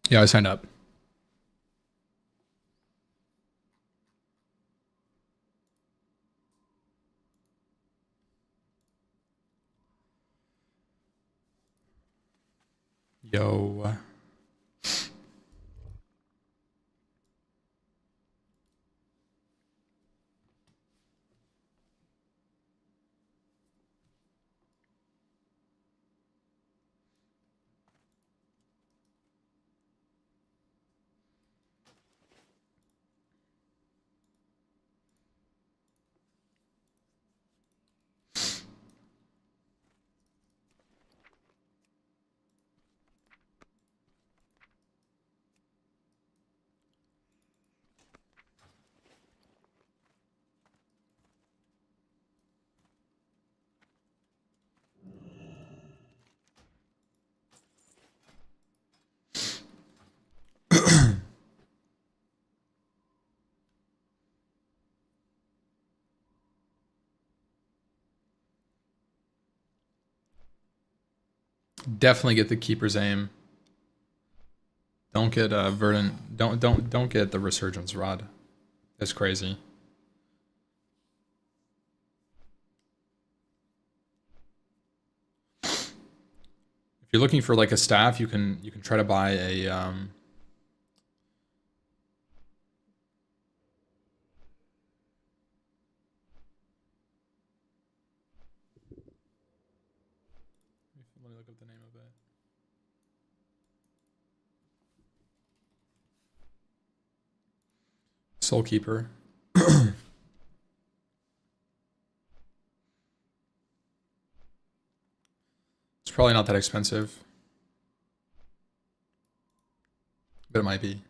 Yeah, I signed up. Yo. Definitely get the keeper's aim. Don't get verdant. Don't get the resurgence rod. That's crazy. If you're looking for like a staff, you can try to buy a let me look up the name of it. Soul Keeper. It's probably not that expensive, but it might be.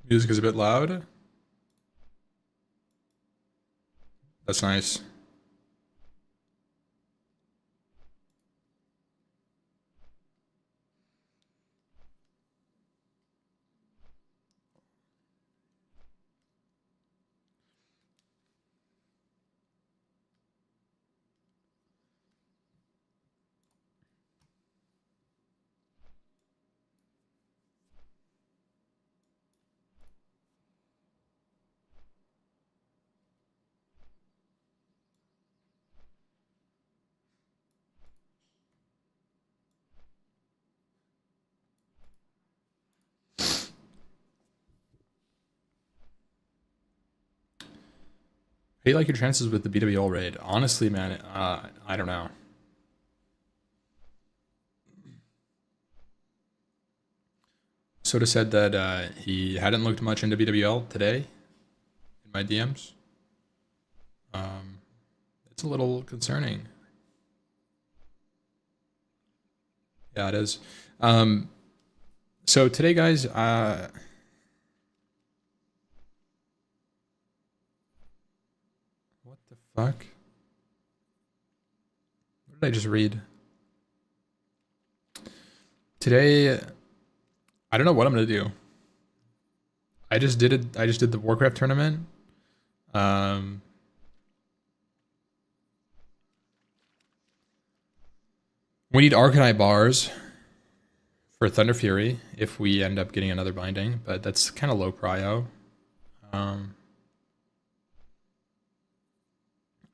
Music is a bit loud. That's nice. How do you like your chances with the BWL raid? Honestly, man, I don't know. Soda said that he hadn't looked much into BWL today in my DMs. Um, it's a little concerning. Yeah, it is. Um, so today, guys, what the fuck? What did I just read? Today, I don't know what I'm gonna do. I just did it. I just did the Warcraft tournament. Um, we need Arcanite bars for Thunder Fury if we end up getting another binding, but that's kind of low prio. Um,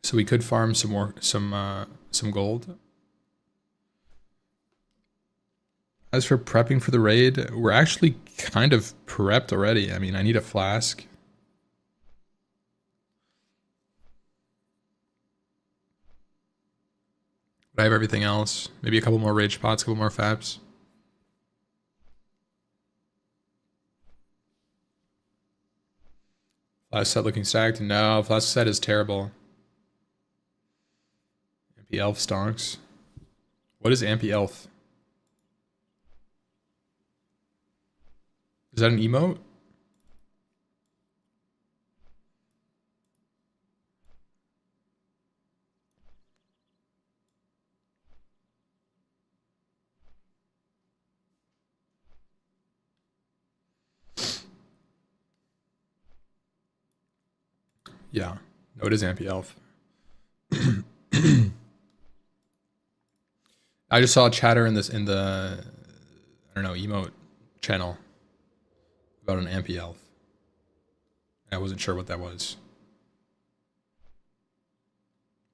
so we could farm some more, some gold. As for prepping for the raid, we're actually kind of prepped already. I mean, I need a flask. But I have everything else. Maybe a couple more rage pots, a couple more faps. Flask set looking stacked. No, flask set is terrible. Ampy elf stonks. What is Ampy elf? Is that an emote? Yeah. No, it is Ampy Elf. I just saw a chatter in the I don't know, emote channel about an Ampy Elf. I wasn't sure what that was.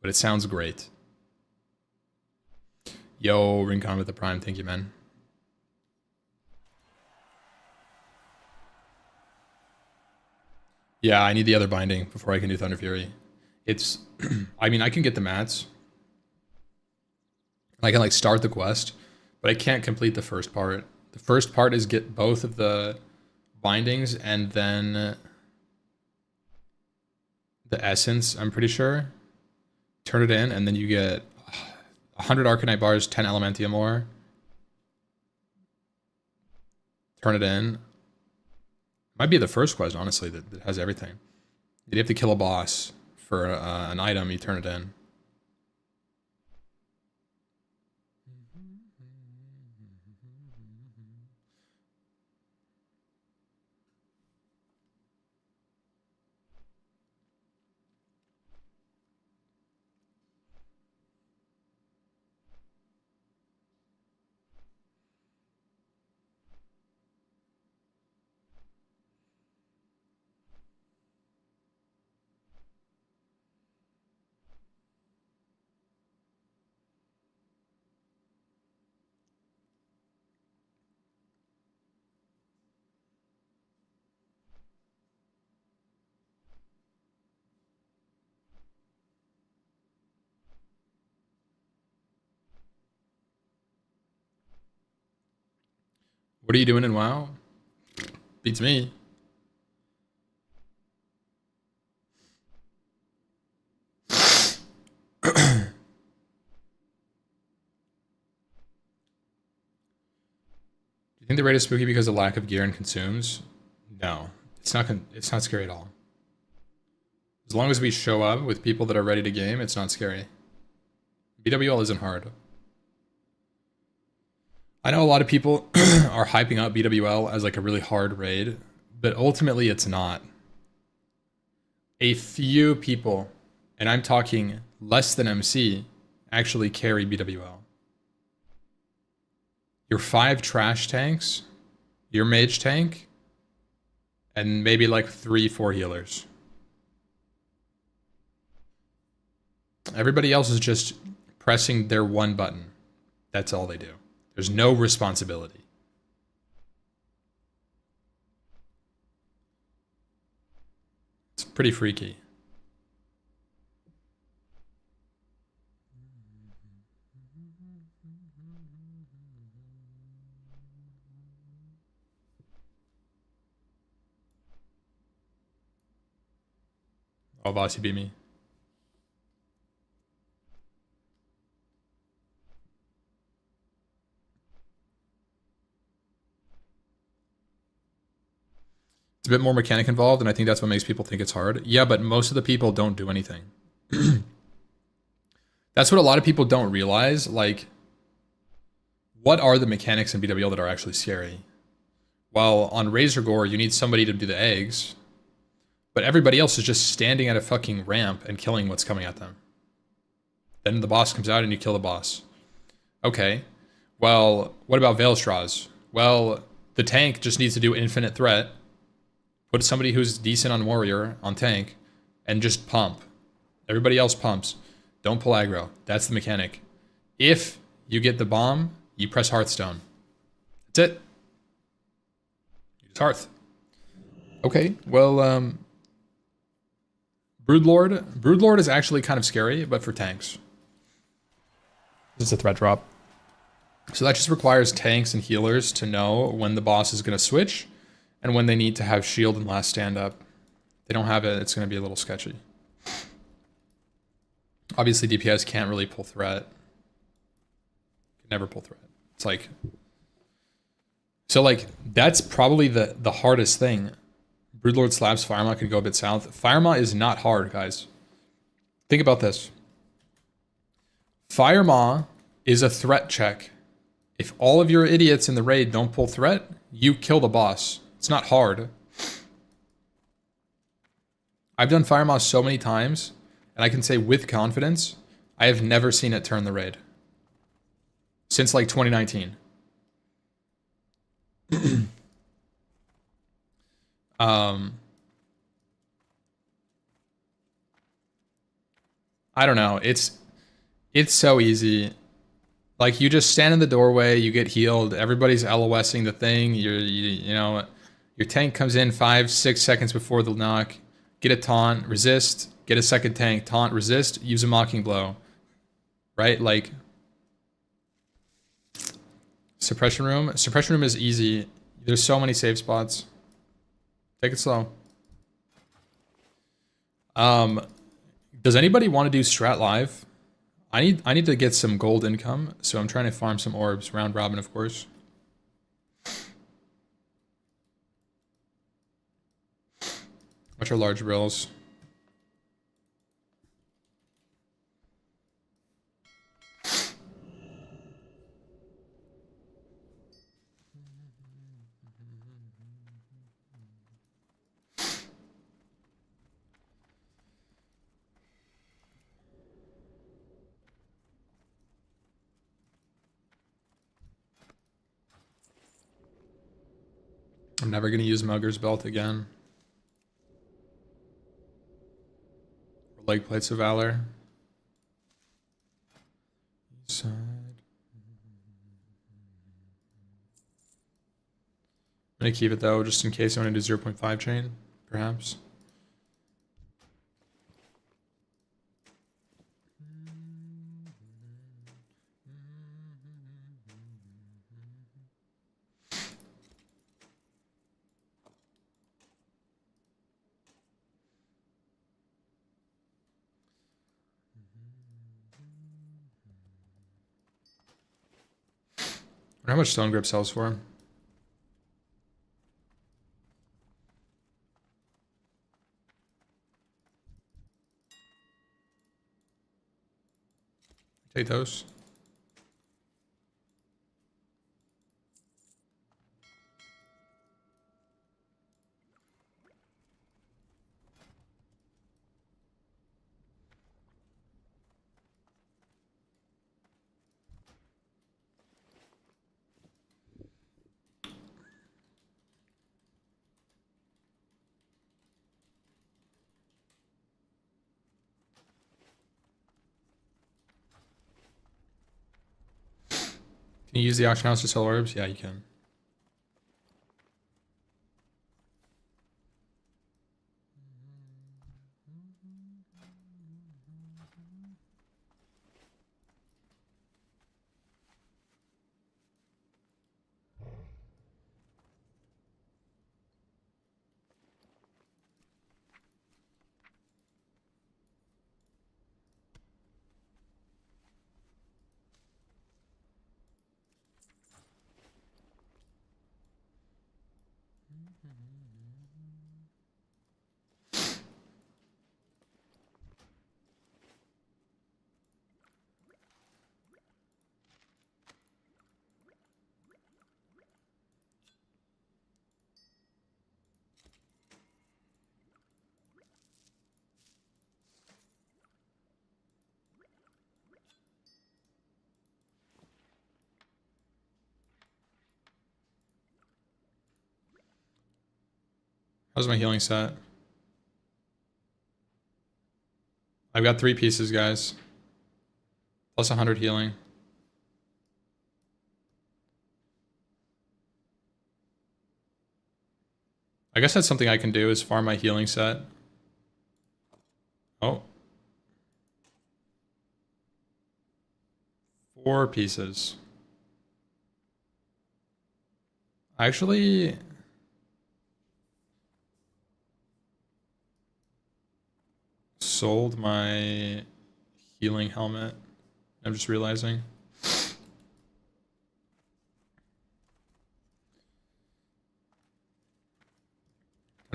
But it sounds great. Yo, Rincon with the Prime, thank you, man. Yeah, I need the other binding before I can do Thunder Fury. It's, I mean, I can get the mats. I can like start the quest, but I can't complete the first part. The first part is get both of the bindings and then the essence, I'm pretty sure. Turn it in, and then you get 100 Arcanite bars, 10 Elementium ore. Turn it in. Might be the first quest, honestly, that has everything. You have to kill a boss for an item, you turn it in. What are you doing in WoW? Beats me. Do you think the raid is spooky because of lack of gear and consumes? No, it's not. It's not scary at all. As long as we show up with people that are ready to game, it's not scary. BWL isn't hard. I know a lot of people are hyping up BWL as like a really hard raid, but ultimately it's not. A few people, and I'm talking less than MC, actually carry BWL. Your 5 trash tanks, your mage tank, and maybe like 3-4 healers. Everybody else is just pressing their one button. That's all they do. There's no responsibility. It's pretty freaky. Oh, Vasi beat me. It's a bit more mechanic involved, and I think that's what makes people think it's hard. Yeah, but most of the people don't do anything. That's what a lot of people don't realize. Like, what are the mechanics in BWL that are actually scary? Well, on Razor Gore, you need somebody to do the eggs, but everybody else is just standing at a fucking ramp and killing what's coming at them. Then the boss comes out and you kill the boss. Okay, well, what about Veil Straws? Well, the tank just needs to do infinite threat, put somebody who's decent on warrior on tank, and just pump. Everybody else pumps. Don't pull aggro. That's the mechanic. If you get the bomb, you press Hearthstone. That's it. Use Hearth. Okay, well, Broodlord. Broodlord is actually kind of scary, but for tanks. It's a threat drop. So that just requires tanks and healers to know when the boss is going to switch and when they need to have shield and last stand up. If they don't have it, it's going to be a little sketchy. Obviously, DPS can't really pull threat. Can never pull threat. It's like... So, like, that's probably the hardest thing. Broodlord slaps Firemaw could go a bit south. Firemaw is not hard, guys. Think about this. Firemaw is a threat check. If all of your idiots in the raid don't pull threat, you kill the boss. It's not hard. I've done Fire Moss so many times, and I can say with confidence, I have never seen it turn the raid. Since like 2019. I don't know. It's so easy. Like you just stand in the doorway, you get healed. Everybody's LOSing the thing. You know, your tank comes in 5-6 seconds before the knock. Get a taunt, resist. Get a second tank, taunt, resist. Use a mocking blow. Right? Like suppression room. Suppression room is easy. There's so many save spots. Take it slow. Does anybody want to do strat live? I need to get some gold income, so I'm trying to farm some orbs, round robin, of course. Which are large brills. I'm never gonna use Mugger's Belt again. Or Leg Plates of Valor. Side. I'm gonna keep it though, just in case I want to do 0.5 chain, perhaps. I wonder how much Stone Grip sells for. Take those. Can you use the auction house to sell orbs? Yeah, you can. How's my healing set? I've got 3 pieces, guys. Plus 100 healing. I guess that's something I can do is farm my healing set. Oh. 4 pieces. Actually, sold my healing helmet. I'm just realizing.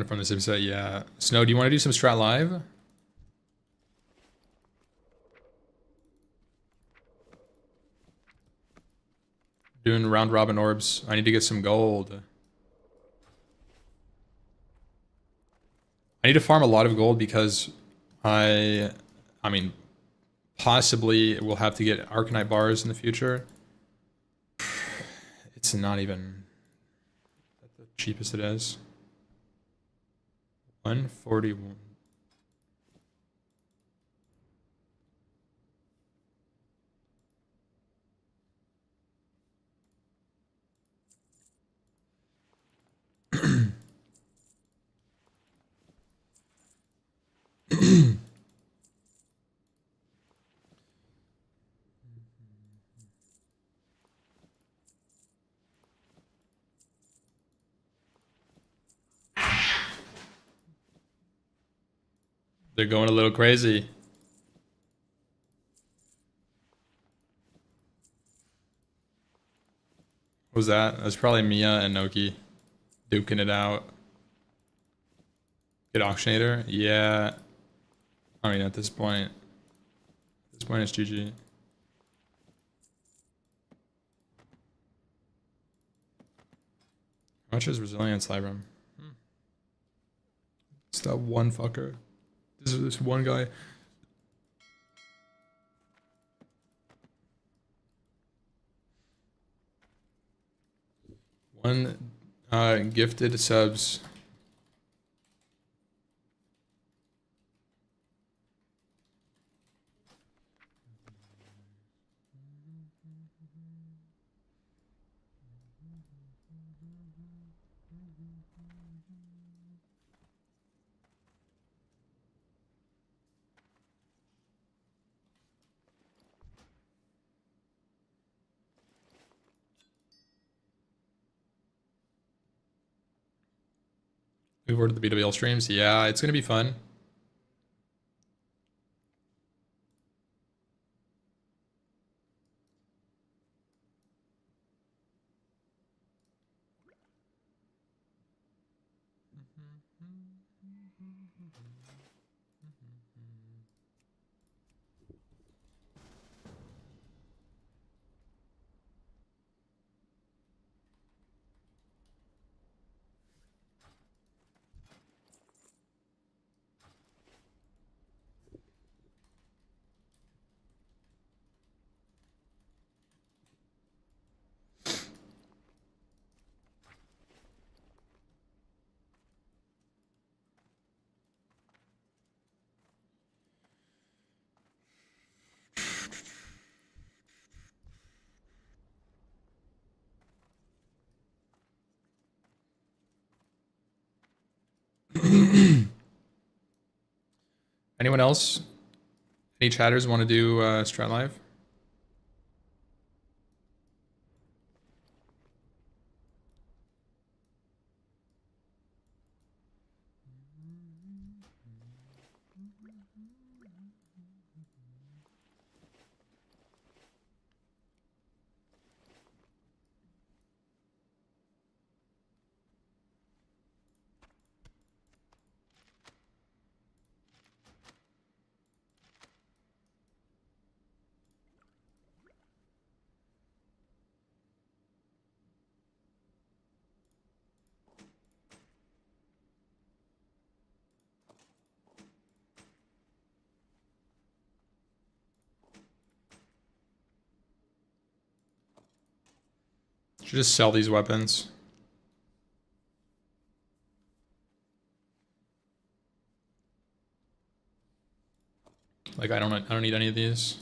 From the sim set, yeah. Snow, do you want to do some strat live? Doing round robin orbs. I need to get some gold. I need to farm a lot of gold because I mean, possibly we'll have to get Arcanite bars in the future. It's not even the cheapest it is. 141. They're going a little crazy. What was that? That's probably Mia and Noki duking it out. Get Auctionator? Yeah. I mean, at this point it's GG. How much is Resilience Libram? It's that one fucker. This is this one guy. One gifted subs. Move over to the BWL streams. Yeah, it's gonna be fun. Anyone else? Any chatters want to do Strat Live? Should just sell these weapons. Like I don't need any of these.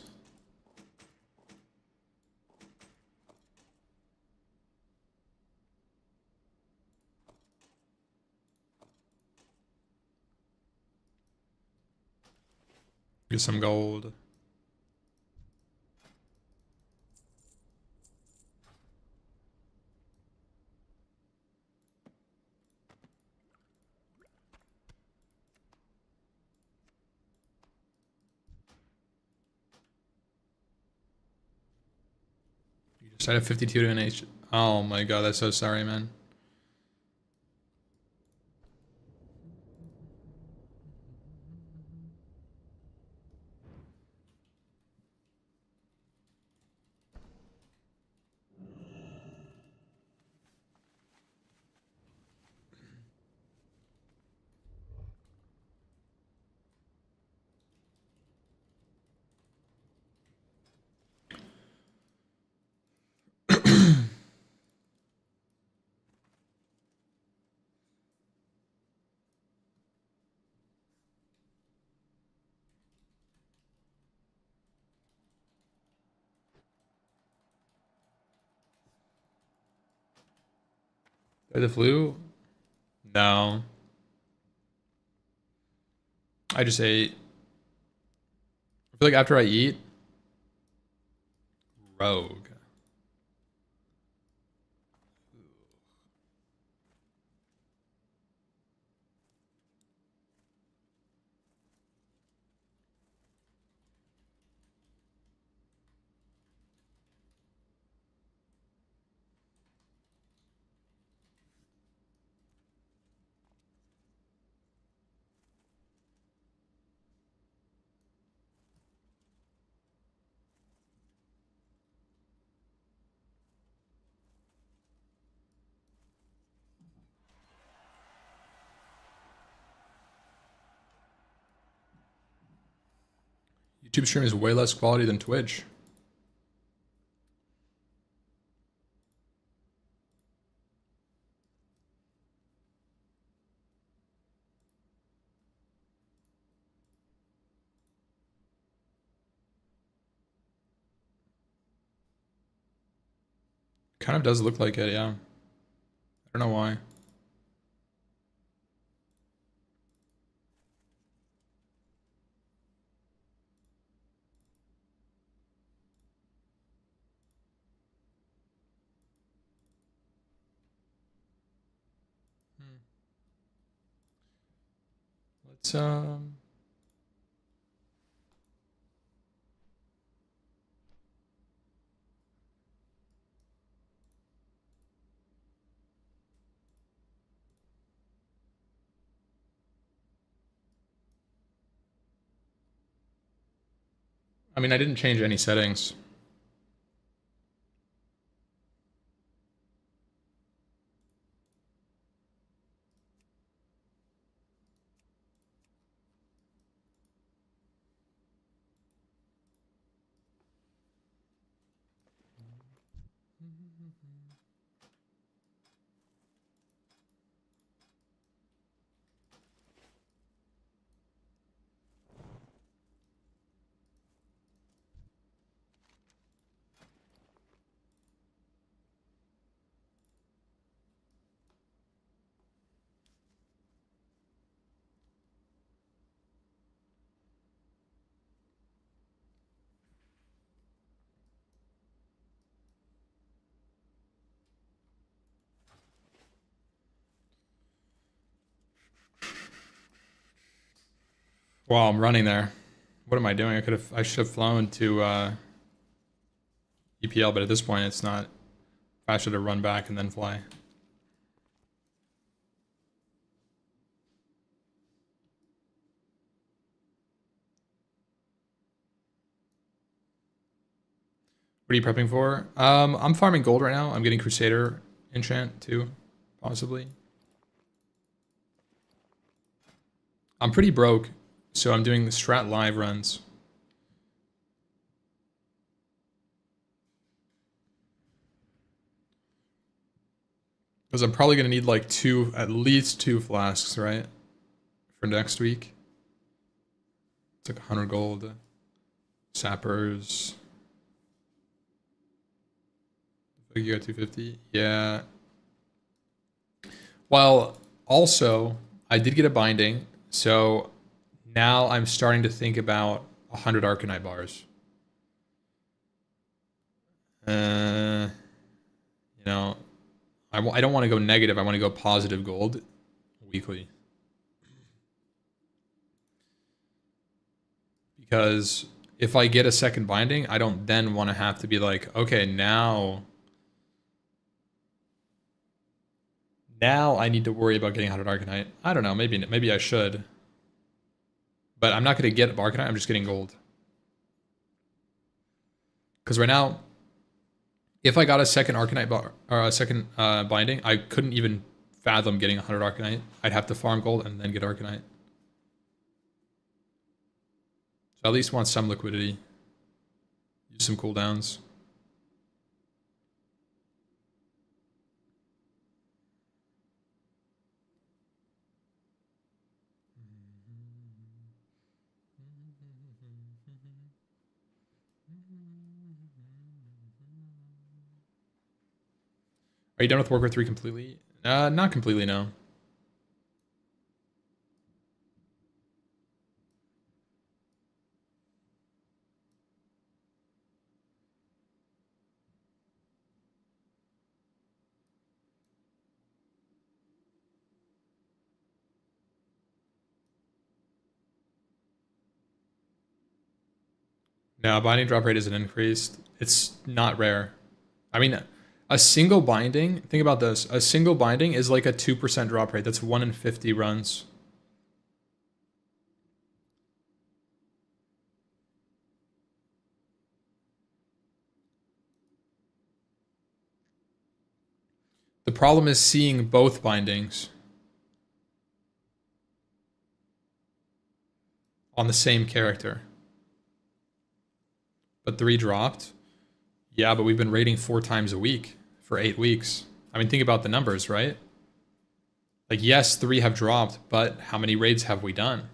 Get some gold. You just had a 52 to an H. Oh my god, that's so sorry, man. Fight the flu? No. I just ate. I feel like after I eat, rogue. YouTube stream is way less quality than Twitch. Kind of does look like it, yeah. I don't know why. Let's I mean, I didn't change any settings. Wow, I'm running there. What am I doing? I should have flown to EPL, but at this point it's not faster to run back and then fly. What are you prepping for? I'm farming gold right now. I'm getting Crusader enchant too, possibly. I'm pretty broke, so I'm doing the strat live runs. Because I'm probably gonna need like at least two flasks, right? For next week. It's like 100 gold. Sappers. You got 250? Yeah. Well, also, I did get a binding, so now I'm starting to think about 100 Arcanite bars. You know, I don't want to go negative. I want to go positive gold weekly. Because if I get a second binding, I don't then want to have to be like, okay, now I need to worry about getting 100 Arcanite. I don't know, maybe I should. But I'm not going to get Arcanite, I'm just getting gold. Because right now, if I got a second Arcanite bar, or a second binding, I couldn't even fathom getting 100 Arcanite. I'd have to farm gold and then get Arcanite. So I at least want some liquidity. Use some cooldowns. Are you done with Warcraft 3 completely? Not completely, no. No, binding drop rate isn't increased. It's not rare. I mean, a single binding, think about this. A single binding is like a 2% drop rate. That's 1 in 50 runs. The problem is seeing both bindings on the same character. But 3 dropped. Yeah, but we've been raiding 4 times a week for 8 weeks. I mean, think about the numbers, right? Like, yes, 3 have dropped, but how many raids have we done?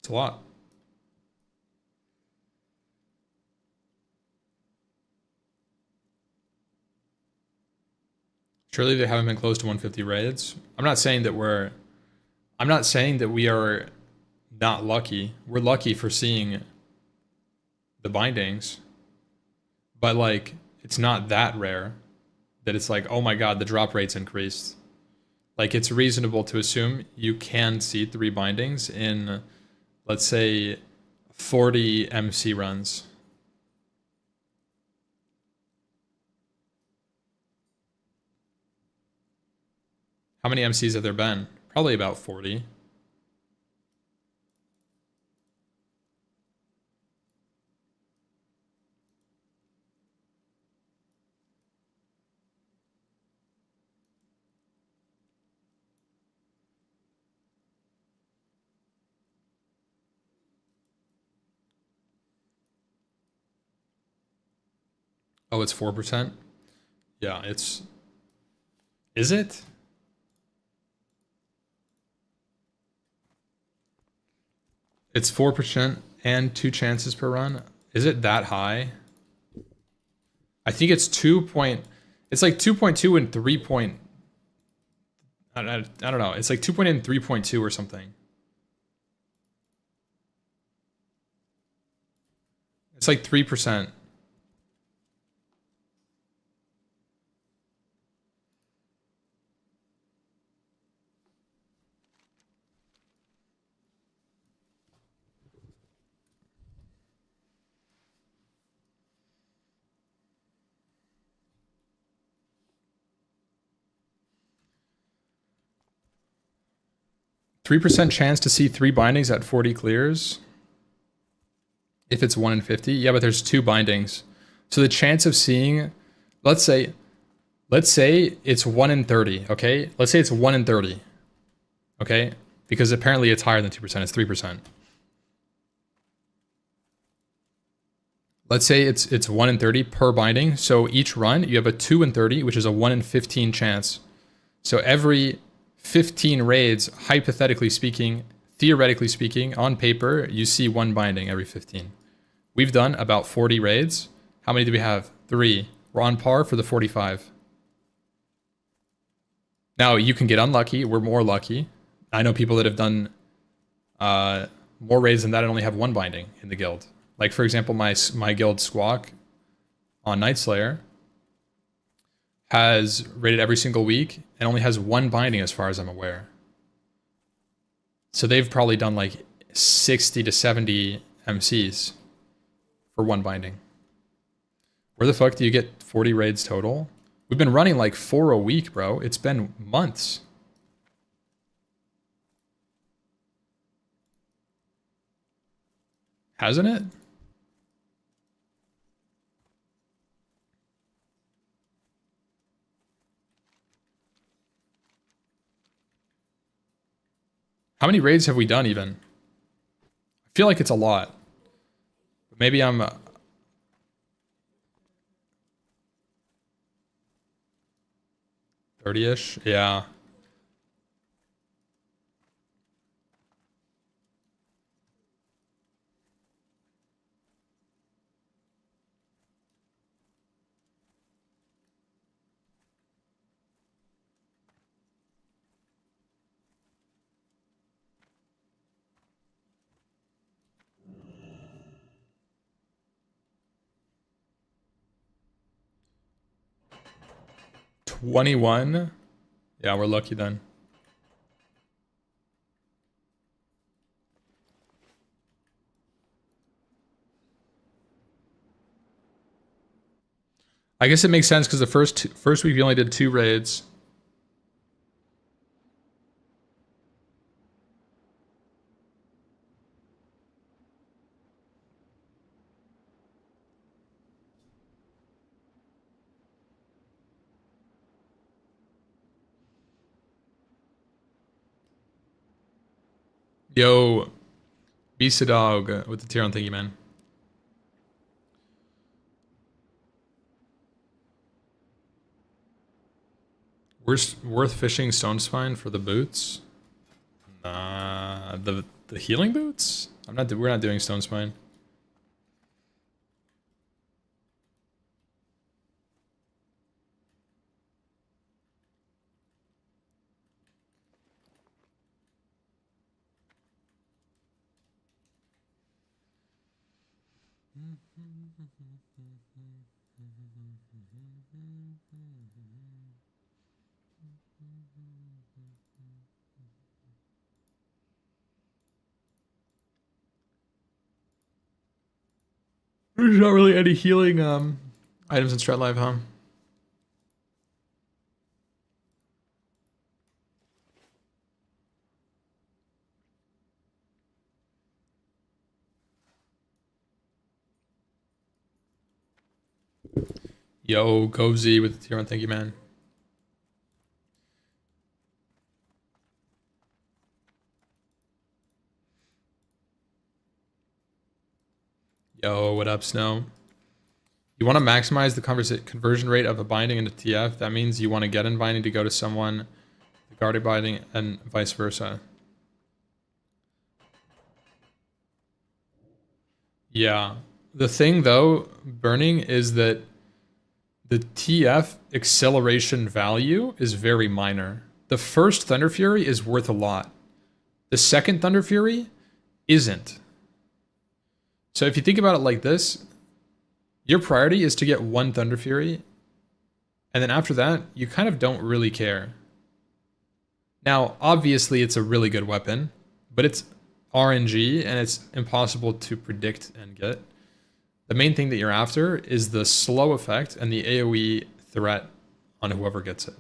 It's a lot. Surely they haven't been close to 150 raids. I'm not saying that we are not lucky. We're lucky for seeing the bindings, but like it's not that rare that it's like, oh my god, the drop rate's increased. Like it's reasonable to assume you can see 3 bindings in, let's say, 40 MC runs. How many MCs have there been? Probably about 40. Oh, it's 4%? Yeah, it's... Is it? It's 4% and 2 chances per run. Is it that high? I think it's 2 point... It's like 2.2 and 3 point... I don't know. It's like 2 and 3.2 or something. It's like 3%. 3% chance to see 3 bindings at 40 clears. If it's 1 in 50. Yeah, but there's 2 bindings. So the chance of seeing, let's say it's 1 in 30, okay? Let's say it's 1 in 30, okay? Because apparently it's higher than 2%, it's 3%. Let's say it's 1 in 30 per binding. So each run, you have a 2 in 30, which is a 1 in 15 chance. So every 15 raids, hypothetically speaking, theoretically speaking, on paper, you see 1 binding every 15. We've done about 40 raids. How many do we have? 3. We're on par for the 45. Now, you can get unlucky. We're more lucky. I know people that have done more raids than that and only have 1 binding in the guild. Like, for example, my guild Squawk on Night Slayer has raided every single week and only has 1 binding as far as I'm aware. So they've probably done like 60 to 70 MCs for 1 binding. Where the fuck do you get 40 raids total? We've been running like 4 a week, bro. It's been months. Hasn't it? How many raids have we done even? I feel like it's a lot. But maybe I'm... 30-ish? Yeah. 21. Yeah, we're lucky then. I guess it makes sense because the first week we only did 2 raids. Yo, Beast Dog with the tier on thingy, man. Worth fishing stone spine for the boots? Nah, the healing boots? We're not doing stone spine. There's not really any healing items in Strat Live, huh? Yo, Govzy with the tier on thank you, man. Yo, what up, Snow? You want to maximize the conversion rate of a binding into TF. That means you want to get in binding to go to someone, the guarded binding, and vice versa. Yeah. The thing, though, burning, is that the TF acceleration value is very minor. The first Thunder Fury is worth a lot. The second Thunder Fury isn't. So if you think about it like this, your priority is to get 1 Thunder Fury, and then after that, you kind of don't really care. Now, obviously, it's a really good weapon, but it's RNG, and it's impossible to predict and get. The main thing that you're after is the slow effect and the AoE threat on whoever gets it.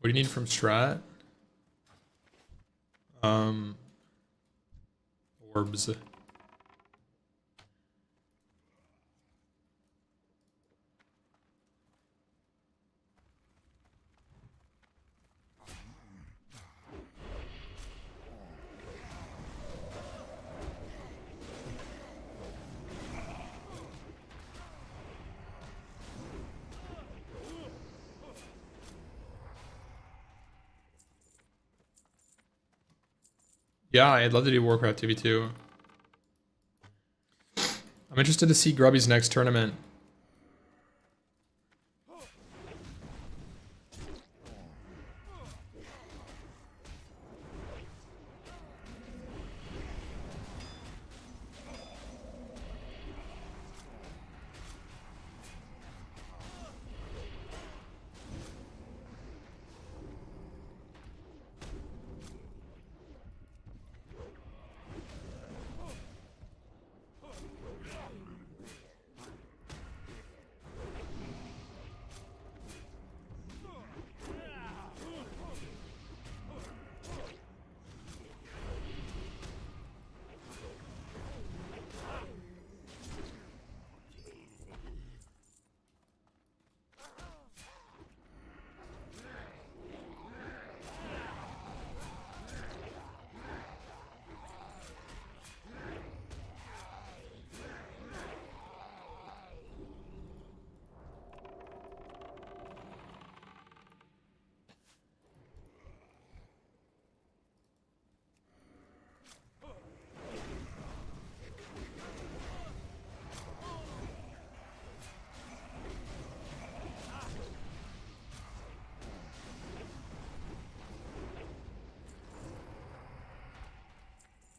What do you need from Strat? Orbs. Yeah, I'd love to do Warcraft TV2. I'm interested to see Grubby's next tournament.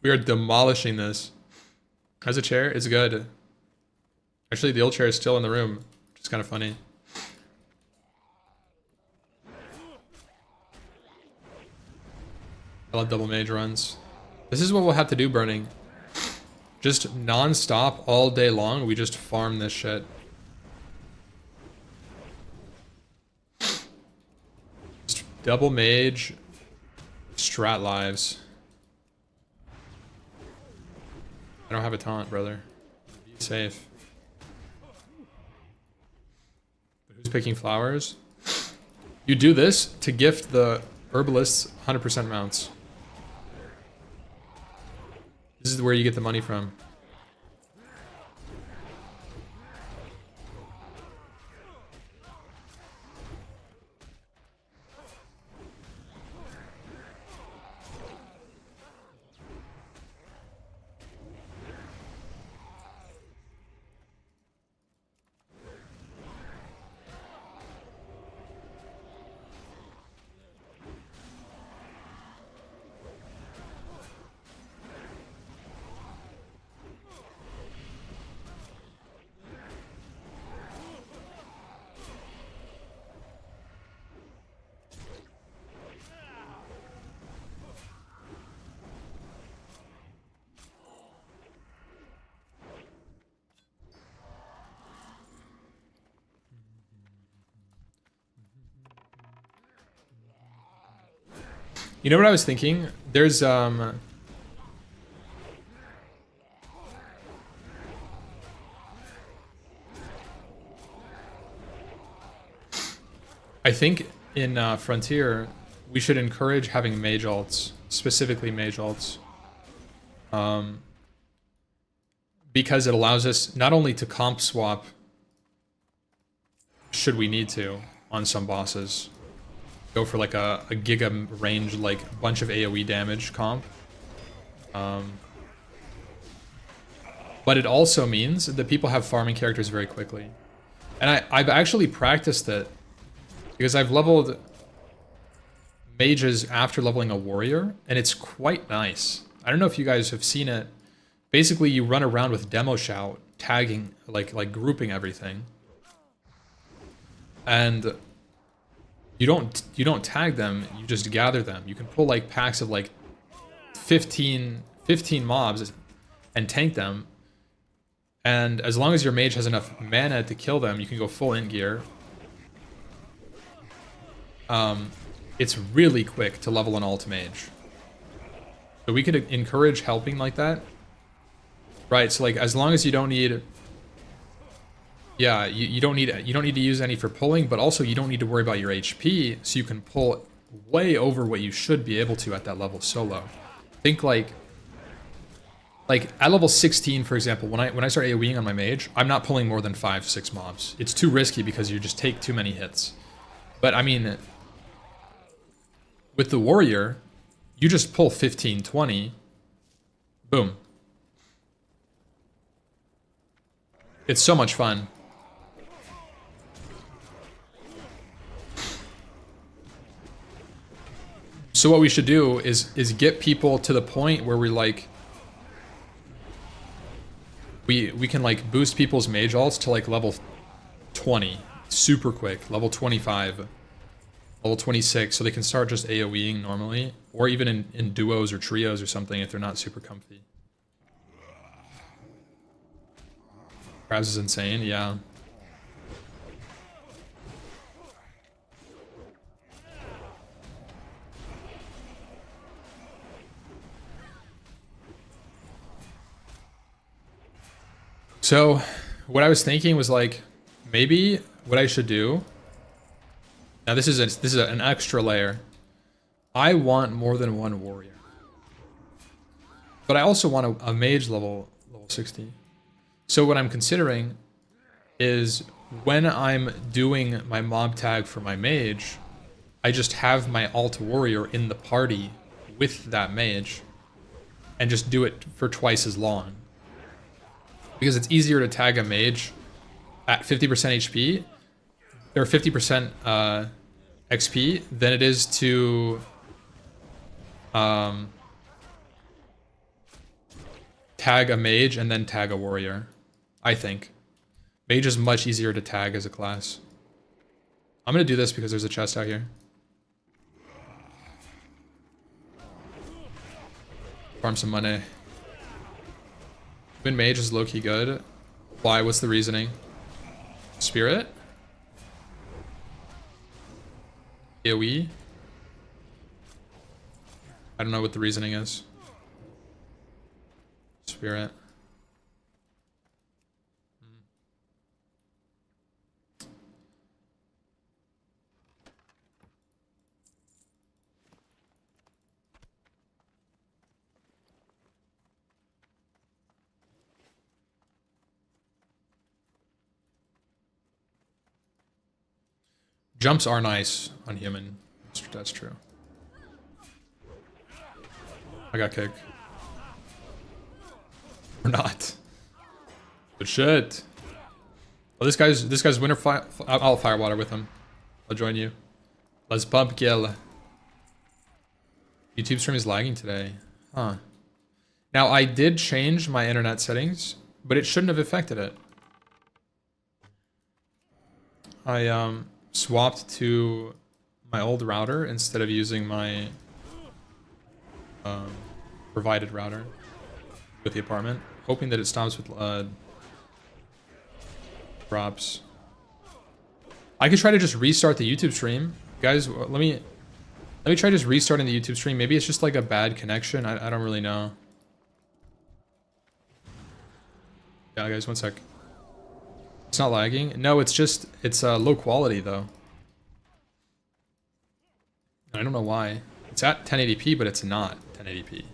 We are demolishing this. Has a chair? It's good. Actually, the old chair is still in the room, which is kind of funny. I love double mage runs. This is what we'll have to do, Burning. Just non-stop all day long, we just farm this shit. Just double mage, strat lives. I don't have a taunt, brother. Be safe. But who's picking flowers? You do this to gift the herbalists 100% mounts. This is where you get the money from. You know what I was thinking? There's I think in Frontier we should encourage having mage alts, specifically mage alts, because it allows us not only to comp swap should we need to on some bosses, go for like a giga range, like a bunch of AoE damage comp. But it also means that people have farming characters very quickly. And I've actually practiced it because I've leveled mages after leveling a warrior, and it's quite nice. I don't know if you guys have seen it. Basically, you run around with demo shout, tagging, like grouping everything. And you don't tag them, you just gather them. You can pull like packs of like 15 mobs and tank them. And as long as your mage has enough mana to kill them, you can go full in gear. It's really quick to level an alt mage. So we could encourage helping like that. Right, so like as long as you don't need, yeah, you don't need to use any for pulling, but also you don't need to worry about your HP, so you can pull way over what you should be able to at that level solo. Think like at level 16, for example, when I start AoEing on my mage, I'm not pulling more than 5-6 mobs. It's too risky because you just take too many hits. But I mean, with the warrior, you just pull 15, 20, boom. It's so much fun. So what we should do is get people to the point where we like we can like boost people's mage alts to like level 20 super quick, level 25, level 26, so they can start just AoEing normally, or even in duos or trios or something if they're not super comfy. Krabs is insane, yeah. So, what I was thinking was like, maybe what I should do. Now this is an extra layer. I want more than one warrior, but I also want a mage level 60. So what I'm considering is when I'm doing my mob tag for my mage, I just have my alt warrior in the party with that mage and just do it for twice as long. Because it's easier to tag a mage at 50% HP or 50% XP than it is to tag a mage and then tag a warrior, I think. Mage is much easier to tag as a class. I'm gonna do this because there's a chest out here. Farm some money. Twin mage is low-key good. Why? What's the reasoning? Spirit? AoE? I don't know what the reasoning is. Spirit. Jumps are nice on human. That's true. I got kicked. Or not. But shit. Oh, this guy's winter fire. I'll firewater with him. I'll join you. Let's pump kill. YouTube stream is lagging today. Huh. Now I did change my internet settings, but it shouldn't have affected it. I swapped to my old router instead of using my provided router with the apartment, hoping that it stops with drops. I could try to just restart the YouTube stream, guys. Let me try just restarting the YouTube stream. Maybe it's just like a bad connection. I don't really know. Yeah, guys, one sec. It's not lagging. No, it's just, it's low quality though. I don't know why. It's at 1080p, but it's not 1080p.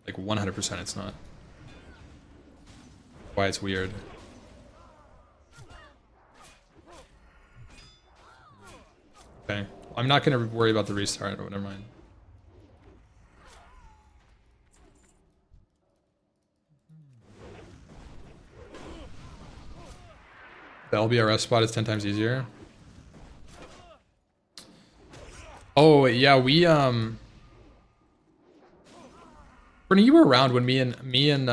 Like 100% it's not. Why it's weird. Okay. I'm not gonna worry about the restart. Oh, never mind. The LBRS spot is 10 times easier. Oh yeah, we Bernie, you were around when me and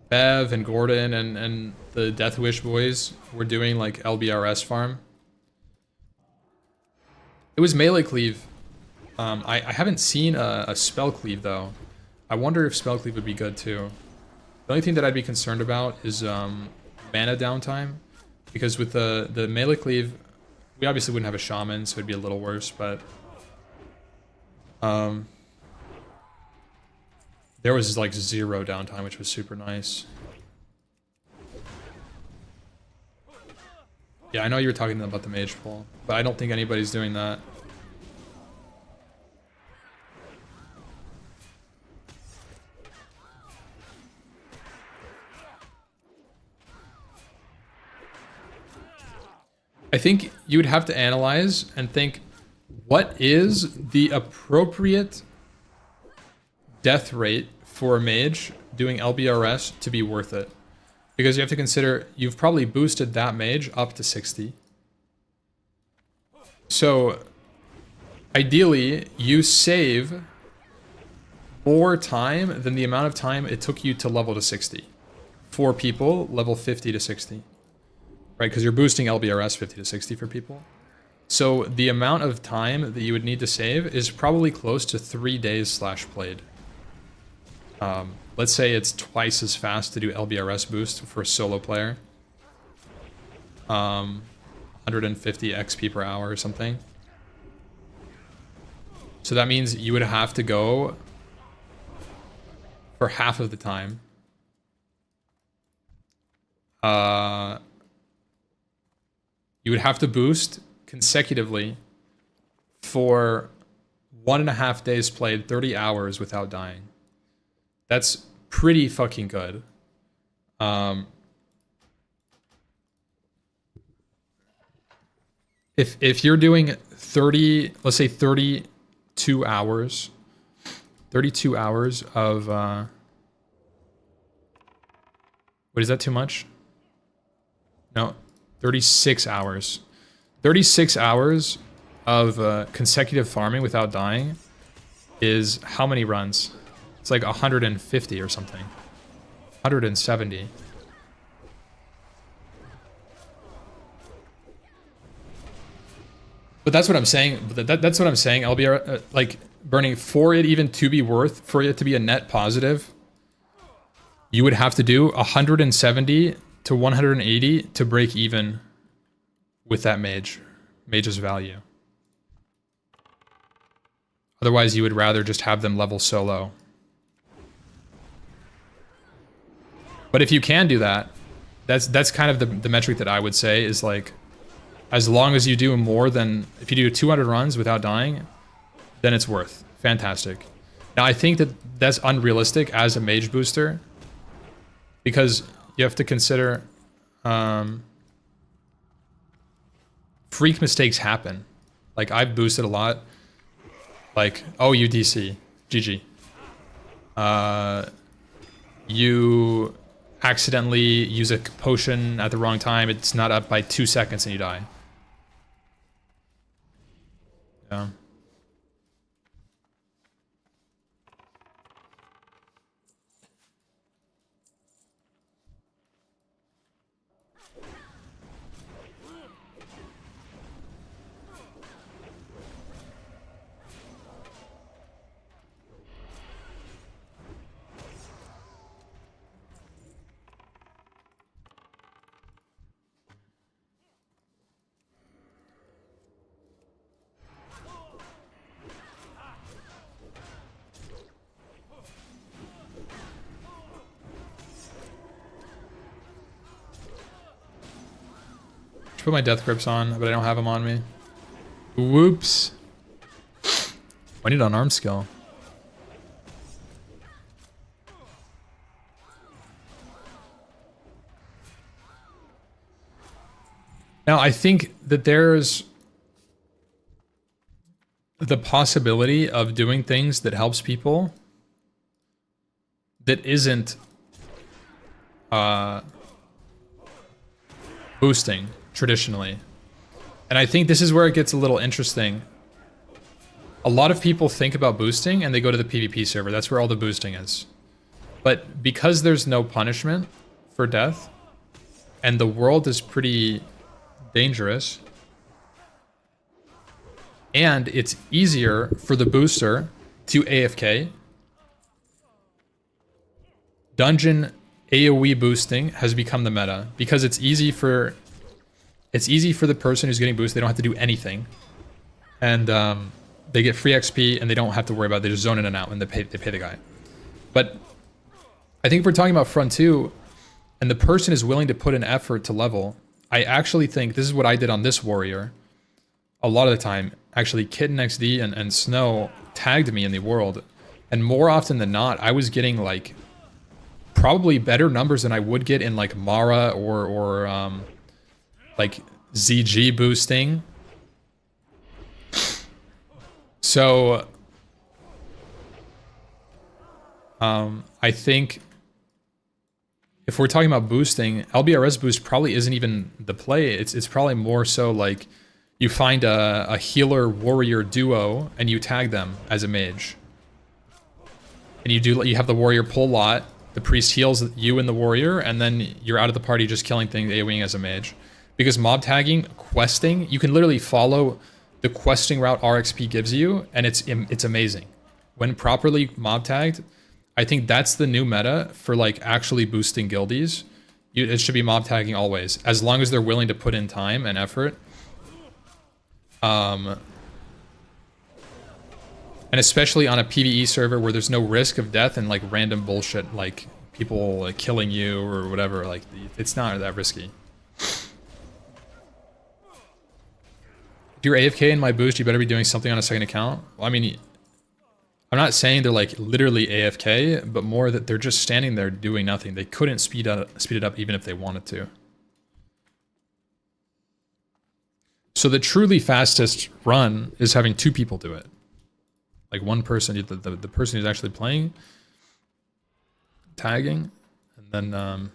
Bev and Gordon and the Death Wish boys were doing like LBRS farm. It was melee cleave. I haven't seen a spell cleave though. I wonder if spell cleave would be good too. The only thing that I'd be concerned about is mana downtime, because with the melee cleave, we obviously wouldn't have a shaman, so it'd be a little worse, but there was like 0 downtime, which was super nice. Yeah, I know you were talking about the mage pull, but I don't think anybody's doing that. I think you would have to analyze and think, what is the appropriate death rate for a mage doing LBRS to be worth it? Because you have to consider, you've probably boosted that mage up to 60. So ideally, you save more time than the amount of time it took you to level to 60. 4 people, level 50 to 60. Right, because you're boosting LBRS 50 to 60 for people. So the amount of time that you would need to save is probably close to 3 days / played. Let's say it's twice as fast to do LBRS boost for a solo player. 150 XP per hour or something. So that means you would have to go for half of the time. You would have to boost consecutively for 1.5 days played, 30 hours without dying. That's pretty fucking good. If you're doing 30, let's say 32 hours, 32 hours of, wait, is that too much? No. 36 hours. 36 hours of consecutive farming without dying is how many runs? It's like 150 or something. 170. But that's what I'm saying. That's what I'm saying. LBR, like, burning, for it even to be worth, for it to be a net positive, you would have to do 170 to 180 to break even with that mage's value. Otherwise, you would rather just have them level solo. But if you can do that, that's kind of the metric that I would say is like, as long as you do more than, if you do 200 runs without dying, then it's worth. Fantastic. Now, I think that that's unrealistic as a mage booster, because you have to consider freak mistakes happen. Like, I've boosted a lot. Like, oh, you DC. GG. You accidentally use a potion at the wrong time. It's not up by 2 seconds and you die. Yeah. Put my death grips on, but I don't have them on me. Whoops. I need unarmed skill. Now, I think that there's the possibility of doing things that helps people that isn't boosting traditionally. And I think this is where it gets a little interesting. A lot of people think about boosting and they go to the PvP server. That's where all the boosting is. But because there's no punishment for death, and the world is pretty dangerous, and it's easier for the booster to AFK, dungeon AoE boosting has become the meta, because it's easy for the person who's getting boosted. They don't have to do anything, and they get free XP, and they don't have to worry about it. They just zone in and out, and they pay the guy. But I think if we're talking about front 2, and the person is willing to put an effort to level, I actually think this is what I did on this warrior. A lot of the time, actually, Kitten XD and Snow tagged me in the world, and more often than not, I was getting like probably better numbers than I would get in like Mara or like ZG boosting. So I think if we're talking about boosting, LBRS boost probably isn't even the play. It's probably more so like you find a healer warrior duo and you tag them as a mage, and you have the warrior pull lot, the priest heals you and the warrior, and then you're out of the party just killing things AoEing as a mage. Because mob tagging, questing, you can literally follow the questing route RXP gives you, and it's amazing. When properly mob tagged, I think that's the new meta for like actually boosting guildies. It should be mob tagging always, as long as they're willing to put in time and effort. And especially on a PvE server where there's no risk of death and like random bullshit, like people like killing you or whatever. Like, it's not that risky. If you're AFK in my boost, you better be doing something on a second account. Well, I mean, I'm not saying they're like literally AFK, but more that they're just standing there doing nothing. They couldn't speed it up even if they wanted to. So the truly fastest run is having 2 people do it. Like one person, the person who's actually playing, tagging, and then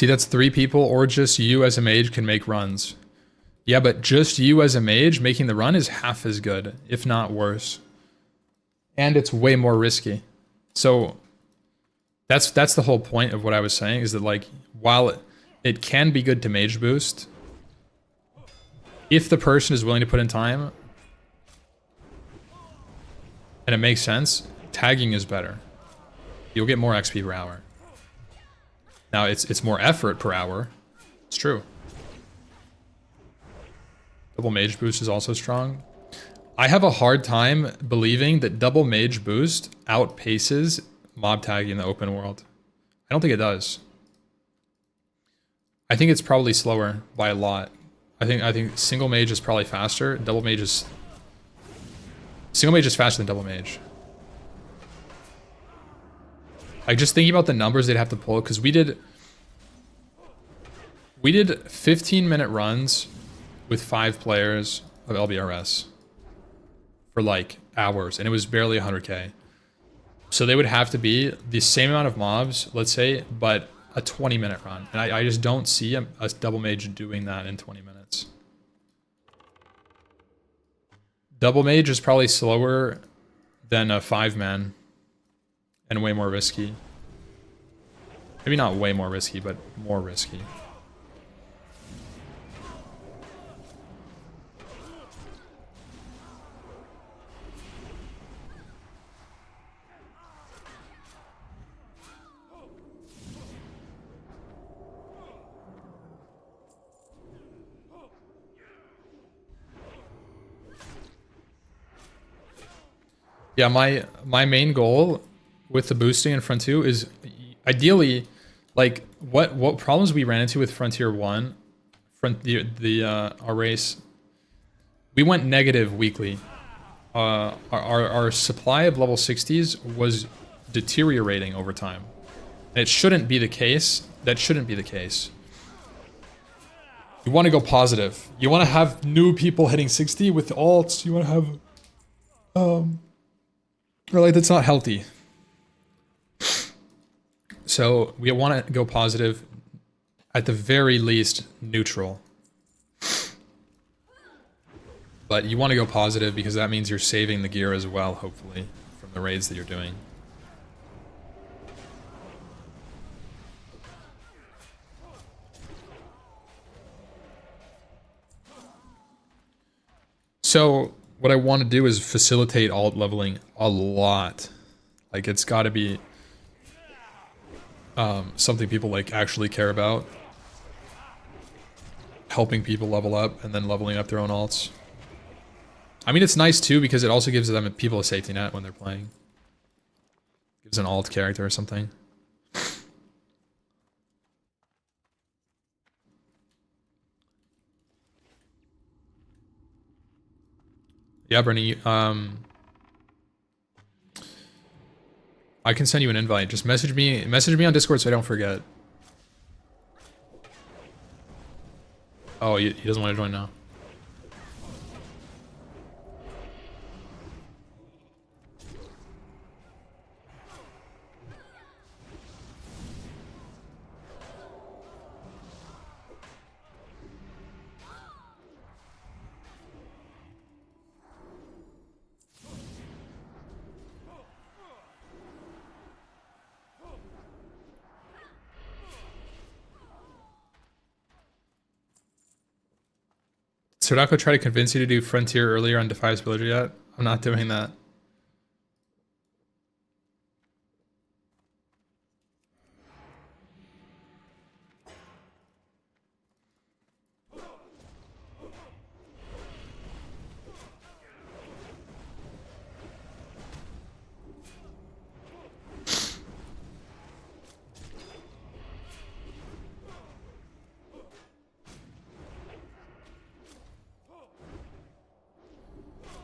See, that's 3 people, or just you as a mage can make runs. Yeah, but just you as a mage making the run is half as good, if not worse. And it's way more risky. So that's the whole point of what I was saying, is that like, while it can be good to mage boost, if the person is willing to put in time and it makes sense, tagging is better. You'll get more XP per hour. Now it's more effort per hour. It's true. Double mage boost is also strong. I have a hard time believing that double mage boost outpaces mob tagging in the open world. I don't think it does. I think it's probably slower by a lot. I think single mage is probably faster. Double mage is... Single mage is faster than double mage. Like, just thinking about the numbers they'd have to pull, because we did 15-minute runs with 5 players of LBRS for like hours, and it was barely 100k. So they would have to be the same amount of mobs, let's say, but a 20-minute run. And I just don't see a double mage doing that in 20 minutes. Double mage is probably slower than a 5-man and way more risky. Maybe not way more risky, but more risky. Yeah, my main goal with the boosting in Front 2 is ideally, like, what problems we ran into with Frontier 1, our race, we went negative weekly. Our supply of level 60s was deteriorating over time. And it shouldn't be the case. That shouldn't be the case. You want to go positive. You want to have new people hitting 60 with alts. You want to have... Or like, that's not healthy. So we want to go positive, at the very least neutral. But you want to go positive because that means you're saving the gear as well, hopefully, from the raids that you're doing. So what I want to do is facilitate alt leveling a lot. Like, it's got to be something people like actually care about. Helping people level up and then leveling up their own alts. I mean, it's nice too because it also gives them people a safety net when they're playing. Gives an alt character or something. Yeah, Bernie, I can send you an invite. Just message me on Discord so I don't forget. Oh, he doesn't want to join now. Sodako try to convince you to do Frontier earlier on Defias Villager yet? I'm not doing that.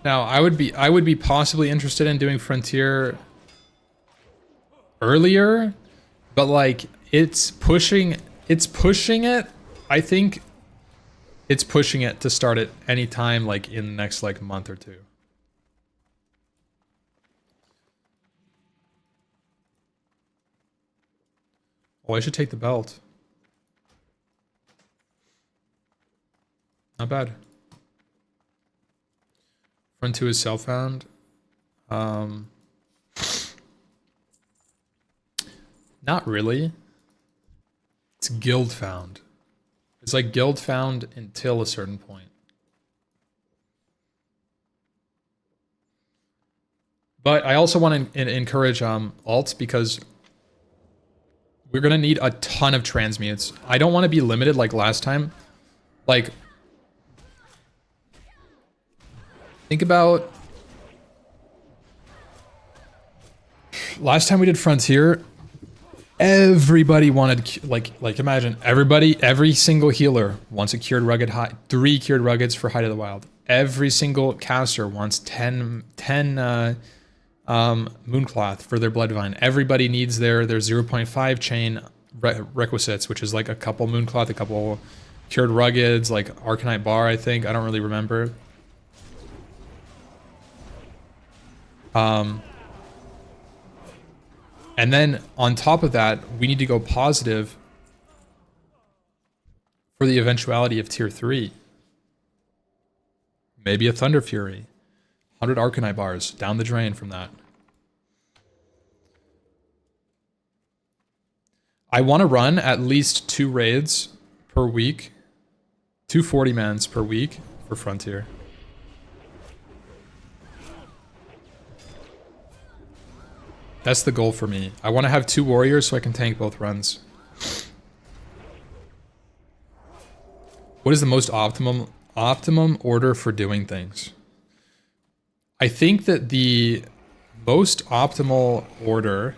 Now, I would be possibly interested in doing Frontier earlier, but like it's pushing it. I think it's pushing it to start it anytime like in the next like month or two. Oh, I should take the belt. Not bad. Front 2 is self-found. Not really. It's guild found. It's like guild found until a certain point. But I also want to encourage alts because we're going to need a ton of transmutes. I don't want to be limited like last time. Like, think about last time we did Frontier. Everybody wanted, like imagine every single healer wants a cured rugged high, 3 cured ruggeds for Height of the Wild. Every single caster wants 10 Mooncloth for their Bloodvine. Everybody needs their 0.5 chain requisites, which is like a couple Mooncloth, a couple cured ruggeds, like Arcanite Bar, I think. I don't really remember. And then on top of that, we need to go positive for the eventuality of tier 3. Maybe a Thunder Fury. 100 Arcanite bars down the drain from that. I want to run at least 2 raids per week. 2 40-mans per week for Frontier. That's the goal for me. I want to have 2 warriors so I can tank both runs. What is the most optimum order for doing things? I think that the most optimal order,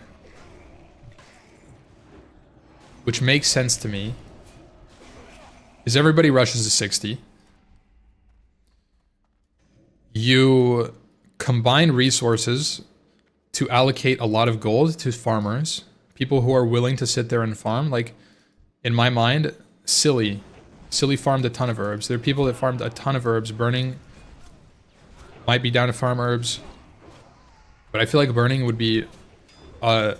which makes sense to me, is everybody rushes to 60. You combine resources to allocate a lot of gold to farmers, people who are willing to sit there and farm. Like, in my mind, Silly farmed a ton of herbs. There are people that farmed a ton of herbs. Burning might be down to farm herbs, but I feel like Burning would be an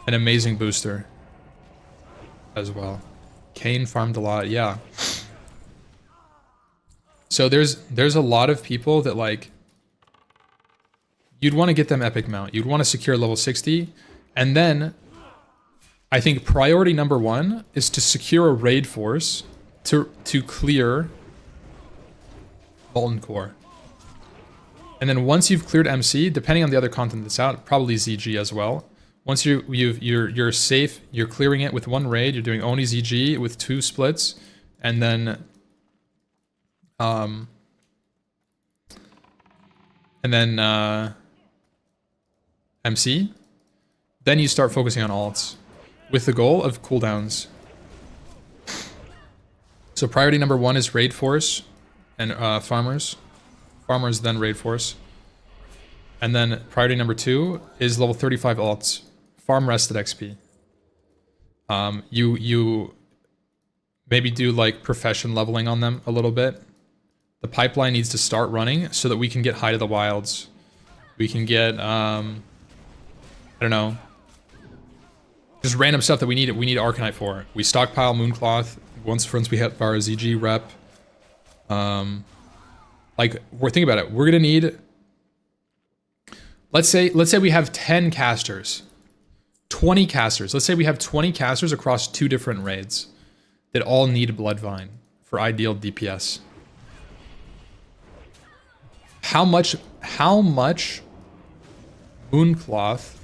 amazing booster as well. Kane farmed a lot, yeah. So there's a lot of people that, like, you'd want to get them epic mount. You'd want to secure level 60. And then I think priority number 1 is to secure a raid force to clear Molten Core. And then once you've cleared MC, depending on the other content that's out, probably ZG as well. Once you're safe, you're clearing it with 1 raid, you're doing Oni ZG with 2 splits, and then MC, then you start focusing on alts with the goal of cooldowns. So priority number 1 is raid force and farmers. Farmers, then raid force. And then priority number 2 is level 35 alts. Farm rested XP. You maybe do like profession leveling on them a little bit. The pipeline needs to start running so that we can get Height of the Wilds. We can get I don't know, just random stuff that we need Arcanite for. We stockpile Mooncloth once we hit our ZG rep. Like, we're thinking about it. We're gonna need, let's say we have 10 casters, 20 casters. Let's say we have 20 casters across 2 different raids that all need Bloodvine for ideal DPS. How much Mooncloth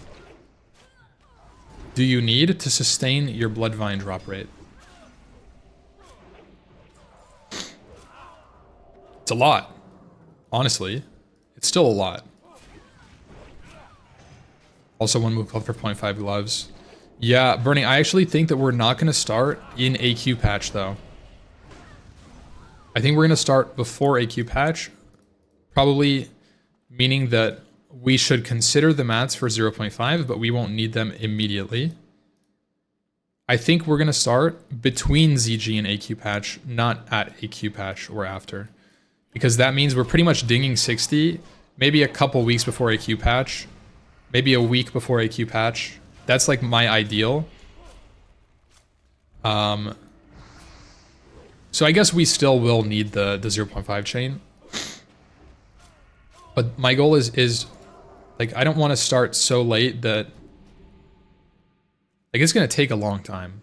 do you need to sustain your Bloodvine drop rate? It's a lot. Honestly, it's still a lot. Also 1 Mooncloth for 0.5 gloves. Yeah, Bernie, I actually think that we're not going to start in AQ patch, though. I think we're going to start before AQ patch, probably meaning that we should consider the mats for 0.5, but we won't need them immediately. I think we're going to start between ZG and AQ patch, not at AQ patch or after. Because that means we're pretty much dinging 60, maybe a couple weeks before AQ patch, maybe a week before AQ patch. That's like my ideal. So So I guess we still will need the 0.5 chain. But my goal is like, I don't want to start so late that like it's going to take a long time.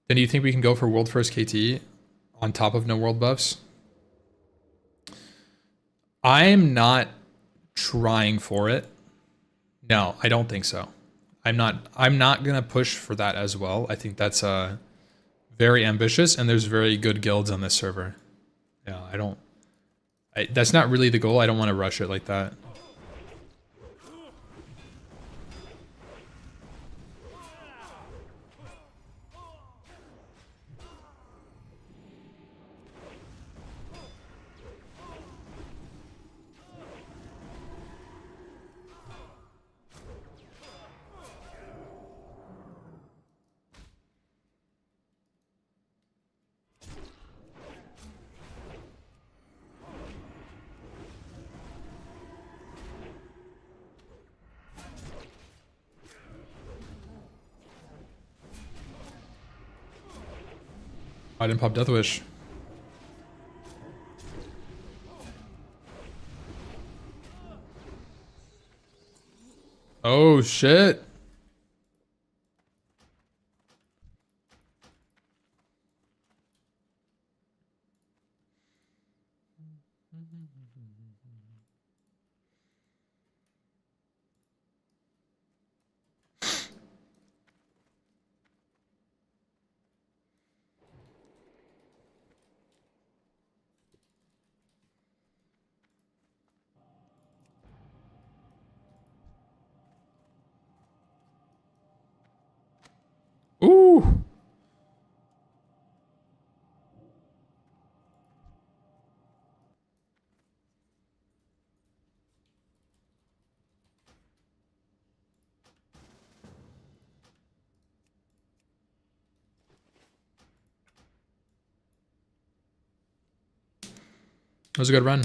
Then do you think we can go for world first KT on top of no world buffs? I'm not trying for it. No, I don't think so. I'm not gonna push for that as well. I think that's very ambitious, and there's very good guilds on this server. Yeah, that's not really the goal. I don't want to rush it like that. I didn't pop Death Wish. Oh shit. Ooh. That was a good run.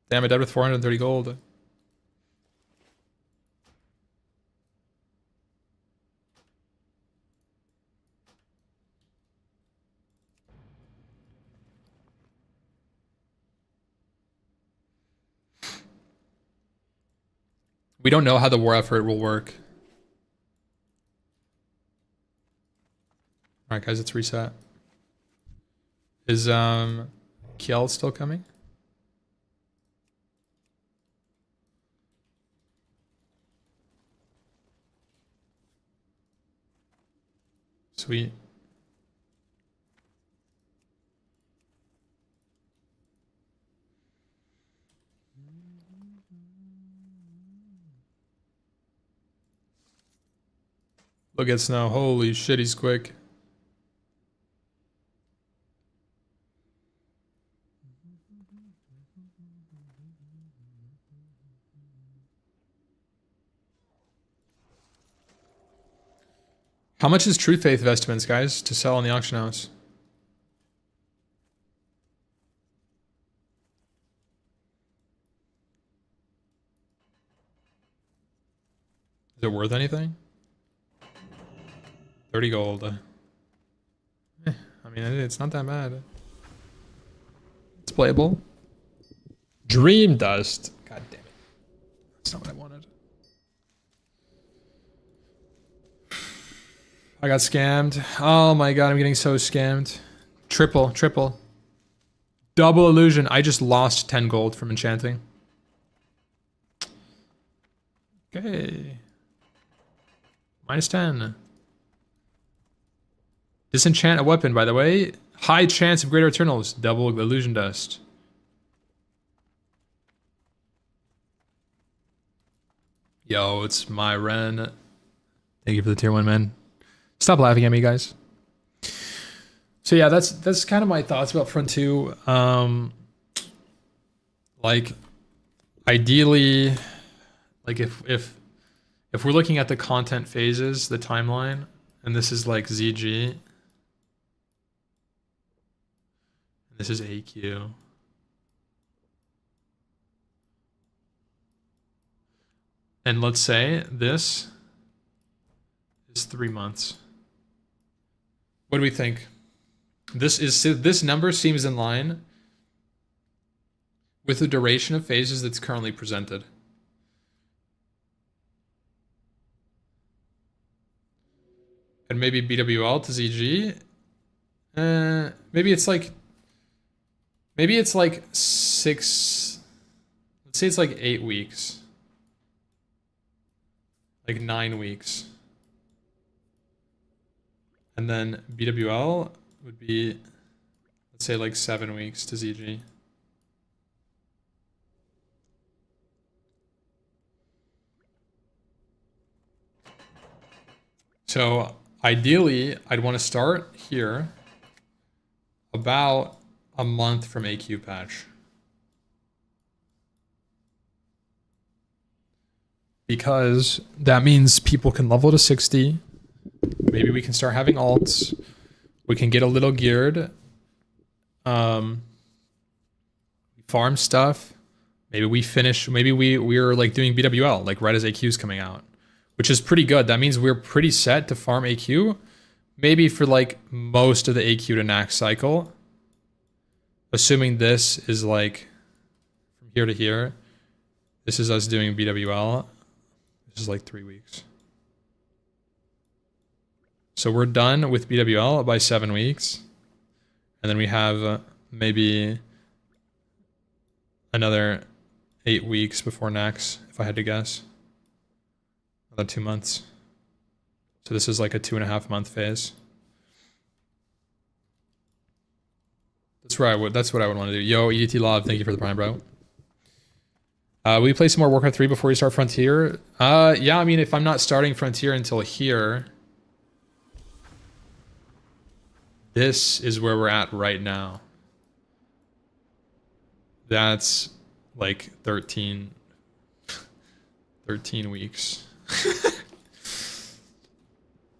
Damn, I dead with 430 gold. We don't know how the war effort will work. Alright guys, let's reset. Is Kiel still coming? Sweet. Look at Snow. Holy shit, he's quick. How much is Truth Faith vestments, guys, to sell in the auction house? Is it worth anything? 30 gold. I mean, it's not that bad. It's playable. Dream Dust. God damn it. That's not what I wanted. I got scammed. Oh my god, I'm getting so scammed. Triple. Double illusion. I just lost 10 gold from enchanting. Okay. -10. Disenchant a weapon, by the way. High chance of greater eternals. Double illusion dust. Yo, it's my Ren. Thank you for the tier 1, man. Stop laughing at me, guys. So yeah, that's kind of my thoughts about Front 2. Like, ideally, like if we're looking at the content phases, the timeline, and this is like ZG, this is AQ. And let's say this is 3 months. What do we think? This number seems in line with the duration of phases that's currently presented. And maybe BWL to ZG. Maybe it's like 6. Let's say it's like 8 weeks. Like 9 weeks. And then BWL would be, let's say like 7 weeks to ZG. So ideally, I'd want to start here about a month from AQ patch. Because that means people can level to 60. Maybe we can start having alts. We can get a little geared. Farm stuff. Maybe we finish, maybe we're like doing BWL, like right as AQ's coming out, which is pretty good. That means we're pretty set to farm AQ, maybe for like most of the AQ to Nax cycle. Assuming this is like from here to here. This is us doing BWL. This is like 3 weeks. So we're done with BWL by 7 weeks. And then we have maybe another 8 weeks before Nax, if I had to guess. Another 2 months. So this is like a 2.5 month phase. That's what I would want to do. Yo, EDT Love, thank you for the prime, bro. Will you play some more Warcraft 3 before you start Frontier? Yeah, I mean, if I'm not starting Frontier until here, this is where we're at right now. That's like 13 weeks.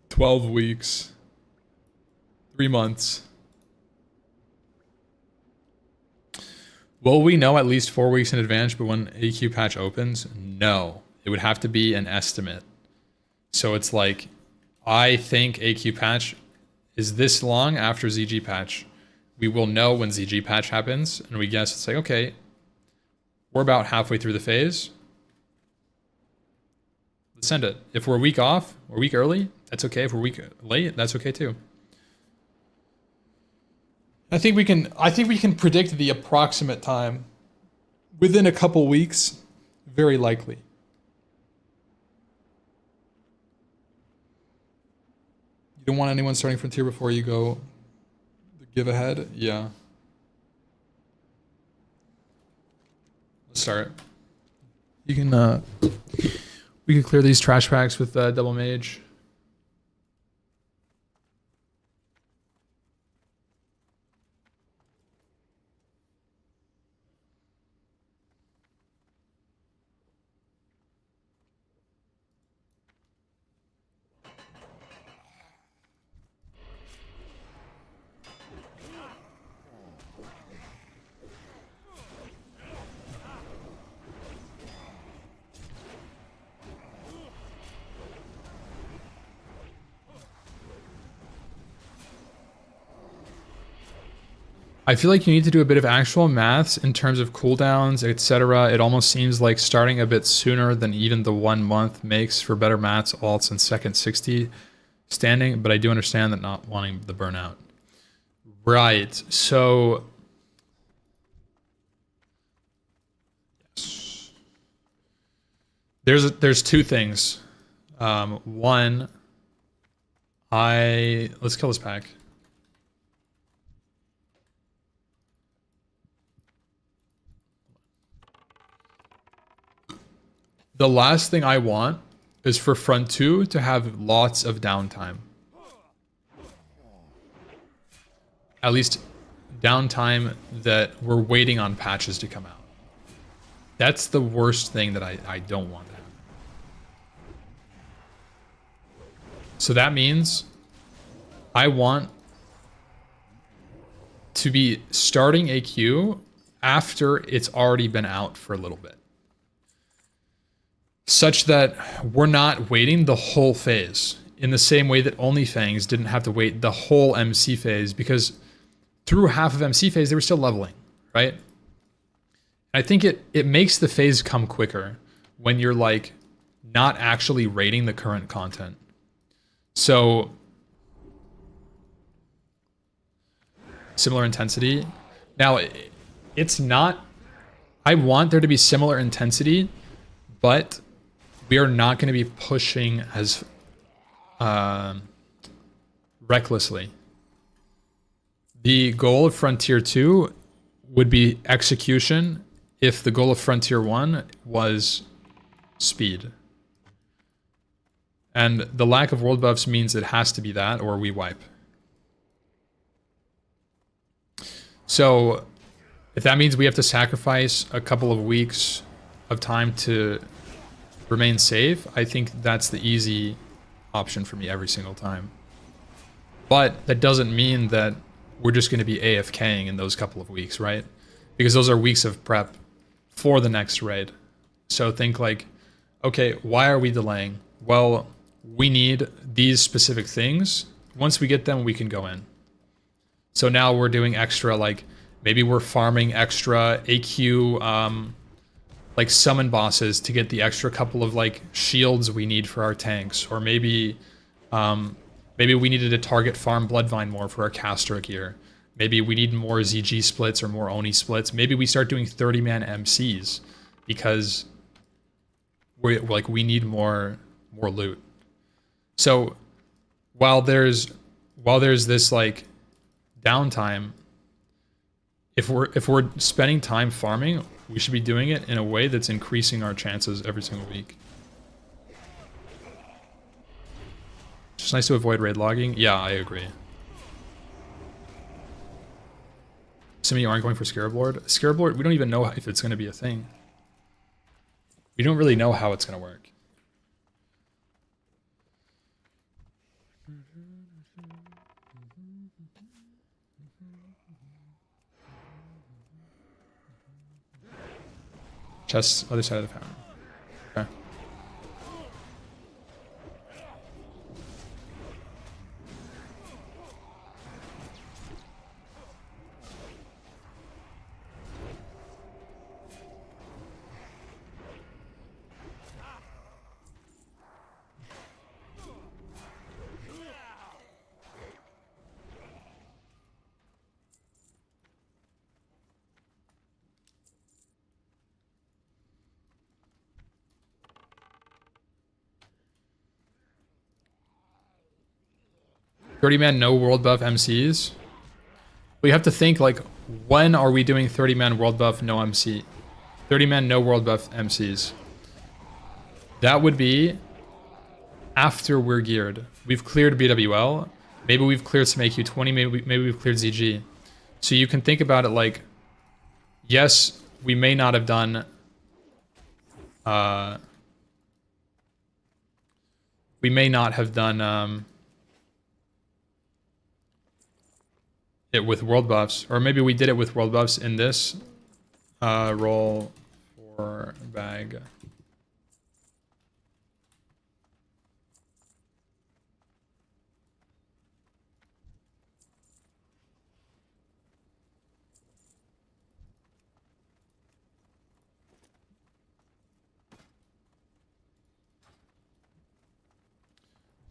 12 weeks. 3 months. Will we know at least 4 weeks in advance, but when AQ patch opens? No. It would have to be an estimate. So it's like, I think AQ patch is this long after ZG patch. We will know when ZG patch happens, and we guess it's like, okay, we're about halfway through the phase. Let's send it. If we're a week off, or a week early, that's okay. If we're a week late, that's okay too. I think we can predict the approximate time within a couple weeks, very likely. You don't want anyone starting Frontier before you go give ahead? Yeah. Let's start. You can we can clear these trash packs with double mage. I feel like you need to do a bit of actual maths in terms of cooldowns, etc. It almost seems like starting a bit sooner than even the 1 month makes for better mats, alts, and second 60 standing, but I do understand that not wanting the burnout. Right, so... Yes. There's two things. One, let's kill this pack. The last thing I want is for Front 2 to have lots of downtime. At least downtime that we're waiting on patches to come out. That's the worst thing that I don't want to happen. So that means I want to be starting AQ after it's already been out for a little bit. such that we're not waiting the whole phase in the same way that OnlyFangs didn't have to wait the whole MC phase, because through half of MC phase, they were still leveling, right? I think it makes the phase come quicker when you're like not actually rating the current content. So similar intensity. Now it's not, I want there to be similar intensity, but we are not going to be pushing as recklessly. The goal of Frontier 2 would be execution if the goal of Frontier 1 was speed. And the lack of world buffs means it has to be that or we wipe. So if that means we have to sacrifice a couple of weeks of time to remain safe, I think that's the easy option for me every single time. But that doesn't mean that we're just going to be AFKing in those couple of weeks, right? Because those are weeks of prep for the next raid. So think like, okay, why are we delaying? Well, we need these specific things. Once we get them, we can go in. So now we're doing extra, like maybe we're farming extra AQ, like summon bosses to get the extra couple of like shields we need for our tanks, or maybe maybe we needed to target farm Bloodvine more for our caster gear. Maybe we need more ZG splits or more Oni splits. Maybe we start doing 30-man MCs because we need more loot. So while there's this like downtime, if we're spending time farming, we should be doing it in a way that's increasing our chances every single week. It's just nice to avoid raid logging. Yeah, I agree. Some of you aren't going for Scarab Lord. Scarab Lord, we don't even know if it's going to be a thing. We don't really know how it's going to work. Chest, other side of the fountain. Okay. "30-man no world buff MCs." We have to think like, when are we doing 30-man world buff no MC? 30-man no world buff MCs. That would be after we're geared. We've cleared BWL. Maybe we've cleared some AQ20. Maybe we've cleared ZG. So you can think about it like, yes, we may not have done it with world buffs, or maybe we did it with world buffs in this roll for bag.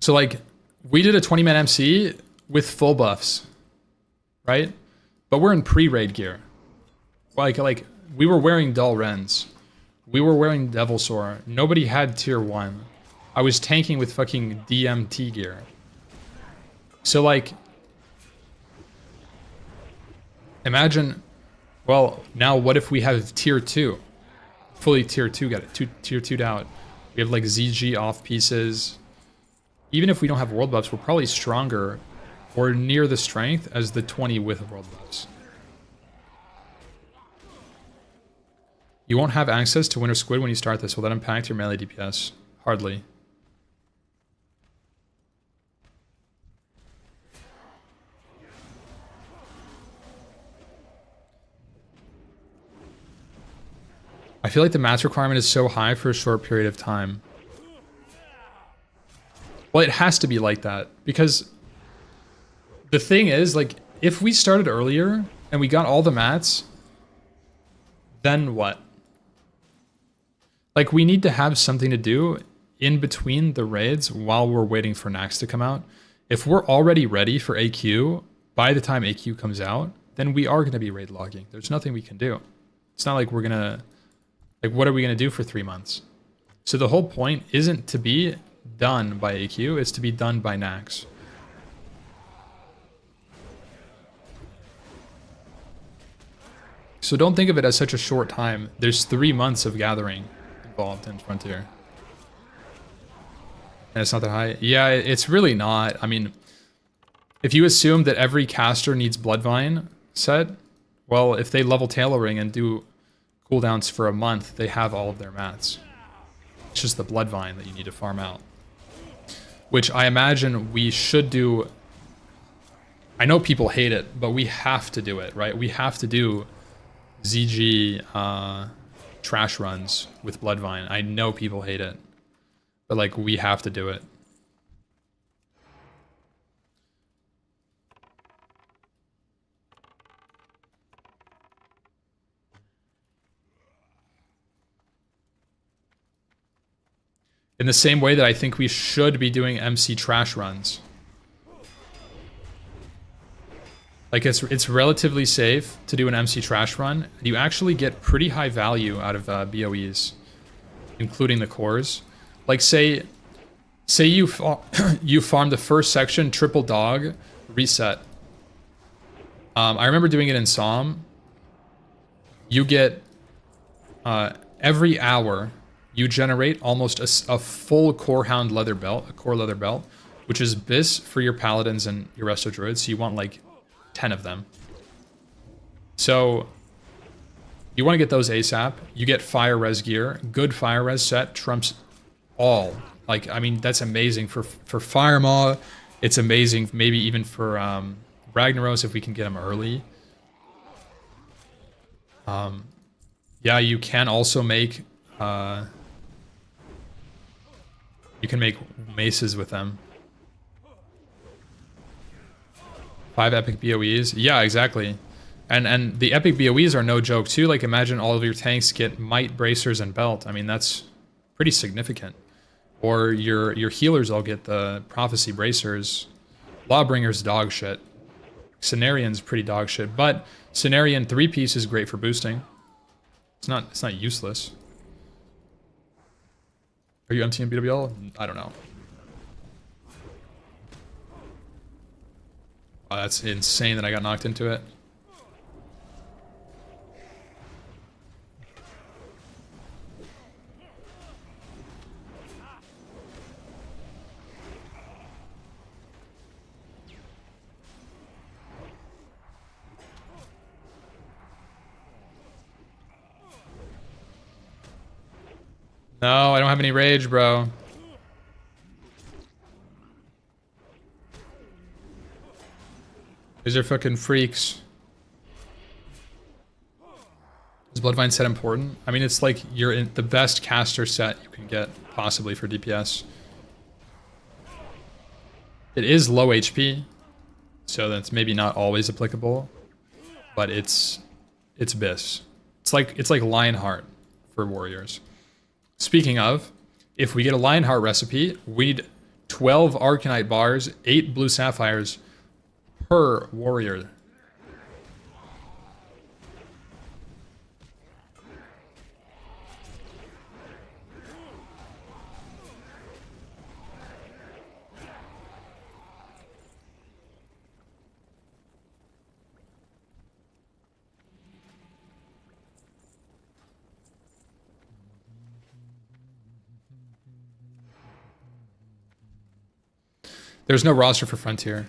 So like, we did a 20-man MC with full buffs, right? But we're in pre-raid gear. Like we were wearing Dull Rens. We were wearing Devil Soar. Nobody had tier 1. I was tanking with fucking DMT gear. So like, imagine, well, now what if we have tier 2? Fully tier 2, got it, tier 2'd out. We have like ZG off pieces. Even if we don't have world buffs, we're probably stronger or near the strength as the 20 with world buffs. You won't have access to Winter Squid when you start this. Will that impact your melee DPS? Hardly. I I feel like the mats requirement is so high for a short period of time. Well, it has to be like that because the thing is, like, if we started earlier and we got all the mats, then what? Like, we need to have something to do in between the raids while we're waiting for Nax to come out. If we're already ready for AQ, by the time AQ comes out, then we are going to be raid logging. There's nothing we can do. It's not like we're going to... Like, what are we going to do for 3 months? So the whole point isn't to be done by AQ, it's to be done by Nax. So don't think of it as such a short time. There's 3 months of gathering involved in Frontier. And it's not that high. Yeah, it's really not. I mean, if you assume that every caster needs Bloodvine set, well, if they level tailoring and do cooldowns for a month, they have all of their mats. It's just the Bloodvine that you need to farm out. Which I imagine we should do. I know people hate it, but we have to do it, right? We have to do ZG trash runs with Bloodvine. I know people hate it, but like we have to do it. In the same way that I think we should be doing MC trash runs. Like it's relatively safe to do an MC trash run. You actually get pretty high value out of BOEs, including the cores. Like say you you farm the first section triple dog reset. I remember doing it in Psalm. You get every hour you generate almost a full core hound leather belt, a core leather belt, which is bis for your paladins and your resto druids. So you want like 10 of them. So you want to get those ASAP. You get fire res gear. Good fire res set trumps all. Like, I mean, that's amazing for Fire Maw. It's amazing maybe even for Ragnaros if we can get them early. Yeah, you can also make you can make maces with them. 5 epic BOEs. Yeah, exactly. And the epic BOEs are no joke too. Like imagine all of your tanks get might, bracers, and belt. I mean, that's pretty significant. Or your healers all get the prophecy bracers. Lawbringer's dog shit. Cenarian's pretty dog shit. But Cenarian 3-piece is great for boosting. It's not useless. Are you MT and BWL? I don't know. Oh, that's insane that I got knocked into it. No, I don't have any rage, bro. These are fucking freaks. Is Bloodvine set important? I mean, it's like you're in the best caster set you can get, possibly, for DPS. It is low HP, so that's maybe not always applicable, but it's bis. It's like Lionheart for warriors. Speaking of, if we get a Lionheart recipe, we need 12 Arcanite bars, 8 blue sapphires per warrior. There's no roster for Frontier.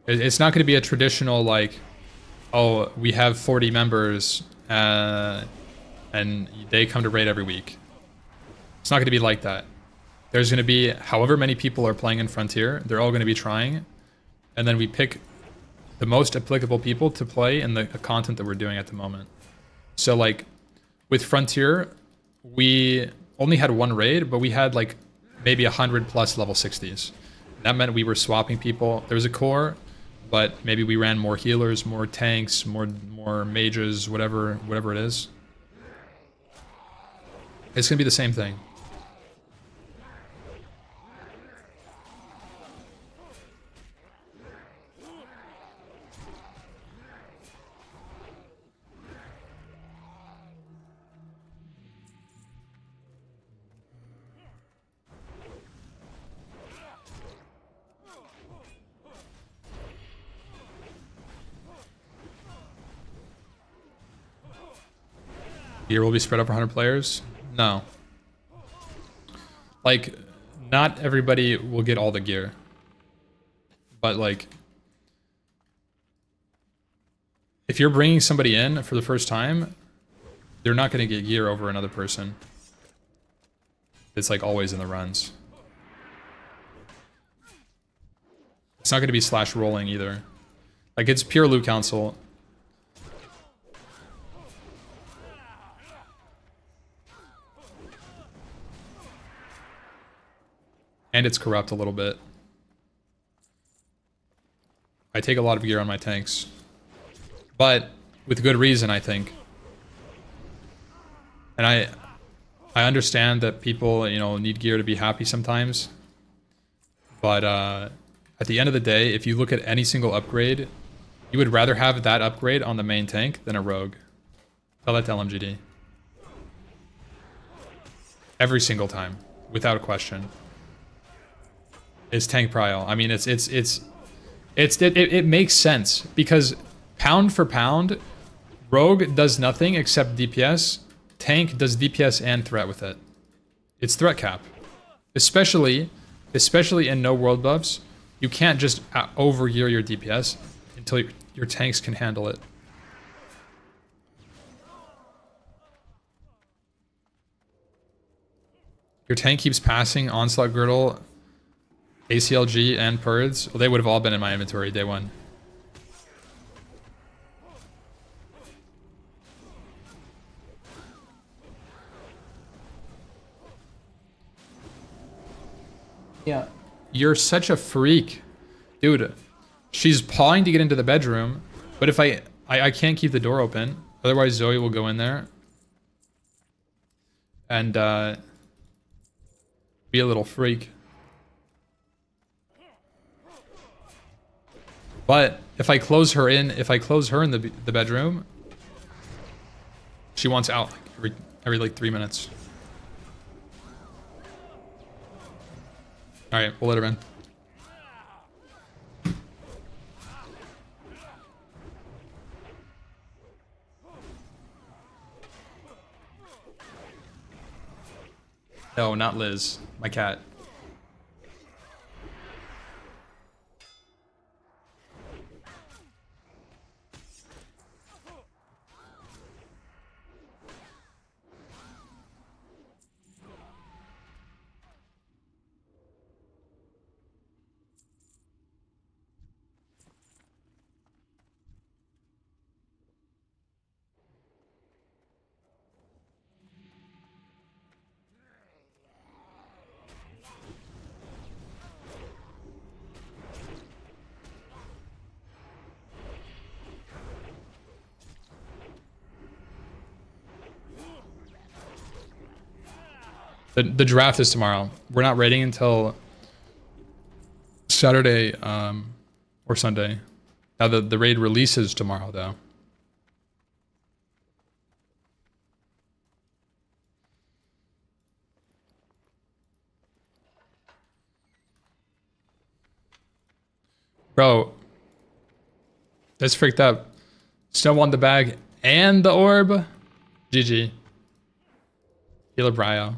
It's not going to be a traditional, like, oh, we have 40 members and they come to raid every week. It's not going to be like that. There's going to be however many people are playing in Frontier. They're all going to be trying. And then we pick the most applicable people to play in the content that we're doing at the moment. So, like, With Frontier, we only had one raid, but we had like maybe 100 plus level 60s. That meant we were swapping people. There was a core, but maybe we ran more healers, more tanks, more mages, whatever it is. It's gonna be the same thing. Gear will be spread over 100 players? No. Like, not everybody will get all the gear. But, like, if you're bringing somebody in for the first time, they're not going to get gear over another person. It's, like, always in the runs. It's not going to be slash rolling either. Like, it's pure loot council. And it's corrupt a little bit. I take a lot of gear on my tanks. But with good reason, I think. And I understand that people, you know, need gear to be happy sometimes. But at the end of the day, if you look at any single upgrade, you would rather have that upgrade on the main tank than a rogue. Tell that to LMGD. Every single time, without a question. It's tank prio. I mean, it makes sense because pound for pound, rogue does nothing except DPS. Tank does DPS and threat with it. It's threat cap, especially in no world buffs. You can't just overgear your DPS until your tanks can handle it. Your tank keeps passing Onslaught Girdle, ACLG, and Purds. Well, they would have all been in my inventory day one. Yeah. You're such a freak. Dude, she's pawing to get into the bedroom, but if I can't keep the door open, otherwise Zoe will go in there and be a little freak. But if I close her in, the bedroom, she wants out like every like 3 minutes. All right, we'll let her in. No, not Liz, my cat. The draft is tomorrow. We're not raiding until Saturday or Sunday. Now the raid releases tomorrow though. Bro, that's freaked up. Snow won the bag and the orb. GG. Healer Brio.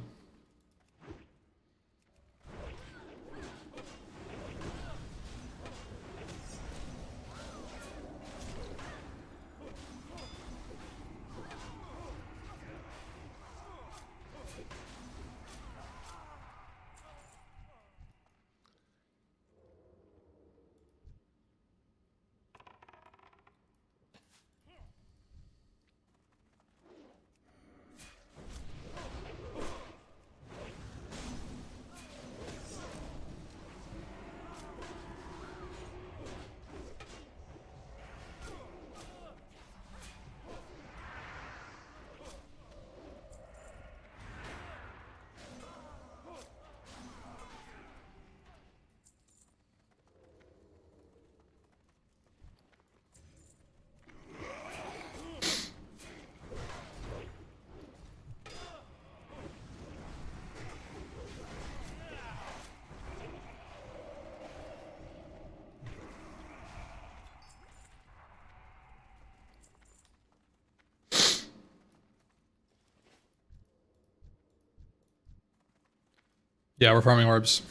Yeah, we're farming orbs.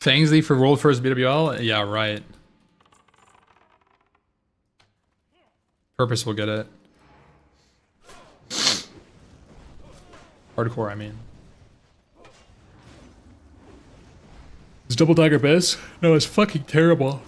Fangsley for world first BWL? Yeah, right. Purpose will get it. Hardcore, I mean. Is double dagger biz? No, it's fucking terrible.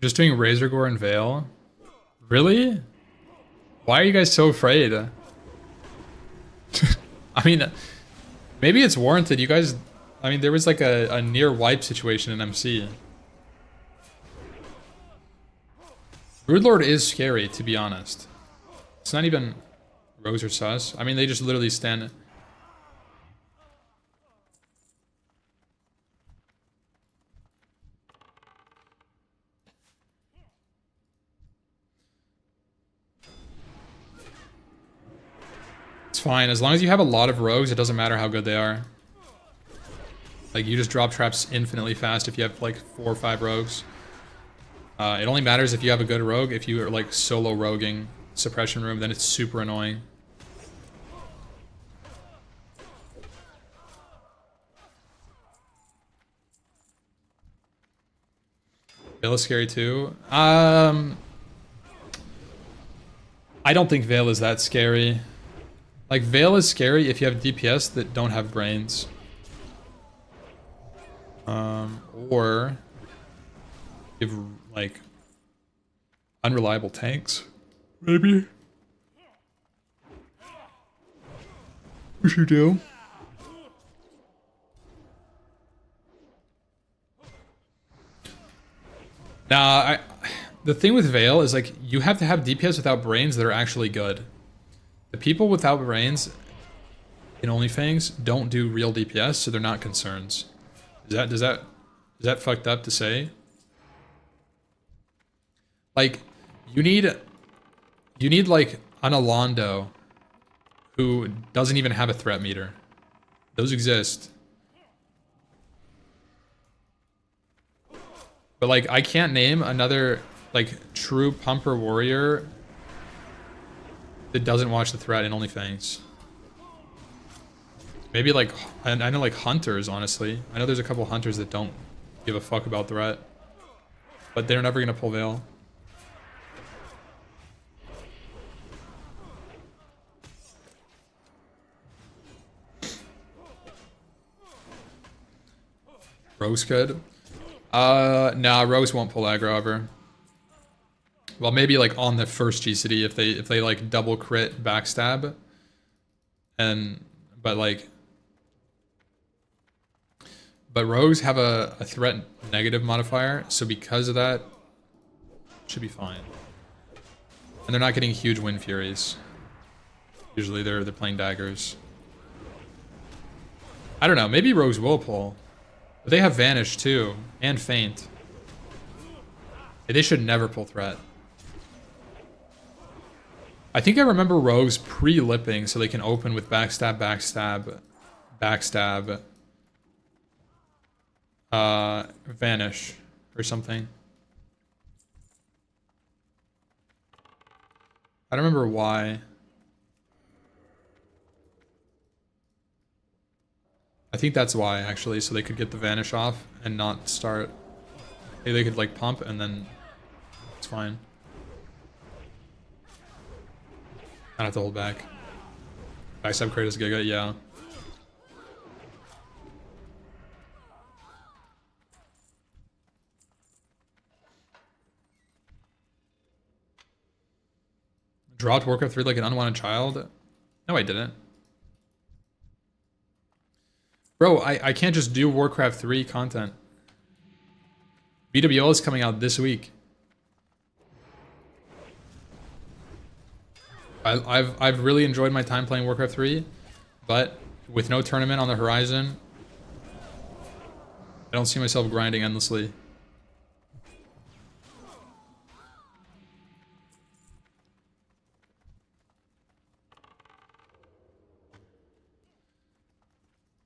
Just doing Razor Gore and Veil? Really? Why are you guys so afraid? I mean, maybe it's warranted. You guys, I mean, there was like a near wipe situation in MC. Broodlord is scary, to be honest. It's not even Rogues or sus. I mean, they just literally stand... It's fine. As long as you have a lot of rogues, it doesn't matter how good they are. Like, you just drop traps infinitely fast if you have, like, 4 or 5 rogues. It only matters if you have a good rogue. If you are, like, solo roguing Suppression Room, then it's super annoying. Veil is scary, too. I don't think Veil is that scary. Like, Veil is scary if you have DPS that don't have brains. Or you have, like, unreliable tanks. Maybe. Which you do. Nah, the thing with Veil is, like, you have to have DPS without brains that are actually good. The people without brains in OnlyFangs don't do real DPS, so they're not concerns. Is that fucked up to say? Like, you need like an Alondo who doesn't even have a threat meter. Those exist. But like, I can't name another like true pumper warrior that doesn't watch the threat in OnlyFangs. Maybe like, I know like hunters, honestly. I know there's a couple hunters that don't give a fuck about threat. But they're never gonna pull Veil. Rose could. Nah, Rose won't pull aggro ever. Well, maybe like on the first GCD if they like double crit backstab. But rogues have a threat negative modifier, so because of that, it should be fine. And they're not getting huge wind furies. Usually they're playing daggers. I don't know, maybe rogues will pull. But they have vanish too, and faint. They should never pull threat. I think I remember rogues pre-lipping so they can open with backstab, backstab, backstab, vanish or something. I don't remember why. I think that's why, actually, so they could get the vanish off and not start. Maybe they could like pump and then it's fine. I have to hold back. Backstab Kratos Giga, yeah. Dropped Warcraft 3 like an unwanted child? No, I didn't. Bro, I can't just do Warcraft 3 content. BWL is coming out this week. I've really enjoyed my time playing Warcraft 3, but with no tournament on the horizon, I don't see myself grinding endlessly.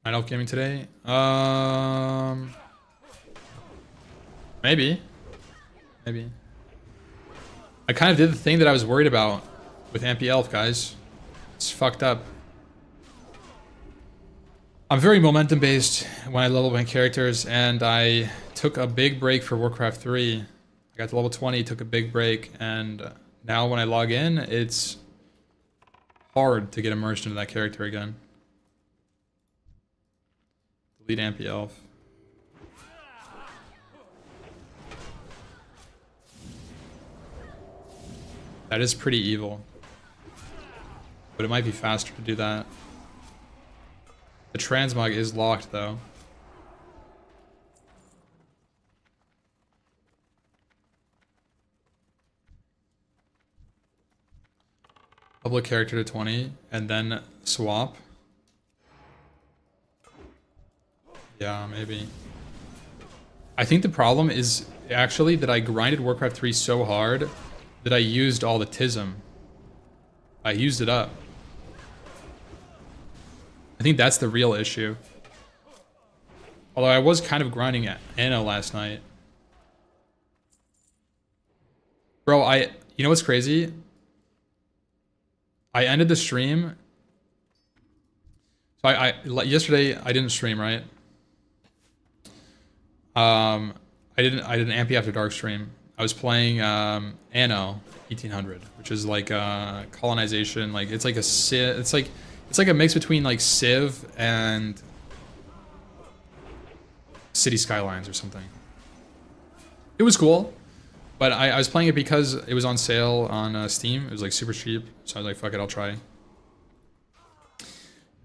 Night Elf gaming today? Maybe. Maybe. I kind of did the thing that I was worried about with Ampy Elf, guys. It's fucked up. I'm very momentum based when I level my characters, and I took a big break for Warcraft 3. I got to level 20, took a big break, and now when I log in, it's hard to get immersed into that character again. Delete Ampy Elf. That is pretty evil. But it might be faster to do that. The transmog is locked though. Public character to 20 and then swap. Yeah, maybe. I think the problem is actually that I grinded Warcraft 3 so hard that I used all the Tism. I used it up. I think that's the real issue. Although I was kind of grinding Anna last night. Bro, you know what's crazy? I ended the stream. So yesterday I didn't stream, right? I didn't Ampy After Dark stream. I was playing Anno 1800, which is like colonization. Like it's like it's like a mix between like Civ and City Skylines or something. It was cool, but I was playing it because it was on sale on Steam. It was like super cheap, so I was like, fuck it, I'll try.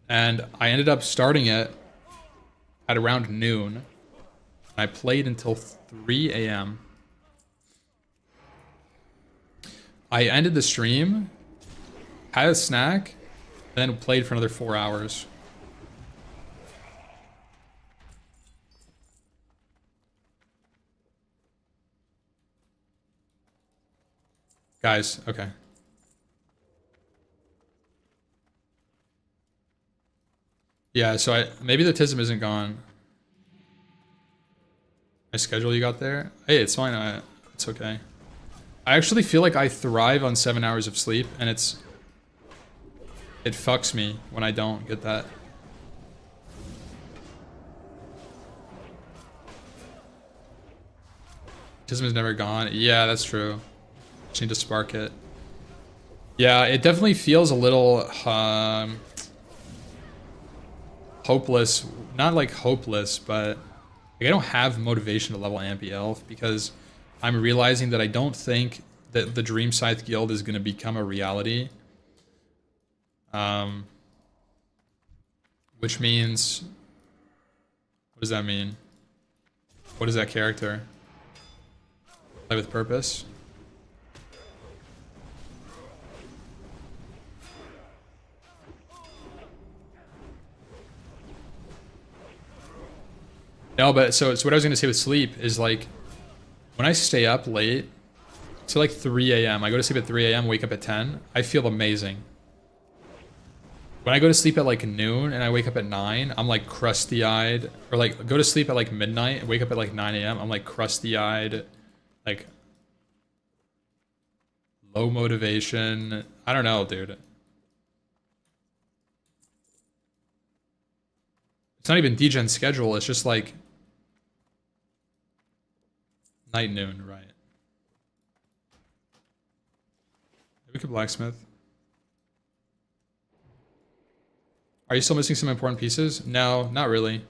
And I ended up starting it at around noon. I played until 3 a.m. I ended the stream, had a snack, and then played for another 4 hours. Guys, okay. Yeah, so maybe the Tism isn't gone. My schedule you got there? Hey, it's fine. It's okay. I actually feel like I thrive on 7 hours of sleep, and it fucks me when I don't get that. Tism is never gone. Yeah, that's true. Just need to spark it. Yeah, it definitely feels a little hopeless. Not like hopeless, but like I don't have motivation to level Ampy Elf because I'm realizing that I don't think that the Dream Scythe Guild is going to become a reality. Which means, what does that mean? What is that character? Play with purpose? No, but so what I was going to say with sleep is like, when I stay up late, to like 3 a.m., I go to sleep at 3 a.m., wake up at 10, I feel amazing. When I go to sleep at like noon and I wake up at 9, I'm like crusty-eyed. Or like go to sleep at like midnight and wake up at like 9 a.m., I'm like crusty-eyed, like low motivation. I don't know, dude. It's not even degen schedule, it's just like night, noon, right? Maybe we could blacksmith. Are you still missing some important pieces? No, not really.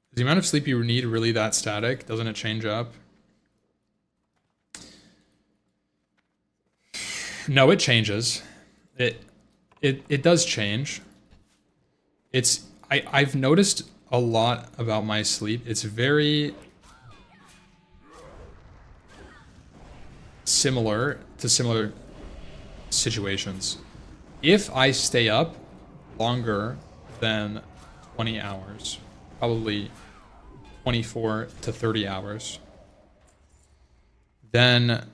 Is the amount of sleep you need really that static? Doesn't it change up? No, it changes. It does change. I've noticed a lot about my sleep. It's very similar to similar situations. If I stay up longer than 20 hours, probably 24 to 30 hours, then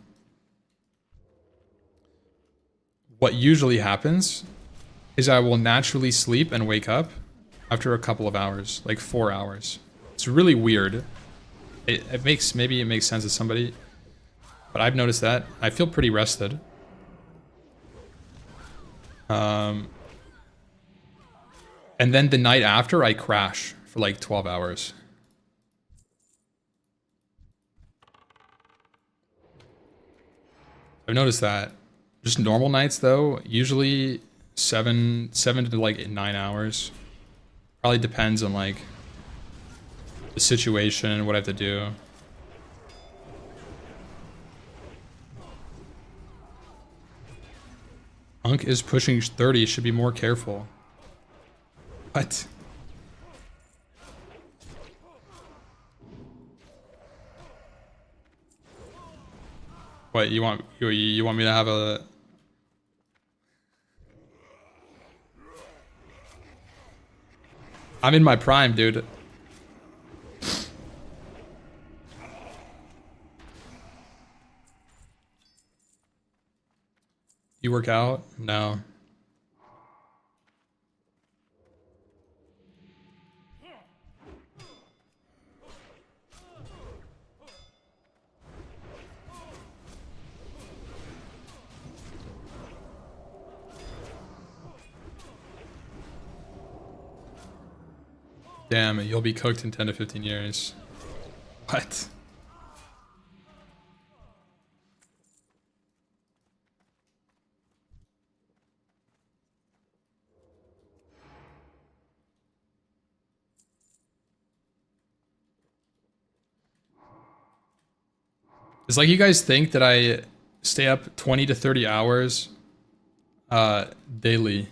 what usually happens is I will naturally sleep and wake up after a couple of hours, like 4 hours. It's really weird. Maybe it makes sense to somebody, but I've noticed that. I feel pretty rested. And then the night after, I crash for like 12 hours. I've noticed that. Just normal nights though, usually seven to like 9 hours. Probably depends on like the situation, what I have to do. Unk is pushing 30, should be more careful. What? What, you want me to have a... I'm in my prime, dude. You work out? No. Damn, you'll be cooked in 10 to 15 years. What? It's like you guys think that I stay up 20 to 30 hours daily.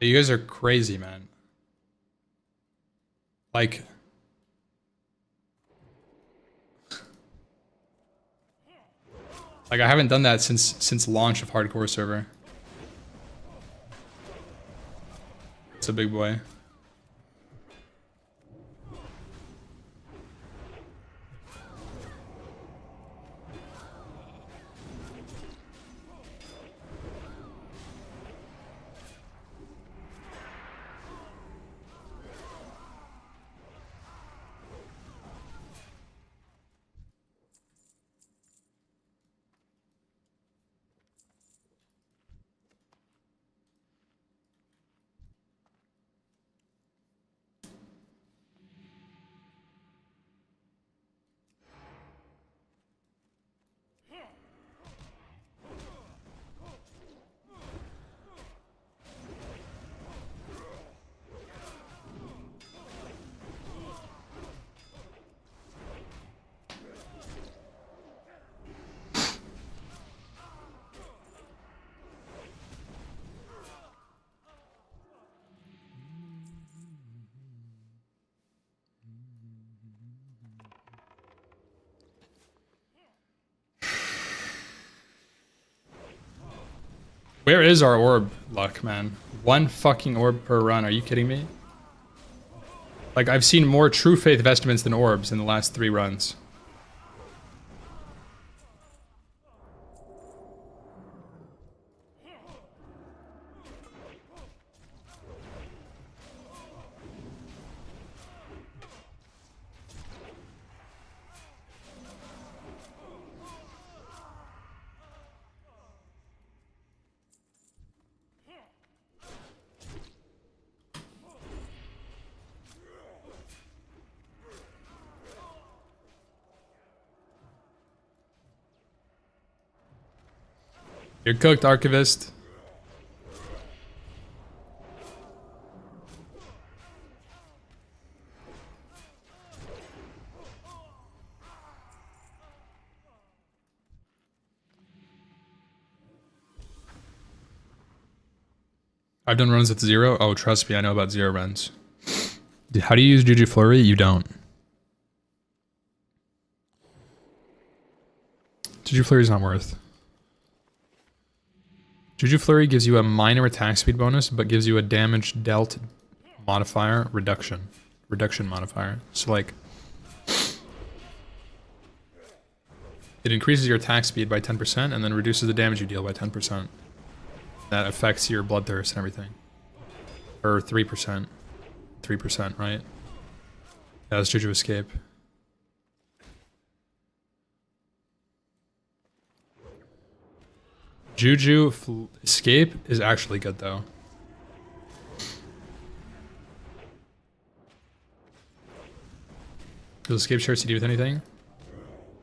You guys are crazy, man. Like, I haven't done that since launch of hardcore server. It's a big boy. Where is our orb luck, man? One fucking orb per run. Are you kidding me? Like, I've seen more True Faith vestments than orbs in the last 3 runs. You're cooked, Archivist. I've done runs with 0. Oh, trust me, I know about 0 runs. How do you use Juju Flurry? You don't. Juju Flurry's not worth. Juju Flurry gives you a minor attack speed bonus, but gives you a damage dealt modifier reduction. Reduction modifier. So like, it increases your attack speed by 10% and then reduces the damage you deal by 10%. That affects your bloodthirst and everything. Or 3%. 3%, right? Yeah, that's Juju Escape. Juju Escape is actually good though. Does Escape share CD with anything?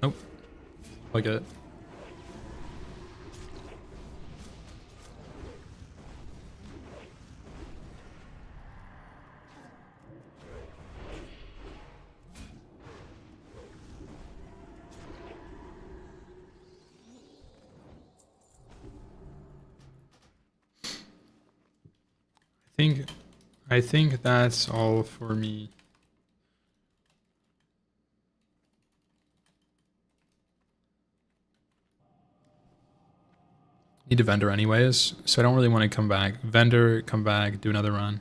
Nope. Like it. I think that's all for me. Need a vendor anyways, so I don't really want to come back. Vendor, come back, do another run.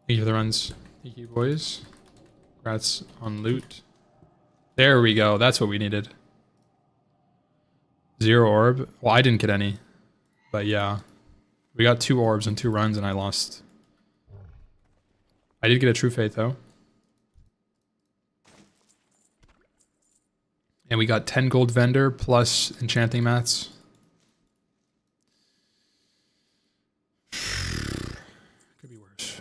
Thank you for the runs. Thank you, boys. Congrats on loot. There we go. That's what we needed. 0 orb. Well, I didn't get any. But yeah. We got 2 orbs and 2 runs and I lost. I did get a True Faith though. And we got 10 gold vendor plus enchanting mats. Could be worse.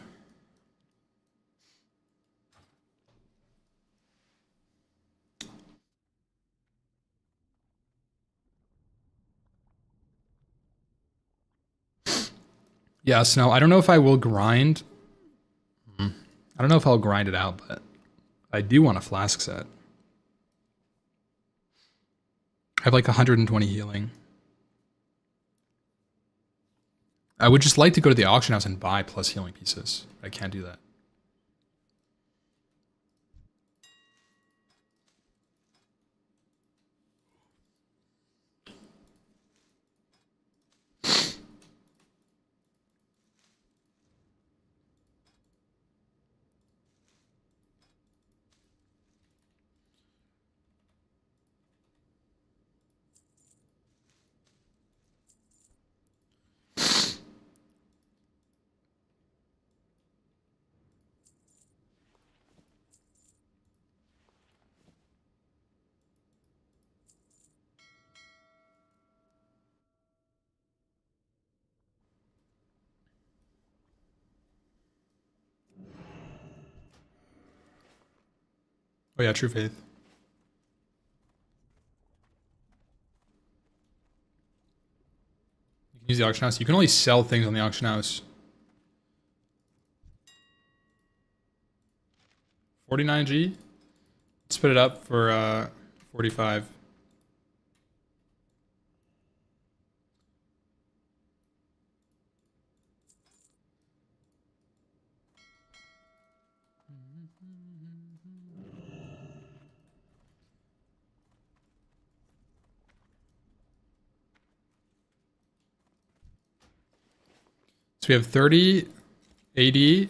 Yeah, Snow, I don't know if I will grind. I don't know if I'll grind it out, but I do want a flask set. I have like 120 healing. I would just like to go to the auction house and buy plus healing pieces. I can't do that. Oh yeah, True Faith. You can use the auction house. You can only sell things on the auction house. 49G? Split it up for 45. So we have 30, 80.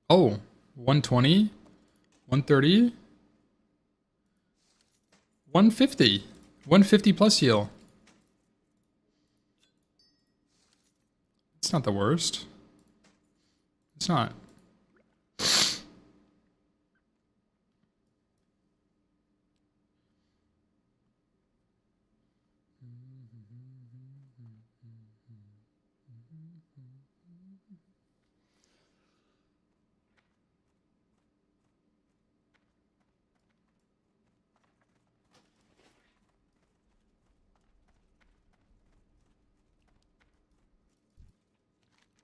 Oh, 120, 130, 150. 150 plus heal. It's not the worst. It's not.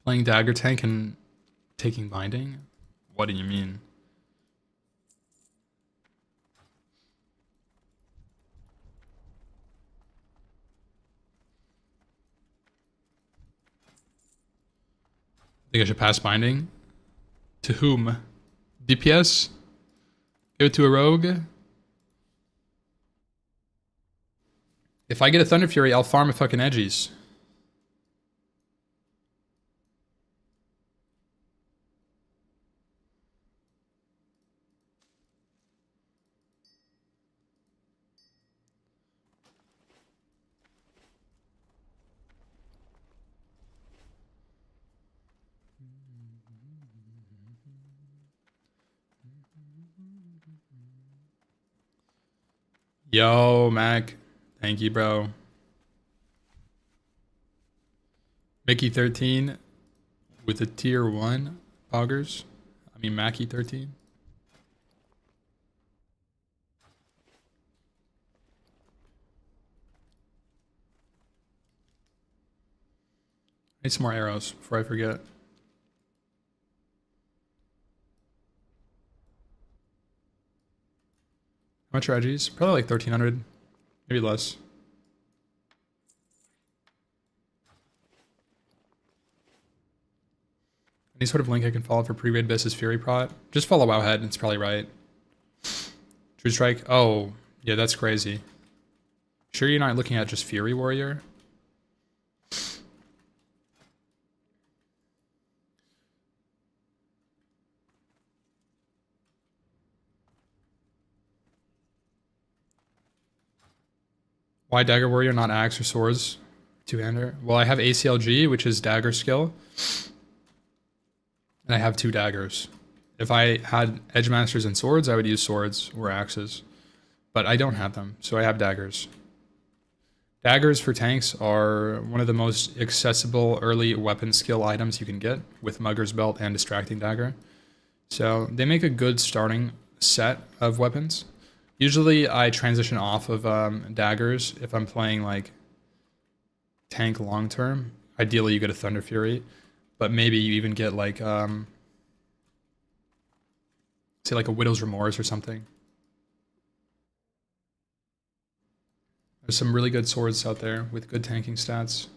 Playing Dagger Tank and taking Binding? What do you mean? Think I should pass binding? To whom? DPS? Give it to a rogue? If I get a Thunder Fury, I'll farm a fucking edgies. Yo, Mac. Thank you, bro. Mickey 13 with a tier 1 poggers. I mean, Mackie 13. Need some more arrows before I forget. How much are edgies? Probably like 1,300, maybe less. Any sort of link I can follow for pre-raid Biss's Fury Prot? Just follow Wowhead, it's probably right. True Strike? Oh, yeah, that's crazy. Sure you're not looking at just Fury Warrior? Why Dagger Warrior, not Axe or Swords? Two-hander? Well, I have ACLG, which is Dagger skill. And I have 2 daggers. If I had Edge Masters and Swords, I would use Swords or Axes. But I don't have them, so I have daggers. Daggers for tanks are one of the most accessible early weapon skill items you can get with Mugger's Belt and Distracting Dagger. So they make a good starting set of weapons. Usually I transition off of daggers if I'm playing like tank long term. Ideally you get a Thunder Fury, but maybe you even get like say like a Widow's Remorse or something. There's some really good swords out there with good tanking stats.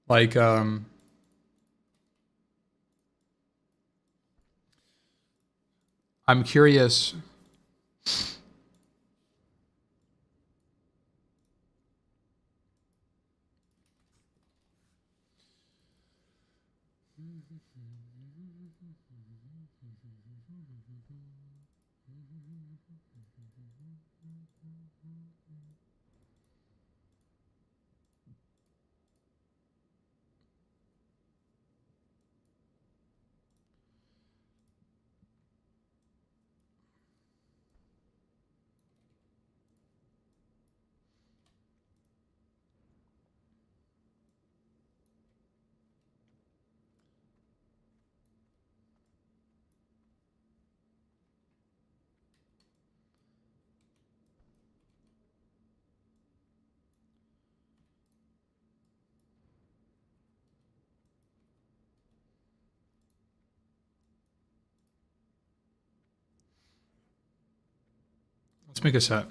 Like I'm curious. Let's make a set.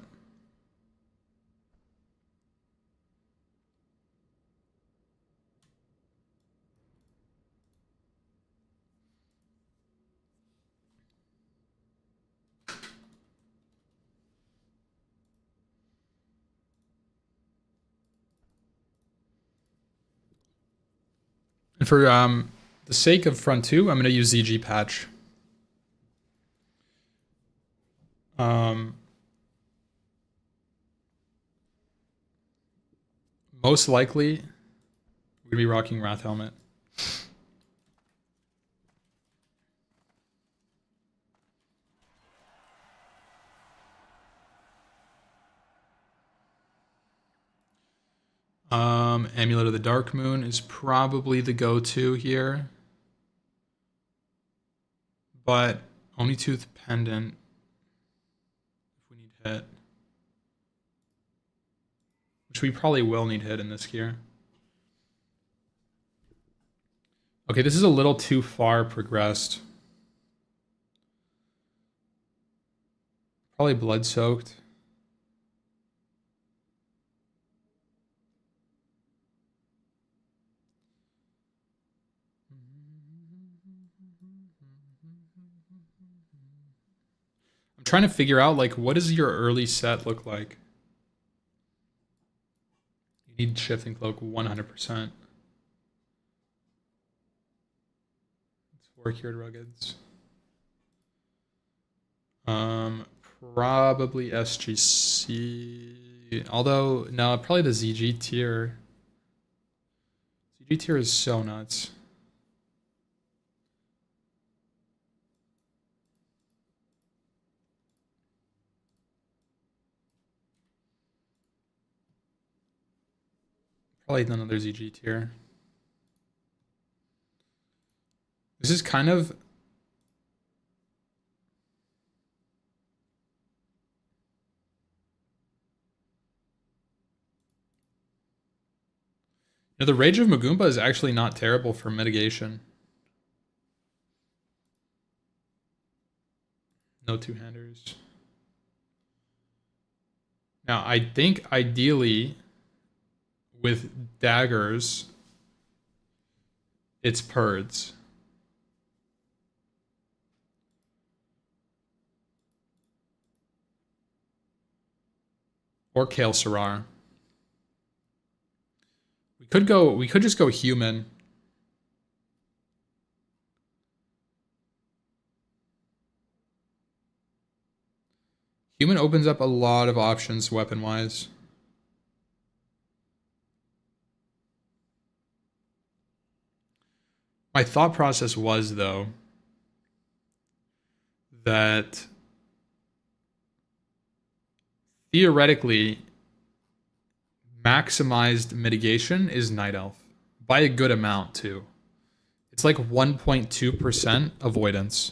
And for the sake of front 2, I'm going to use ZG patch. Most likely, we're going to be rocking Wrath Helmet. Amulet of the Dark Moon is probably the go-to here. But Oni Tooth Pendant, if we need hit. Which we probably will need hit in this gear. Okay, this is a little too far progressed. Probably blood soaked. I'm trying to figure out, like, what does your early set look like? You need shifting cloak 100%. It's 4 cured ruggeds. Probably SGC. Although, no, probably the ZG tier. ZG tier is so nuts. Probably another ZG tier. This is kind of... You know, the Rage of Magumba is actually not terrible for mitigation. No two-handers. Now, I think ideally with daggers, it's Purds. Or Kale Sarar. We could just go human. Human opens up a lot of options weapon-wise. My thought process was, though, that theoretically, maximized mitigation is Night Elf. By a good amount, too. It's like 1.2% avoidance.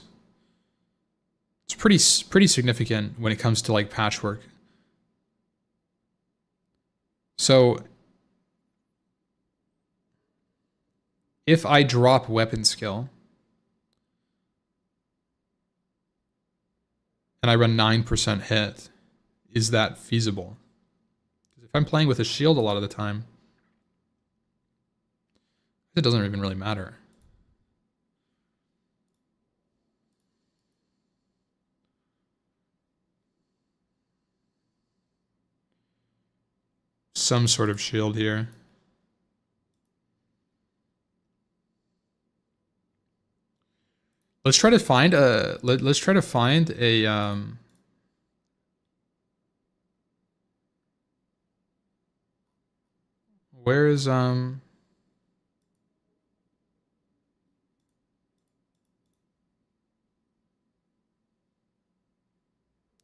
It's pretty significant when it comes to, like, patchwork. So if I drop weapon skill and I run 9% hit, is that feasible? Because if I'm playing with a shield a lot of the time, it doesn't even really matter. Some sort of shield here. Let's try to find a where is I'm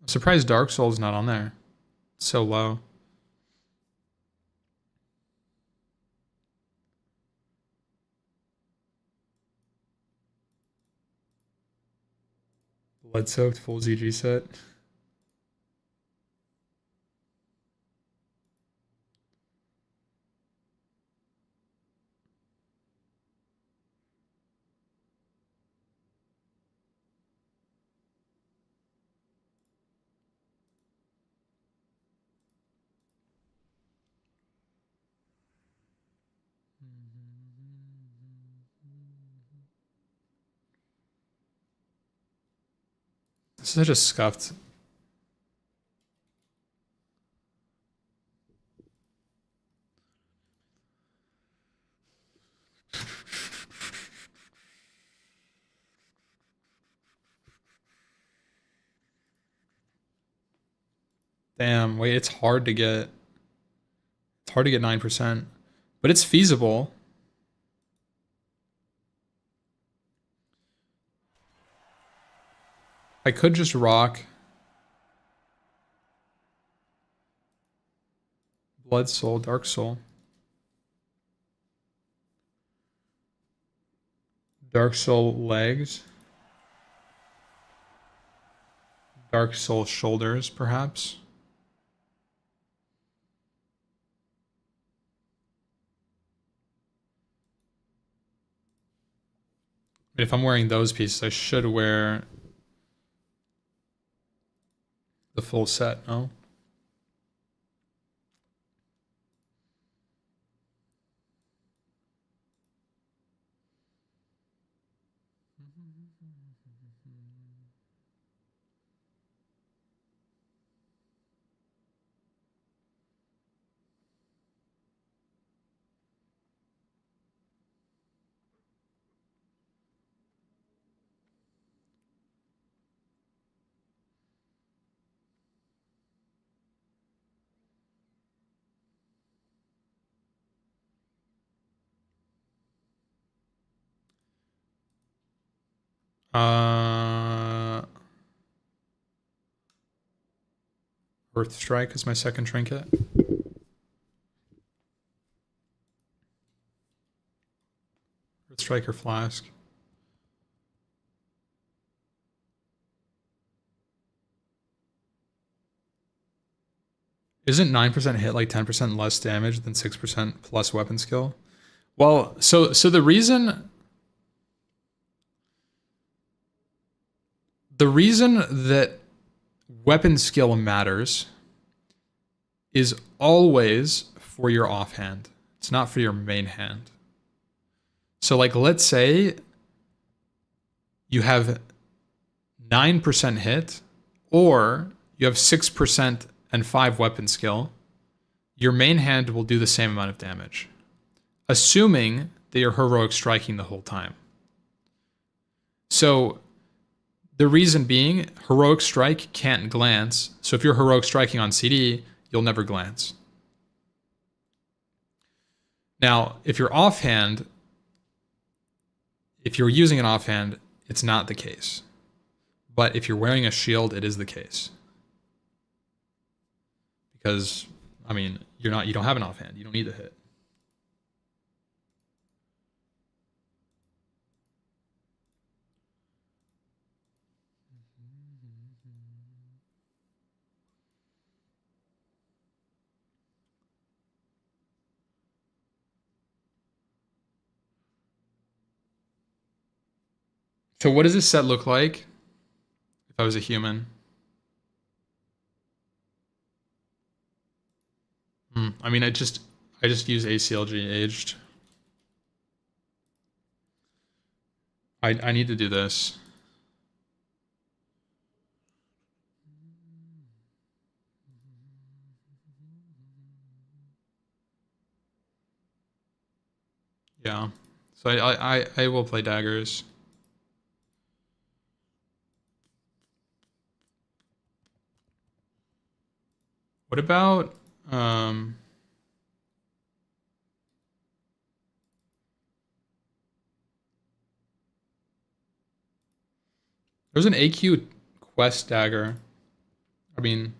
surprised Dark Soul's not on there. It's so low. Blood soaked full ZG set. This is such a scuffed. Damn, wait, it's hard to get. It's hard to get 9%. But it's feasible. I could just rock Blood Soul, Dark Soul. Dark Soul legs. Dark Soul Shoulders, perhaps. If I'm wearing those pieces, I should wear the full set, no? Earth Strike is my second trinket. Earth Strike or Flask. Isn't 9% hit like 10% less damage than 6% plus weapon skill? Well, so the reason that weapon skill matters is always for your offhand. It's not for your main hand. So like let's say you have 9% hit or you have 6% and 5 weapon skill, your main hand will do the same amount of damage, assuming that you're heroic striking the whole time. So the reason being, heroic strike can't glance. So if you're heroic striking on CD, you'll never glance. Now, if you're offhand, if you're using an offhand, it's not the case. But if you're wearing a shield, it is the case. Because, I mean, you don't have an offhand. You don't need to hit. So what does this set look like if I was a human? I mean, I just use ACLG aged. I need to do this. Yeah. So I will play daggers. What about there's an AQ quest dagger. I mean,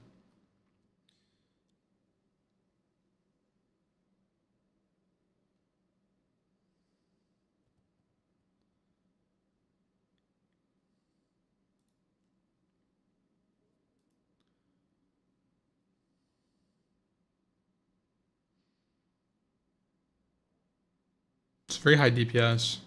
it's very high DPS.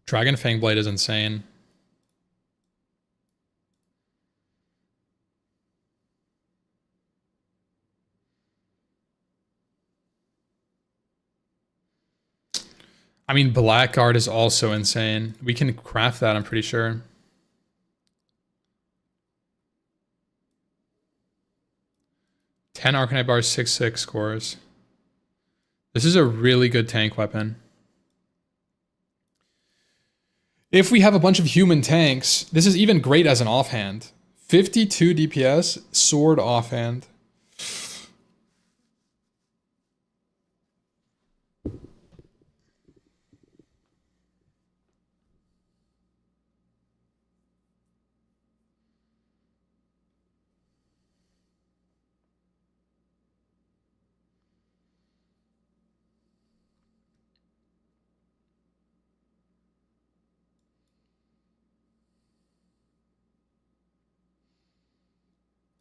Dragon Fang Blade is insane. I mean, Blackguard is also insane. We can craft that, I'm pretty sure. Ten Arcanite bars, 6/6 scores. This is a really good tank weapon. If we have a bunch of human tanks, this is even great as an offhand. 52 DPS, sword offhand.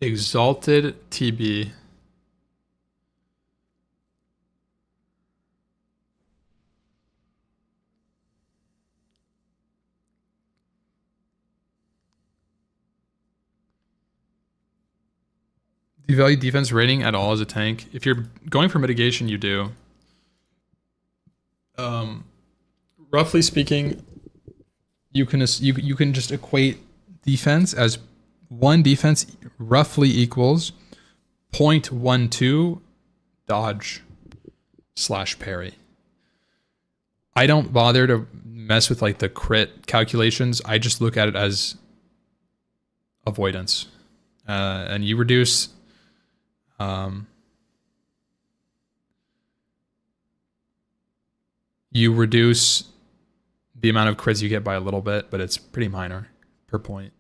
Exalted TB. Do you value defense rating at all as a tank? If you're going for mitigation, you do. Roughly speaking, you can just equate defense as one defense roughly equals 0.12 dodge / parry. I don't bother to mess with like the crit calculations. I just look at it as avoidance, and you reduce. You reduce the amount of crits you get by a little bit, but it's pretty minor per point.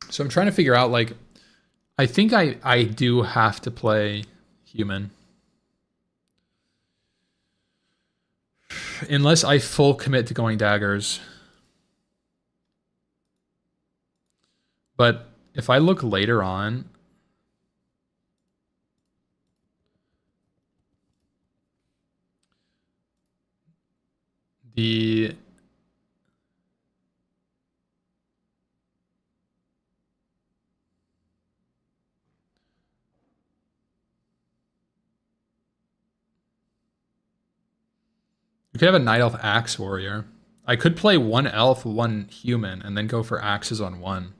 So I'm trying to figure out, like, I think I do have to play human. Unless I full commit to going daggers. But if I look later on, the you could have a Night Elf Axe Warrior. I could play one Elf, one Human, and then go for Axes on one.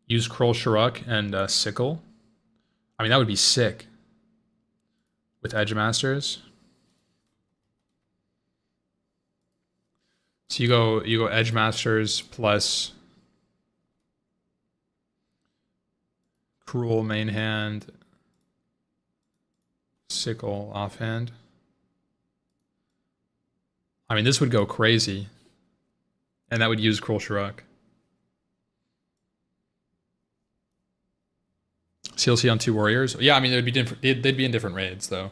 Use Kroll Sharuk and Sickle. I mean, that would be sick. With Edge Masters. So you go Edge Masters plus Cruel main hand, Sickle offhand. I mean, this would go crazy. And that would use Kroll Sharuk. CLC on 2 warriors. Yeah, I mean, they'd be different. They'd be in different raids, though.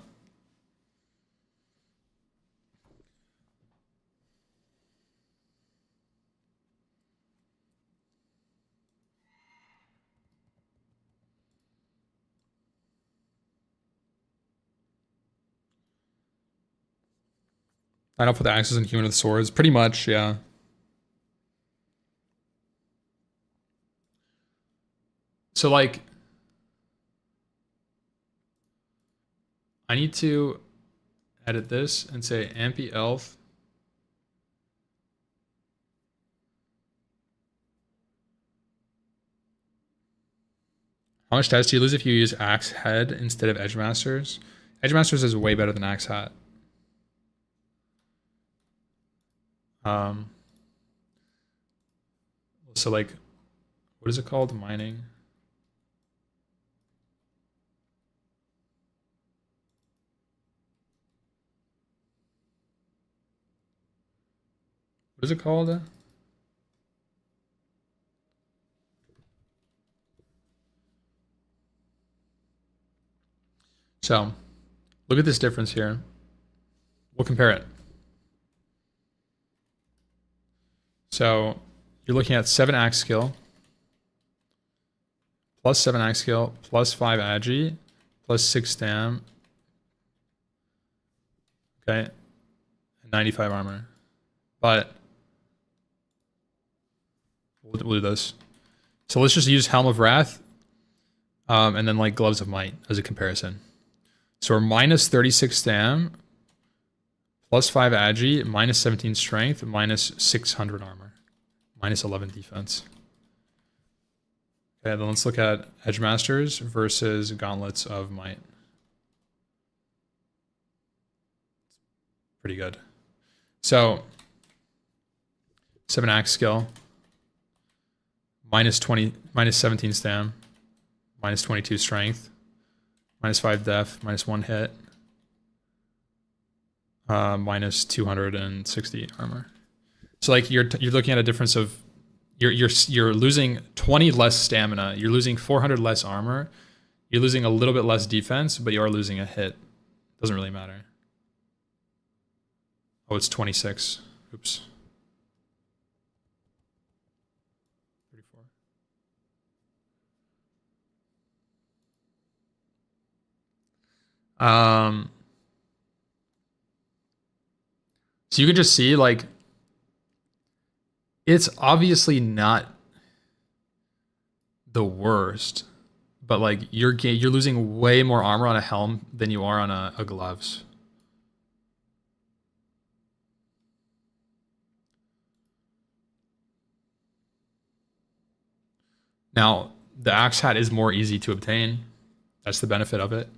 Line up with the axes and human with swords. Pretty much, yeah. So, like, I need to edit this and say Ampy Elf. How much stats do you lose if you use Axe Head instead of Edge Masters? Edge Masters is way better than Axe Hat. So like, what is it called? Mining. What is it called? So, look at this difference here. We'll compare it. So, you're looking at 7 axe skill, plus 7 axe skill, plus 5 agi, plus 6 stam. Okay. 95 armor. But we'll do this. So let's just use Helm of Wrath, and then like Gloves of Might as a comparison. So we're minus 36 stam, plus 5 agi, minus 17 strength, minus 600 armor, minus 11 defense. Okay, then let's look at Edge Masters versus Gauntlets of Might. Pretty good. So 7 axe skill, minus 17 stam, minus 22 strength, minus 5 def, minus 1 hit, minus 260 armor. So like you're looking at a difference of, you're losing 20 less stamina. You're losing 400 less armor. You're losing a little bit less defense, but you are losing a hit. Doesn't really matter. Oh, it's 26. Oops. 34. So you can just see like it's obviously not the worst, but like you're losing way more armor on a helm than you are on a gloves. Now, the axe hat is more easy to obtain. That's the benefit of it.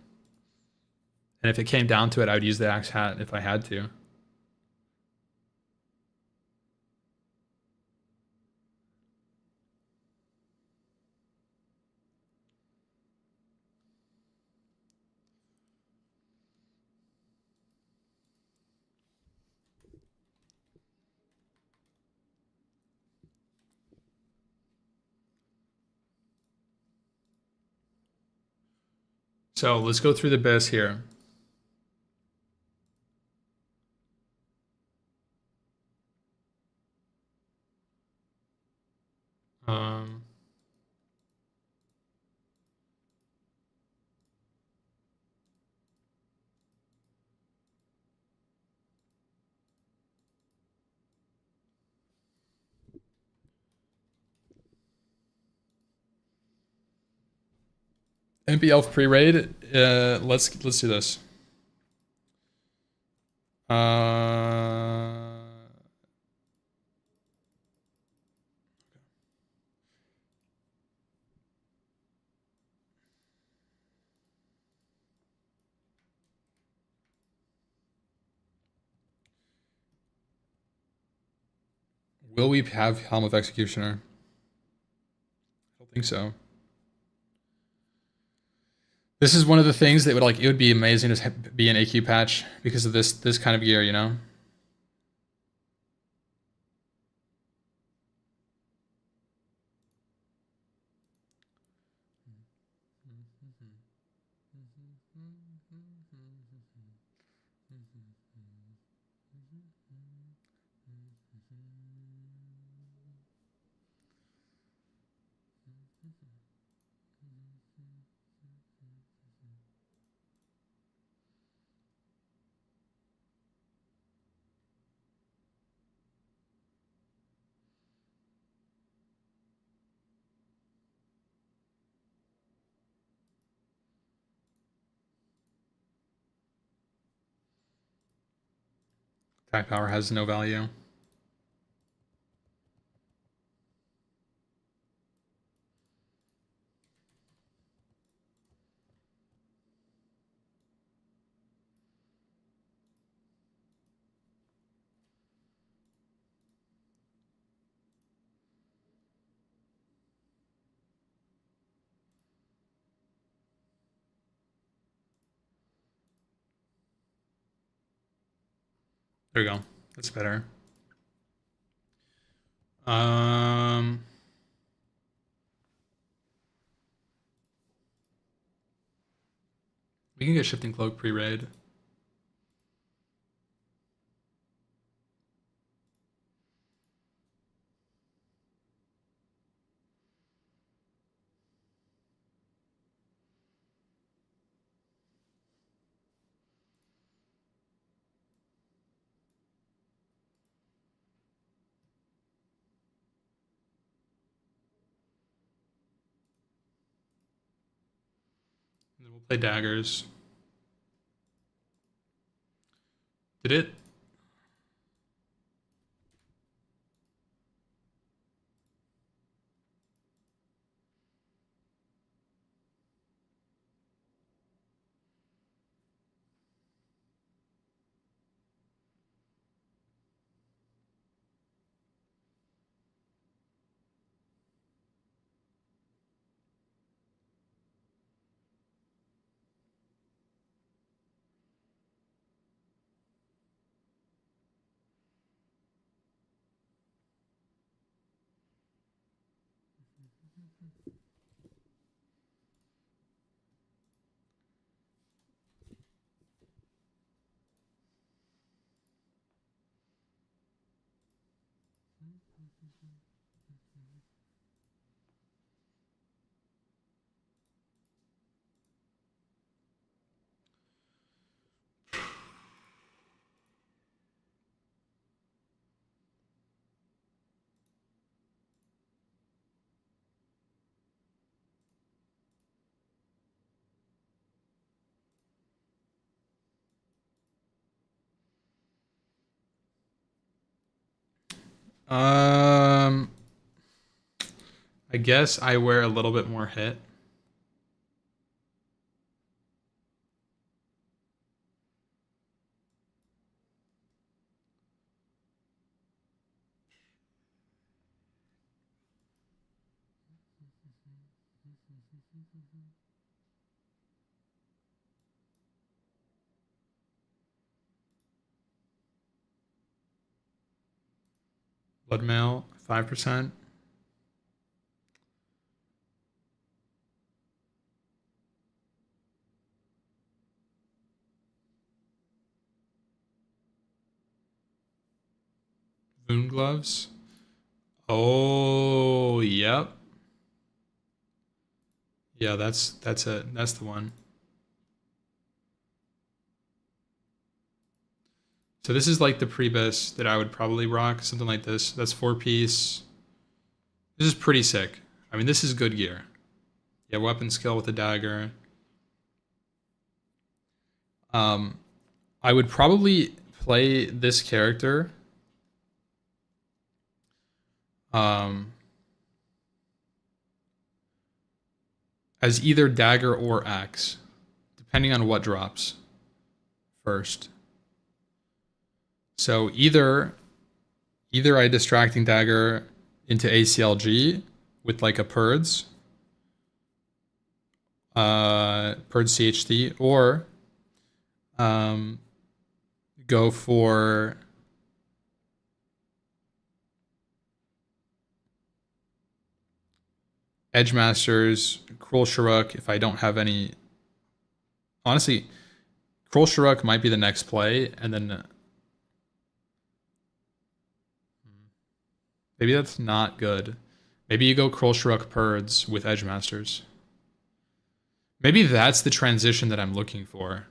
And if it came down to it, I would use the axe hat if I had to. So let's go through the best here. Um, MP Elf pre-raid. Let's do this. Will we have Helm of Executioner? I don't think so. This is one of the things that would like it would be amazing to be an AQ patch because of this kind of gear, you know. Attack power has no value. There we go. That's better. Um, we can get Shifting Cloak pre-raid. And then we'll play daggers. Did it? Um, I guess I wear a little bit more hit. Blood mail, 5%. Wound gloves. Oh, yep. Yeah, that's it. That's the one. So this is like the pre-best that I would probably rock, something like this. That's 4-piece. This is pretty sick. I mean, this is good gear. Yeah, weapon skill with the dagger. Um, I would probably play this character. Um, as either dagger or axe, depending on what drops first. So either I distracting dagger into ACLG with like a Purds, Purds CHT, or go for Edge Masters, Cruel Sharuk if I don't have any. Honestly, Cruel Sharuk might be the next play, and then maybe that's not good. Maybe you go Cruel Sharuk Purds with Edge Masters. Maybe that's the transition that I'm looking for.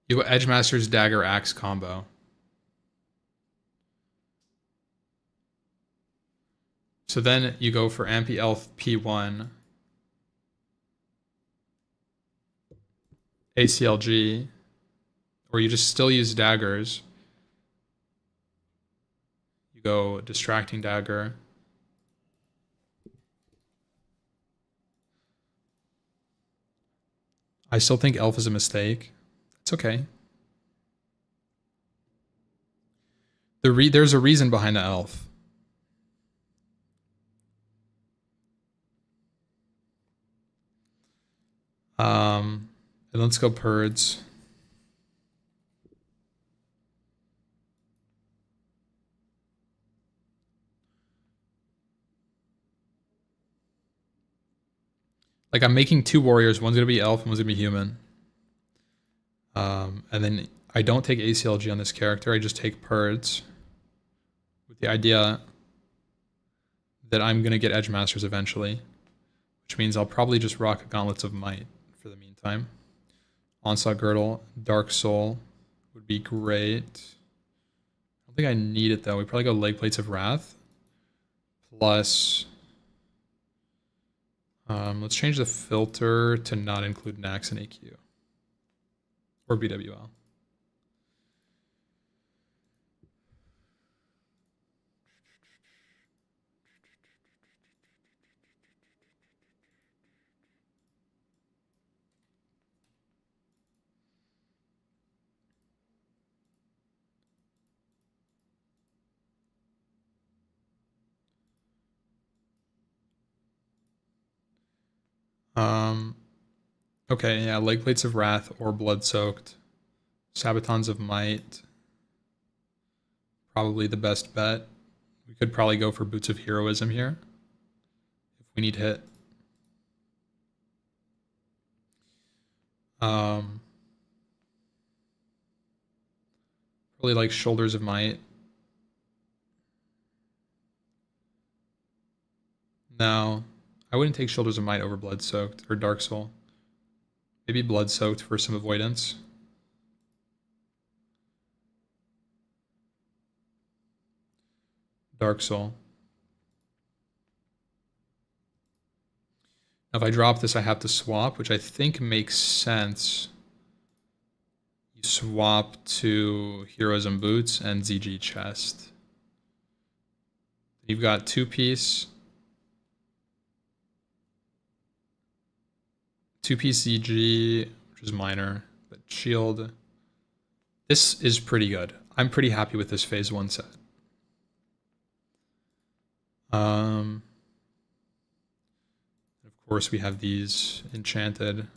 You go Edge Masters Dagger Axe combo. So then you go for Ampy Elf P1, ACLG, or you just still use daggers. You go Distracting Dagger. I still think Elf is a mistake. It's okay. There's a reason behind the Elf. And let's go Purds. Like I'm making two warriors. One's gonna be elf, and one's gonna be human. And then I don't take ACLG on this character. I just take Purds with the idea that I'm gonna get Edge Masters eventually, which means I'll probably just rock Gauntlets of Might for the meantime. Onslaught Girdle, Dark Soul would be great. I don't think I need it though. We probably go Leg Plates of Wrath plus. Let's change the filter to not include Nax and AQ or BWL. Okay, yeah, Leg Plates of Wrath or Blood Soaked. Sabatons of Might. probably the best bet. We could probably go for Boots of Heroism here if we need hit. Really like Shoulders of Might. No, I wouldn't take Shoulders of Might over Blood Soaked or Dark Soul. Maybe Blood Soaked for some avoidance. Dark Soul. Now if I drop this, I have to swap, which I think makes sense. You swap to Heroes and Boots and ZG Chest. You've got 2-piece. 2-piece ZG, which is minor, but shield. This is pretty good. I'm pretty happy with this phase 1 set. Of course, we have these enchanted.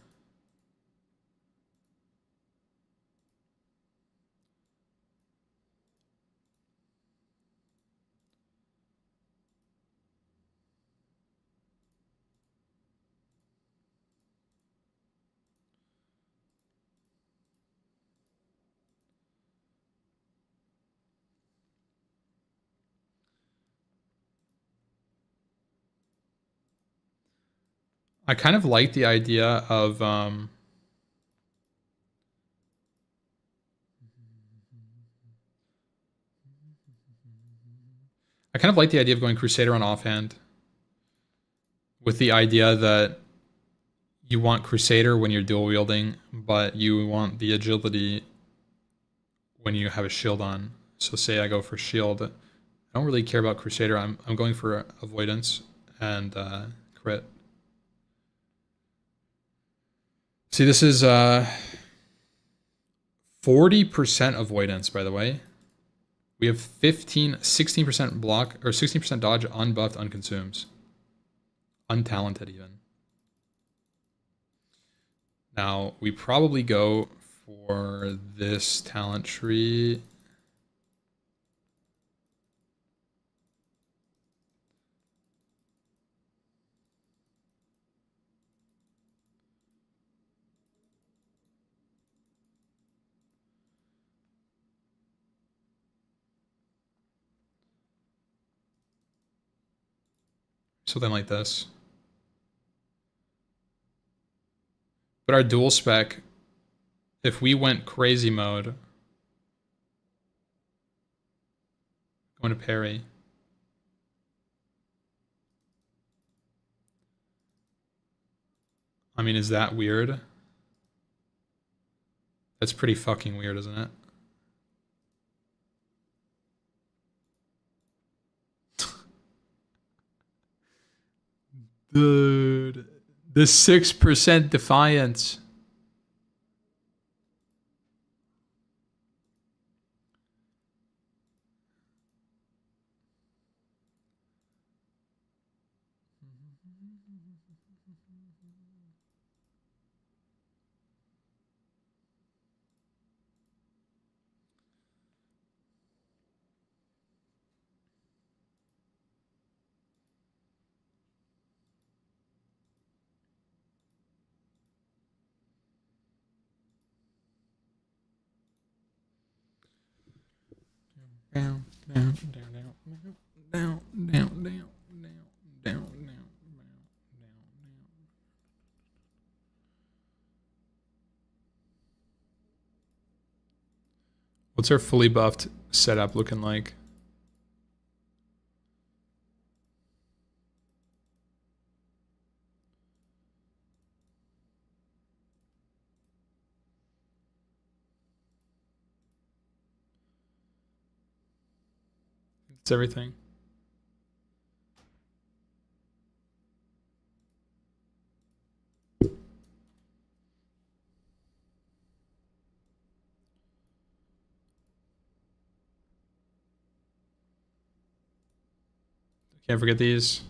I kind of like the idea of going Crusader on offhand with the idea that you want Crusader when you're dual wielding, but you want the agility when you have a shield on. So say I go for shield. I don't really care about Crusader. I'm going for avoidance and crit. See, this is 40% avoidance, by the way. We have 16% block, or 16% dodge, unbuffed, unconsumes. Untalented, even. Now, we probably go for this talent tree. Something like this. But our dual spec, if we went crazy mode, going to parry. I mean, is that weird? That's pretty fucking weird, isn't it? Dude, the 6% defiance. Down, down, down, down, down, down, down, down, down, down. What's our fully buffed setup looking like? It's everything. Can't forget these.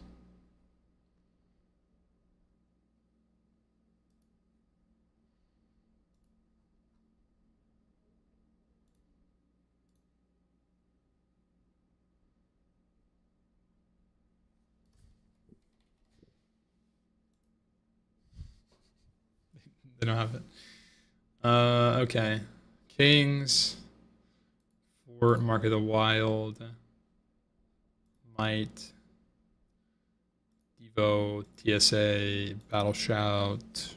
They don't have it. Okay. Kings. Fort, Mark of the Wild. Might. Devo, TSA, Battle Shout.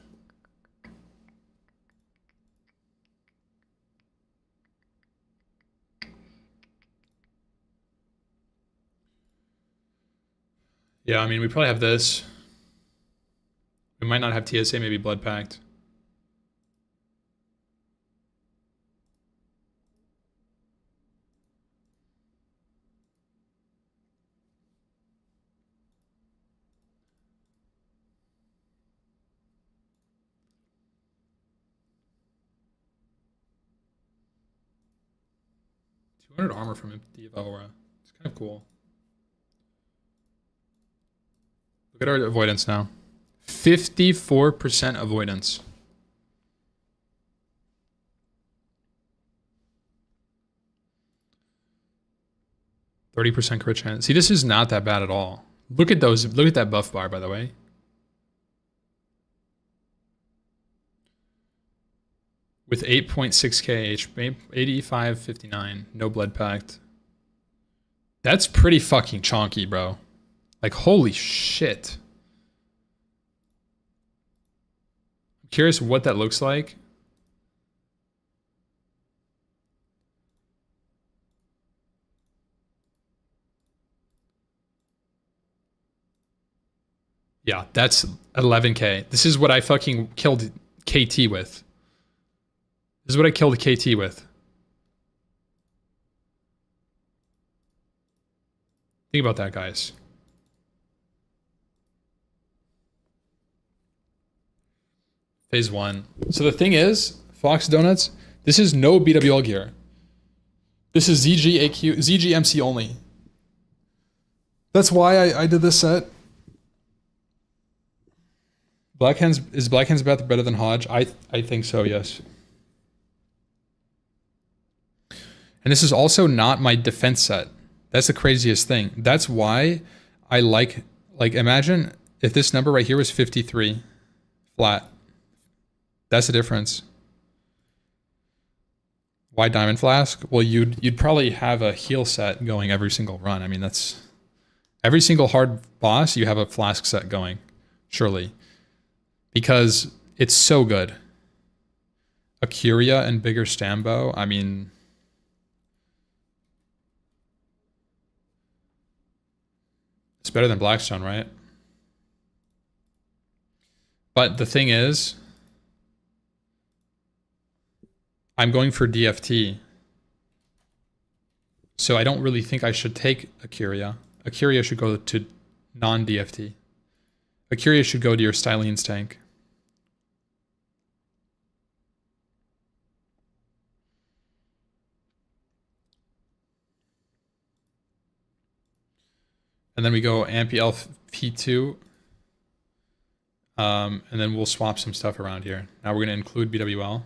Yeah, I mean, we probably have this. We might not have TSA, maybe Blood Pact. $200 armor from Devo. It's kind of cool. Look at our avoidance now. 54% avoidance. %30 crit chance. See, this is not that bad at all. Look at those. Look at that buff bar, by the way. With 8.6k HP, 85.59, no blood pact. That's pretty fucking chonky, bro. Like, holy shit. I'm curious what that looks like. Yeah, that's 11k. This is what I fucking killed KT with. This is what I killed KT with. Think about that, guys. Phase 1. So the thing is, Fox Donuts, this is no BWL gear. This is ZGMC only. That's why I did this set. Is Black Hands Bath better than Hodge? I think so, yes. And this is also not my defense set. That's the craziest thing. That's why I like imagine if this number right here was 53 flat. That's the difference. Why Diamond Flask? Well, you'd probably have a heal set going every single run. I mean, that's every single hard boss you have a flask set going, surely. Because it's so good. A Curia and bigger Stambo, I mean, it's better than Blackstone, right? But the thing is, I'm going for DFT. So I don't really think I should take a Curia. A Curia should go to non-DFT. A Curia should go to your Stylene's tank. And then we go Ampy Elf P2. And then we'll swap some stuff around here. Now we're going to include BWL.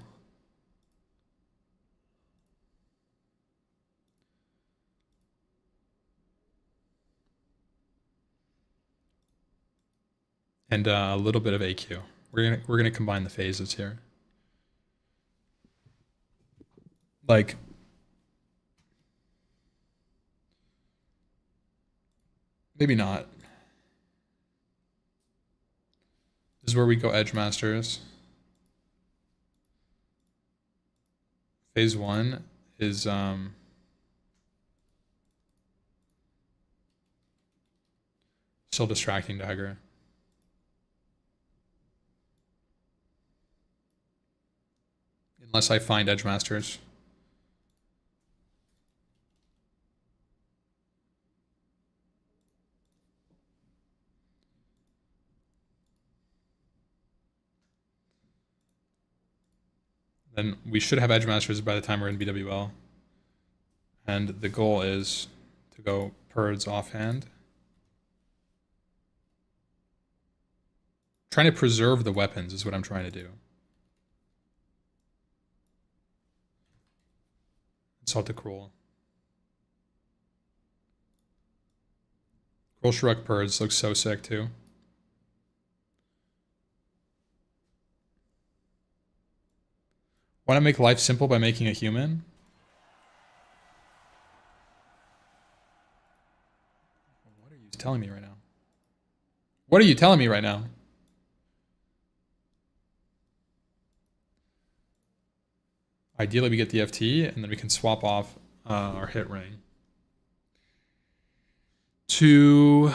And a little bit of AQ. We're gonna combine the phases here. Like, maybe not. This is where we go Edge Masters. Phase 1 is still distracting Dagger. Unless I find Edge Masters. Then we should have Edge Masters by the time we're in BWL. And the goal is to go Purds offhand. Trying to preserve the weapons is what I'm trying to do. Insult to Cruel. Cruel Shrug Purds looks so sick too. Want to make life simple by making a human? What are you telling me right now? What are you telling me right now? Ideally, we get the FT, and then we can swap off our hit ring to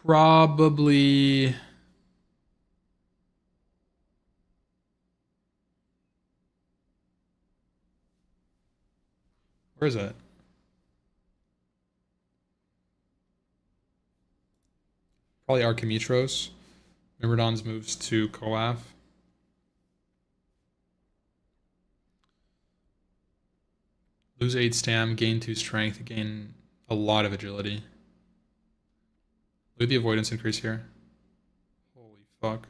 probably... Where is it? Probably Archimetros. Myrmidon's moves to Coaf. Lose 8 stam, gain 2 strength, gain a lot of agility. Look at the avoidance increase here. Holy fuck.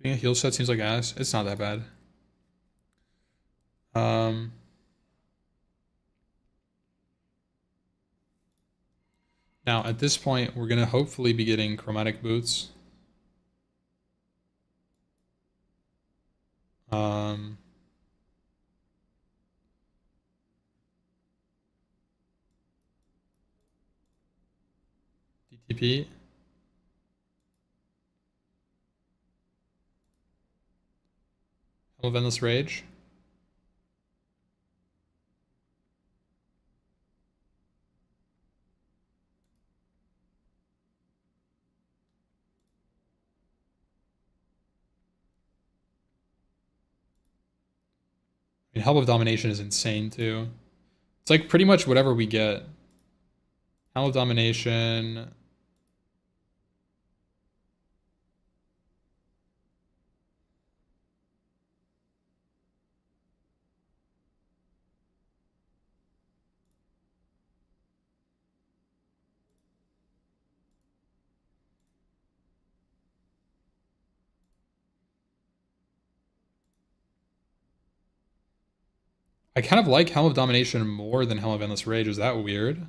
Getting a heal set seems like ass. It's not that bad. Now, at this point, we're going to hopefully be getting chromatic boots. DTP. Helm of Endless Rage. I mean, Helm of Domination is insane too. It's like pretty much whatever we get. Helm of Domination. I kind of like Helm of Domination more than Helm of Endless Rage. Is that weird?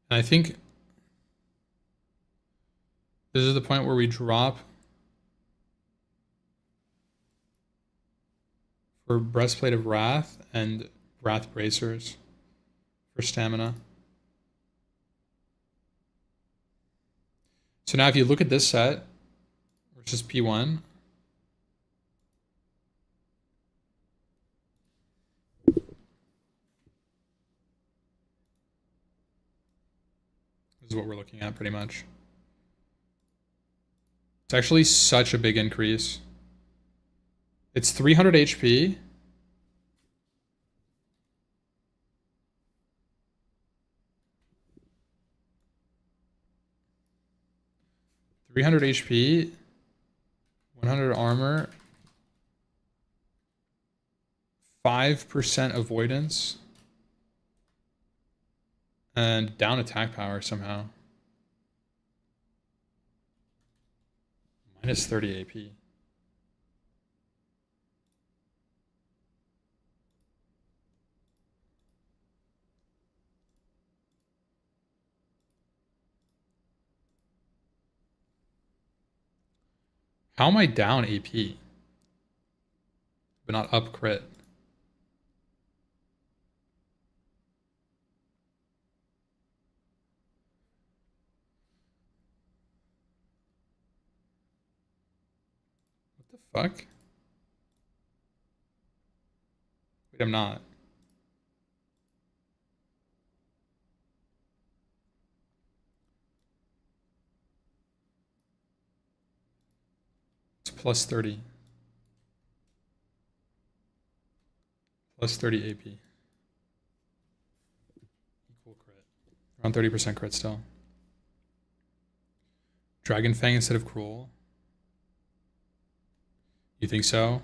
And I think this is the point where we drop for Breastplate of Wrath and Wrath Bracers for stamina. So now if you look at this set, which is P1, this is what we're looking at pretty much. It's actually such a big increase. It's 300 HP. HP, 100 armor, 5% avoidance, and down attack power somehow. Minus 30 AP. How am I down AP? But not up crit. What the fuck? Wait, I'm not. plus 30. Plus 30 AP. Equal crit. Around 30% crit still. Dragon Fang instead of Cruel. You think so?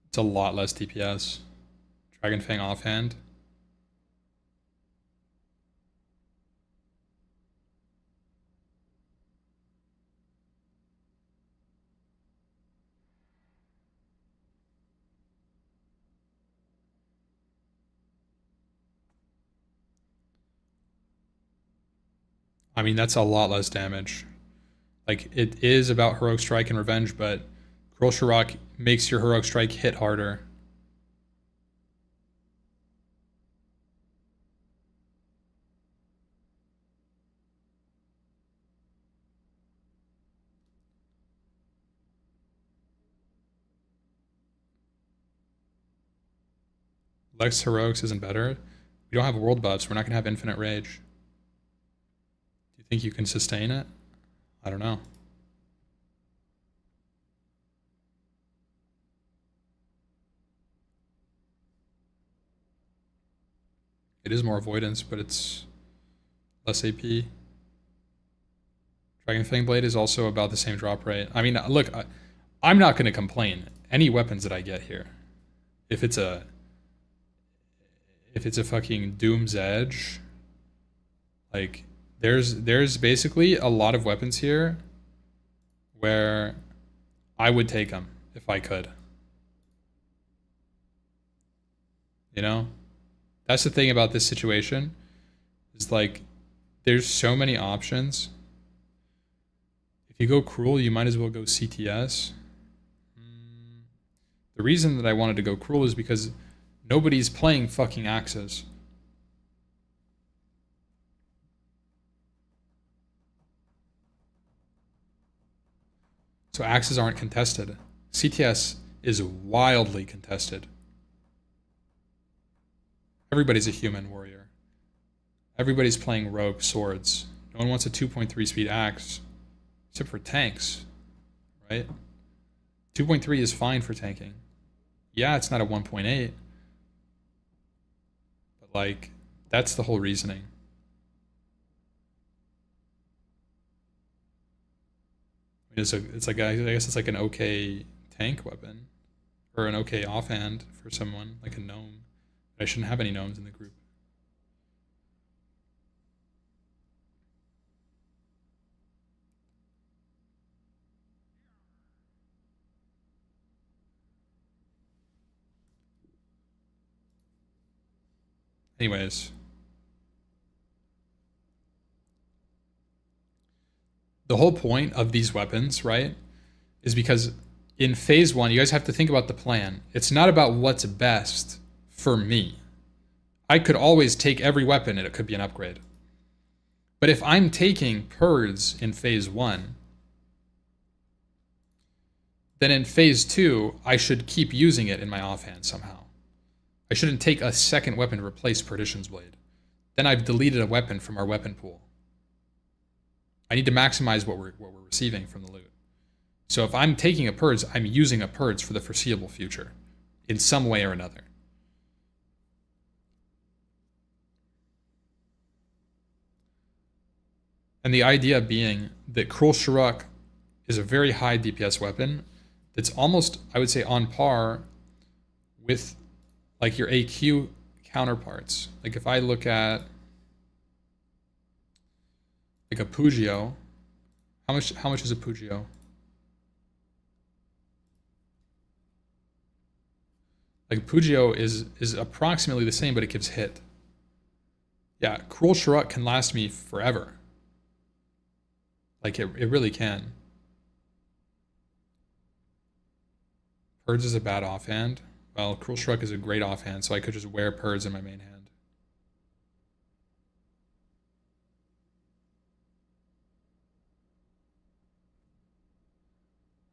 It's a lot less DPS. Dragon Fang offhand. I mean, that's a lot less damage. Like, it is about Heroic Strike and Revenge, but Cruel Shirok makes your Heroic Strike hit harder. Lex Heroics isn't better. We don't have world buffs. We're not going to have infinite rage. Do you think you can sustain it? I don't know. It is more avoidance, but it's less AP. Dragon Fang Blade is also about the same drop rate. I mean, look, I'm not going to complain. Any weapons that I get here, if it's a fucking Doom's Edge, like there's basically a lot of weapons here where I would take them if I could. You know? That's the thing about this situation, is like there's so many options. If you go Cruel, you might as well go CTS. The reason that I wanted to go Cruel is because nobody's playing fucking Axes. So Axes aren't contested. CTS is wildly contested. Everybody's a human warrior. Everybody's playing rogue swords. No one wants a 2.3 speed axe, except for tanks, right? 2.3 is fine for tanking. Yeah, it's not a 1.8, but like, that's the whole reasoning. I mean, it's like, I guess it's like an okay tank weapon, or an okay offhand for someone, like a gnome. I shouldn't have any gnomes in the group. Anyways. The whole point of these weapons, right, is because in phase 1, you guys have to think about the plan. It's not about what's best for me. I could always take every weapon and it could be an upgrade. But if I'm taking Purds in phase 1, then in phase 2, I should keep using it in my offhand somehow. I shouldn't take a second weapon to replace Perdition's Blade. Then I've deleted a weapon from our weapon pool. I need to maximize what we're receiving from the loot. So if I'm taking a Purds, I'm using a Purds for the foreseeable future, in some way or another. And the idea being that Cruel Shirok is a very high DPS weapon that's almost, I would say, on par with like your AQ counterparts. Like if I look at like a Pugio, how much is a Pugio? Like Pugio is approximately the same, but it gives hit. Yeah, Cruel Shirok can last me forever. Like it really can. Purds is a bad offhand. Well, Cruel Shirok is a great offhand, so I could just wear Purds in my main hand.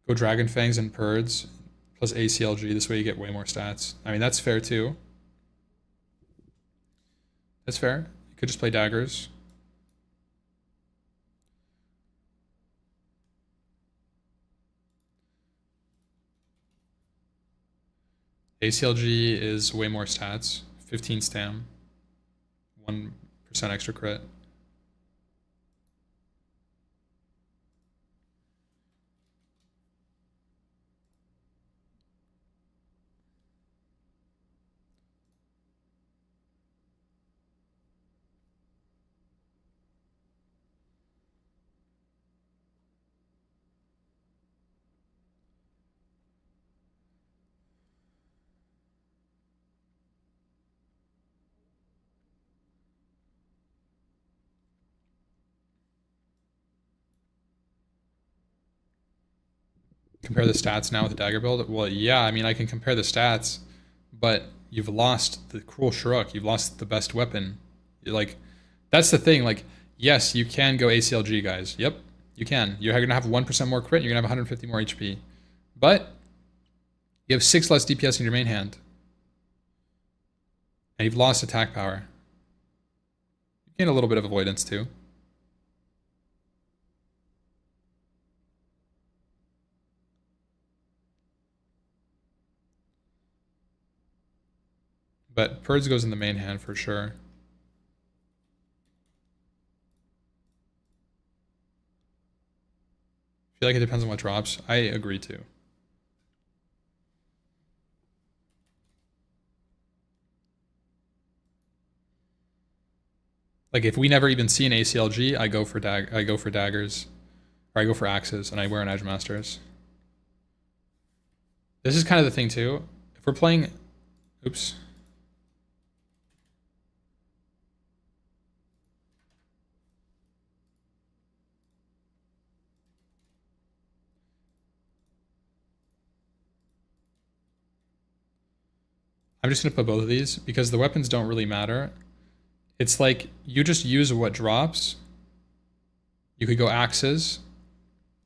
Go Dragon Fangs and Purds plus ACLG. This way you get way more stats. I mean, that's fair too. That's fair. You could just play daggers. ACLG is way more stats. 15 stam. 1% extra crit. Compare the stats now with the dagger build? Well, yeah, I mean, I can compare the stats, but you've lost the Cruel Shuruk. You've lost the best weapon. Like, that's the thing. Like, yes, you can go ACLG, guys. Yep, you can. You're going to have 1% more crit. You're going to have 150 more HP. But you have 6 less DPS in your main hand. And you've lost attack power. You gain a little bit of avoidance, too. But Purge goes in the main hand for sure. I feel like it depends on what drops. I agree too. Like if we never even see an ACLG, I go for daggers, or I go for axes, and I wear an Edge Masters. This is kind of the thing too. If we're playing, oops. I'm just gonna put both of these because the weapons don't really matter. It's like you just use what drops. You could go axes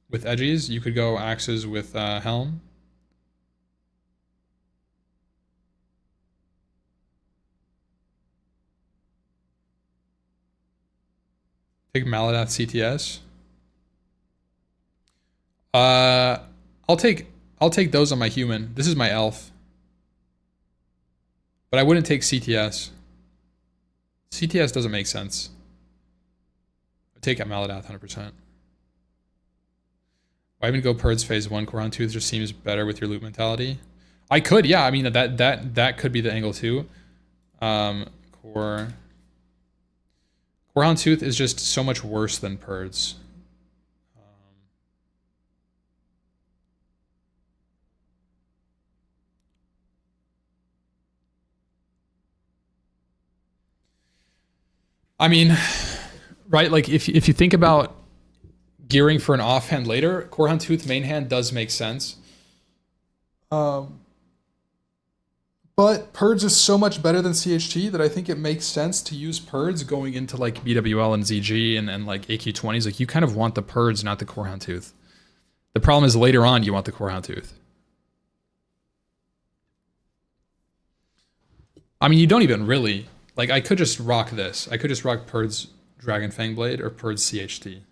with edgies. You could go axes with helm. Take Maladath CTS. I'll take those on my human. This is my elf. But I wouldn't take CTS. CTS doesn't make sense. I'd take Maladath 100%. Why even go Purge phase 1? Corhan Tooth just seems better with your loot mentality. I could, yeah. I mean that could be the angle too. Corhan Tooth is just so much worse than Purge. I mean, right? Like if you think about gearing for an offhand later, Corhan Tooth main hand does make sense. But Purge is so much better than CHT that I think it makes sense to use Purge going into like BWL and ZG and like AQ20s. Like you kind of want the Purge, not the Corhan Tooth. The problem is later on you want the Corhan Tooth. I mean, you don't even really. Like, I could just rock this. I could just rock Purge Dragon Fang Blade or Purge CHT.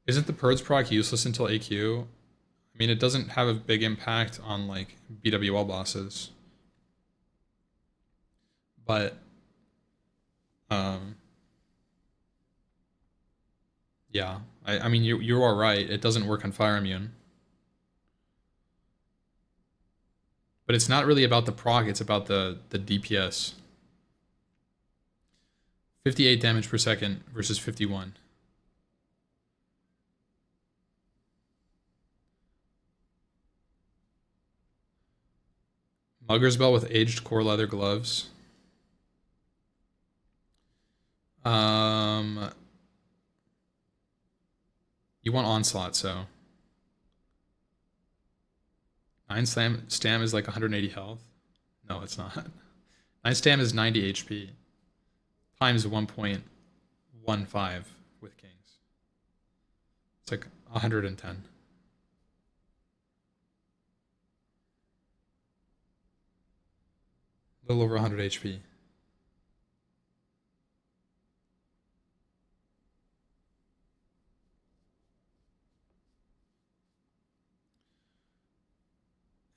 Isn't the Purge proc useless until AQ? I mean, it doesn't have a big impact on, like, BWL bosses. But, yeah. I mean, you are right. It doesn't work on Fire Immune. But it's not really about the proc, it's about the DPS. 58 damage per second versus 51. Mugger's Belt with aged core leather gloves. You want Onslaught, so 9 stam is like 180 health. No, it's not. 9 stam is 90 HP times 1.15 with kings. It's like 110. A little over 100 HP.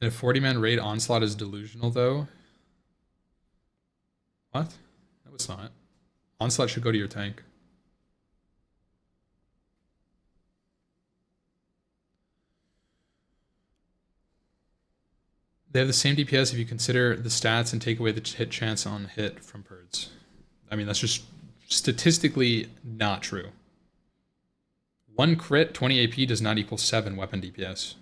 And a 40-man raid onslaught is delusional, though. What? No, it's not. Onslaught should go to your tank. They have the same DPS if you consider the stats and take away the hit chance on hit from Purds. I mean, that's just statistically not true. 1 crit, 20 AP does not equal 7 weapon DPS.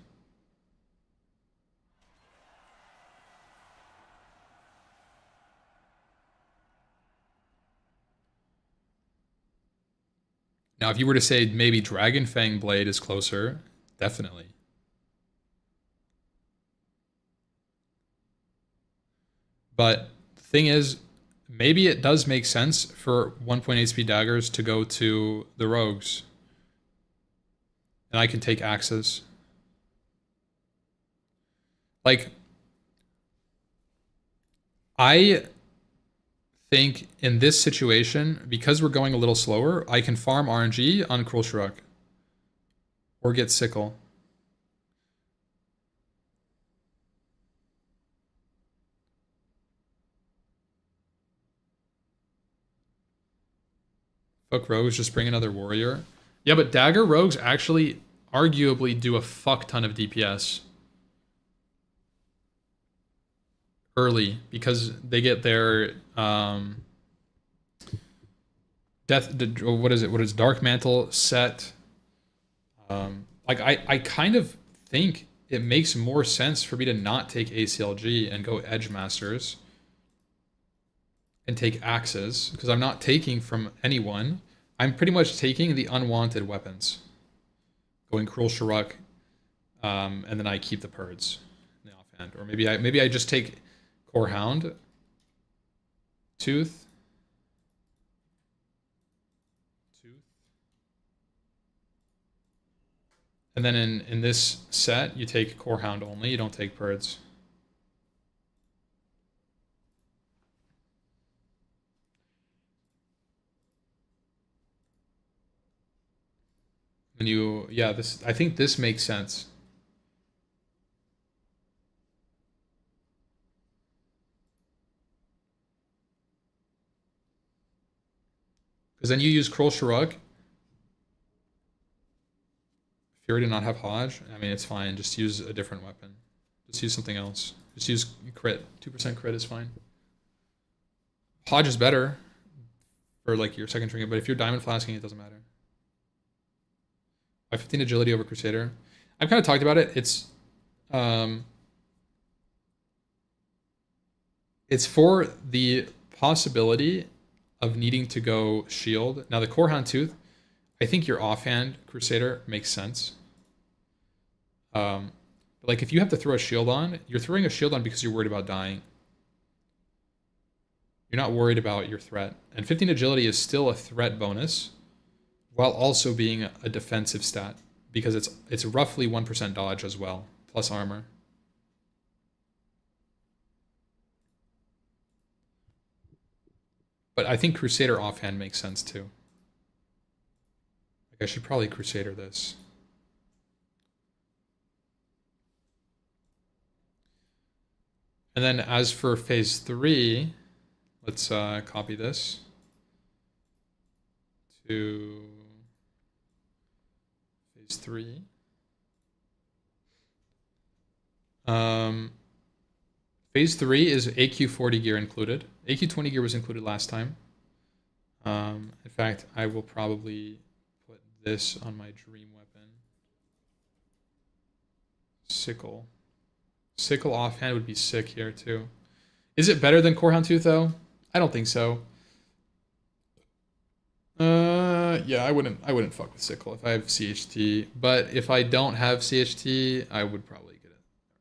Now, if you were to say maybe Dragon Fang Blade is closer, definitely. But the thing is, maybe it does make sense for 1.8 speed daggers to go to the rogues. And I can take axes. Like, I think in this situation, because we're going a little slower, I can farm RNG on Cruel Shrug. Or get Sickle. Fuck rogues, just bring another warrior. Yeah, but dagger rogues actually arguably do a fuck ton of DPS early because they get their what is Dark Mantle set. Like I kind of think it makes more sense for me to not take ACLG and go Edge Masters and take axes because I'm not taking from anyone. I'm pretty much taking the unwanted weapons. Going Cruel Sharuk, and then I keep the Purds in the offhand. Or maybe I just take Core Hound, Tooth, and then in this set you take Core Hound only. You don't take Purds. And I think this makes sense. Because then you use Kroll Sharuk. If you already not have Hodge, I mean, it's fine. Just use a different weapon. Just use something else. Just use crit. 2% crit is fine. Hodge is better for like your second trinket, but if you're diamond flasking, it doesn't matter. 515 agility over Crusader. I've kind of talked about it. It's for the possibility of needing to go shield. Now the Core Hound Tooth, I think your offhand Crusader makes sense. But like if you have to throw a shield on, you're throwing a shield on because you're worried about dying. You're not worried about your threat. And 15 agility is still a threat bonus while also being a defensive stat because it's roughly 1% dodge as well, plus armor. But I think Crusader offhand makes sense too. Like I should probably Crusader this. And then as for phase 3, let's copy this to phase 3. Phase 3 is AQ 40 gear included. AQ 20 gear was included last time. In fact, I will probably put this on my dream weapon. Sickle. Sickle offhand would be sick here too. Is it better than Core Hound Tooth though? I don't think so. Yeah, I wouldn't fuck with Sickle if I have CHT. But if I don't have CHT, I would probably get it.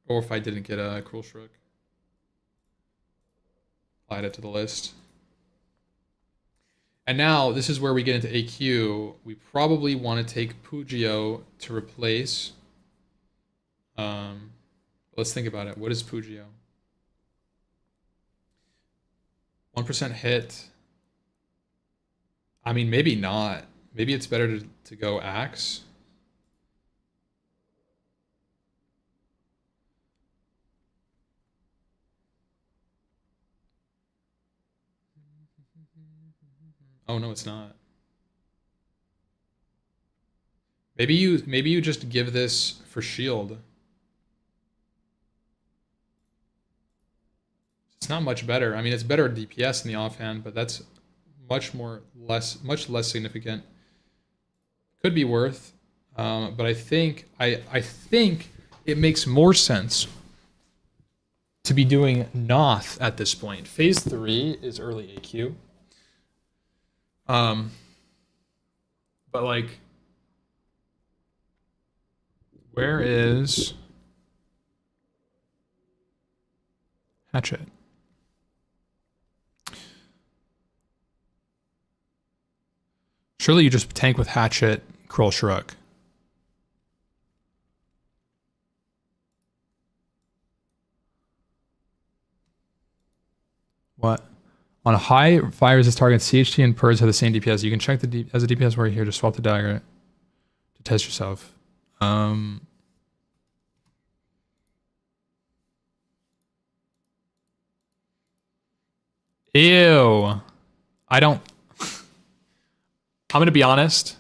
Or if I didn't get a Cruel Shrook. I'll add it to the list. And now this is where we get into AQ. We probably want to take Pugio to replace. Let's think about it. What is Pugio? 1% hit. I mean, maybe not. Maybe it's better to go Axe. Oh no, it's not. Maybe you just give this for shield. It's not much better. I mean, it's better DPS in the offhand, but that's much less significant. Could be worth, but I think it makes more sense to be doing Noth at this point. Phase 3 is early AQ. But like, where is Hatchet? Surely you just tank with Hatchet, Cruel Shrook. What? On a high fire resist target, CHT and Purrs have the same DPS. You can check the as a DPS warrior here to swap the dagger to test yourself. Ew. I don't. I'm gonna be honest.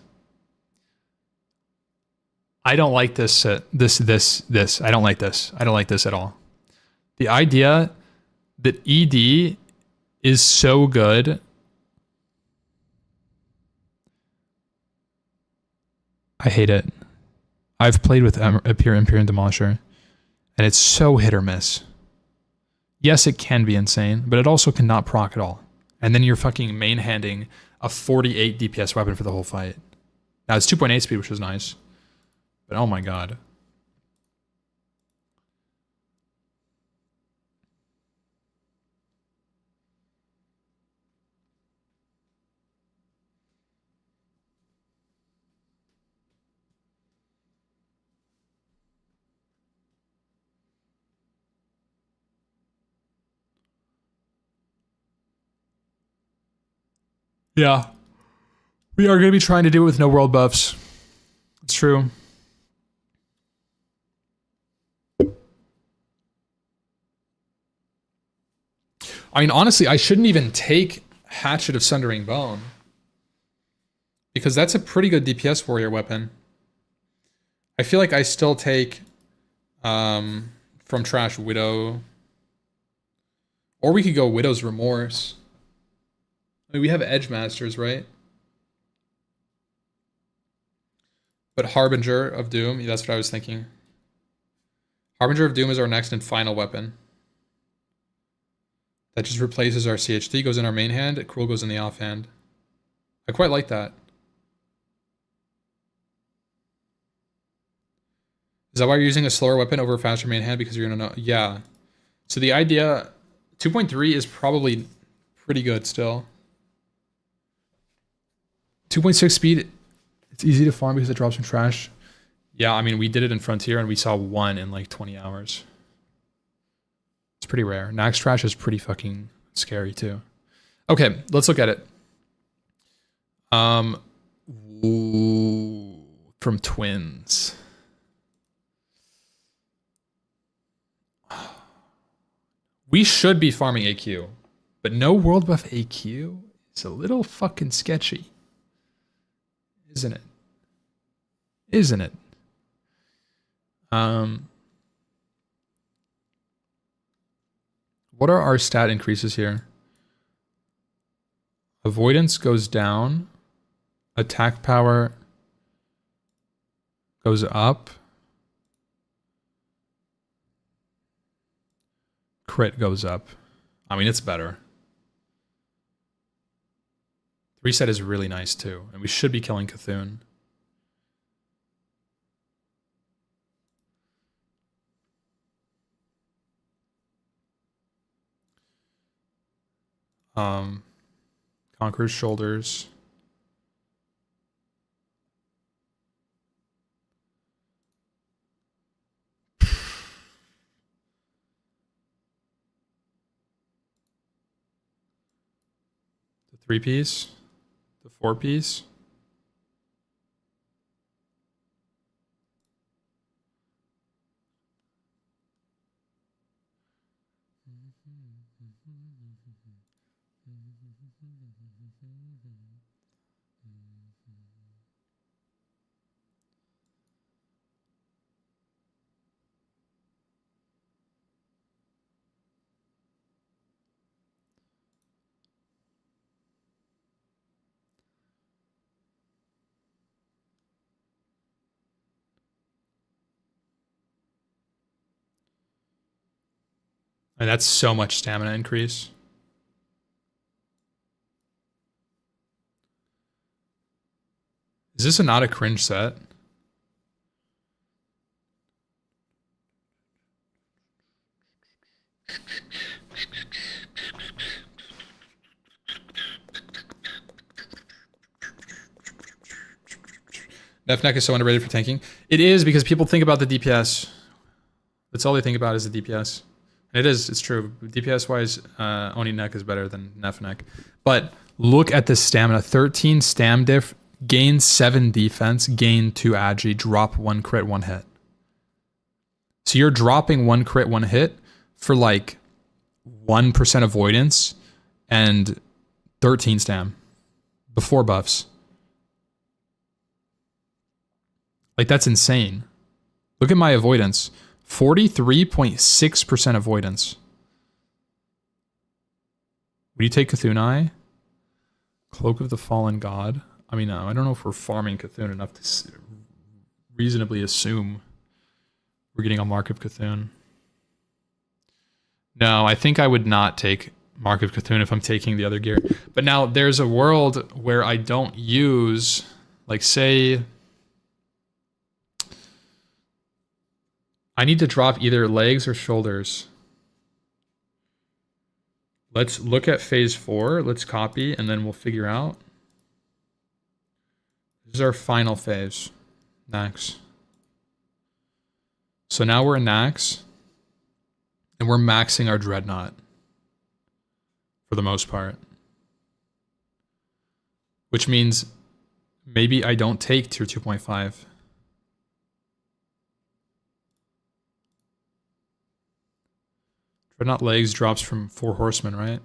I don't like this. This. I don't like this. I don't like this at all. The idea that ED is so good. I hate it. I've played with Imperium Demolisher, and it's so hit or miss. Yes, it can be insane, but it also cannot proc at all. And then you're fucking main-handing a 48 DPS weapon for the whole fight. Now, it's 2.8 speed, which is nice. But oh my god. Yeah. We are going to be trying to do it with no world buffs. It's true. I mean, honestly, I shouldn't even take Hatchet of Sundering Bone. Because that's a pretty good DPS warrior weapon. I feel like I still take from Trash Widow. Or we could go Widow's Remorse. I mean, we have Edge Masters, right? But Harbinger of Doom, that's what I was thinking. Harbinger of Doom is our next and final weapon. That just replaces our CHT, goes in our main hand, Cruel goes in the offhand. I quite like that. Is that why you're using a slower weapon over a faster main hand? Because you're gonna know, yeah. So the idea, 2.3 is probably pretty good still. 2.6 speed, it's easy to farm because it drops from Trash. Yeah, I mean, we did it in Frontier and we saw 1 in like 20 hours. It's pretty rare. Nax Trash is pretty fucking scary too. Okay, let's look at it. From Twins. We should be farming AQ, but no world buff AQ is a little fucking sketchy. Isn't it? Isn't it? What are our stat increases here? Avoidance goes down. Attack power goes up. Crit goes up. I mean, it's better. Reset is really nice too, and we should be killing Cthulhu. Conqueror's Shoulders. The 3-piece. The 4-piece. And that's so much stamina increase. Is this not a cringe set? Neck is so underrated for tanking. It is, because people think about the DPS. That's all they think about is the DPS. And it is, it's true. DPS wise, Oni Neck is better than Neck. But look at the stamina. 13 stam diff, gain 7 defense, gain 2 agi, drop 1 crit, 1 hit. So you're dropping 1 crit, 1 hit for like 1% avoidance and 13 stam before buffs. Like, that's insane. Look at my avoidance. 43.6% avoidance. Would you take Cthulhu? Cloak of the Fallen God? I mean, I don't know if we're farming Cthulhu enough to reasonably assume we're getting a Mark of Cthulhu. No, I think I would not take Mark of Cthulhu if I'm taking the other gear. But now there's a world where I don't use, like, say, I need to drop either legs or shoulders. Let's look at phase 4. Let's copy, and then we'll figure out. This is our final phase. Nax. So now we're in Nax, and we're maxing our Dreadnought for the most part. Which means maybe I don't take tier 2.5. Dreadnought legs drops from 4 horsemen, right?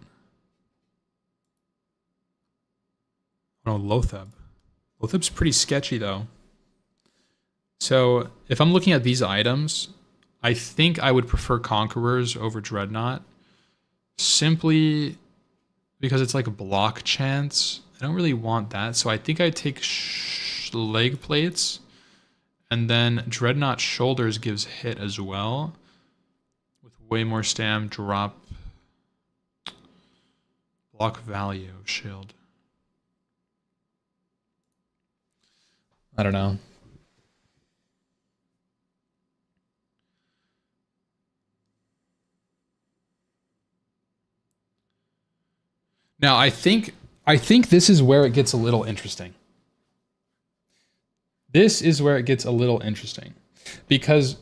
Oh, Lotheb. Lotheb's pretty sketchy, though. So, if I'm looking at these items, I think I would prefer Conquerors over Dreadnought. Simply because it's like a block chance. I don't really want that. So I think I'd take leg plates. And then Dreadnought shoulders gives hit as well. Way more stam, drop, block value, shield. I don't know. Now I think this is where it gets a little interesting. This is where it gets a little interesting, because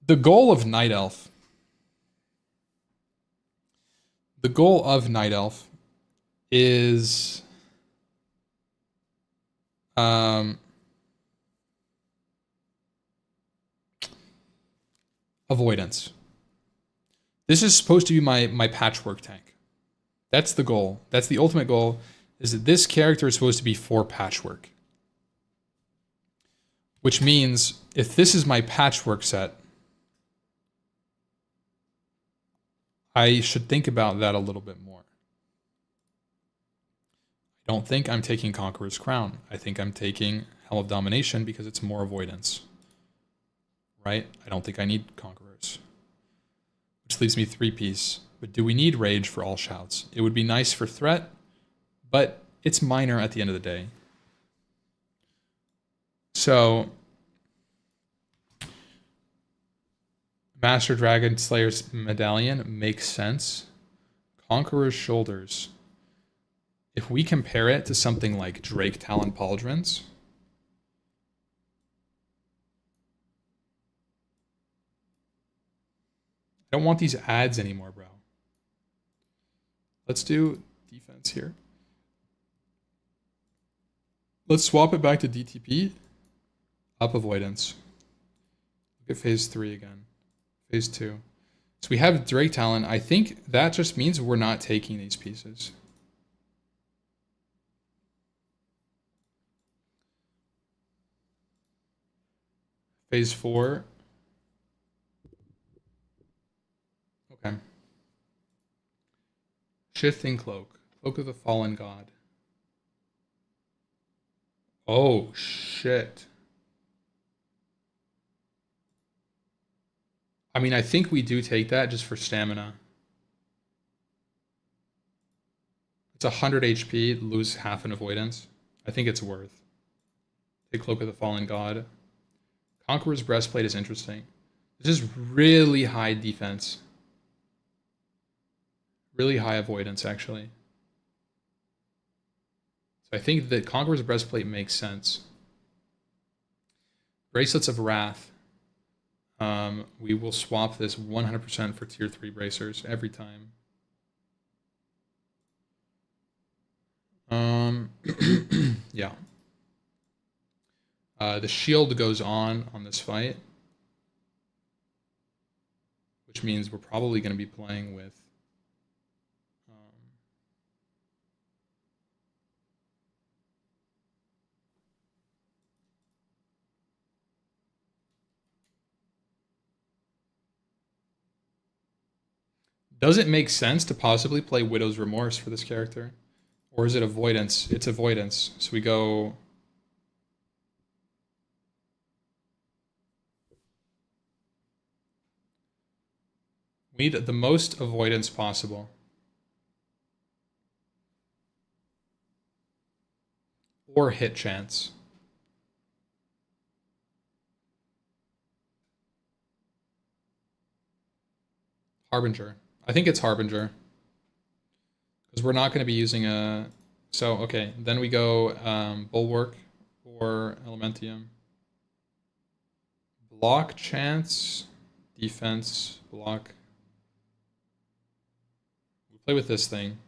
the goal of Night Elf is avoidance. This is supposed to be my patchwork tank. That's the goal. That's the ultimate goal, is that this character is supposed to be for patchwork. Which means if this is my patchwork set, I should think about that a little bit more. I don't think I'm taking Conqueror's Crown. I think I'm taking Helm of Domination because it's more avoidance. Right? I don't think I need Conquerors. Which leaves me 3-piece. But do we need Rage for all shouts? It would be nice for threat, but it's minor at the end of the day. So Master Dragon Slayer's Medallion makes sense. Conqueror's Shoulders. If we compare it to something like Drake Talon Pauldrons, I don't want these ads anymore, bro. Let's do defense here. Let's swap it back to DTP. Up avoidance. Look at phase 3 again. Phase 2. So we have Drake Talon. I think that just means we're not taking these pieces. Phase 4. Okay. Shifting Cloak. Cloak of the Fallen God. Oh, shit. I mean, I think we do take that just for stamina. It's 100 HP, lose half an avoidance. I think it's worth. Take Cloak of the Fallen God. Conqueror's Breastplate is interesting. This is really high defense. Really high avoidance, actually. So I think that Conqueror's Breastplate makes sense. Bracelets of Wrath. We will swap this 100% for tier 3 bracers every time. Yeah. The shield goes on this fight, which means we're probably going to be playing with Does it make sense to possibly play Widow's Remorse for this character? Or is it avoidance? It's avoidance. So we go... We need the most avoidance possible. Or hit chance. Harbinger. I think it's Harbinger. Because we're not going to be using a... So, okay. Then we go Bulwark or Elementium. Block chance. Defense. Block. We play with this thing.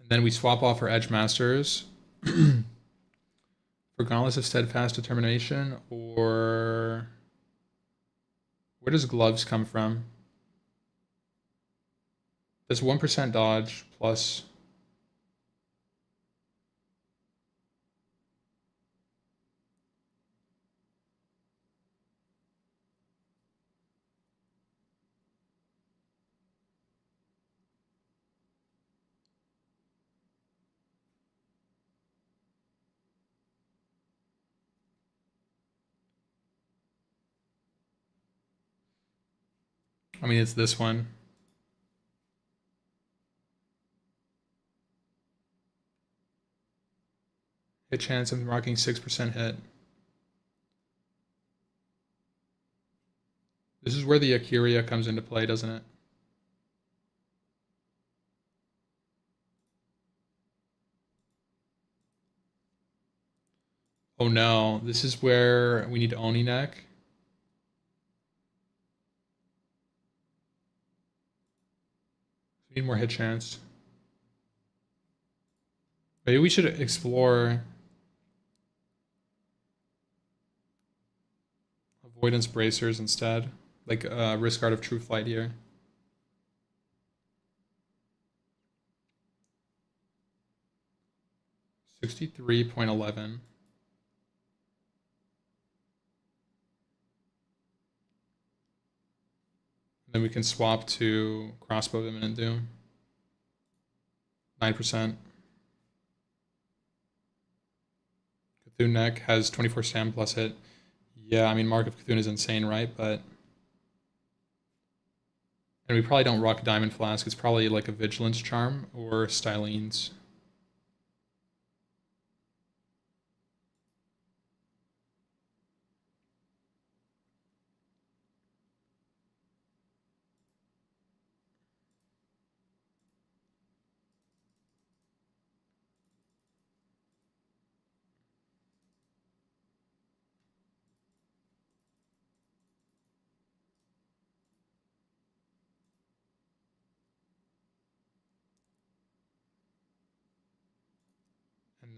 And then we swap off our Edge Masters. Regardless of Steadfast Determination, or where does Gloves come from? There's 1% dodge plus. I mean, it's this one. Hit chance, I'm rocking 6% hit. This is where the Akiria comes into play, doesn't it? Oh no, this is where we need Oni Neck. We need more hit chance. Maybe we should explore Avoidance Bracers instead. Like Risk Guard of True Flight here. $63.11. Then we can swap to Crossbow of Imminent Doom. 9%. Cthulhu Neck has 24 stam plus hit. Yeah, I mean, Mark of Cthulhu is insane, right? But... And we probably don't rock Diamond Flask. It's probably like a Vigilance Charm or Stylene's.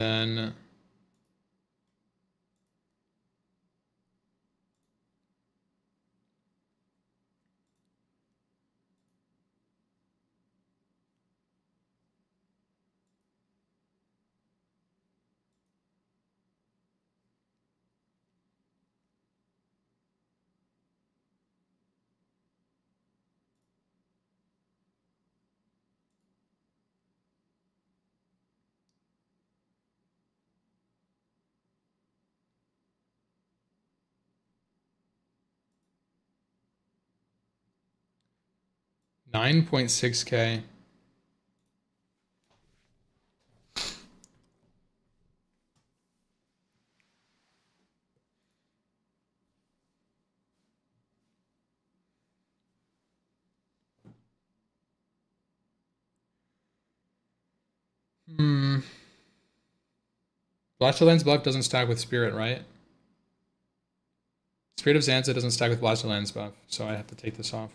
And then 9.6K. Blastolan's buff doesn't stack with Spirit, right? Spirit of Zanza doesn't stack with Blastolan's buff, so I have to take this off.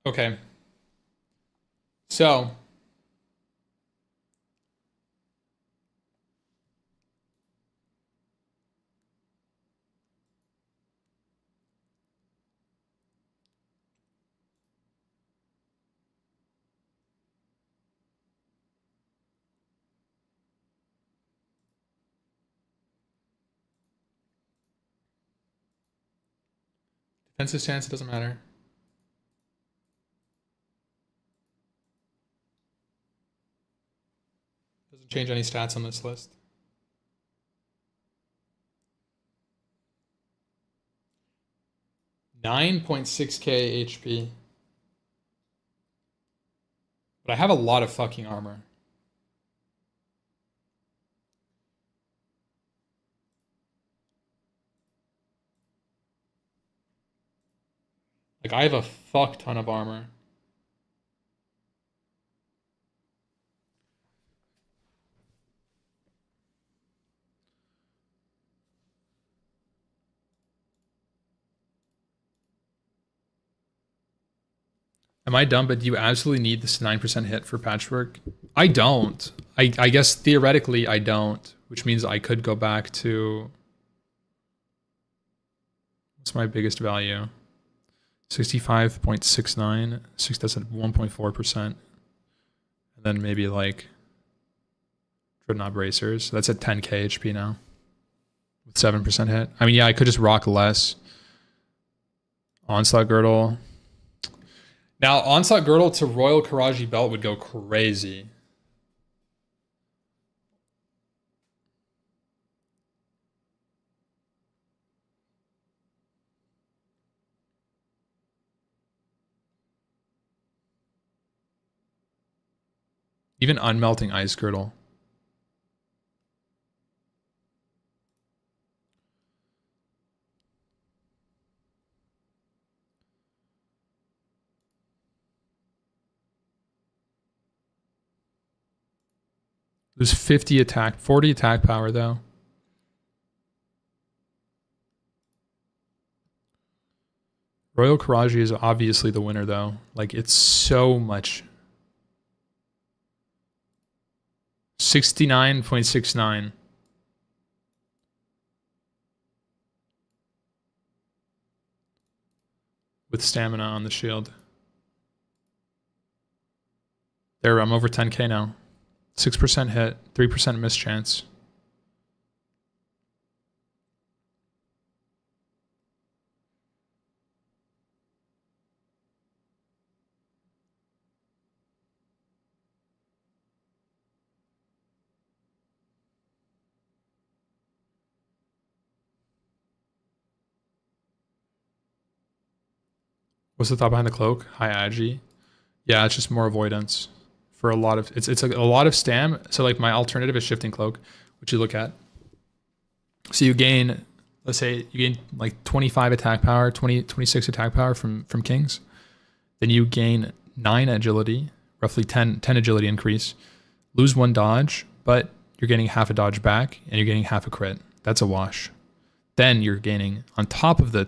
Okay. So defensive stance, it doesn't matter. Doesn't change any stats on this list. $9.6K HP. But I have a lot of fucking armor. Like, I have a fuck ton of armor. Am I dumb, but do you absolutely need this 9% hit for patchwork? I don't. I guess theoretically I don't, which means I could go back to... What's my biggest value? 65.69. That's at 1.4%. And then maybe like Dreadnought Bracers. That's at 10k HP now. With 7% hit. I mean, yeah, I could just rock less. Onslaught Girdle. Now, Onslaught Girdle to Royal Karaji Belt would go crazy. Even Unmelting Ice Girdle. There's 50 attack, 40 attack power though. Royal Karaji is obviously the winner though. Like, it's so much. 69.69. With stamina on the shield. There, I'm over 10k now. 6% hit, 3% miss chance. What's the thought behind the cloak? High agi. Yeah, it's just more avoidance for a lot of it's a lot of stam. So like my alternative is shifting cloak, which you look at. So you gain, let's say you gain like 25 attack power, 26 attack power from kings. Then you gain 9 agility, roughly 10 agility increase. Lose 1 dodge, but you're getting half a dodge back and you're getting half a crit. That's a wash. Then you're gaining, on top of the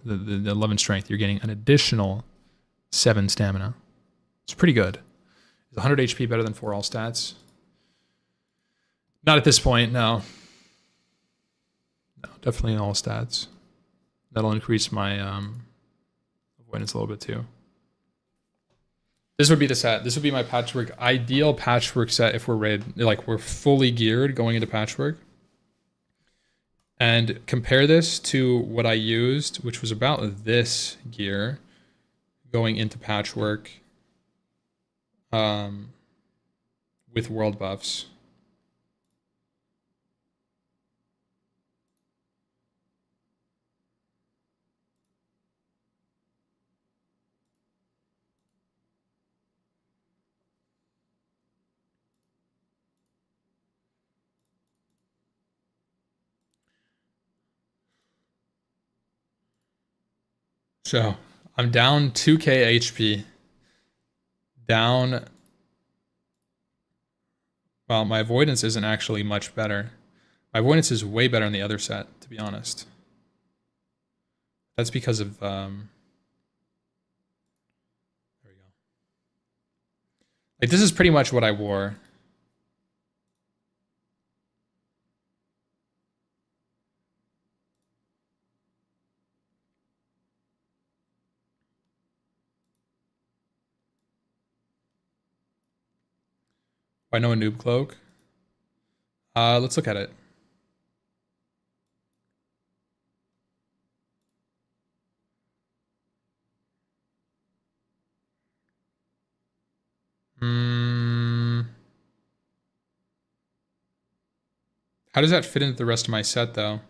11 strength, you're getting an additional 7 stamina. It's pretty good. Is 100 HP better than 4 all stats? Not at this point, no. No, definitely in all stats. That'll increase my avoidance a little bit too. This would be the set. This would be my patchwork, ideal patchwork set if we're we're fully geared going into patchwork. And compare this to what I used, which was about this gear going into patchwork with world buffs. So I'm down 2k HP. Down. Well, my avoidance isn't actually much better. My avoidance is way better in the other set, to be honest. That's because of there we go. Like this is pretty much what I wore. I know a noob cloak. Let's look at it. How does that fit into the rest of my set, though?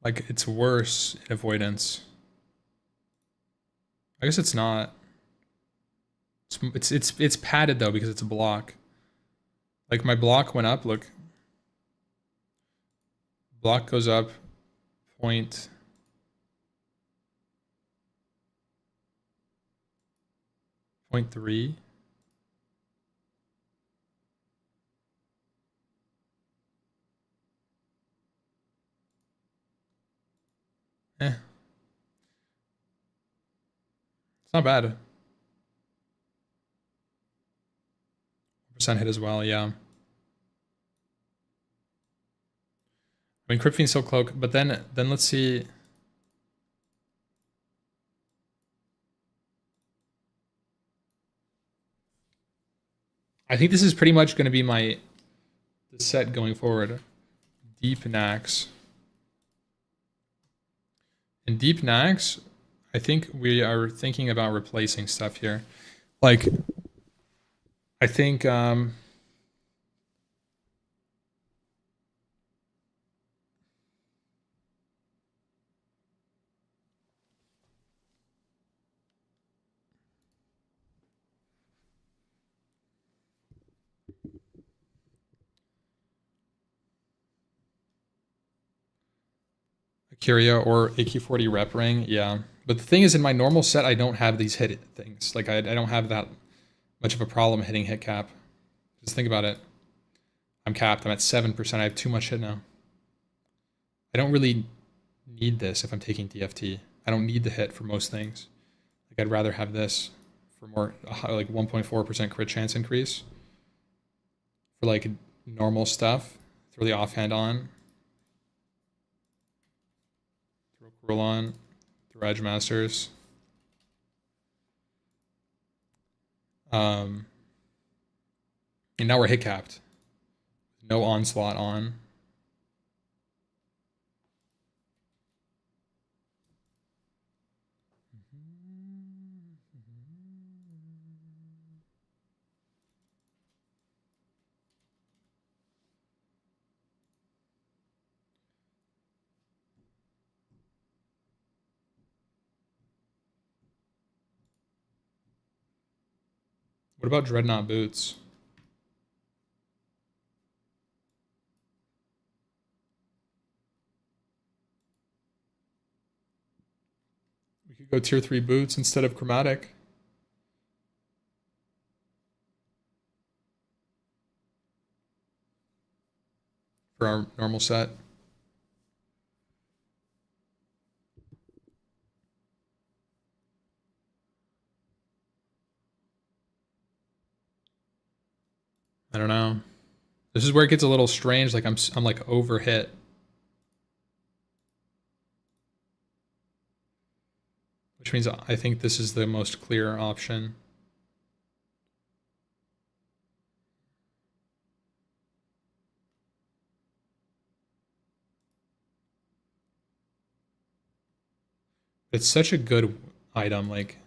Like, it's worse in avoidance. I guess it's not. It's padded though because it's a block. Like my block went up, look. Block goes up 0.3. It's not bad. Percent hit as well, yeah. I mean, Crypt Fiend still cloak, but then let's see. I think this is pretty much going to be the set going forward. Deep Nax. In Deep Nax, I think we are thinking about replacing stuff here. Like, I think Curia or AQ40 rep ring, yeah. But the thing is, in my normal set, I don't have these hit things. Like, I don't have that much of a problem hitting hit cap. Just think about it. I'm capped. I'm at 7%. I have too much hit now. I don't really need this if I'm taking DFT. I don't need the hit for most things. Like, I'd rather have this for more, like 1.4% crit chance increase. For like normal stuff, throw the offhand on. Throw Cruel on. Throw Edge Masters. And now we're hit capped. No onslaught on. What about Dreadnought boots? We could go tier 3 boots instead of chromatic. For our normal set. I don't know. This is where it gets a little strange. Like I'm like overhit. Which means I think this is the most clear option. It's such a good item. Like,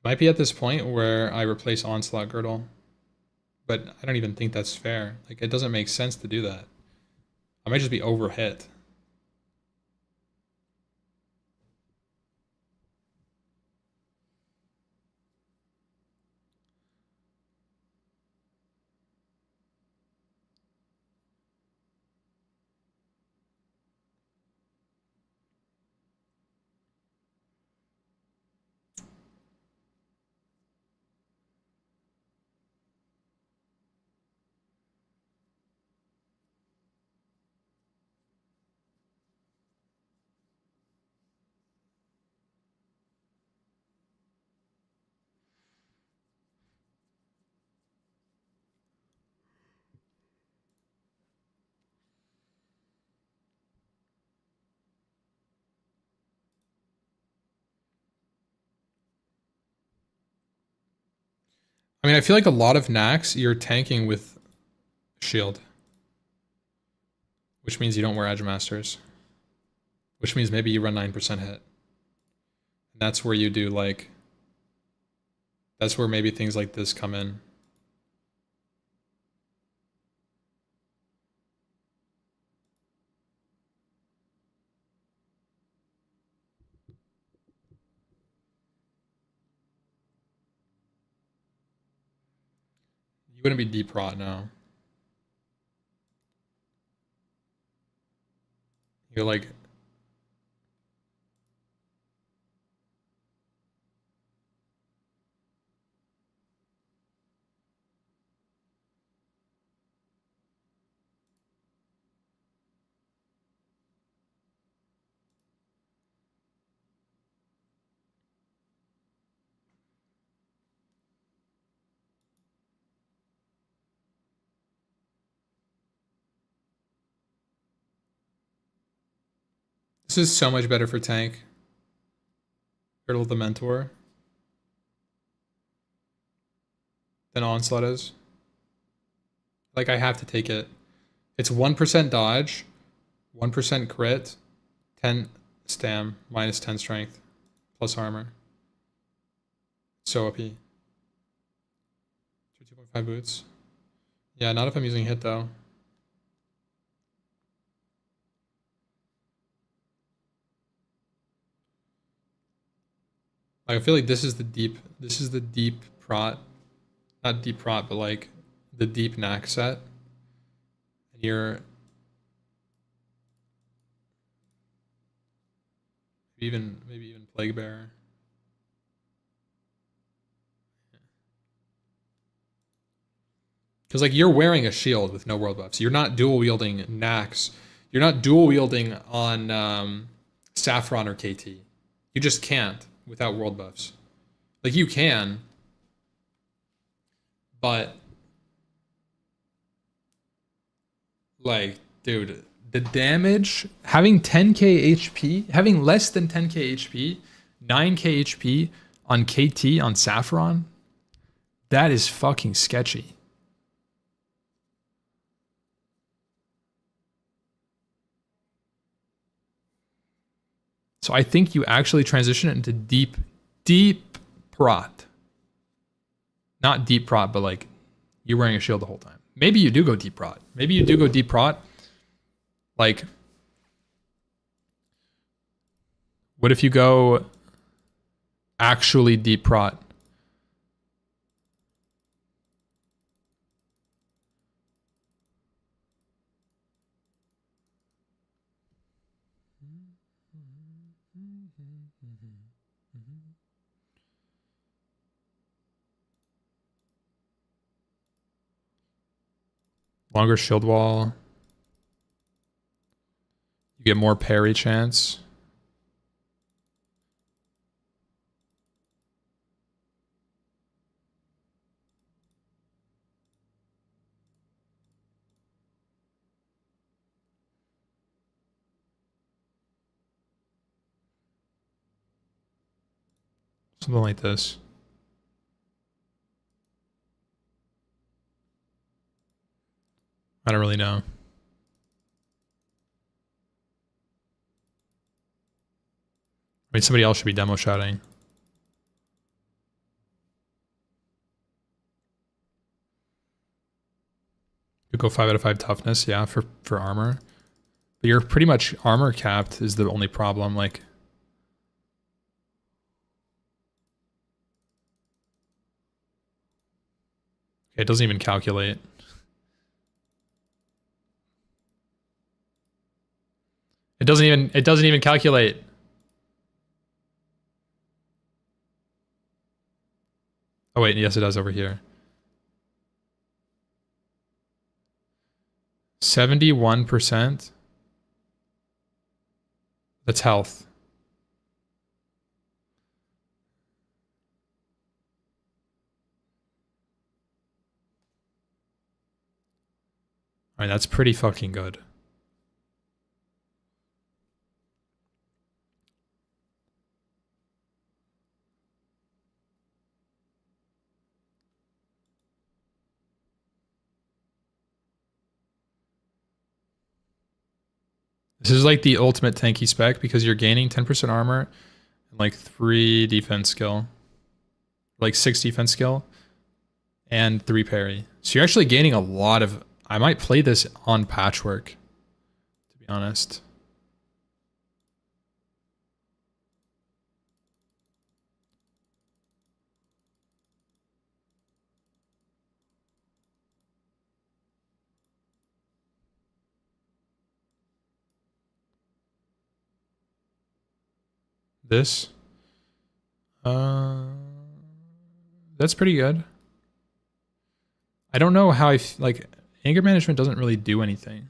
might be at this point where I replace Onslaught Girdle. But I don't even think that's fair. Like, it doesn't make sense to do that. I might just be overhit. I mean, I feel like a lot of Nax, you're tanking with shield. Which means you don't wear Agimasters. Which means maybe you run 9% hit. And that's where you do like... That's where maybe things like this come in. You wouldn't be deep rot now. You're like... This is so much better for tank. Girdle the Mentor. Than Onslaught is. Like, I have to take it. It's 1% dodge, 1% crit, 10 stam, minus 10 strength, plus armor. So OP. 2.5 boots. Yeah, not if I'm using hit though. Like, I feel like this is the deep prot. Not deep prot, but like the deep knack set. And you're maybe even Plague Bearer. Because like you're wearing a shield with no world buffs. You're not dual wielding knacks. You're not dual wielding on Saffron or KT. You just can't without world buffs. Like you can, but like, dude, the damage, having 10k HP, having less than 10k HP, 9k HP on KT on Saffron, that is fucking sketchy. So I think you actually transition it into deep prot. Not deep prot, but like you're wearing a shield the whole time. Maybe you do go deep prot. Maybe you do go deep prot. Like, what if you go actually deep prot. Longer shield wall. You get more parry chance. Something like this. I don't really know. I mean, somebody else should be demo shouting. You go 5 out of 5 toughness, yeah, for armor. But you're pretty much armor capped is the only problem. Like, it doesn't even calculate. It doesn't even calculate. Oh wait, yes it does over here. 71%. That's health. All right, that's pretty fucking good. This is like the ultimate tanky spec because you're gaining 10% armor and like 3 defense skill. Like 6 defense skill and 3 parry. So you're actually gaining a lot of... I might play this on patchwork, to be honest. This. That's pretty good. I don't know how like anger management doesn't really do anything.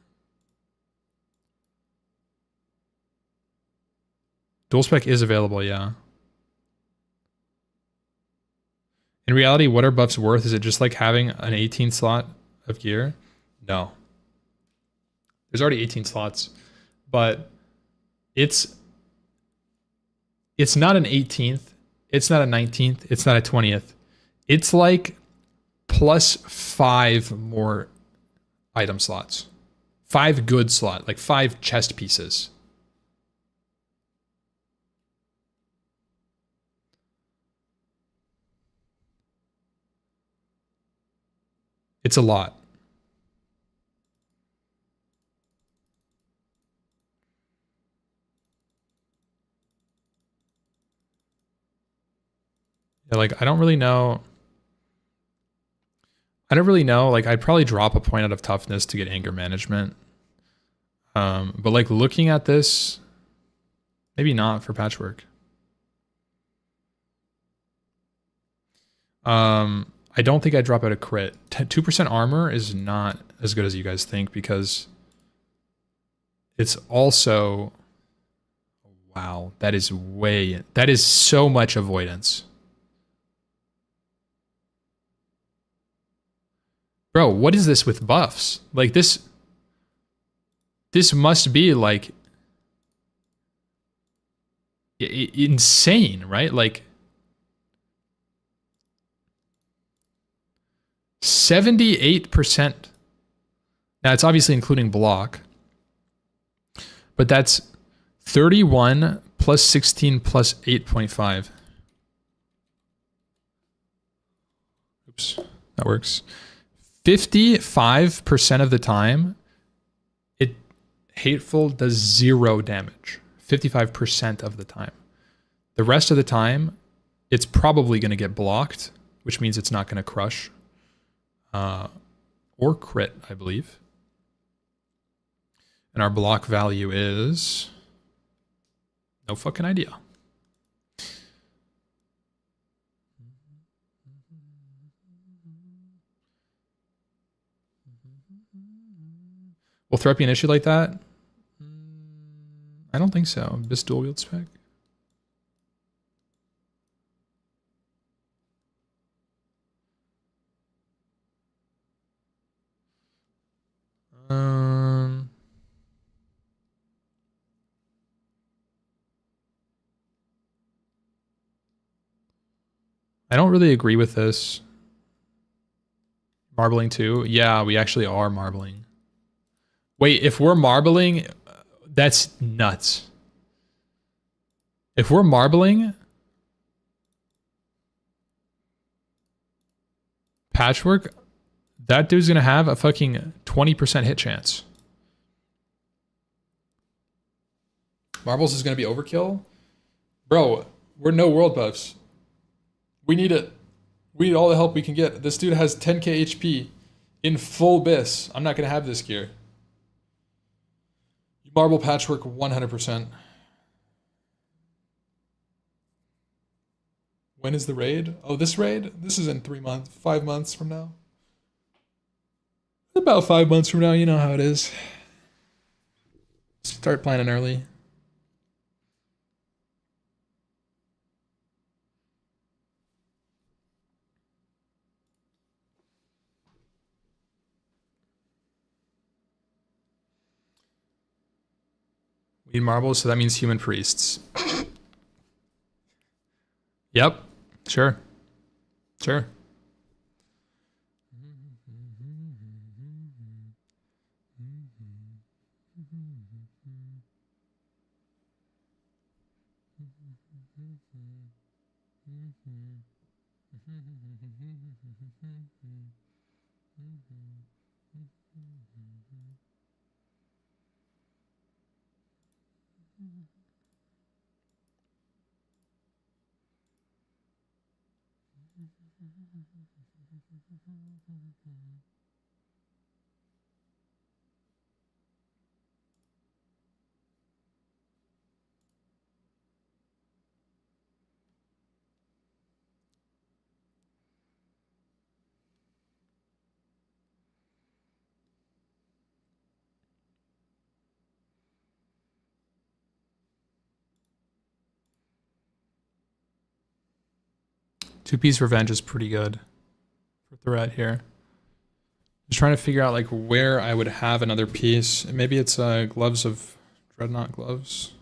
Dual spec is available, yeah. In reality, what are buffs worth? Is it just like having an 18 slot of gear? No. There's already 18 slots, but it's not an 18th, it's not a 19th, it's not a 20th. It's like plus 5 more item slots. 5 good slot, like 5 chest pieces. It's a lot. Yeah, like I don't really know. Like I'd probably drop a point out of toughness to get anger management. But like looking at this, maybe not for patchwork. I don't think I'd drop out a crit. 2% armor is not as good as you guys think because it's also... Wow, that is so much avoidance. Bro, what is this with buffs? Like this must be like insane, right? Like 78%. Now it's obviously including block, but that's 31 plus 16 plus 8.5. Oops, that works. 55% of the time, Hateful does 0 damage. 55% of the time. The rest of the time, it's probably going to get blocked, which means it's not going to crush or crit, I believe. And our block value is no fucking idea. Will threat be an issue like that? I don't think so. This dual wield spec. I don't really agree with this. Marbling too? Yeah, we actually are marbling. Wait, if we're marbling, that's nuts. If we're marbling, patchwork, that dude's gonna have a fucking 20% hit chance. Marbles is gonna be overkill? Bro, we're no world buffs. We need it. We need all the help we can get. This dude has 10k HP in full bis. I'm not gonna have this gear. You marble patchwork 100%. When is the raid? Oh, this raid? This is in 5 months from now. About 5 months from now, you know how it is. Start planning early. We need marbles, so that means human priests. Yep. Sure. Sure. Two-piece revenge is pretty good for threat here. Just trying to figure out like where I would have another piece. Maybe it's gloves of dreadnought gloves.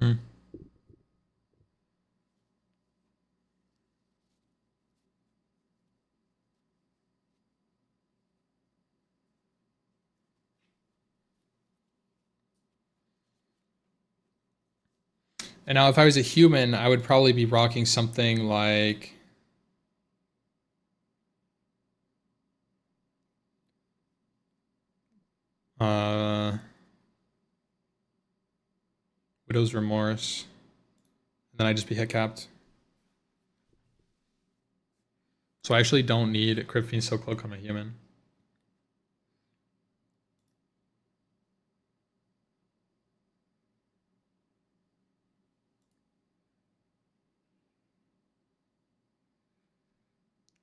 Hmm. And now if I was a human, I would probably be rocking something like Widow's Remorse. And then I'd just be hit capped. So I actually don't need Crypt Fiend So Cloak on a human.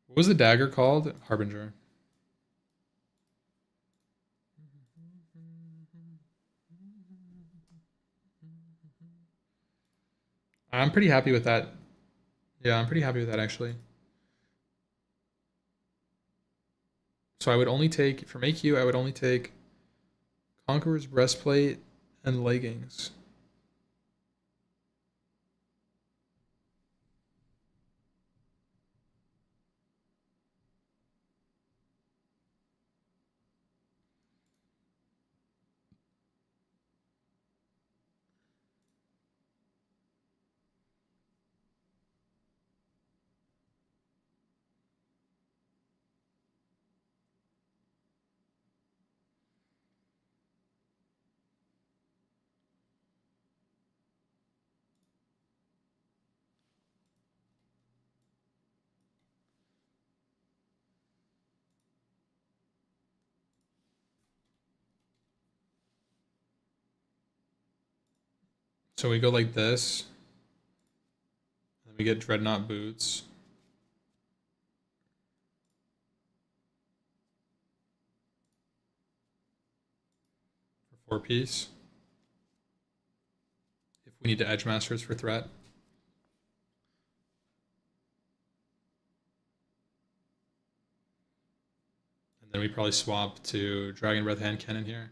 What was the dagger called? Harbinger. I'm pretty happy with that. Yeah, I'm pretty happy with that actually. So I would only take, for make you, I would only take Conqueror's Breastplate and leggings. So we go like this. Then we get dreadnought boots. For 4-piece. If we need to edge masters for threat. And then we probably swap to Dragon Breath Hand Cannon here.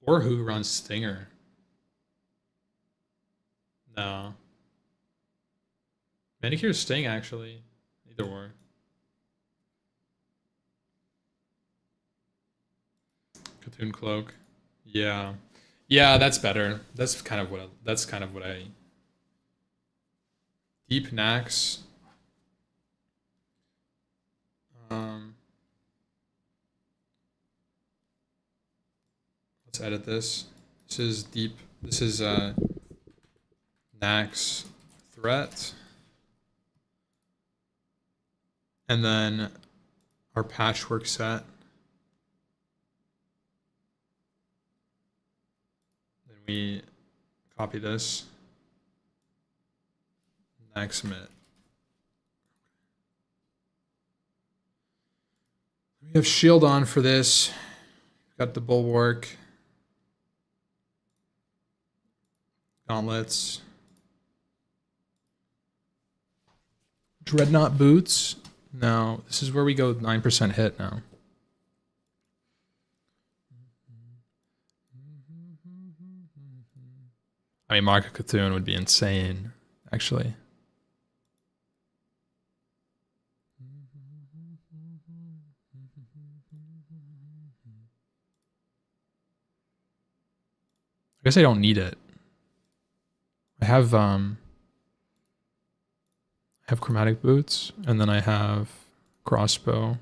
Or who runs Stinger? No. Manicure Sting, actually. Either or. Cthulhu Cloak. Yeah. Yeah, that's better. That's kind of what I Deep Nax. Let's edit this. This is deep. This is Nax threat. And then our patchwork set. Then we copy this. Nax Mit. We have shield on for this. Got the bulwark. Gauntlets. Dreadnought boots. No, this is where we go 9% hit now. I mean, Mark of Cthulhu would be insane, actually. I guess I don't need it. I have chromatic boots, and then I have crossbow.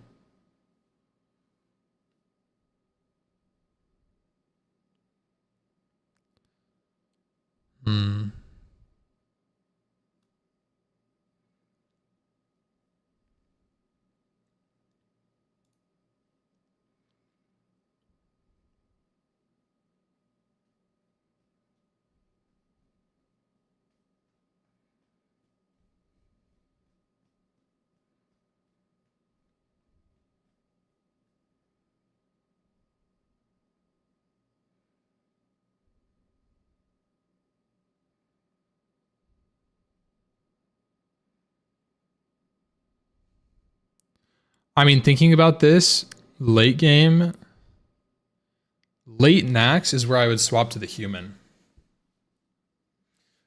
I mean, thinking about this, late game, late Nax is where I would swap to the human.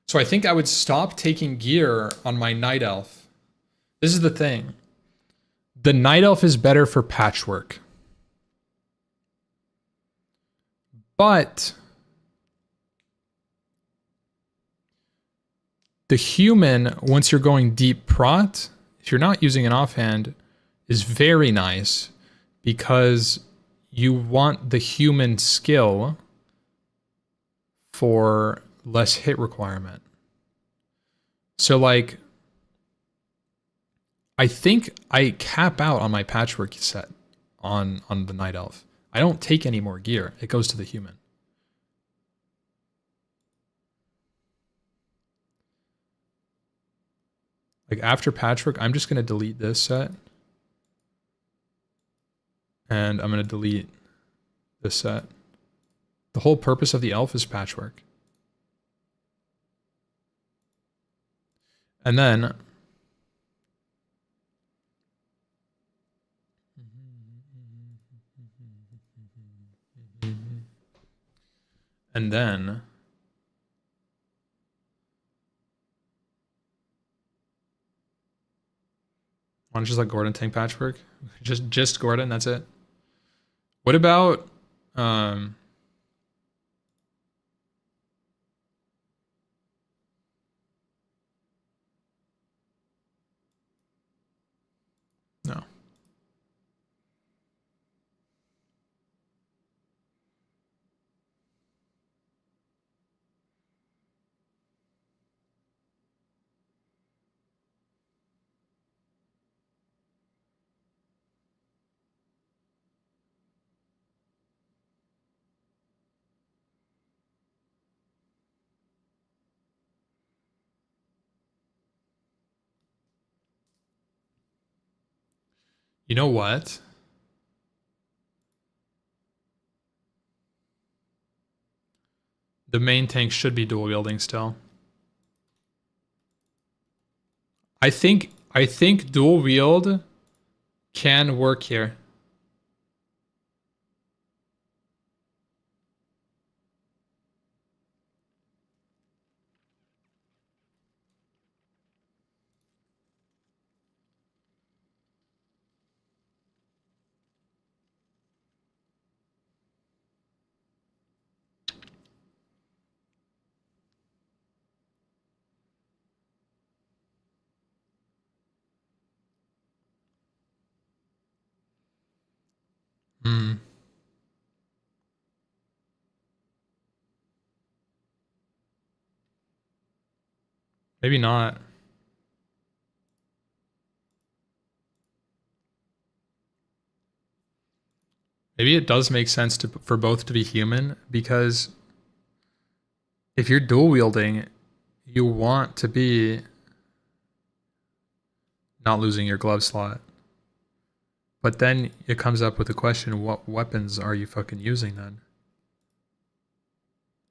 So I think I would stop taking gear on my Night Elf. This is the thing. The Night Elf is better for patchwork. But the human, once you're going deep prot, if you're not using an offhand, is very nice because you want the human skill for less hit requirement. So like, I think I cap out on my patchwork set on the Night Elf. I don't take any more gear. It goes to the human. Like after patchwork, I'm just going to delete this set. And I'm going to delete this set. The whole purpose of the elf is patchwork. And then why don't you just let Gordon tank patchwork? Just Gordon, that's it. What about no. You know what? The main tank should be dual wielding still. I think dual wield can work here. Hmm. Maybe not. Maybe it does make sense for both to be human because if you're dual wielding, you want to be not losing your glove slot. But then it comes up with the question, what weapons are you fucking using then?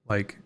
Like,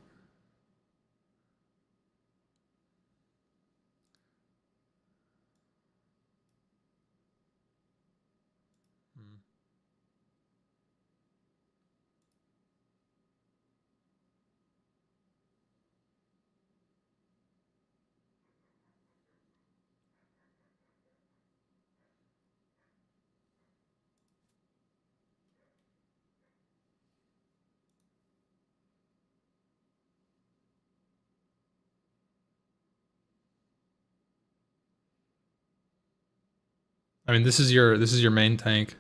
I mean, this is your main tank.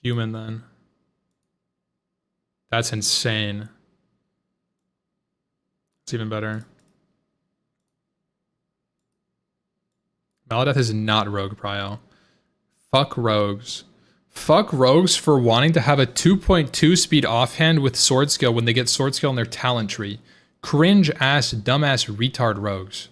Human then. That's insane. It's even better. Maladeth is not rogue prio. Fuck rogues. Fuck rogues for wanting to have a 2.2 speed offhand with sword skill when they get sword skill in their talent tree. Cringe ass, dumbass, retard rogues.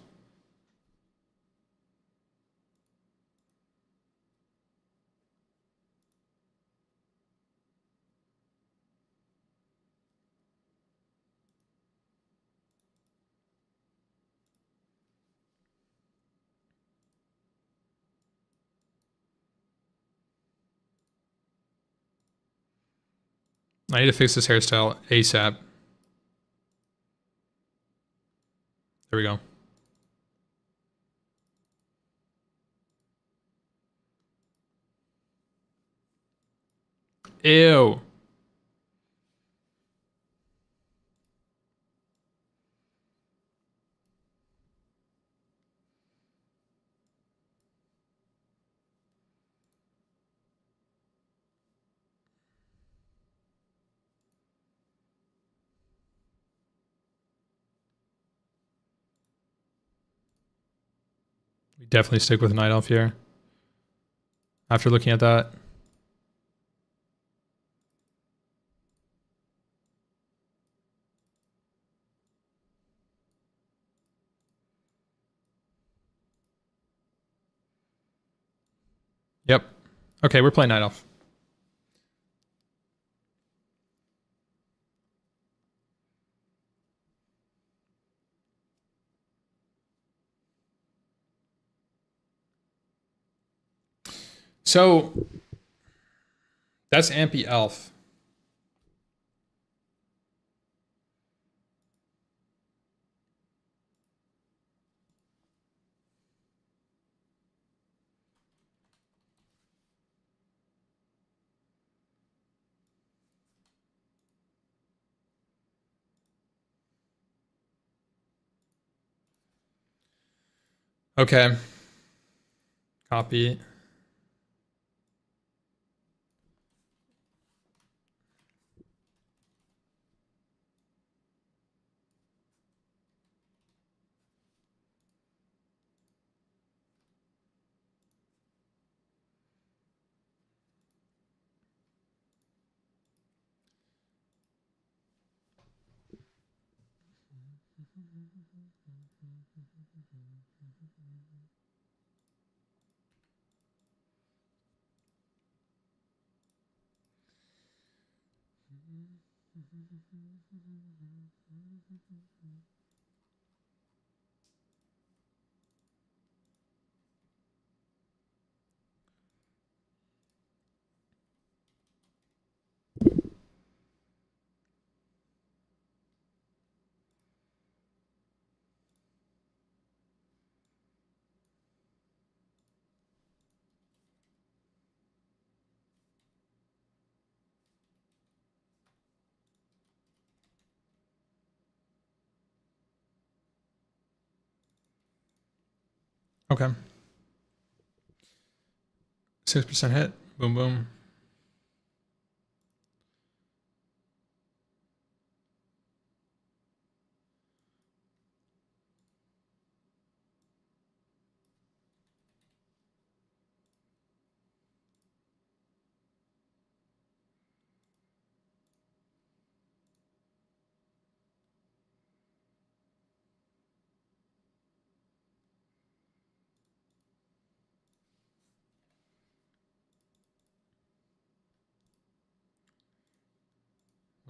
I need to fix this hairstyle ASAP. There we go. Ew. We definitely stick with Night Elf here. After looking at that. Yep. Okay, we're playing Night Elf. So that's Ampy Elf. Okay. Copy. Okay. 6% hit. Boom, boom.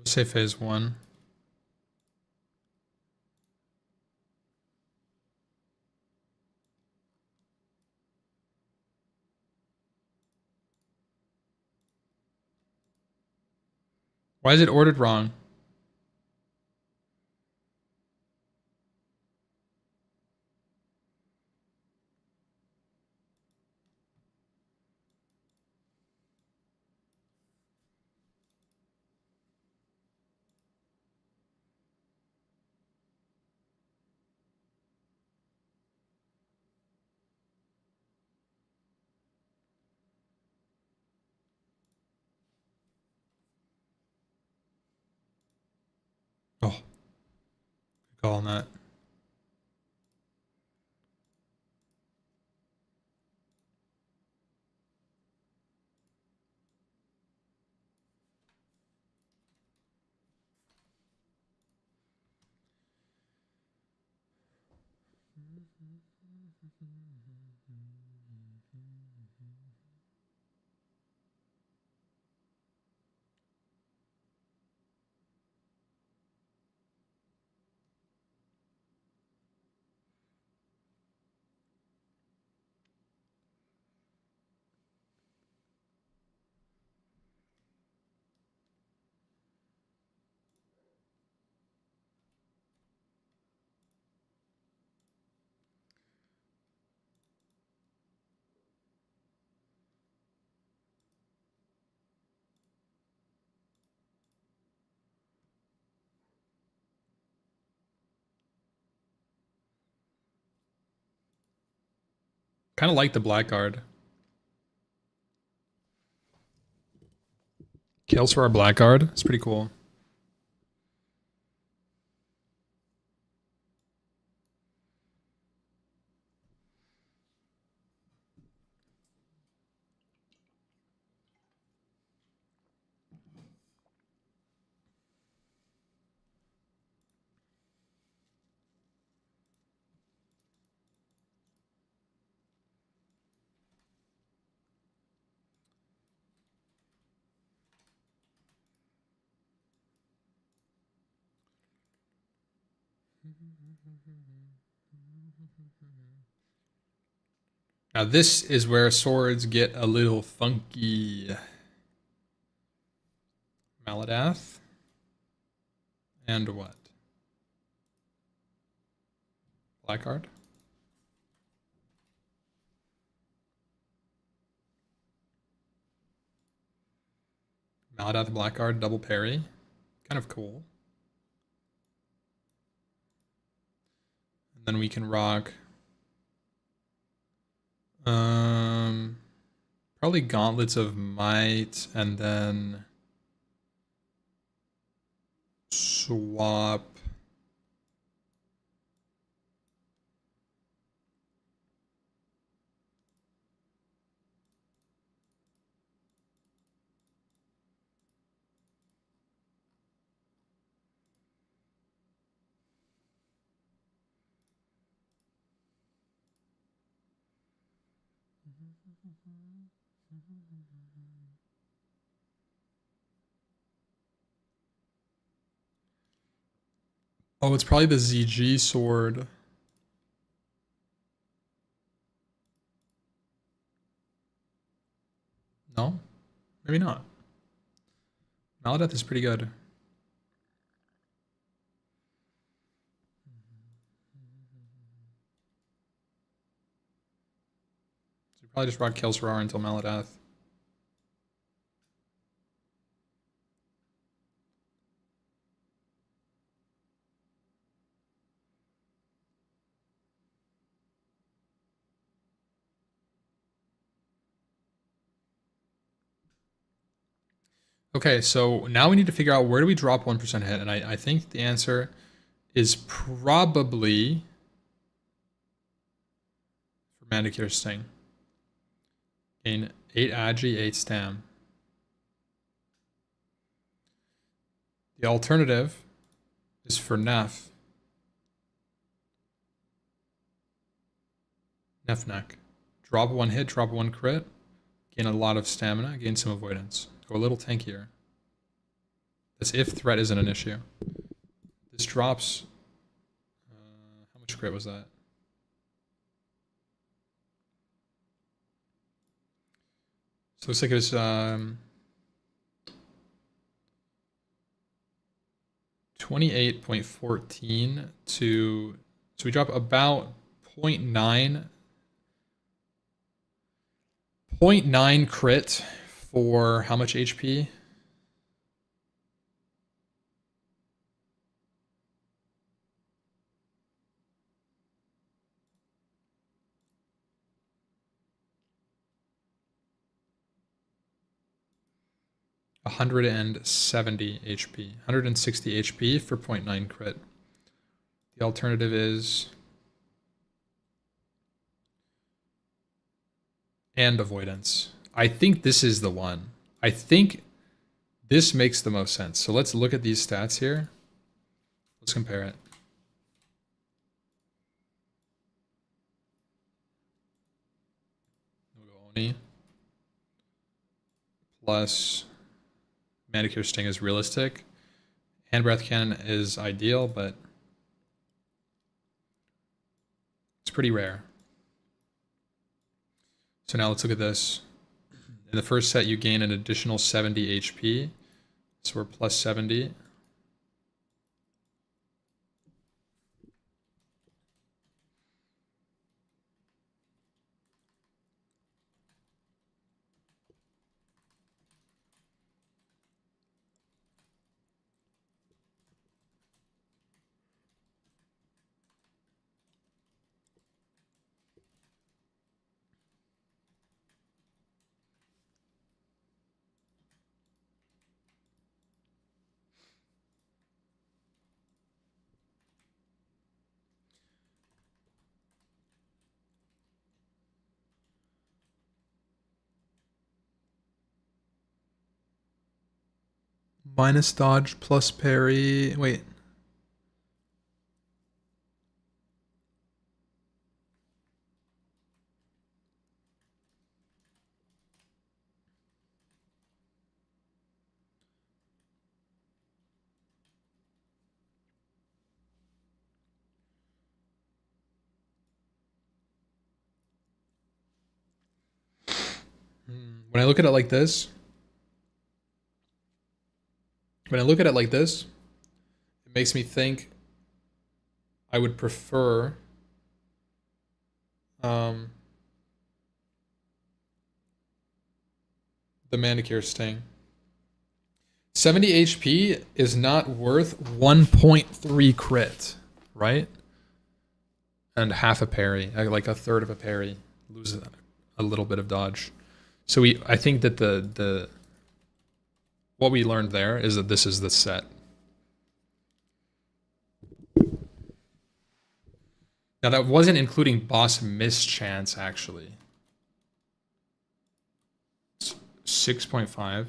Let's say phase one. Why is it ordered wrong? Oh, good call on that. Kind of like the blackguard. Kills for our blackguard. It's pretty cool. Now this is where swords get a little funky. Maladath. And what? Blackguard. Maladath Blackguard double parry. Kind of cool. And then we can rock probably Gauntlets of Might and then swap Oh, it's probably the ZG sword. No? Maybe not. Maladeth is pretty good. So you probably just rock Kelsorara until Maladeth. Okay, so now we need to figure out where do we drop 1% hit, and I think the answer is probably for Mandicure Sting. Gain 8 Agi, 8 Stam. The alternative is for Neff. Neck. Drop 1 hit, drop 1 crit, gain a lot of stamina, gain some avoidance. Go a little tankier. That's if threat isn't an issue. This drops... how much crit was that? So it looks like it was 28.14 to... So we drop about 0.9 crit for how much HP? $170 HP. 160 HP for 0.9 crit. The alternative is... and avoidance. I think this is the one. I think this makes the most sense. So let's look at these stats here. Let's compare it. We'll go Oni. Plus Manicure Sting is realistic. Hand Breath Cannon is ideal, but it's pretty rare. So now let's look at this. In the first set, you gain an additional 70 HP. So we're plus 70. Minus dodge plus parry. Wait. When I look at it like this, it makes me think I would prefer the Manicure Sting. 70 HP is not worth 1.3 crit, right? And half a parry, like a third of a parry, loses a little bit of dodge. So I think that the what we learned there is that this is the set. Now that wasn't including boss mischance actually. 6.5.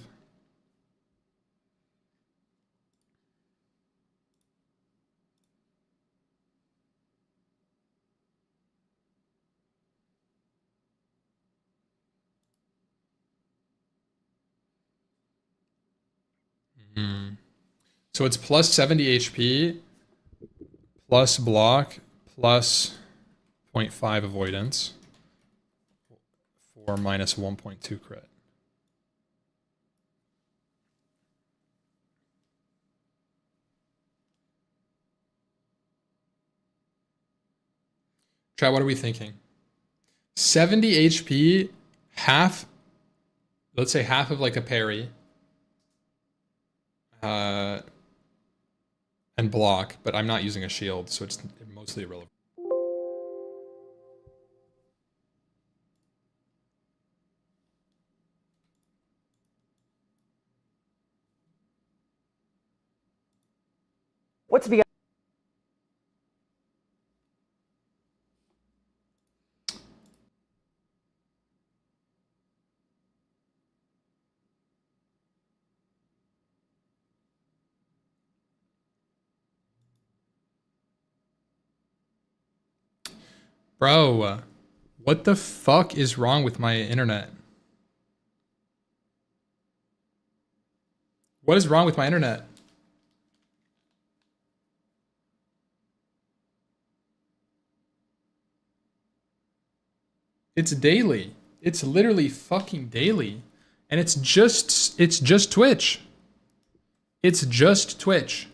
So it's plus 70 HP plus block plus 0.5 avoidance for minus 1.2 crit. Chat, what are we thinking? 70 HP, half, let's say half of like a parry, and block, but I'm not using a shield, so it's mostly irrelevant. What's the Bro, what the fuck is wrong with my internet? What is wrong with my internet? It's daily. It's literally fucking daily. And it's just Twitch. It's just Twitch.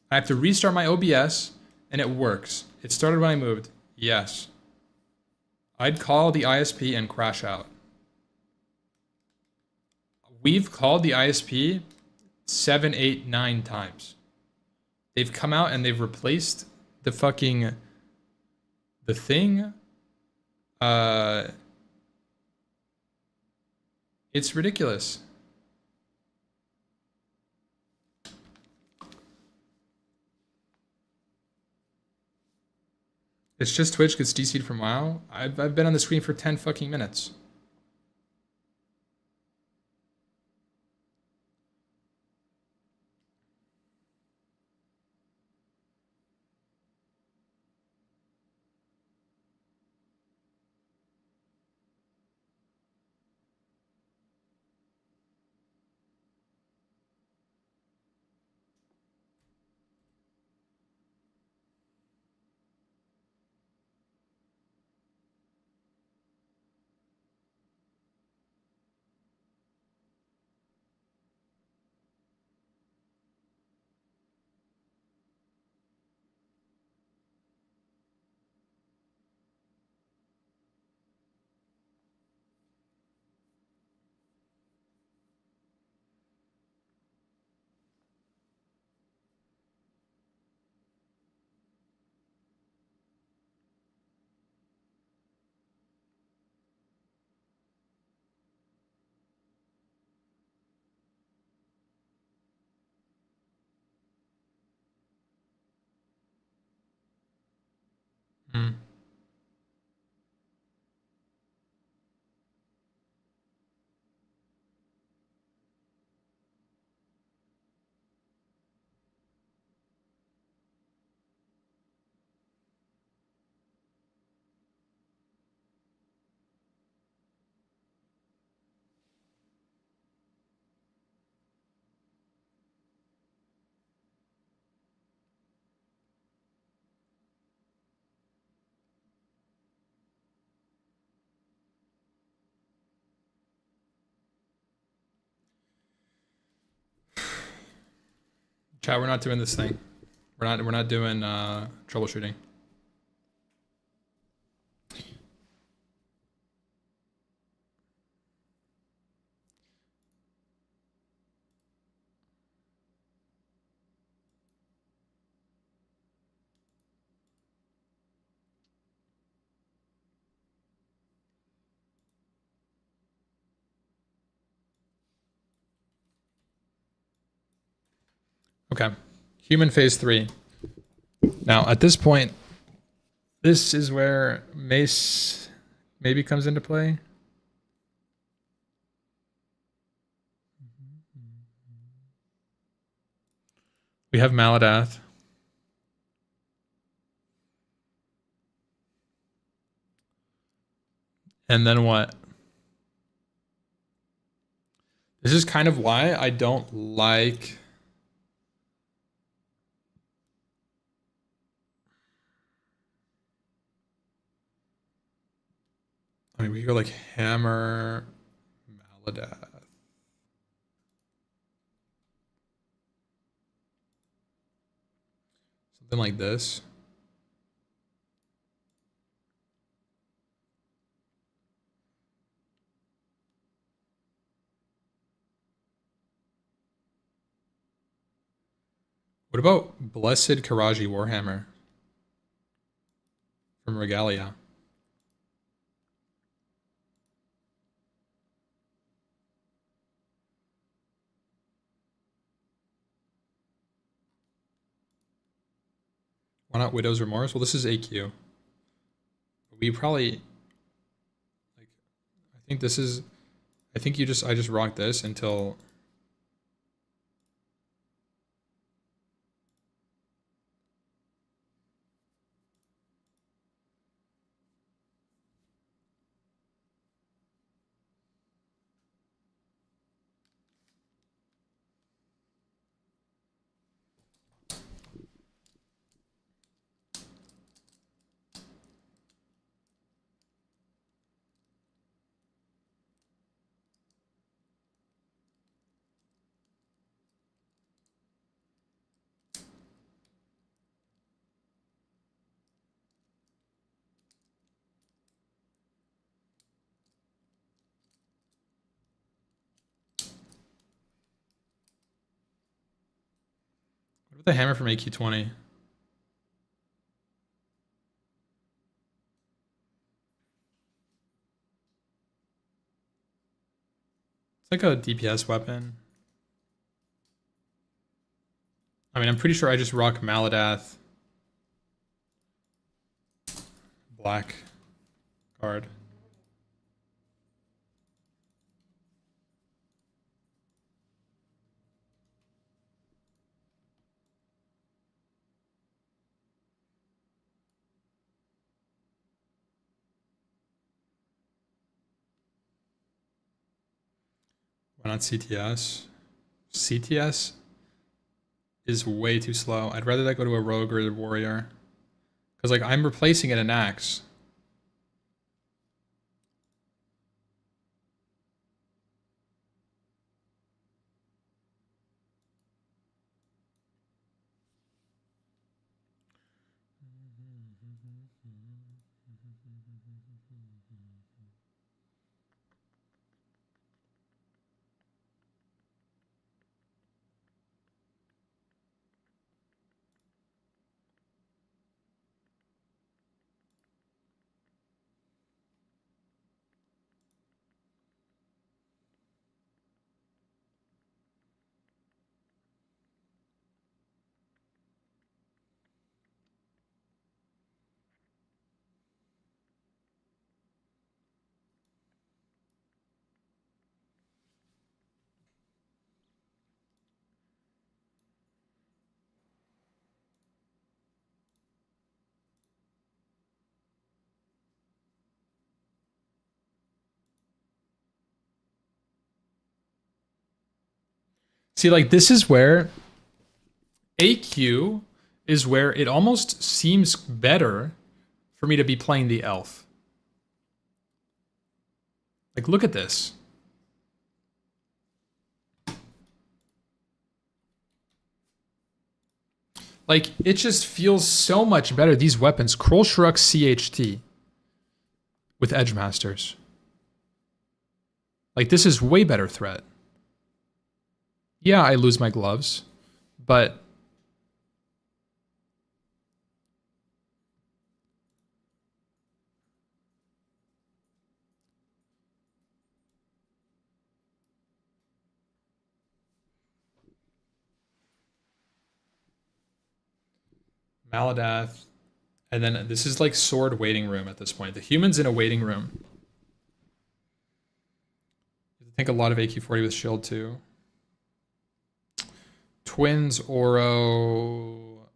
I have to restart my OBS and it works. It started when I moved. Yes. I'd call the ISP and crash out. We've called the ISP 7, 8, 9 times. They've come out and they've replaced the fucking the thing. It's ridiculous. It's just Twitch gets DC'd from WoW. I've been on the screen for 10 fucking minutes. Hmm. Chat, we're not doing this thing. We're not doing troubleshooting. Okay. Human phase 3. Now, at this point, this is where Mace maybe comes into play. We have Maladath. And then what? This is kind of why I don't like... I mean, we could go like hammer, Maladath. Something like this. What about Blessed Karaji Warhammer from Regalia? Why not Widow's Remorse? Well, this is AQ. We probably like. I think this is. I think I just rock this until. What about the hammer from AQ20? It's like a DPS weapon. I mean, I'm pretty sure I just rock Maladath. Black card. Why not CTS? CTS is way too slow. I'd rather that go to a rogue or a warrior. Because, like, I'm replacing it in axe. See, like, this is where AQ is where it almost seems better for me to be playing the elf. Like, look at this. Like, it just feels so much better. These weapons, Kroll Shruk CHT with Edge Masters. Like, this is way better threat. Yeah, I lose my gloves, but Maladath, and then this is like sword waiting room at this point. The human's in a waiting room. I think a lot of AQ40 with shield too. Twins, Oro,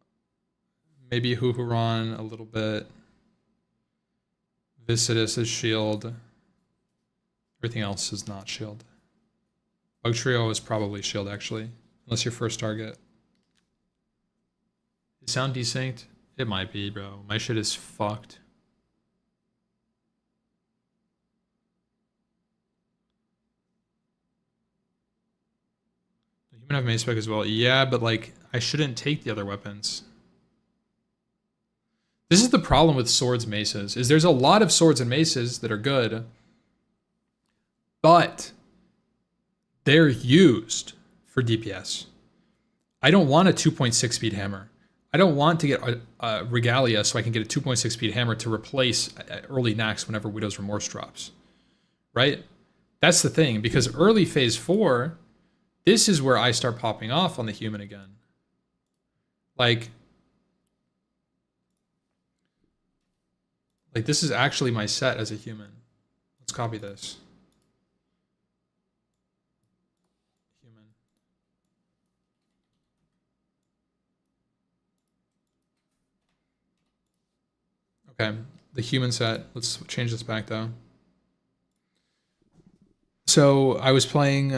maybe Huhuron a little bit. Visitus is shield. Everything else is not shield. Bug Trio is probably shield actually, unless your first target. Is sound desynced? It might be, bro. My shit is fucked. Human have mace spec as well. Yeah, but like I shouldn't take the other weapons. This is the problem with swords maces, is there's a lot of swords and maces that are good, but they're used for DPS. I don't want a 2.6 speed hammer. I don't want to get a Regalia so I can get a 2.6 speed hammer to replace early Nax whenever Widow's Remorse drops. Right? That's the thing, because early phase 4, this is where I start popping off on the human again. Like this is actually my set as a human. Let's copy this. Human. Okay, the human set. Let's change this back though. So I was playing.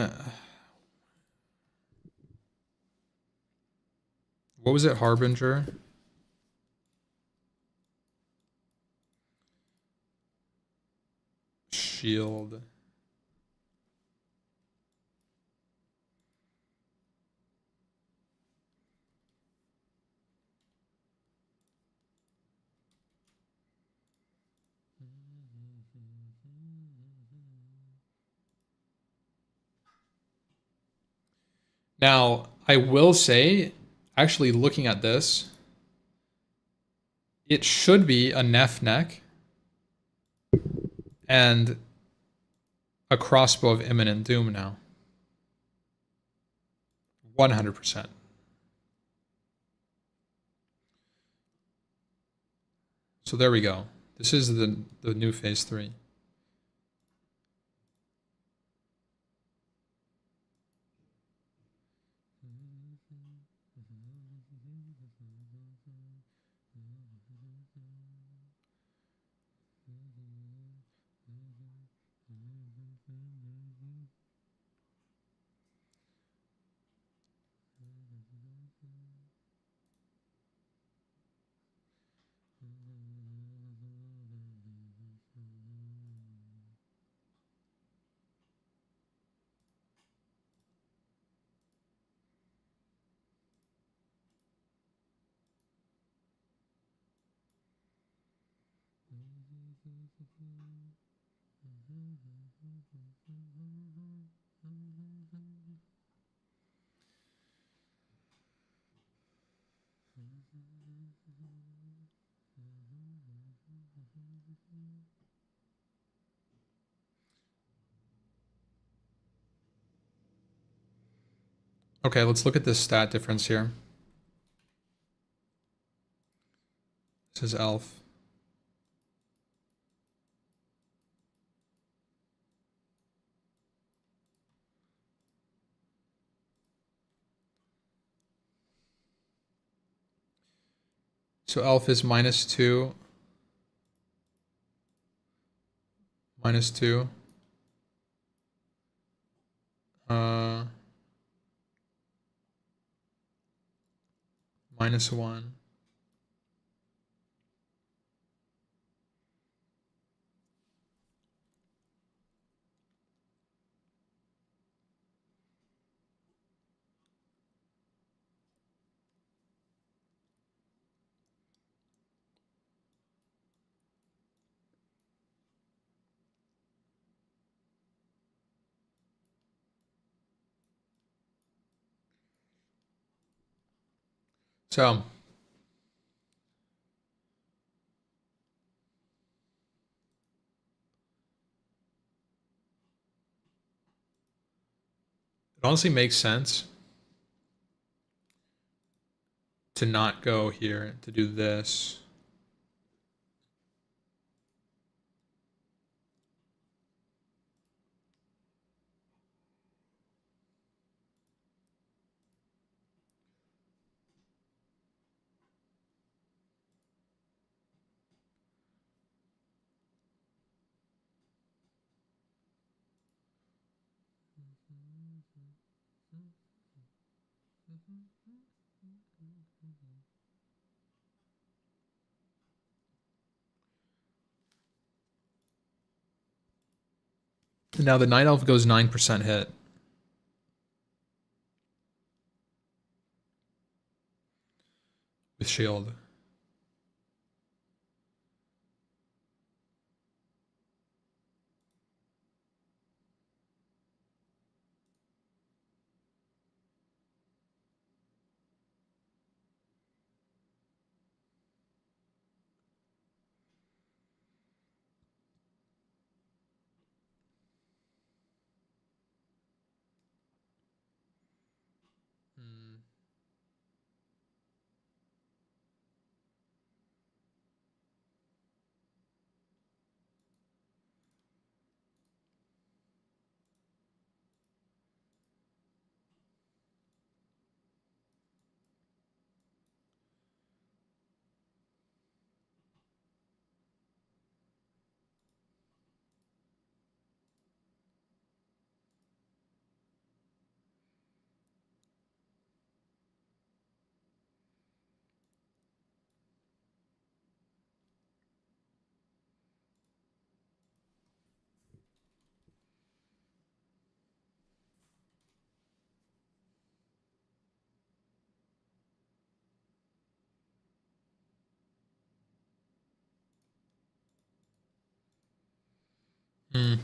What was it? Harbinger. Shield. Now, I will say, actually looking at this, it should be a Neff neck and a crossbow of imminent doom now. 100%. So there we go. This is the new phase 3. Okay, let's look at this stat difference here. This is elf. So elf is -2. -2. -1. So it honestly makes sense to not go here, to do this. Now the Night Elf goes 9% hit. with shield. Hmm. Hmm.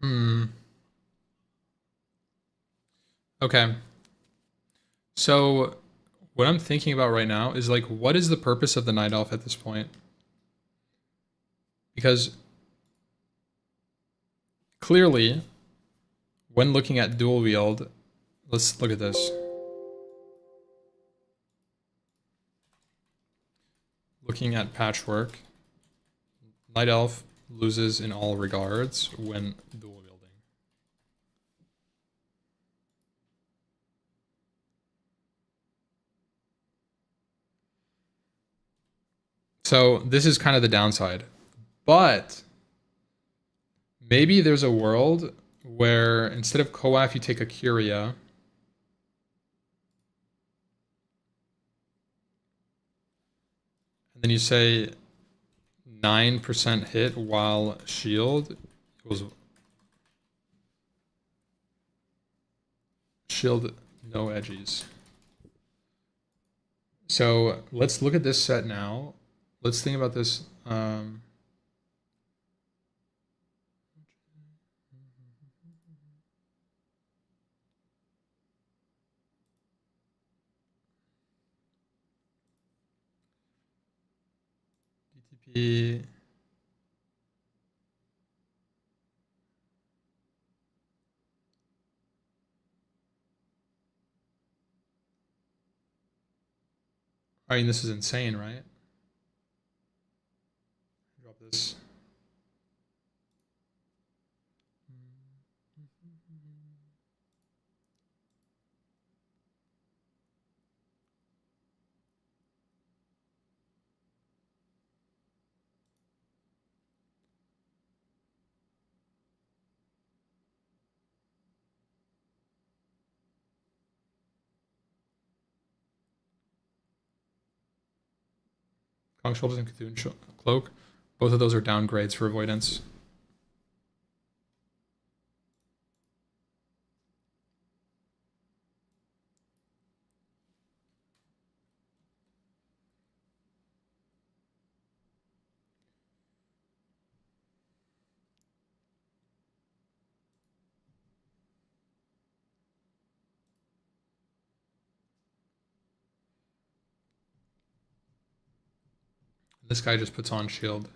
Hmm. Okay. So what I'm thinking about right now is like, what is the purpose of the Night Elf at this point? Because clearly, when looking at dual wield, let's look at this. Looking at patchwork, Night Elf loses in all regards when dual wielding. So this is kind of the downside. But maybe there's a world where instead of Coaf, you take a Curia. And then you say 9% hit while shield equals shield no edgies. So let's look at this set now. Let's think about this. DTP. I mean, this is insane, right? Drop this. Conch Shoulders and Cthulhu Cloak. Both of those are downgrades for avoidance. This guy just puts on shield.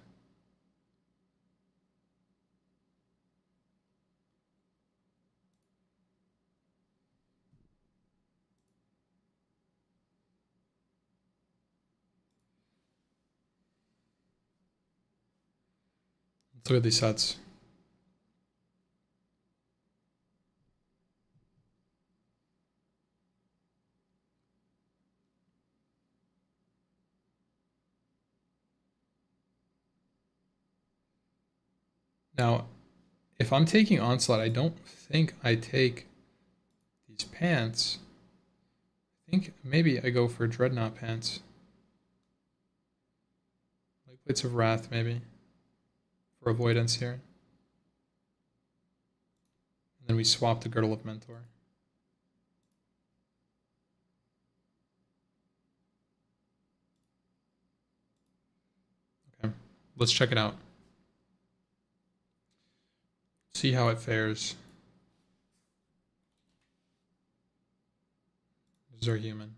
Let's look at these sets. Now, if I'm taking Onslaught, I don't think I take these pants. I think maybe I go for Dreadnought pants. Like Blades of Wrath, maybe. For avoidance here. And then we swap the Girdle of Mentor. Okay, let's check it out. See how it fares. This is our human.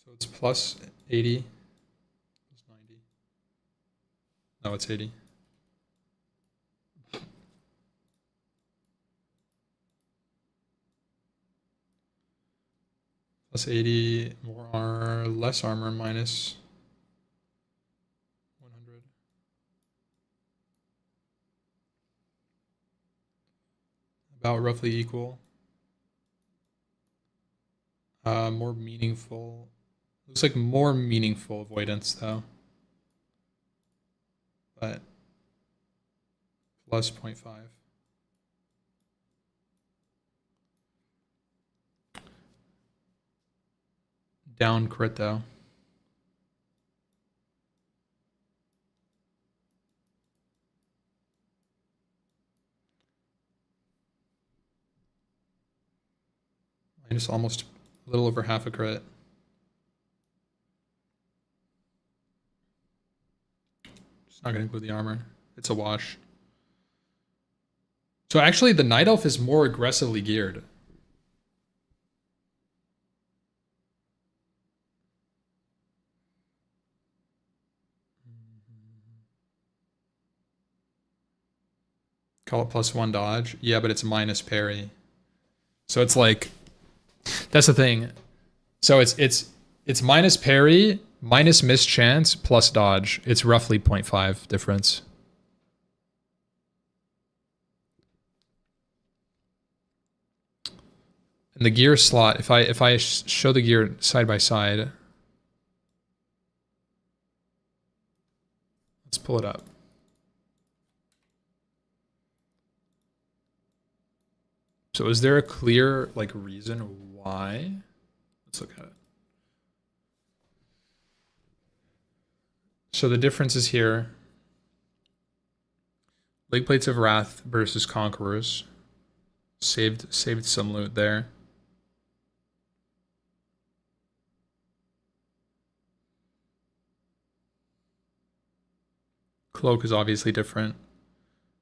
So it's plus 80. Plus 90. No, it's 80. Plus 80, more armor, less armor, minus 100. About roughly equal. More meaningful. Looks like more meaningful avoidance though. But plus 0.5. Down crit though. Minus almost a little over half a crit. Just not gonna include the armor. It's a wash. So actually the Night Elf is more aggressively geared. Call it +1 dodge. Yeah, but it's minus parry. So it's like, that's the thing. So it's minus parry, minus mischance, plus dodge. It's roughly 0.5 difference. And the gear slot, if I show the gear side by side, let's pull it up. So is there a clear like reason why? Let's look at it. So the difference is here. Lake Plates of Wrath versus Conquerors. Saved some loot there. Cloak is obviously different.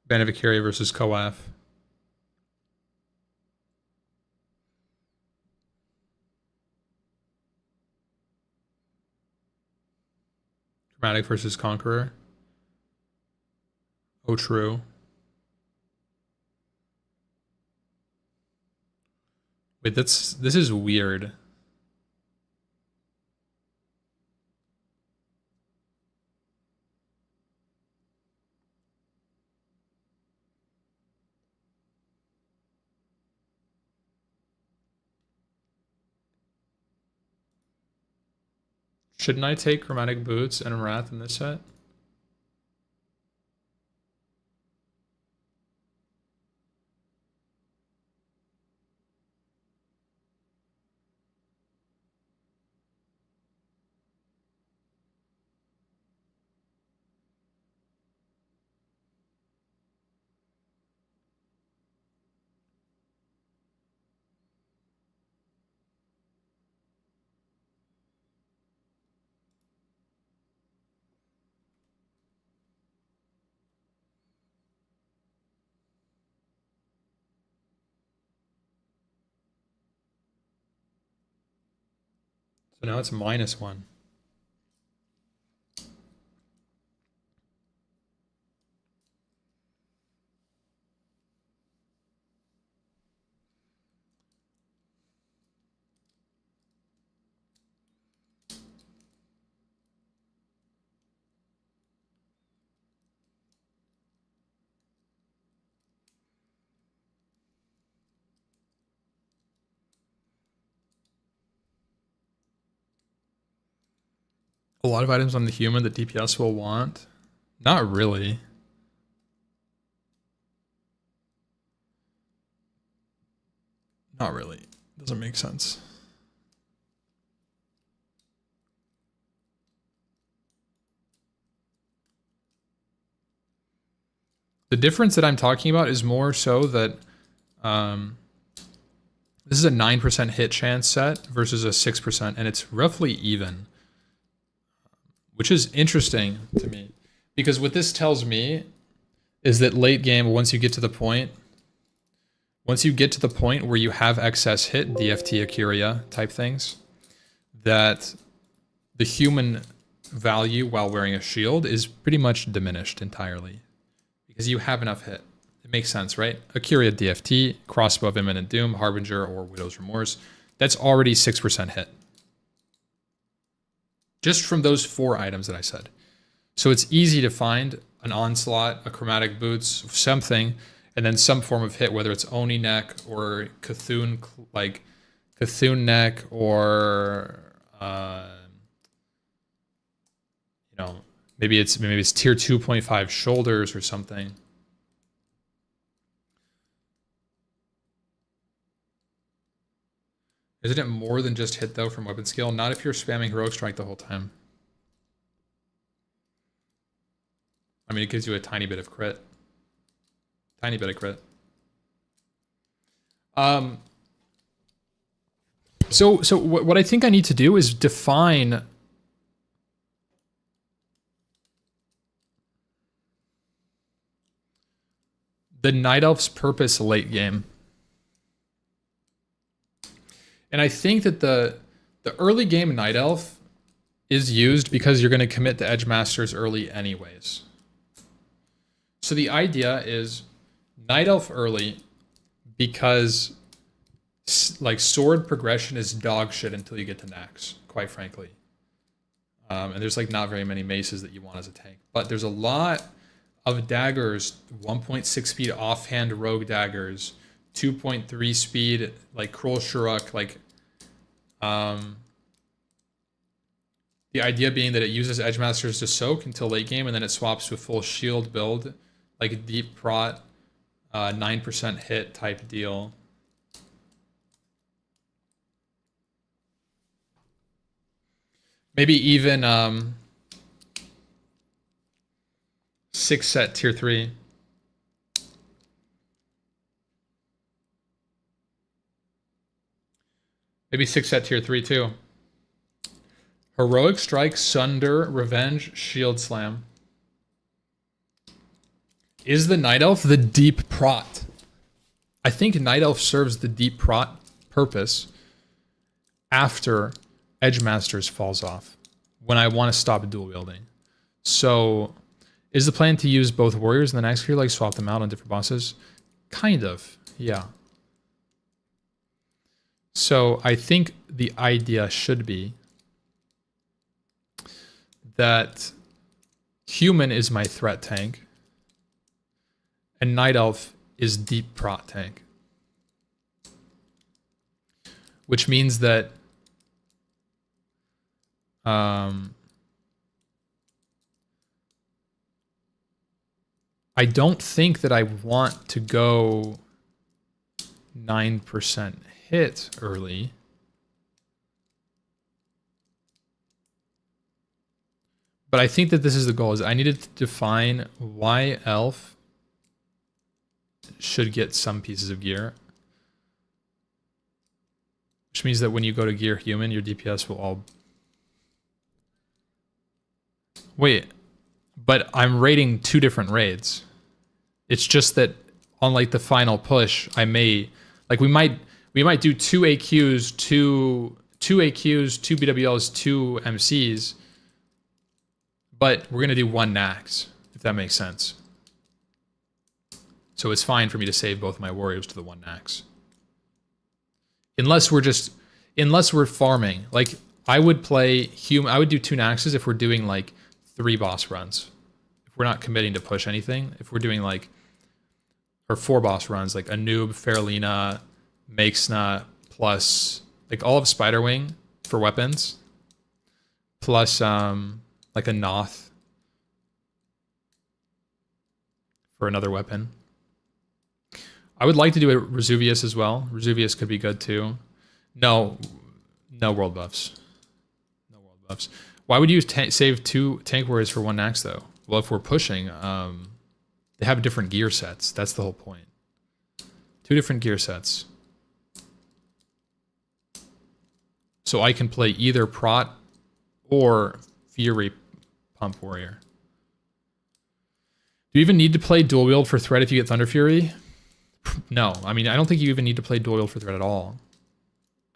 Band of Ikaria versus Coaf. Chromatic versus Conqueror. Oh, true. Wait, this is weird. Shouldn't I take Chromatic Boots and Wrath in this set? So now it's -1. A lot of items on the human that DPS will want. Not really. Not really. Doesn't make sense. The difference that I'm talking about is more so that this is a 9% hit chance set versus a 6%, and it's roughly even, which is interesting to me. Because what this tells me is that late game, once you get to the point where you have excess hit, DFT, Akuria type things, that the human value while wearing a shield is pretty much diminished entirely. Because you have enough hit. It makes sense, right? Akuria, DFT, Crossbow of Imminent Doom, Harbinger, or Widow's Remorse. That's already 6% hit. Just from those 4 items that I said. So it's easy to find an Onslaught, a Chromatic Boots, something, and then some form of hit, whether it's Oni Neck or Cthulhu, like Cthulhu Neck, or maybe it's tier 2.5 shoulders or something. Isn't it more than just hit though from weapon skill? Not if you're spamming heroic strike the whole time. I mean, it gives you a tiny bit of crit. Tiny bit of crit. So what I think I need to do is define the Night Elf's purpose late game. And I think that the early game Night Elf is used because you're going to commit to Edge Masters early anyways. So the idea is Night Elf early because like sword progression is dog shit until you get to Nax, quite frankly. And there's like not very many maces that you want as a tank. But there's a lot of daggers, 1.6 speed offhand rogue daggers, 2.3 speed like Kroll Shuruk, like the idea being that it uses Edge Masters to soak until late game, and then it swaps to a full shield build, like a deep prot, 9% hit type deal. Maybe even 6 set tier 3. Maybe 6 set tier 3 too. Heroic Strike, Sunder, Revenge, Shield Slam. Is the Night Elf the deep prot? I think Night Elf serves the deep prot purpose after Edge Masters falls off, when I want to stop dual wielding. So is the plan to use both warriors in the next tier, like swap them out on different bosses? Kind of, yeah. So I think the idea should be that human is my threat tank and Night Elf is deep prot tank. Which means that I don't think that I want to go 9% hit early. But I think that this is the goal, is I needed to define why Elf should get some pieces of gear. Which means that when you go to gear human, your DPS will all... Wait, but I'm raiding 2 different raids. It's just that on like the final push, I may... Like we might do 2 AQs, 2 2 AQs, 2 BWLs, 2 MCs, but we're gonna do 1 Nax, if that makes sense. So it's fine for me to save both my warriors to the 1 Nax. Unless we're farming. Like, I would do 2 Naxes if we're doing like 3 boss runs. If we're not committing to push anything. If we're doing like, or 4 boss runs, like a Noob, Faralina, Makesna, plus like all of Spiderwing for weapons, plus like a Noth for another weapon. I would like to do a Resuvius as well. Resuvius could be good too. No world buffs. No world buffs. Why would you save 2 tank warriors for 1 Nax though? Well, if we're pushing, they have different gear sets. That's the whole point. 2 different gear sets. So I can play either Prot or Fury Pump Warrior. Do you even need to play dual wield for threat if you get Thunder Fury? No, I mean, I don't think you even need to play dual wield for threat at all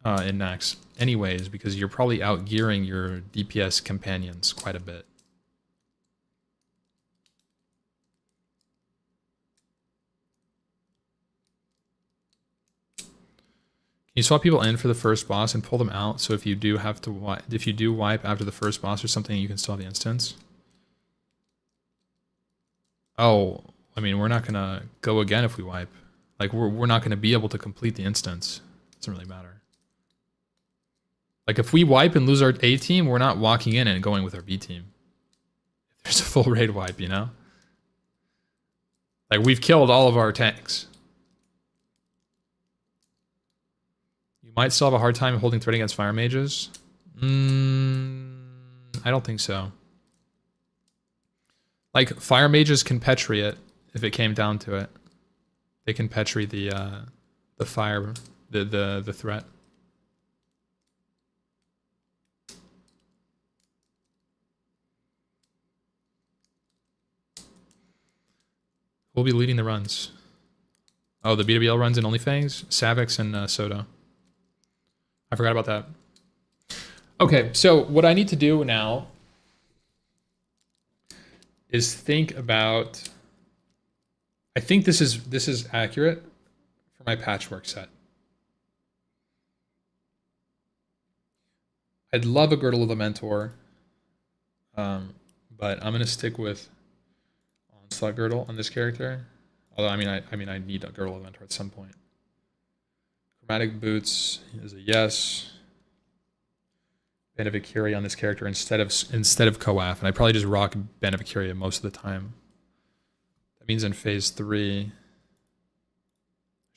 in Nax anyways, because you're probably out gearing your DPS companions quite a bit. You swap people in for the first boss and pull them out, so if you do have to if you do wipe after the first boss or something, you can still have the instance. Oh, I mean, we're not gonna go again if we wipe. Like, we're not gonna be able to complete the instance. It doesn't really matter. Like, if we wipe and lose our A team, we're not walking in and going with our B team. If there's a full raid wipe, you know? Like, we've killed all of our tanks. You might still have a hard time holding threat against fire mages. I don't think so. Like, fire mages can petri it if it came down to it. They can petri the fire, the threat. We'll be leading the runs. Oh, the BWL runs in OnlyFangs? Savix and Soda. I forgot about that. Okay, so what I need to do now is think about... I think this is accurate for my patchwork set. I'd love a Girdle of the Mentor, but I'm gonna stick with Onslaught Girdle on this character. Although I need a Girdle of the Mentor at some point. Chromatic Boots is a yes. Band of Ikuria on this character instead of Coaf, and I probably just rock Band of Ikuria most of the time. That means in phase 3, I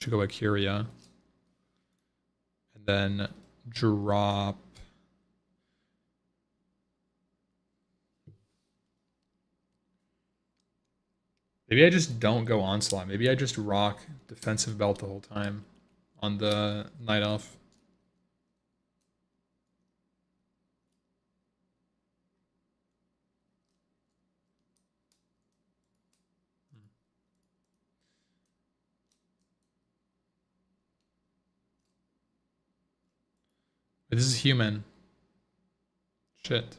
should go Ikuria, and then drop. Maybe I just don't go Onslaught. Maybe I just rock Defensive Belt the whole time on the Night Elf. But this is human. Shit.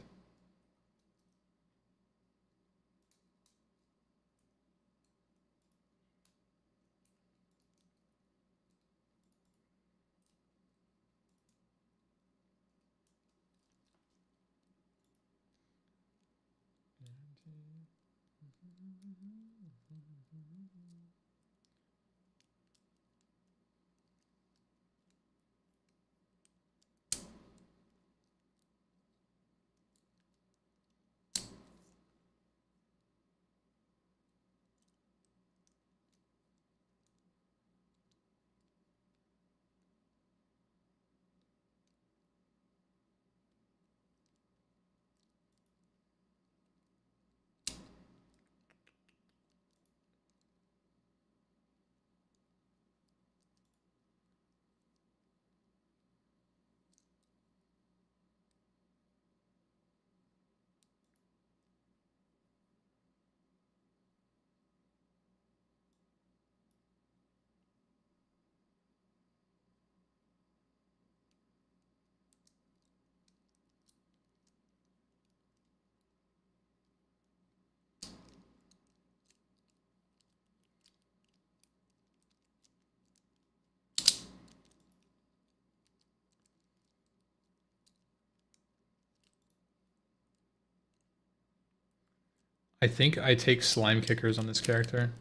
I think I take slime kickers on this character.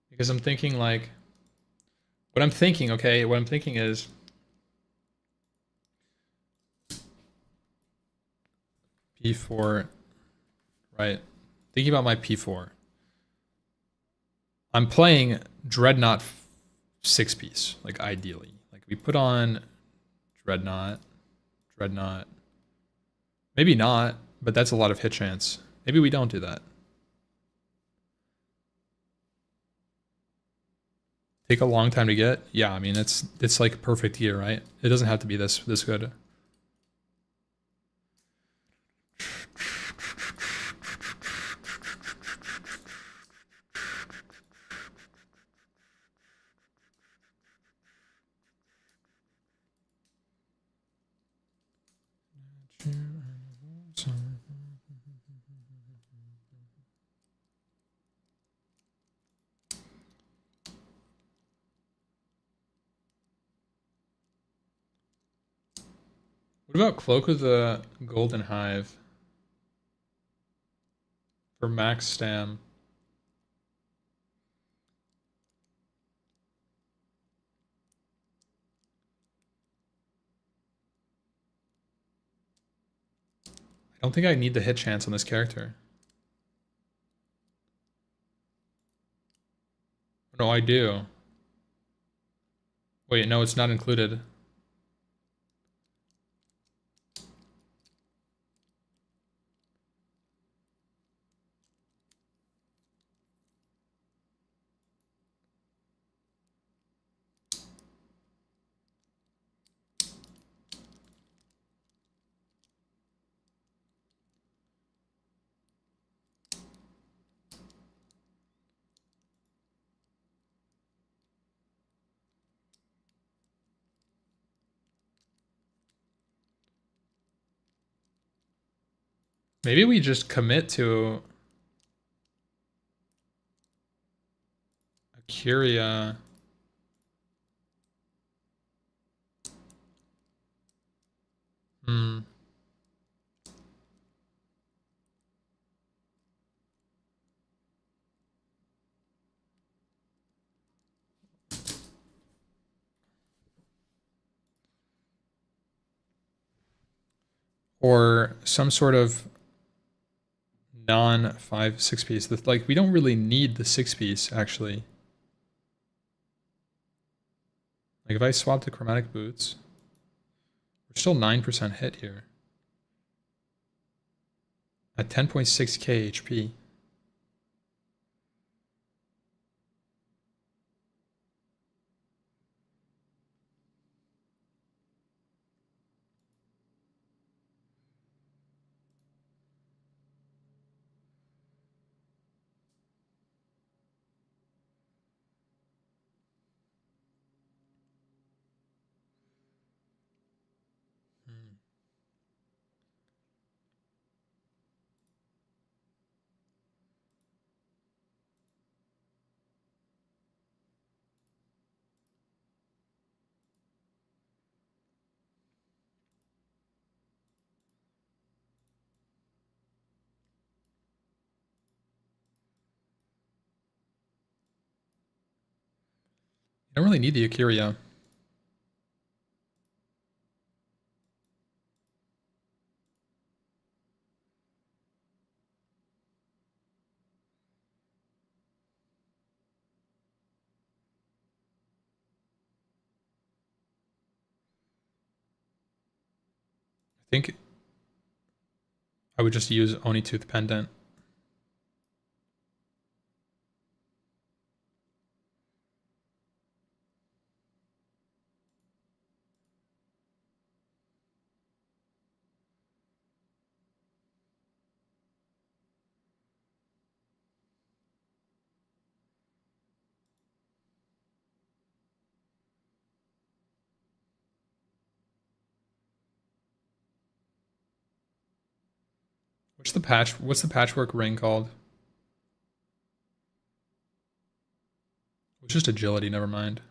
Because I'm thinking like, what I'm thinking, okay, what I'm thinking is P4, right? Thinking about my P4. I'm playing Dreadnought 6-piece, like ideally. Like we put on Dreadnought, Dreadnought. Maybe not, but that's a lot of hit chance. Maybe we don't do that. Take a long time to get? Yeah, I mean it's like perfect gear, right? It doesn't have to be this good. What about Cloak of the Golden Hive for max stam? I don't think I need the hit chance on this character. No, I do. Wait, no, it's not included. Maybe we just commit to a Curia. Hmm. Or some sort of non 5-6-piece. Like we don't really need the 6-piece actually. Like if I swap to chromatic boots, we're still 9% hit here at 10.6k HP. I don't really need the Akira. I think I would just use Oni Tooth Pendant. What's the patchwork ring called? It's just agility, never mind.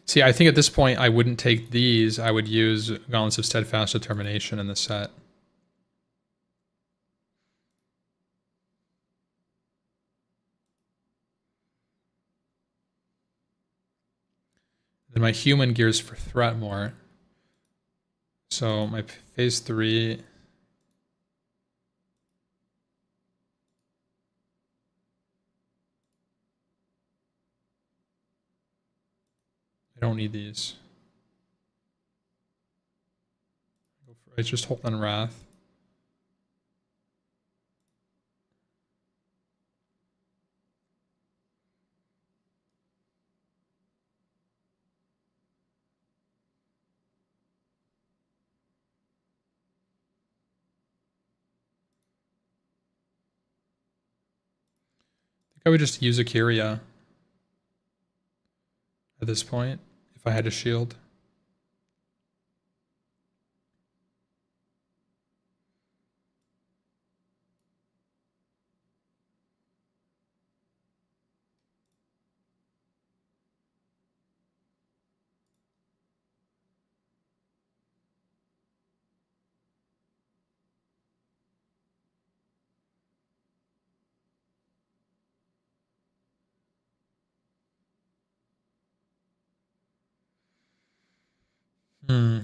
See, I think at this point I wouldn't take these. I would use Gauntlets of Steadfast Determination in the set. Then my human gears for threat more. So my phase 3. I don't need these. I just hold on Wrath. I would just use a Kyria at this point if I had a shield. Hmm.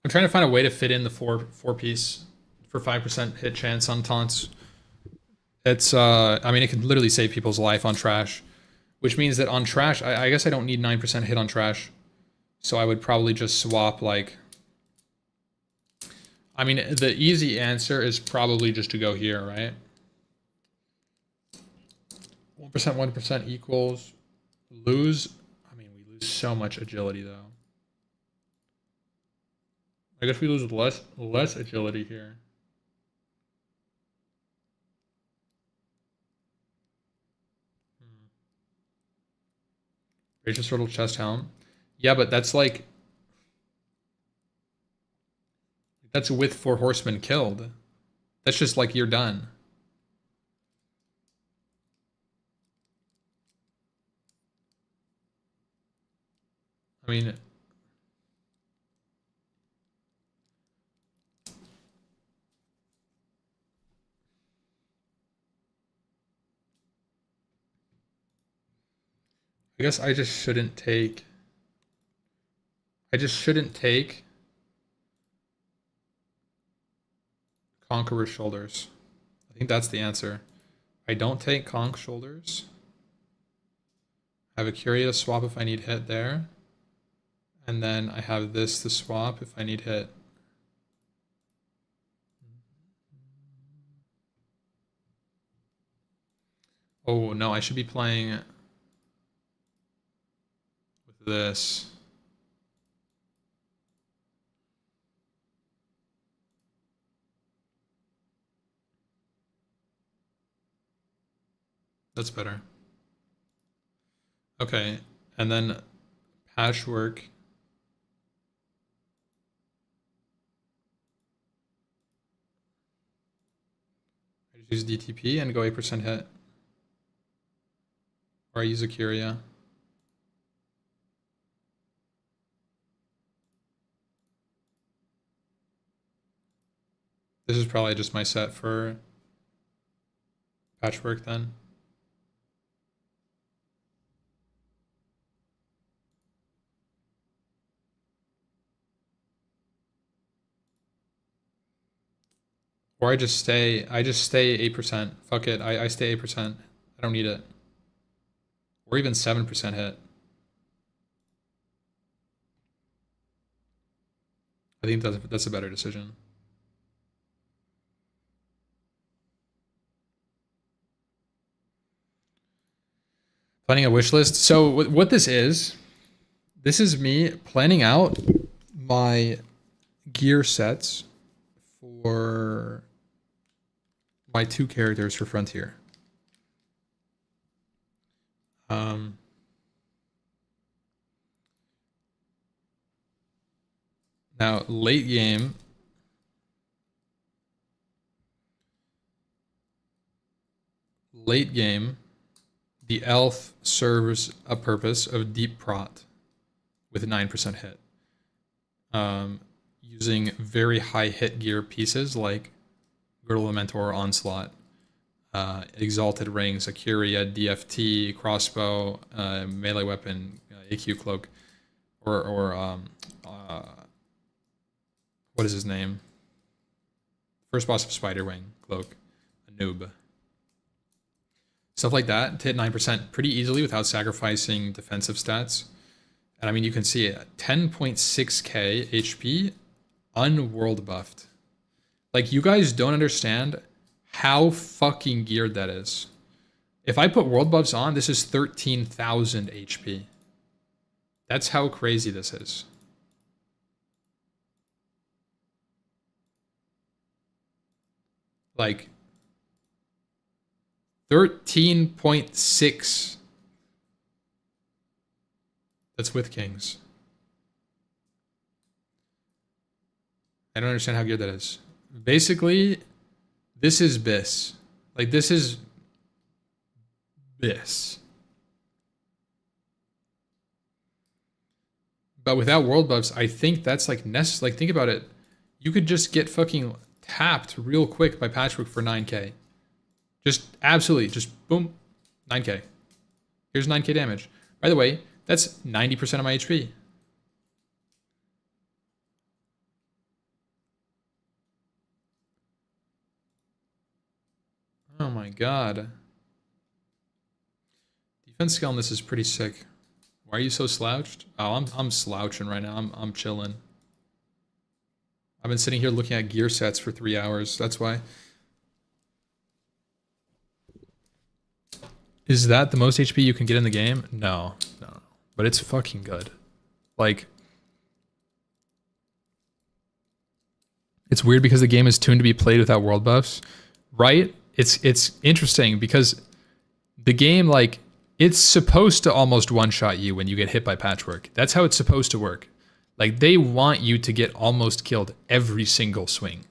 I'm trying to find a way to fit in the four piece for 5% hit chance on taunts. It's I mean it can literally save people's life on trash, which means that on trash I guess I don't need 9% hit on trash, so I would probably just swap like. I mean the easy answer is probably just to go here, right? 1% equals lose. I mean we lose so much agility though. I guess we lose less agility here. Gracious Turtle Chest Helm. Yeah, but that's like... That's with 4 horsemen killed. That's just like you're done. I mean... I guess I just shouldn't take... Conqueror Shoulders. I think that's the answer. I don't take Conch Shoulders. I have a Curious swap if I need hit there. And then I have this to swap if I need hit. Oh no, I should be playing with this. That's better. Okay, and then Patchwork. I just use DTP and go 8% hit. Or I use a Curia. This is probably just my set for Patchwork then. Or I just stay 8%. Fuck it, I stay 8%. I don't need it. Or even 7% hit. I think that's a better decision. Planning a wish list. So what this is me planning out my gear sets for my 2 characters for Frontier. Now late game, the elf serves a purpose of deep prot with 9% hit. Using very high hit gear pieces like Girdle of Mentor, Onslaught, Exalted Rings, Akuria, DFT, Crossbow, melee weapon, AQ Cloak, or what is his name? First boss of Spiderwing Cloak, a noob. Stuff like that to hit 9% pretty easily without sacrificing defensive stats. And I mean, you can see it, 10.6k HP, unworld buffed. Like, you guys don't understand how fucking geared that is. If I put world buffs on, this is 13,000 HP. That's how crazy this is. Like, 13.6. That's with kings. I don't understand how good that is. Basically, this is BIS. Like, this is BIS. But without world buffs, I think that's like necessary. Like, think about it. You could just get fucking tapped real quick by Patchwork for 9k. Just absolutely, just boom, 9k. Here's 9k damage. By the way, that's 90% of my HP. Oh my god. Defense skill on this is pretty sick. Why are you so slouched? Oh, I'm slouching right now. I'm chilling. I've been sitting here looking at gear sets for 3 hours. That's why. Is that the most HP you can get in the game? No. But it's fucking good. Like, it's weird because the game is tuned to be played without world buffs, right? It's interesting because the game, like, It's supposed to almost one-shot you when you get hit by Patchwork. That's how it's supposed to work. Like, they want you to get almost killed every single swing.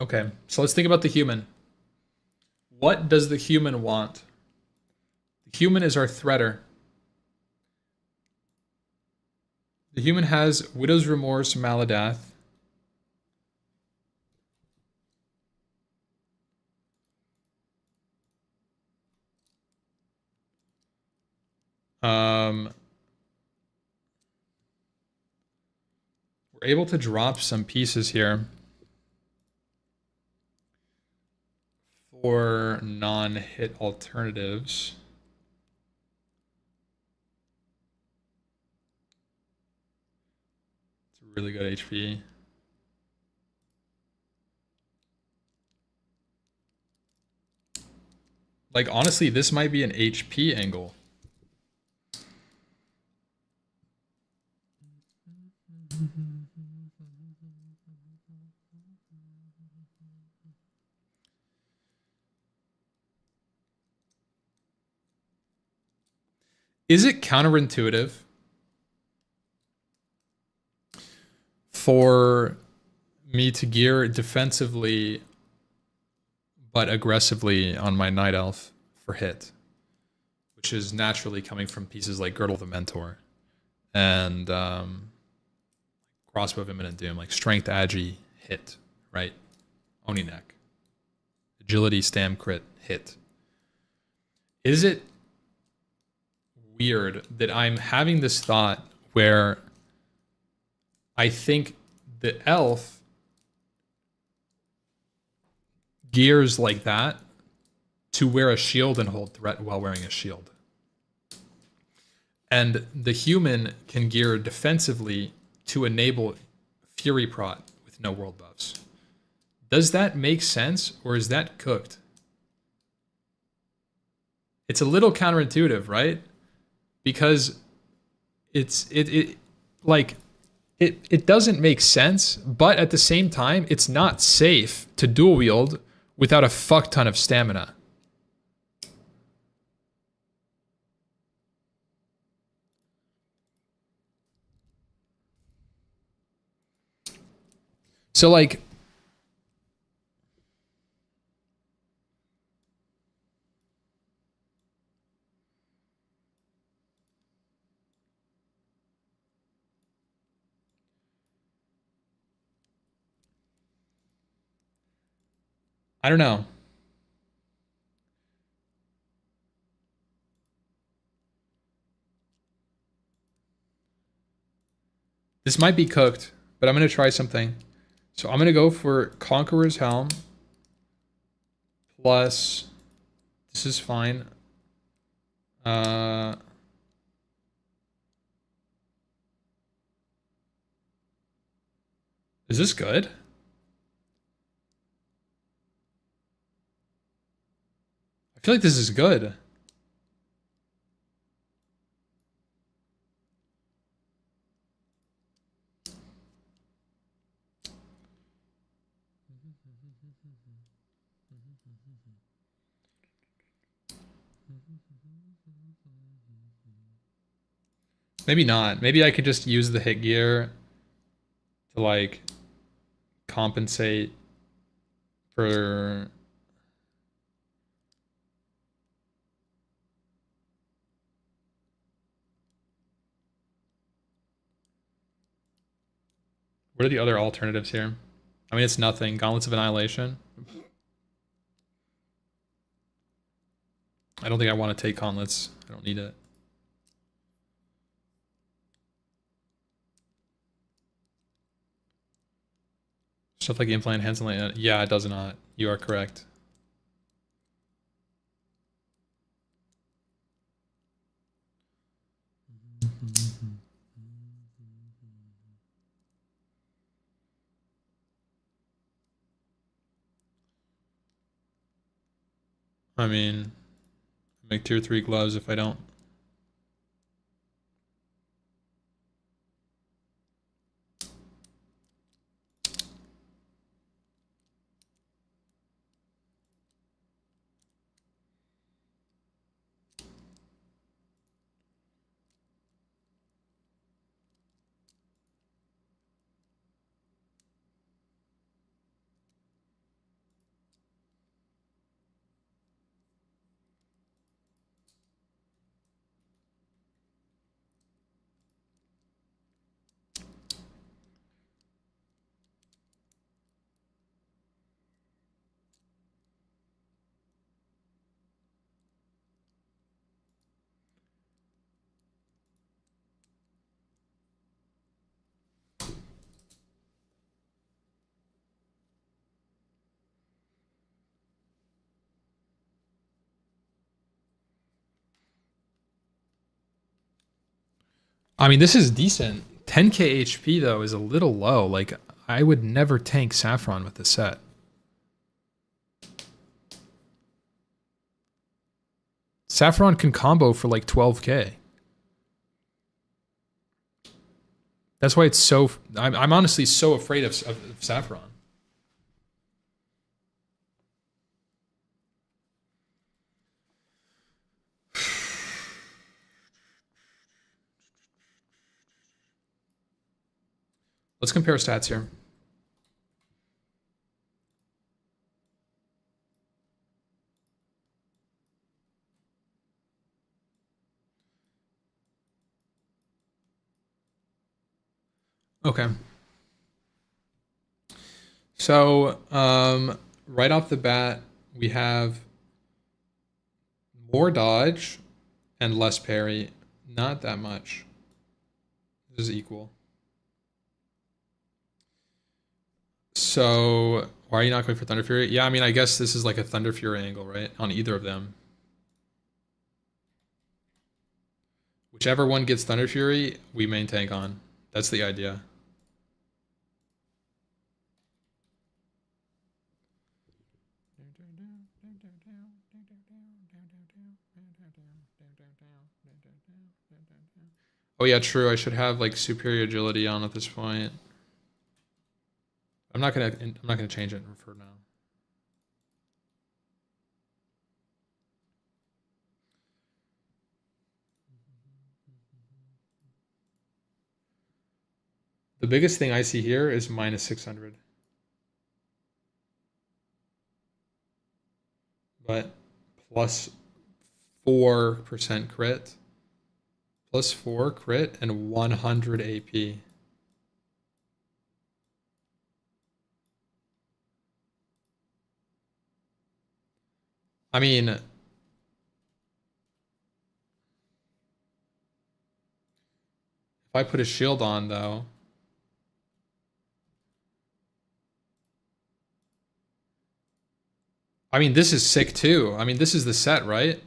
Okay, so let's think about the human. What does the human want? The human is our threader. The human has Widow's Remorse, Maladath. We're able to drop some pieces here for non-hit alternatives. It's really good HP. Like, honestly, this might be an HP angle. Is it counterintuitive for me to gear defensively but aggressively on my Night Elf for hit, which is naturally coming from pieces like Girdle the Mentor and Crossbow of Imminent Doom, like Strength, Agi, hit, right? Oni Neck. Agility, Stam, Crit, hit. Is it weird that I'm having this thought where I think the elf gears like that to wear a shield and hold threat while wearing a shield? And the human can gear defensively to enable Fury Prot with no world buffs. Does that make sense, or is that cooked? It's a little counterintuitive, right? Because it doesn't make sense, but at the same time, it's not safe to dual wield without a fuck ton of stamina. So like, I don't know. This might be cooked, but I'm going to try something. So I'm going to go for Conqueror's Helm plus, this is fine. Is this good? I feel like this is good. Maybe not. Maybe I could just use the hit gear to like compensate for what are the other alternatives here? I mean, it's nothing. Gauntlets of Annihilation. I don't think I want to take Gauntlets. I don't need it. Stuff like implant, hands and light. Yeah, it does not. You are correct. I mean, make tier 3 gloves if I don't. I mean, this is decent. 10k HP though is a little low. Like, I would never tank Saffron with this set. Saffron can combo for like 12k. That's why it's so. I'm honestly so afraid of Saffron. Let's compare stats here. Okay. So, right off the bat, we have more dodge and less parry. Not that much. This is equal. So, why are you not going for Thunder Fury? Yeah, I mean, I guess this is like a Thunder Fury angle, right? On either of them. Whichever one gets Thunder Fury, we main tank on. That's the idea. Oh yeah, true. I should have like superior agility on at this point. I'm not gonna change it for now. The biggest thing I see here is minus 600. But plus 4% crit. Plus 4 crit and 100 AP. I mean, if I put a shield on though, I mean, this is sick too. I mean, this is the set, right?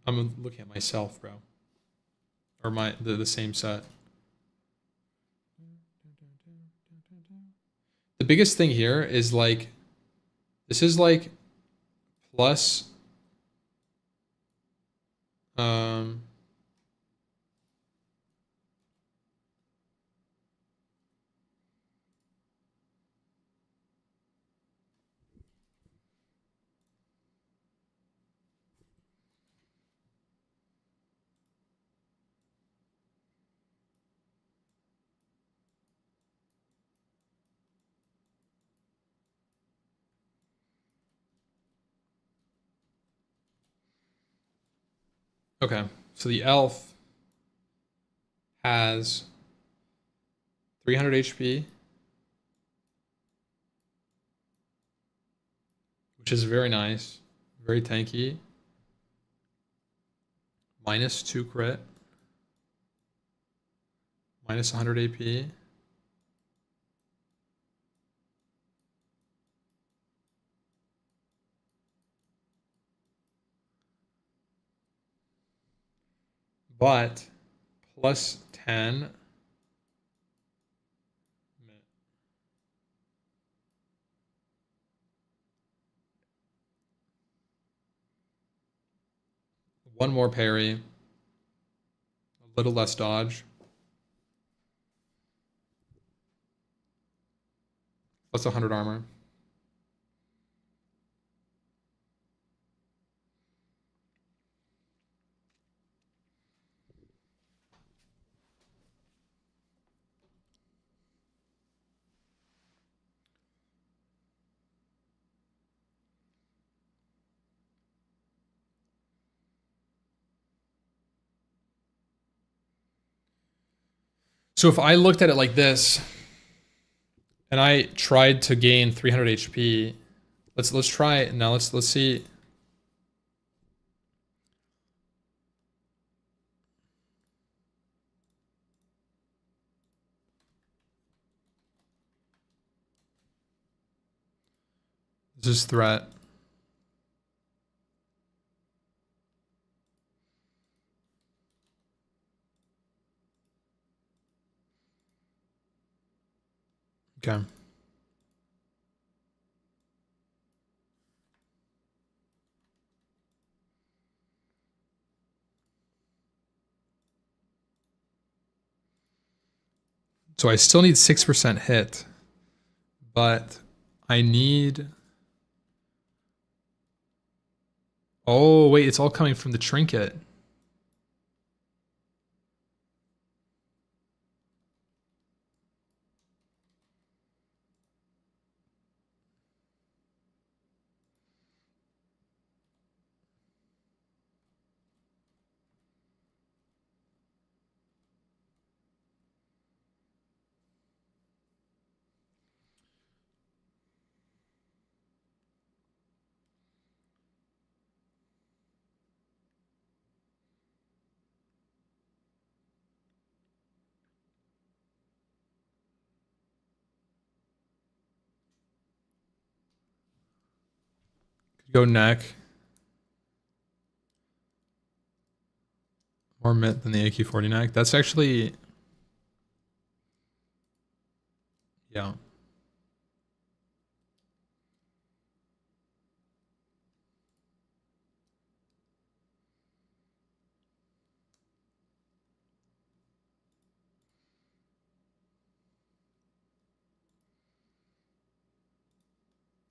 I'm looking at myself, bro. Or the same set. The biggest thing here is like, this is like plus um okay. So the elf has 300 HP. which is very nice. Very tanky. -2 crit. -100 AP. But +10. One more parry. A little less dodge. +100 armor. So if I looked at it like this, and I tried to gain 300 HP, let's try it now. Let's see. This is threat. Okay. So I still need 6% hit, but I need... Oh, wait, it's all coming from the trinket. Go neck. More mint than the AQ40 neck. That's actually... Yeah.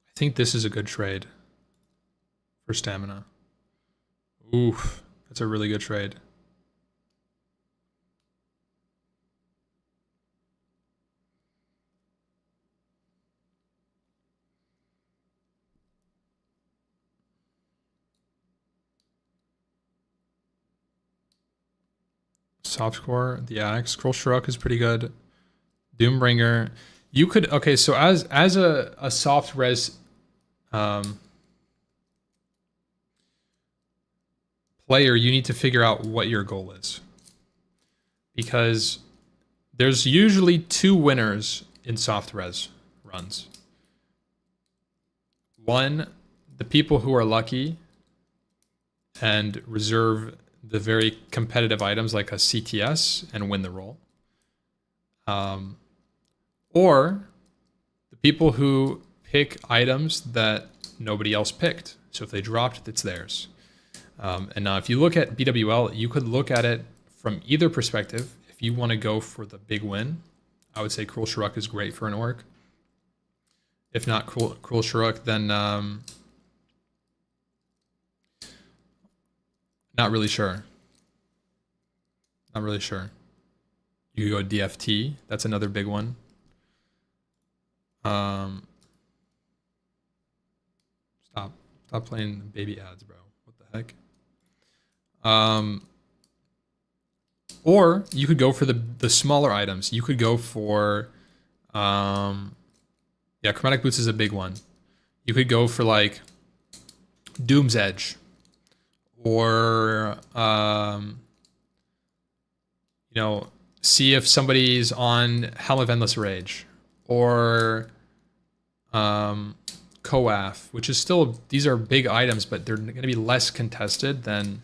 I think this is a good trade for stamina. Oof, that's a really good trade. Softcore, the axe, Scroll Shuruk is pretty good. Doombringer, you could okay. So as a soft res player, you need to figure out what your goal is, because there's usually two winners in soft res runs. One, the people who are lucky and reserve the very competitive items like a CTS and win the roll. Or the people who pick items that nobody else picked. So if they dropped, it's theirs. And now if you look at BWL, you could look at it from either perspective. If you want to go for the big win, I would say Cruel Shuruk is great for an orc. If not Cruel Shuruk, then not really sure. Not really sure. You could go DFT. That's another big one. Stop playing baby ads, bro. What the heck? Or you could go for the smaller items. You could go for yeah, chromatic boots is a big one. You could go for like Doom's Edge, or you know, see if somebody's on Helm of Endless Rage, or Coaf, which is still, these are big items, but they're going to be less contested than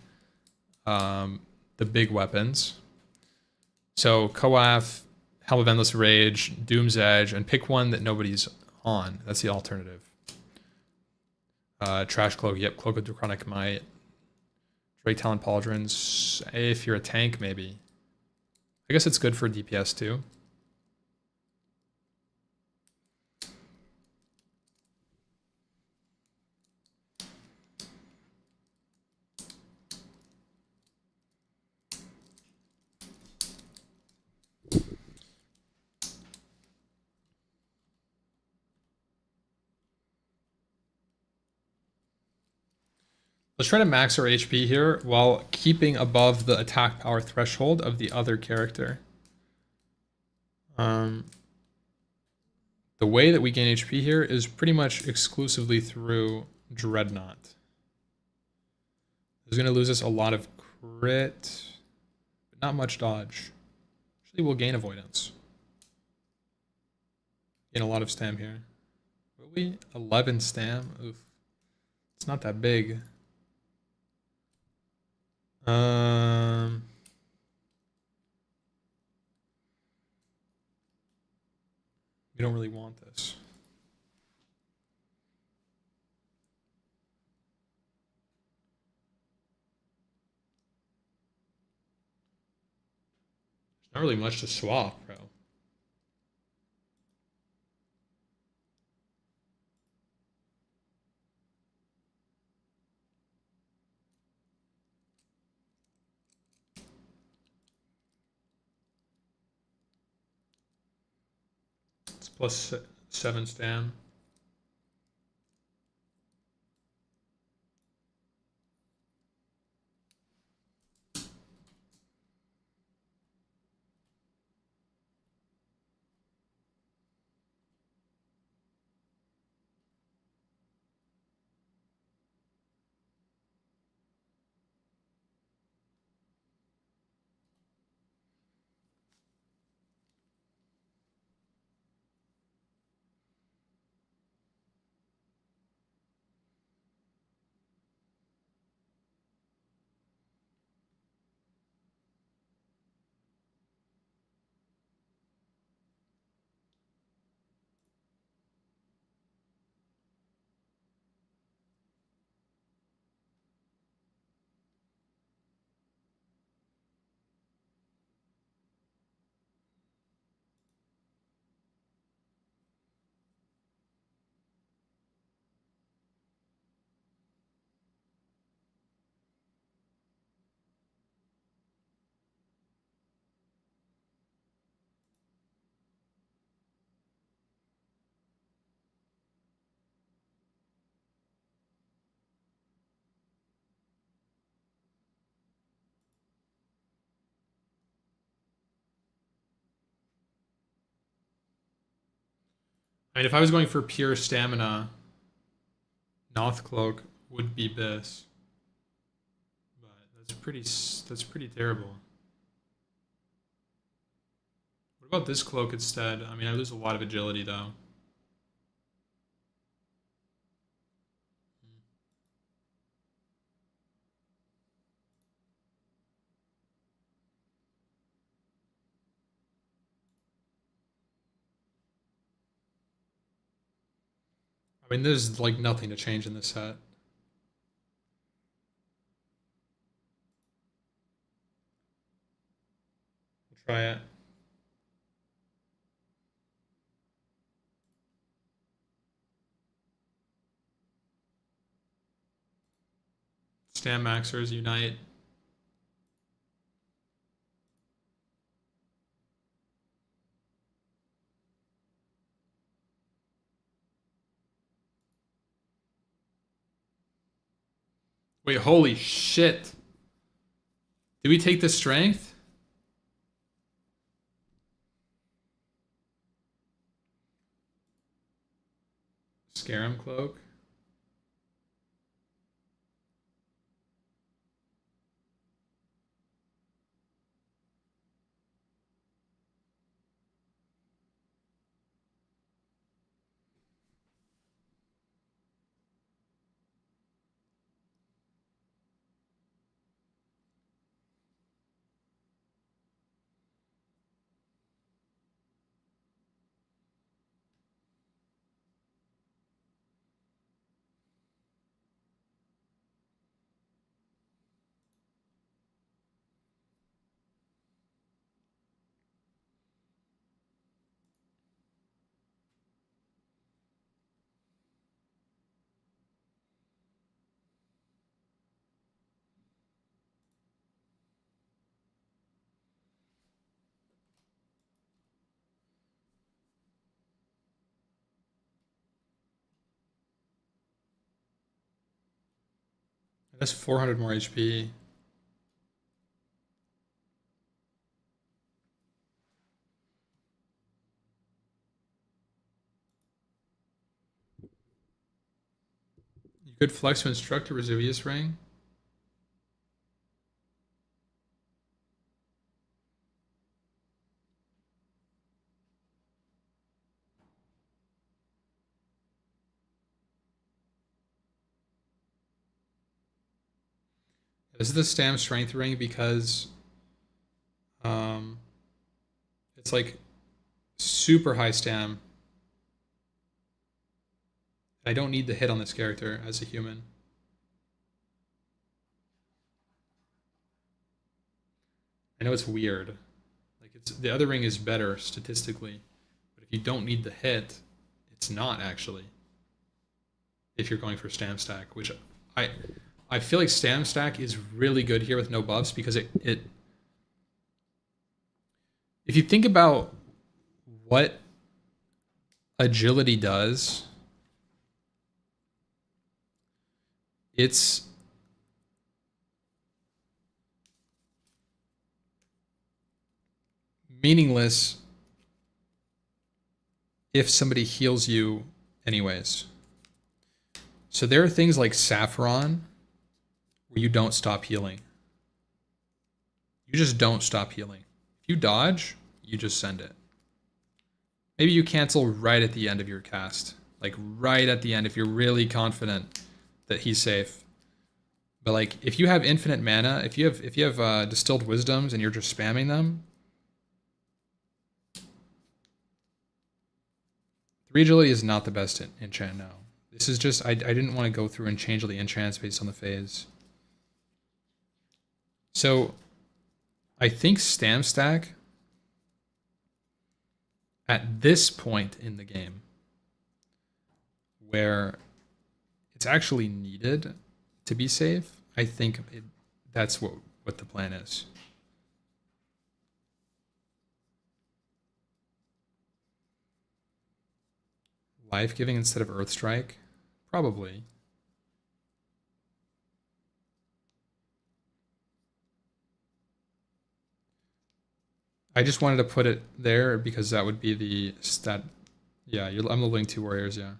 the big weapons. So Coaf, Helm of Endless Rage, Doom's Edge, and pick one that nobody's on. That's the alternative. Trash Cloak, yep, Cloak of Draconic Might. Drake Talon Pauldrons, if you're a tank, maybe. I guess it's good for DPS too. Let's try to max our HP here while keeping above the attack power threshold of the other character. The way that we gain HP here is pretty much exclusively through Dreadnought. This is going to lose us a lot of crit, but not much dodge. Actually, we'll gain avoidance. Gain a lot of stam here. Will we? 11 stam? Oof. It's not that big. We don't really want this. There's not really much to swap, bro. It's plus 7 stam. I mean, if I was going for pure stamina, Noth Cloak would be best. But that's pretty terrible. What about this cloak instead? I mean, I lose a lot of agility though. I mean, there's like nothing to change in this set. We'll try it. Stam Maxers Unite. Wait, holy shit. Did we take the strength? Scarum Cloak. That's 400 more HP. You could flex to instruct a Resuvius ring. This is the Stam Strength ring because um, it's like super high Stam. I don't need the hit on this character as a human. I know it's weird. Like it's the other ring is better statistically, but if you don't need the hit, it's not actually. If you're going for Stam Stack, which I I feel like Stam Stack is really good here with no buffs because it if you think about what agility does, it's meaningless if somebody heals you anyways. So there are things like Saffron where you don't stop healing. You just don't stop healing. If you dodge, you just send it. Maybe you cancel right at the end of your cast. Like right at the end if you're really confident that he's safe. But like if you have infinite mana, if you have distilled wisdoms and you're just spamming them, 3 agility is not the best enchant now. This is just I didn't want to go through and change all the enchants based on the phase. So I think Stam Stack at this point in the game where it's actually needed to be safe, I think that's what the plan is. Life giving instead of Earth Strike? Probably. I just wanted to put it there because that would be the stat. Yeah, I'm leveling 2 warriors, yeah.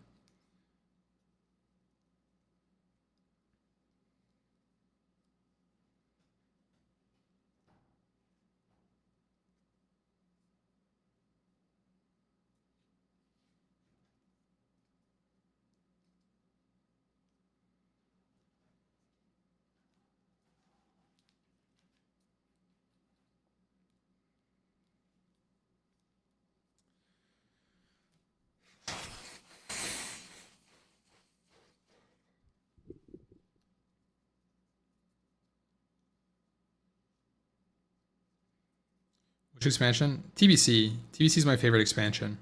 Which expansion? TBC. TBC is my favorite expansion.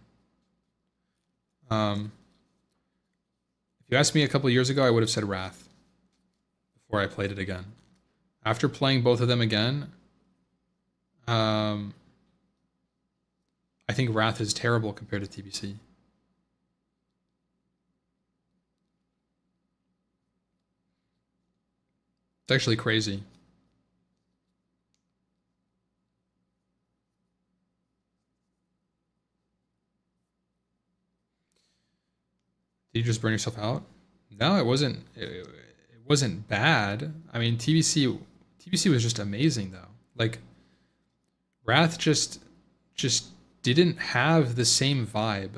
If you asked me a couple years ago, I would have said Wrath before I played it again. After playing both of them again, I think Wrath is terrible compared to TBC. It's actually crazy. Did you just burn yourself out? No, it wasn't. It wasn't bad. I mean, TBC was just amazing though. Like Wrath just didn't have the same vibe.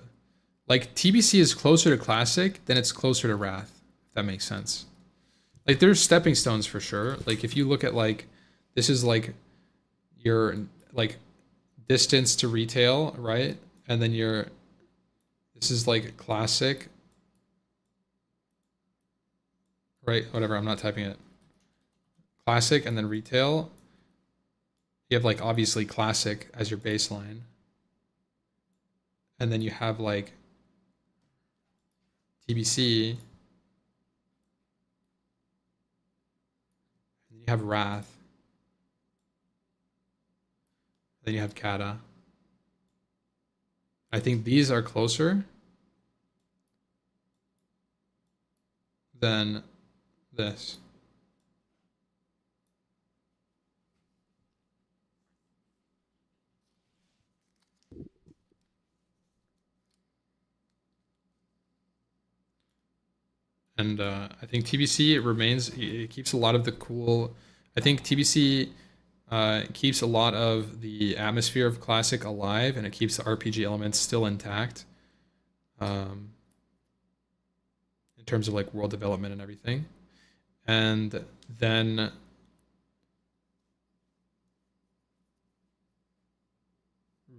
Like TBC is closer to classic than it's closer to Wrath. If that makes sense. Like there's stepping stones for sure. Like if you look at like this is like your like distance to retail, right? And then your this is like classic. Right, whatever, I'm not typing it. Classic and then retail. You have like obviously classic as your baseline. And then you have like TBC. And you have Wrath. Then you have Kata. I think these are closer than this. And I think TBC it keeps a lot of the cool. I think TBC keeps a lot of the atmosphere of Classic alive, and it keeps the RPG elements still intact. In terms of like world development and everything. And then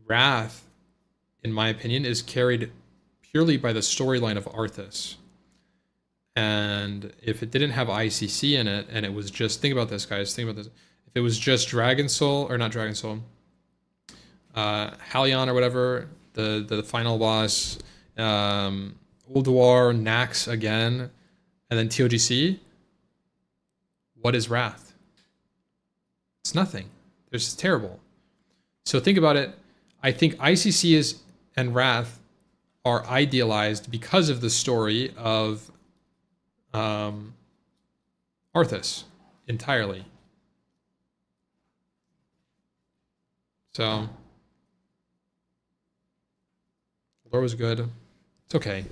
Wrath, in my opinion, is carried purely by the storyline of Arthas. And if it didn't have ICC in it, and it was just, think about this, guys, think about this. If it was just Dragon Soul, or not Dragon Soul, Halion or whatever, the final boss, Ulduar, Nax again, and then TOGC, what is Wrath? It's nothing. It's terrible. So think about it. I think ICC and Wrath are idealized because of the story of Arthas entirely. So lore was good. It's okay.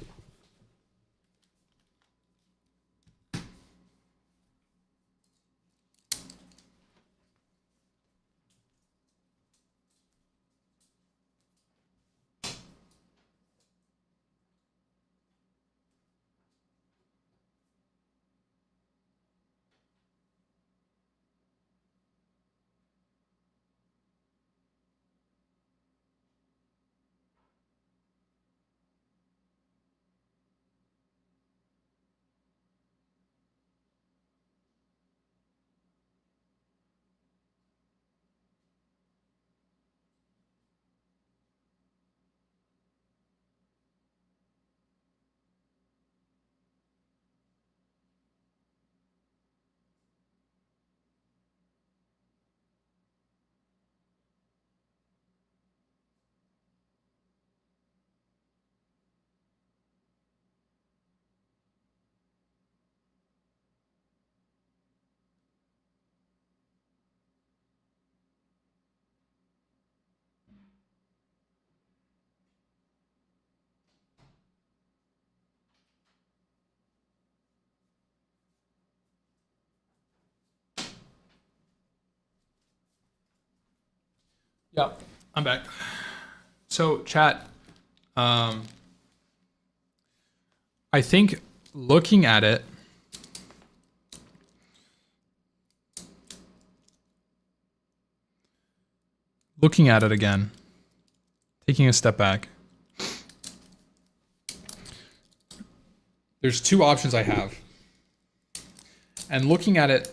Yeah, I'm back. So chat, I think looking at it, again, taking a step back, there's two options I have. And looking at it,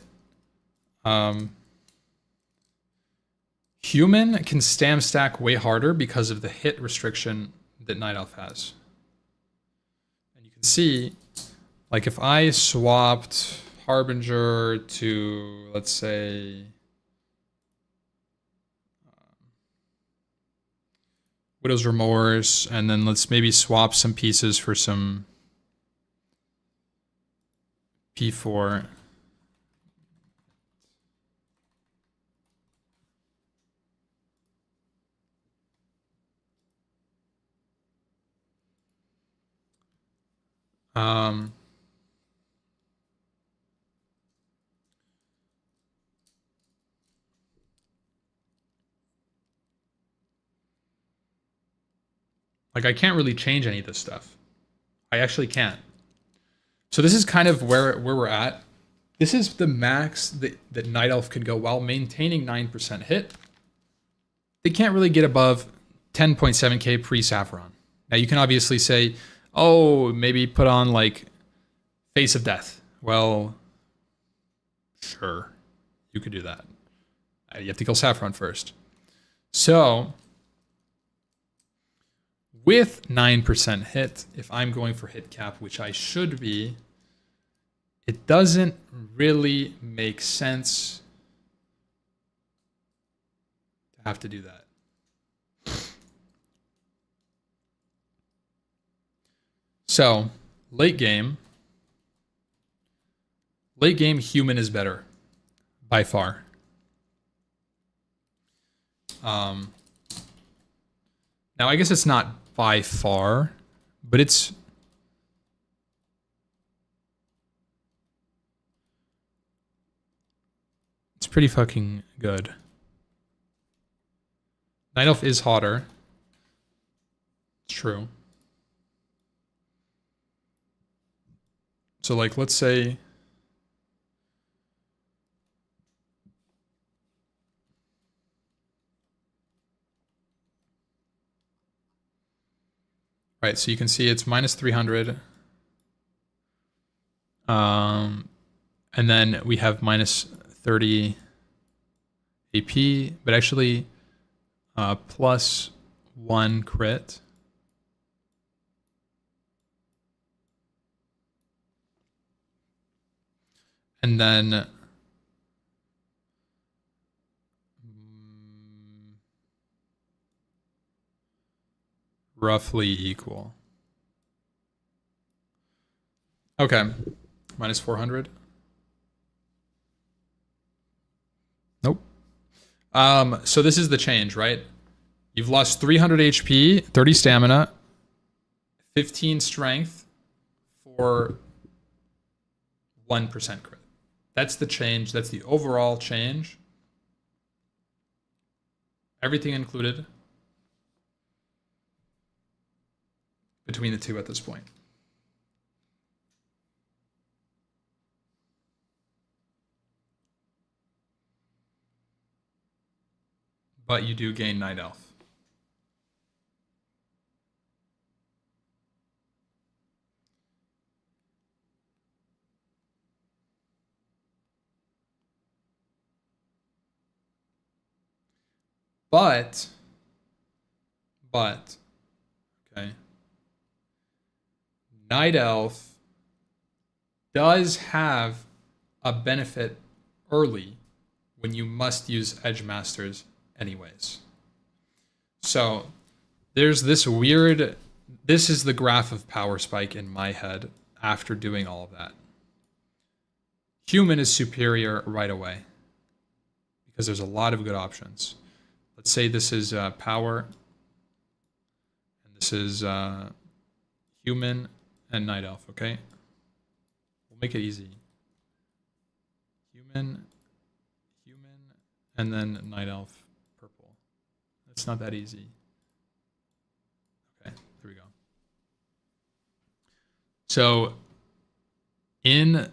human can stam stack way harder because of the hit restriction that Night Elf has. And you can see, like if I swapped Harbinger to, let's say, Widow's Remorse, and then let's maybe swap some pieces for some P4. Like I can't really change any of this stuff. I actually can't. So this is kind of where we're at. This is the max that Night Elf could go while maintaining 9% hit. They can't really get above 10.7k pre-Saffron. Now you can obviously say, oh, maybe put on like Face of Death. Well, sure, you could do that. You have to kill Saffron first. So with 9% hit, if I'm going for hit cap, which I should be, it doesn't really make sense to have to do that. So, late game, human is better, by far. Now, I guess it's not by far, but it's pretty fucking good. Night Elf is hotter. It's true. So like, let's say... Right, so you can see it's minus 300. And then we have minus 30 AP, but actually plus 1 crit. And then roughly equal. Okay, minus 400. Nope. So this is the change, right? You've lost 300 HP, 30 stamina, 15 strength for 1% crit. That's the change. That's the overall change. Everything included between the two at this point. But you do gain Night Elf. But, okay. Night Elf does have a benefit early when you must use Edge Masters anyways. So there's this weird, this is the graph of power spike in my head after doing all of that. Human is superior right away because there's a lot of good options. Let's say this is power, and this is human and Night Elf, okay? We'll make it easy. Human, and then Night Elf purple. It's not that easy. Okay, there we go. So in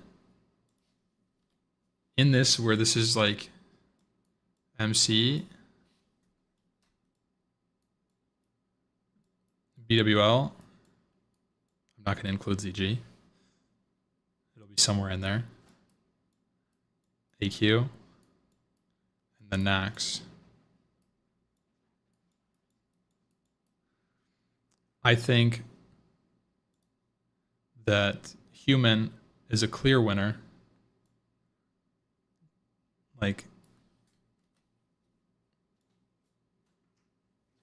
this, where this is like MC, BWL, I'm not going to include ZG. It'll be somewhere in there. AQ, and then Nax. I think that human is a clear winner. Like,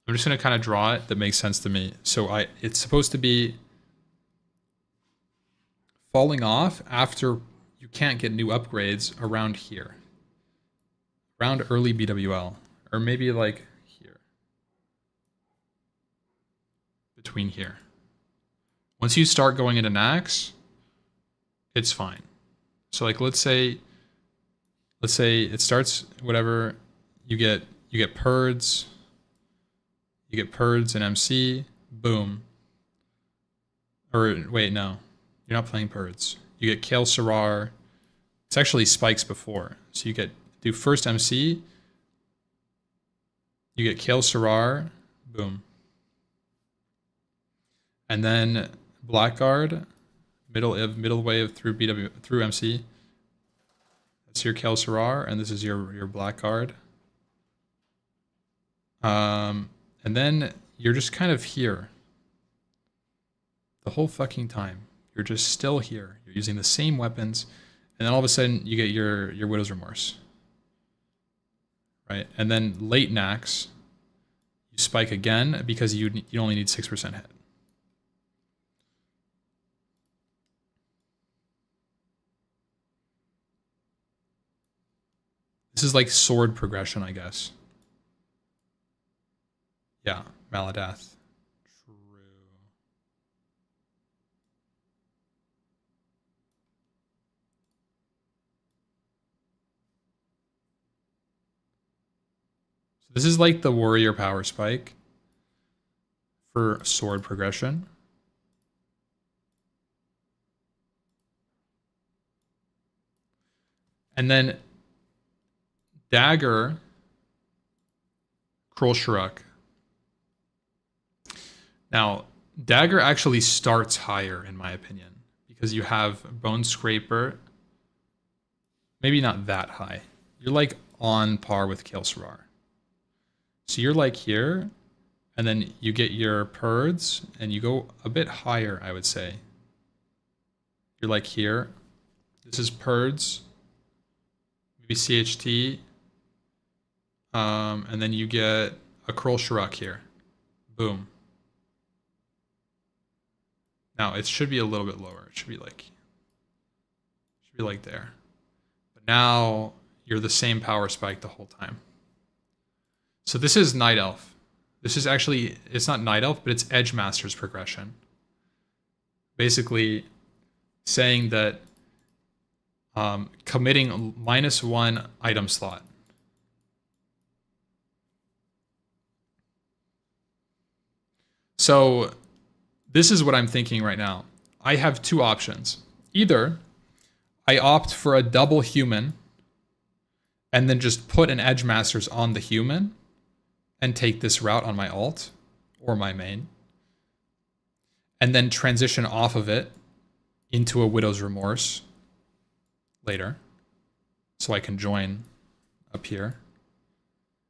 I'm just going to kind of draw it that makes sense to me. So it's supposed to be falling off after you can't get new upgrades around here. Around early BWL. Or maybe like here. Between here. Once you start going into Nax, it's fine. So like let's say it starts whatever, you get Purds. You get Purds and MC, boom. Or wait, no. You're not playing Purds. You get Kale Sarar. It's actually spikes before. So you do first MC. You get Kale Sarar, boom. And then Blackguard, middle wave through MC. That's your Kale Sarar, and this is your Blackguard. And then you're just kind of here the whole fucking time. You're just still here. You're using the same weapons, and then all of a sudden you get your Widow's Remorse, right? And then late Nax, you spike again because you only need 6% hit. This is like sword progression, I guess. Yeah, Maladath. True. So this is like the warrior power spike for sword progression. And then dagger, Kroll Shruk. Now, dagger actually starts higher, in my opinion, because you have Bone Scraper. Maybe not that high. You're like on par with Kael'Srar. So you're like here, and then you get your Purds, and you go a bit higher, I would say. You're like here. This is Purds. Maybe CHT. And then you get a Kroll Shruk here. Boom. Now it should be a little bit lower. It should be like there. But now you're the same power spike the whole time. So this is Night Elf. This is actually, it's not Night Elf, but it's Edge Master's progression. Basically saying that committing -1 item slot. So this is what I'm thinking right now. I have two options. Either I opt for a double human and then just put an Edge Masters on the human and take this route on my alt or my main, and then transition off of it into a Widow's Remorse later, so I can join up here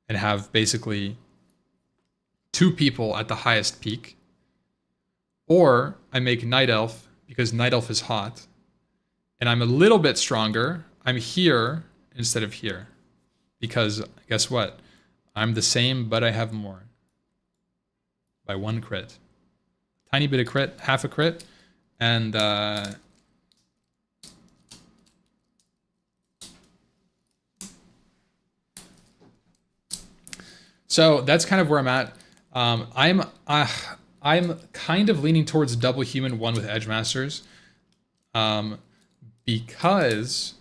and have basically 2 people at the highest peak. Or I make Night Elf because Night Elf is hot and I'm a little bit stronger. I'm here instead of here because guess what? I'm the same, but I have more by 1 crit. Tiny bit of crit, half a crit, and so that's kind of where I'm at. I'm kind of leaning towards double human 1 with Edge Masters, because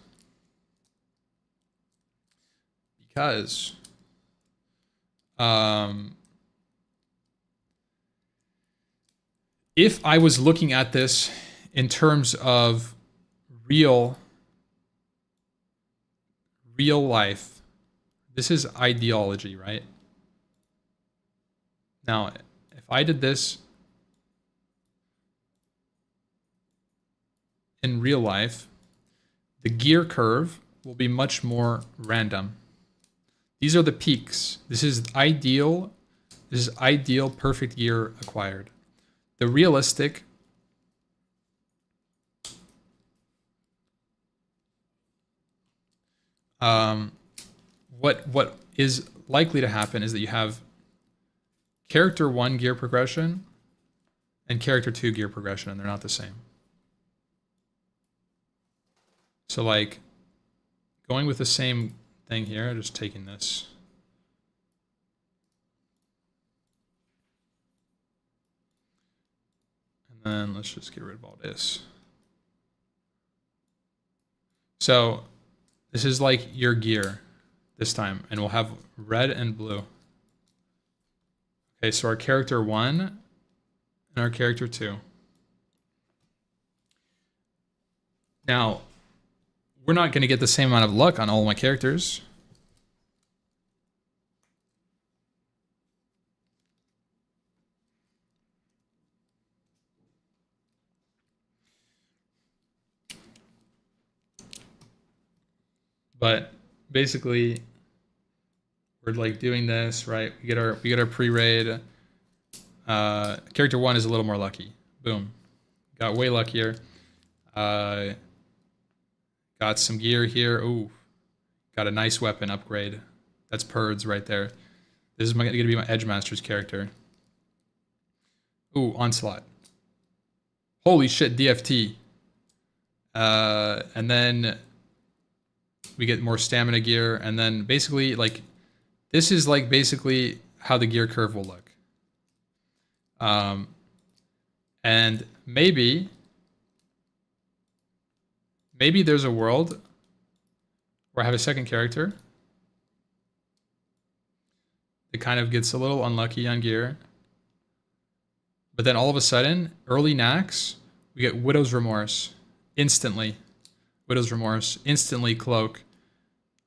if I was looking at this in terms of real life, this is ideology, right? Now, if I did this in real life, the gear curve will be much more random. These are the peaks. This is ideal. This is ideal perfect gear acquired. The realistic what is likely to happen is that you have character 1 gear progression and character 2 gear progression, and they're not the same. So like going with the same thing here, just taking this. And then let's just get rid of all this. So this is like your gear this time, and we'll have red and blue. Okay, so our character 1 and our character 2. Now, we're not going to get the same amount of luck on all my characters. But basically, we're like doing this, right? We get our pre-raid. Character 1 is a little more lucky. Boom. Got way luckier. Got some gear here. Ooh. Got a nice weapon upgrade. That's Purds right there. This is going to be my Edge Master's character. Ooh, Onslaught. Holy shit, DFT. And then we get more stamina gear, and then basically like this is like basically how the gear curve will look. And maybe there's a world where I have a second character It kind of gets a little unlucky on gear. But then all of a sudden, early Nax, we get Widow's Remorse. Instantly. Widow's Remorse. Instantly Cloak.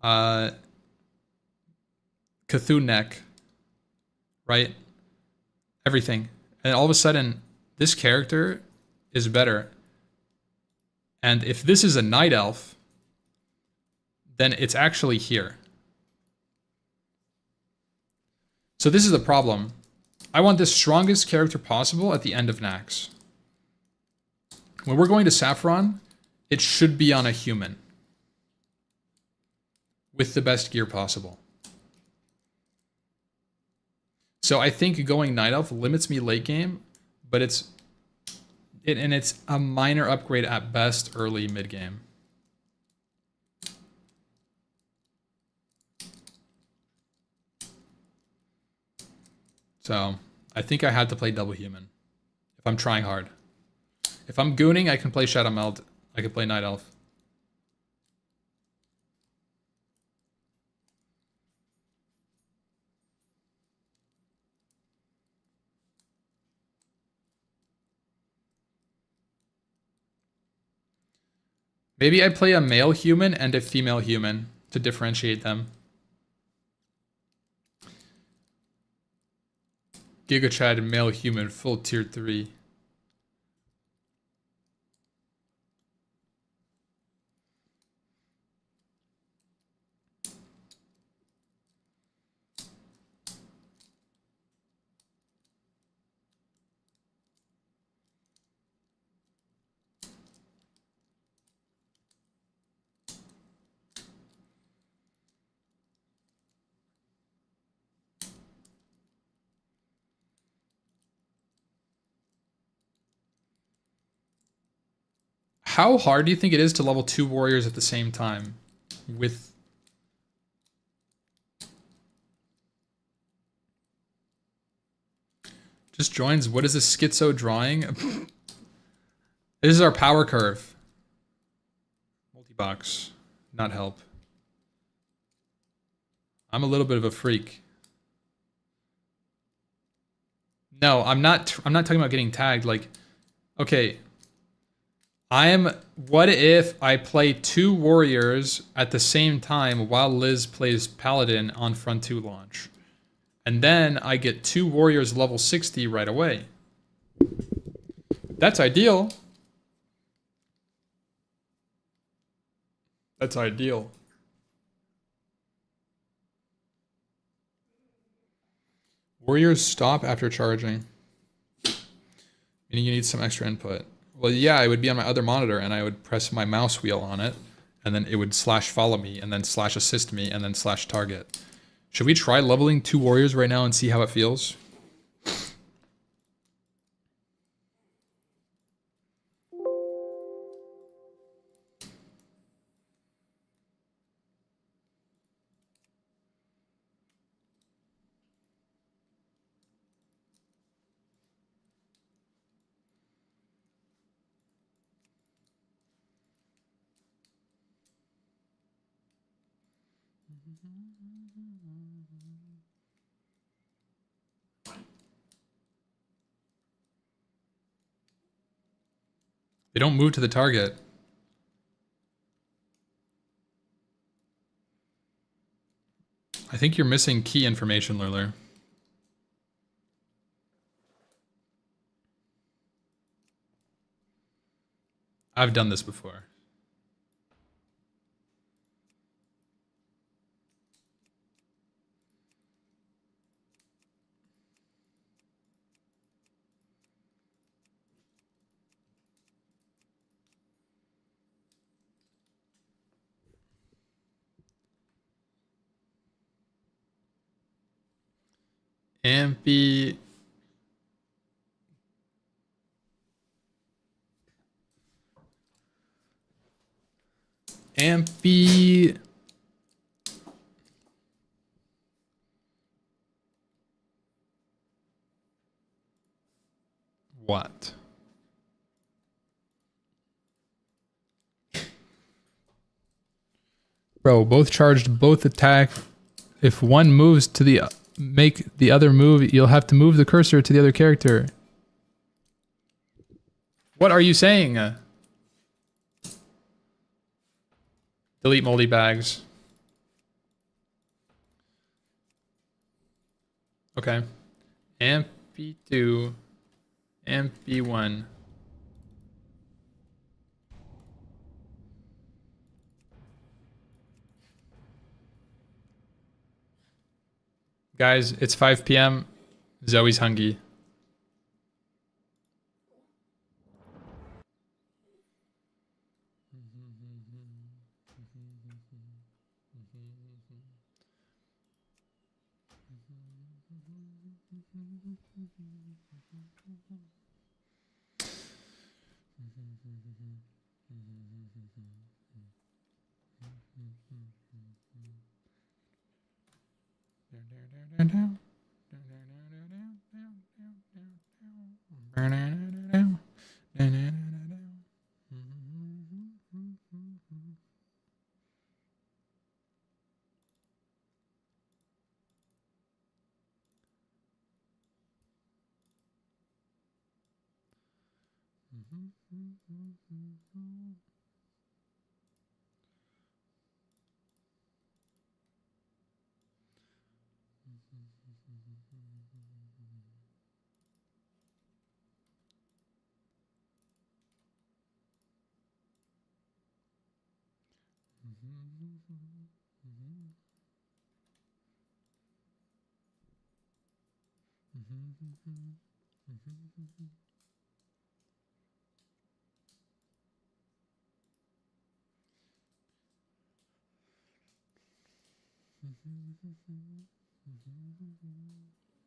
Cthulhu Neck. Right? Everything. And all of a sudden, this character is better. And if this is a Night Elf, then it's actually here. So this is the problem. I want the strongest character possible at the end of Nax. When we're going to Saffron, it should be on a human. With the best gear possible. So I think going Night Elf limits me late game, but it's a minor upgrade at best early mid game. So I think I had to play double human if I'm trying hard. If I'm gooning, I can play Shadow Meld. I can play Night Elf. Maybe I play a male human and a female human to differentiate them. Giga Chad male human full tier 3. How hard do you think it is to level 2 warriors at the same time? With... Just joins. What is this schizo drawing? This is our power curve. Multi-box. Not help. I'm a little bit of a freak. No, I'm not talking about getting tagged. Like, okay... What if I play 2 warriors at the same time while Liz plays Paladin on Front 2 launch? And then I get 2 warriors level 60 right away. That's ideal. That's ideal. Warriors stop after charging. Meaning you need some extra input. Well, yeah, it would be on my other monitor, and I would press my mouse wheel on it, and then it would slash follow me, and then slash assist me, and then slash target. Should we try leveling 2 warriors right now and see how it feels? They don't move to the target. I think you're missing key information, Lurler. I've done this before. Ampy. Ampy. What? Bro, both charged, both attack. If one moves to the make the other move, you'll have to move the cursor to the other character. What are you saying? Delete moldy bags. Okay. MP2, MP1. Guys, it's 5 p.m. Zoe's hungry.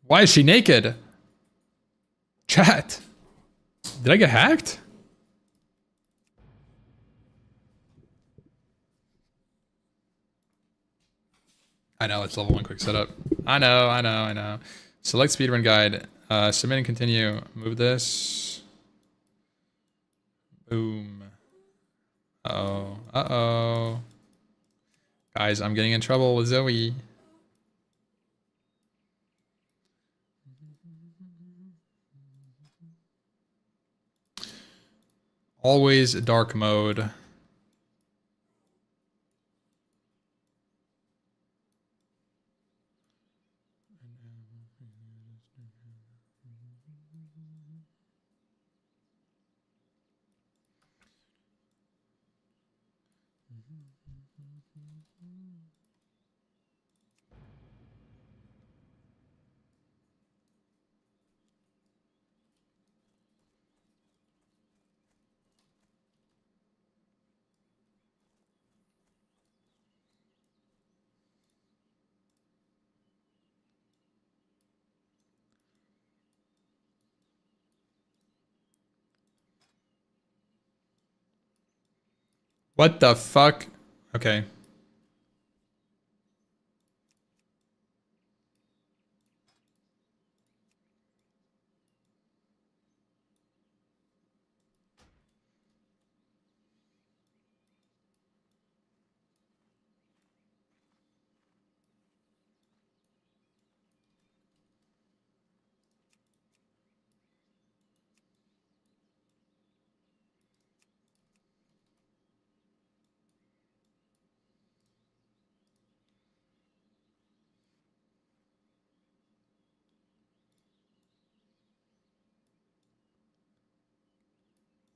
Why is she naked? Chat. Did I get hacked? I know, it's level 1 quick setup. I know. Select speedrun guide. Submit and continue. Move this. Boom. Uh-oh. Guys, I'm getting in trouble with Zoe. Always dark mode. What the fuck? Okay.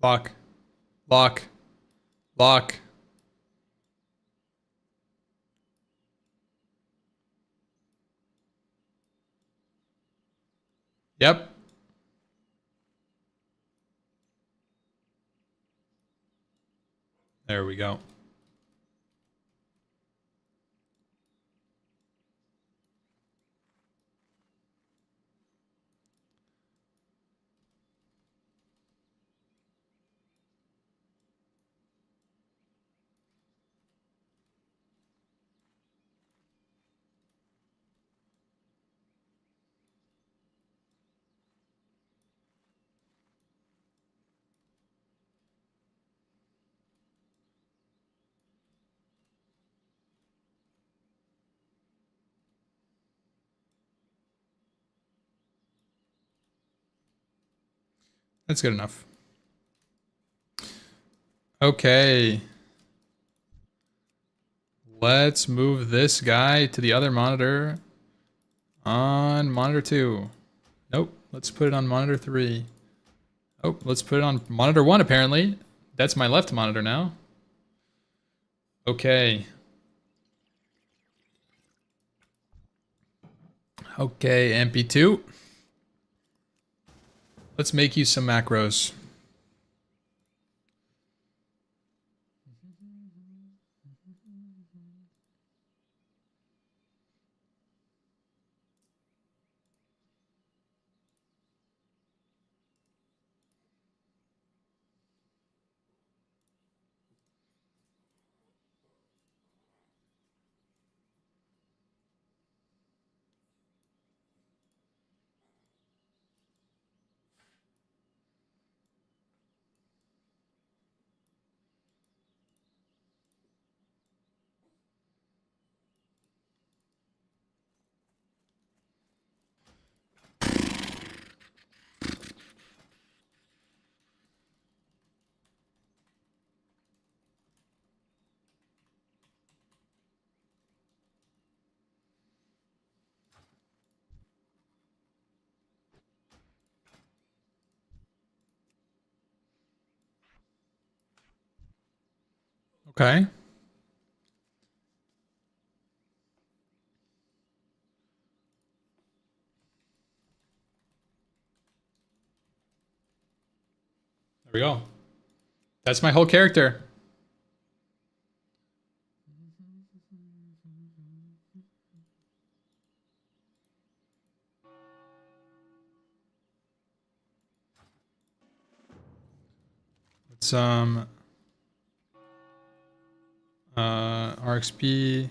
Lock. Yep. There we go. That's good enough. Okay. Let's move this guy to the other monitor on monitor 2. Nope. Let's put it on monitor 3. Oh, let's put it on monitor 1 apparently. That's my left monitor now. Okay. Okay, MP2. Let's make you some macros. Okay. There we go. That's my whole character. Let's RXP.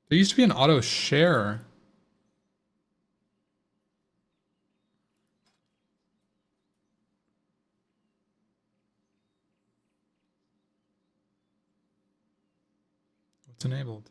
There used to be an auto share. What's enabled?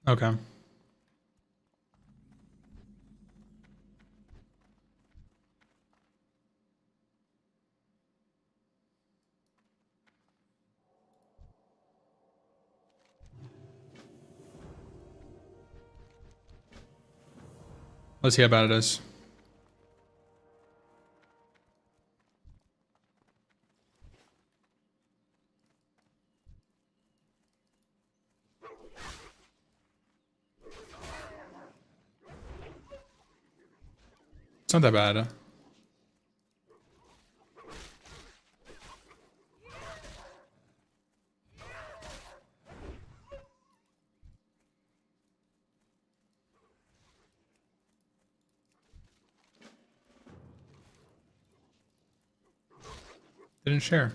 Okay. Let's see how bad it is. It's not that bad. Didn't share.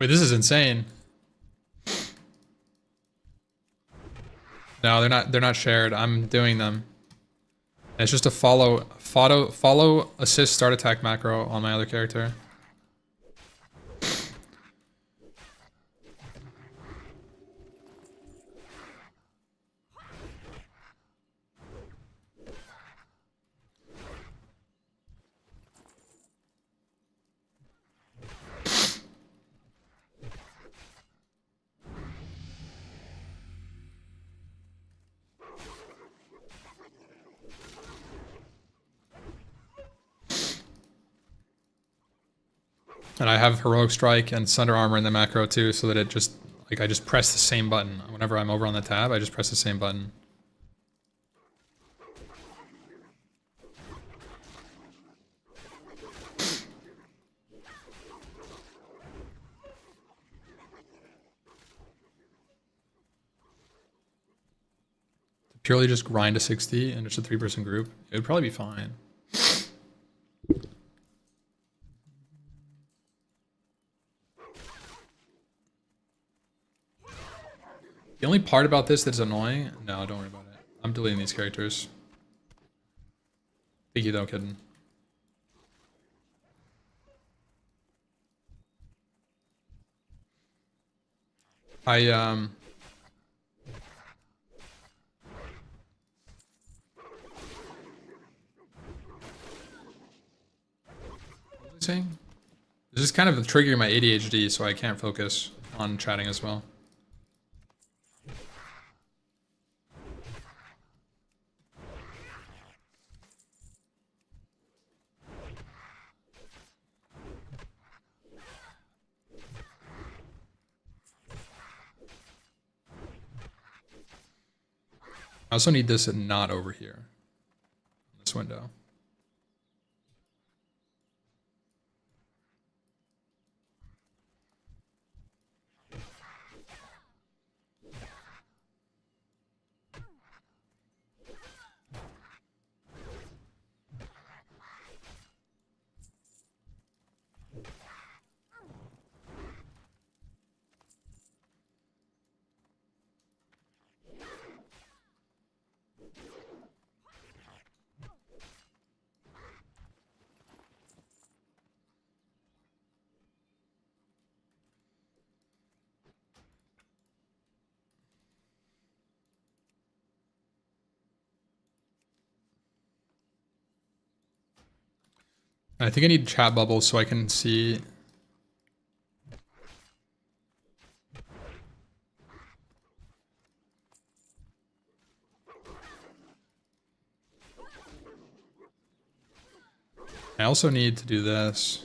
Wait, this is insane. No, they're not shared. I'm doing them. And it's just a follow assist start attack macro on my other character. And I have Heroic Strike and Sunder Armor in the macro too, so that it just, like, I just press the same button. Whenever I'm over on the tab, I just press the same button. Purely just grind to 60 and just a 3-person group, it would probably be fine. The only part about this that's annoying, no, don't worry about it. I'm deleting these characters. Thank you though, kidding. What was I saying? This is kind of triggering my ADHD, so I can't focus on chatting as well. I also need this not over here, this window. I think I need chat bubbles so I can see. I also need to do this.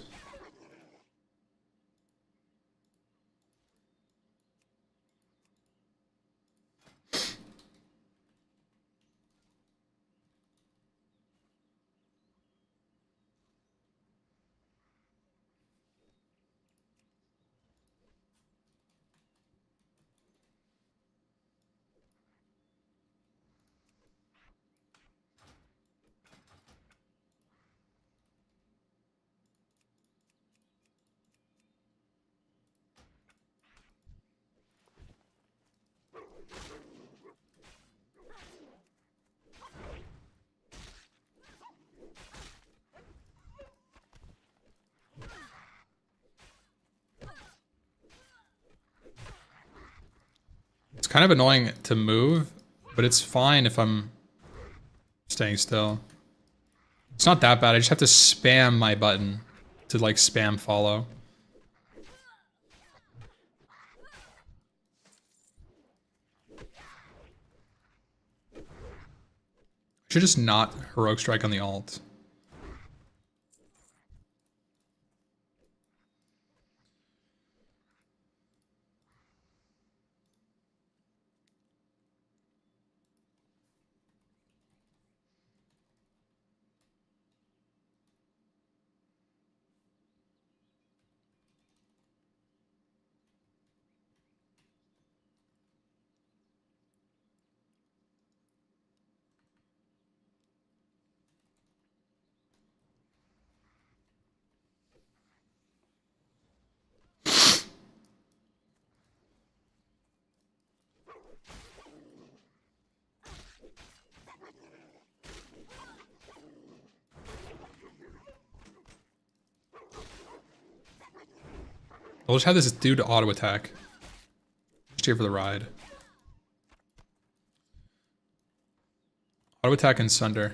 It's kind of annoying to move, but it's fine if I'm staying still. It's not that bad. I just have to spam my button to like spam follow. I should just not heroic strike on the alt. I'll just have this dude auto attack. Just here for the ride. Auto attack and sunder.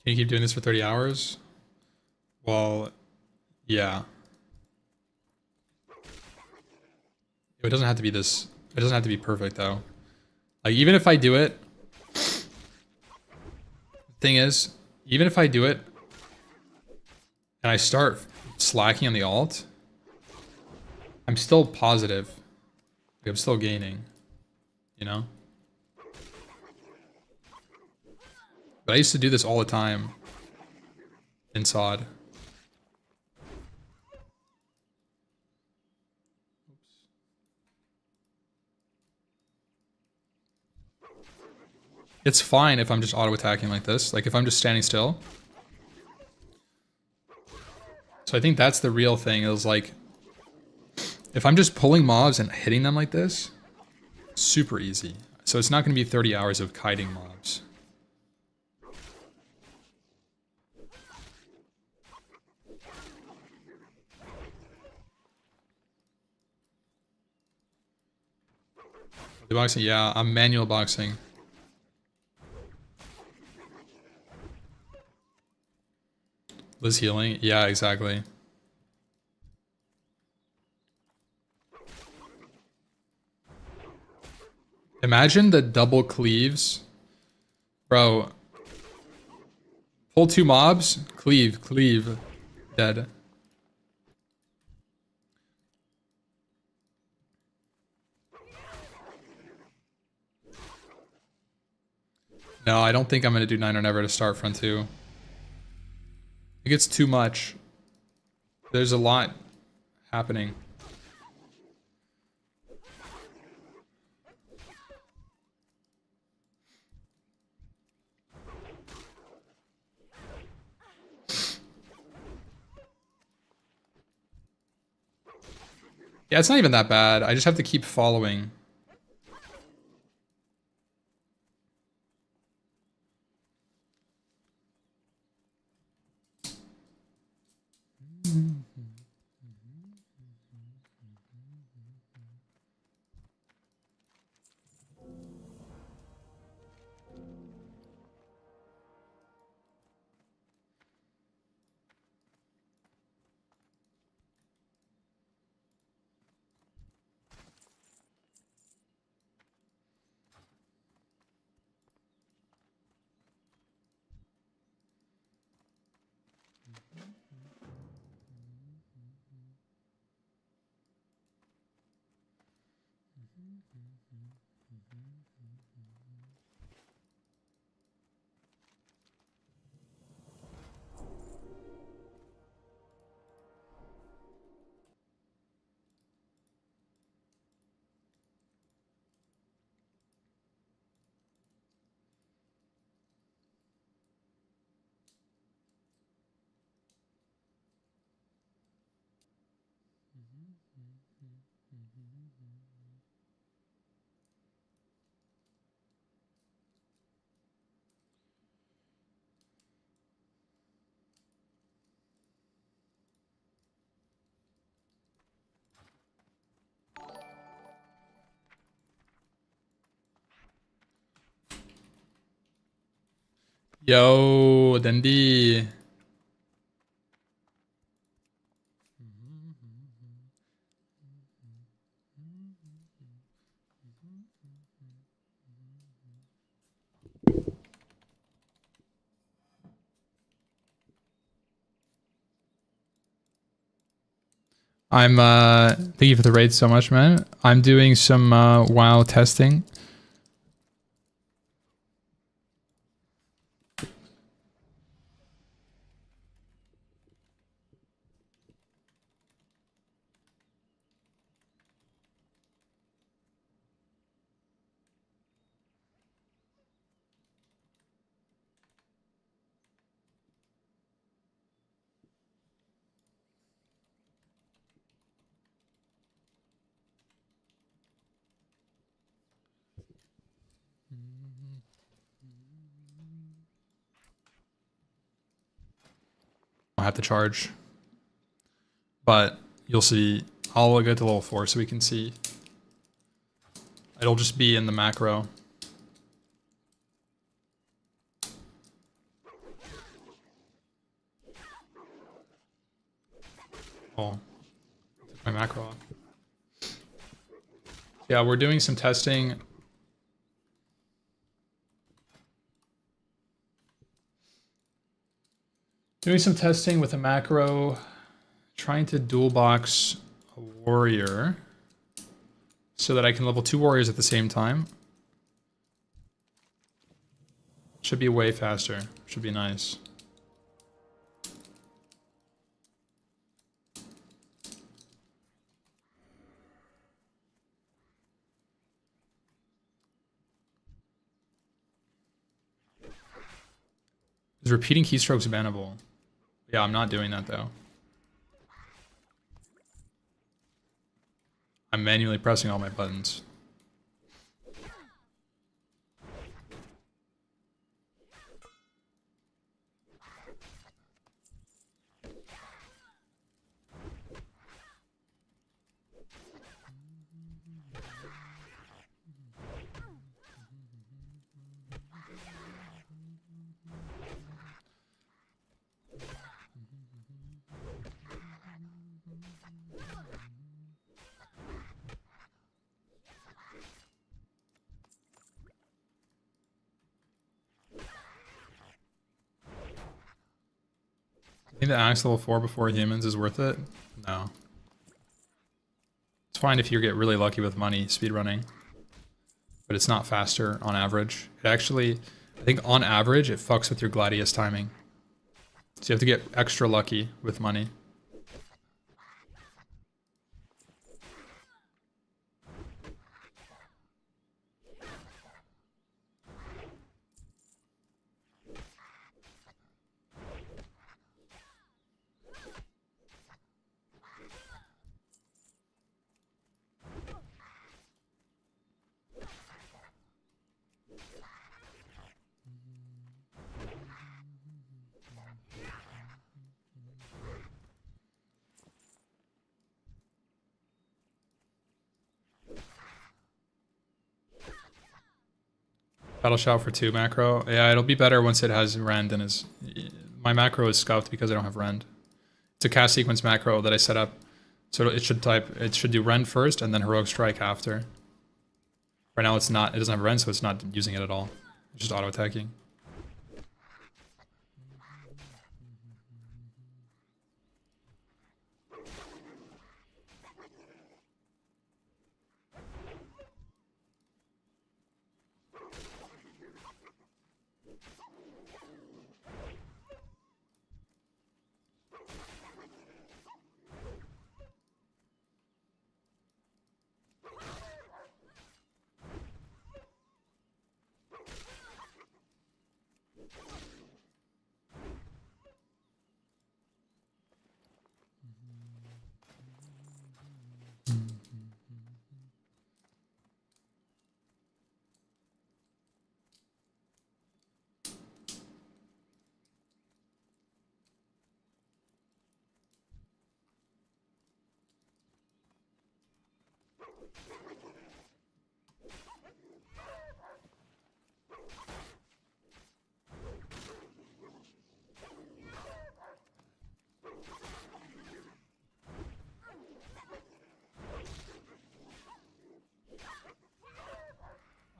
Can you keep doing this for 30 hours? Well, yeah. It doesn't have to be this. It doesn't have to be perfect though. Like even if I do it, thing is, even if I do it and I start slacking on the alt, I'm still positive. Like, I'm still gaining, you know? But I used to do this all the time in SOD. It's fine if I'm just auto-attacking like this. Like if I'm just standing still. So I think that's the real thing is like, if I'm just pulling mobs and hitting them like this, super easy. So it's not going to be 30 hours of kiting mobs. The boxing, yeah, I'm manual boxing. Liz healing, yeah, exactly. Imagine the double cleaves. Bro. Pull 2 mobs, cleave, dead. No, I don't think I'm gonna do 9 or never to start front 2. It gets too much. There's a lot happening. Yeah, it's not even that bad. I just have to keep following. Yo, Dandy. I'm thank you for the raid so much, man. I'm doing some WoW testing. I'll have to charge, but you'll see. I'll go to level 4 so we can see. It'll just be in the macro. Oh, took my macro off. Yeah, we're doing some testing. Doing some testing with a macro, trying to dual box a warrior so that I can level 2 warriors at the same time. Should be way faster. Should be nice. Is repeating keystrokes bannable? Yeah, I'm not doing that though. I'm manually pressing all my buttons. I think the axe level 4 before humans is worth it? No. It's fine if you get really lucky with money speedrunning, but it's not faster on average. It actually, I think on average, it fucks with your Gladius timing. So you have to get extra lucky with money. Battle shout for 2 macro. Yeah, it'll be better once it has rend and is. My macro is scuffed because I don't have rend. It's a cast sequence macro that I set up, so it should do rend first and then heroic strike after. Right now it's not. It doesn't have rend, so it's not using it at all. It's just auto attacking.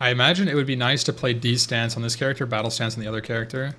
I imagine it would be nice to play D stance on this character, battle stance on the other character.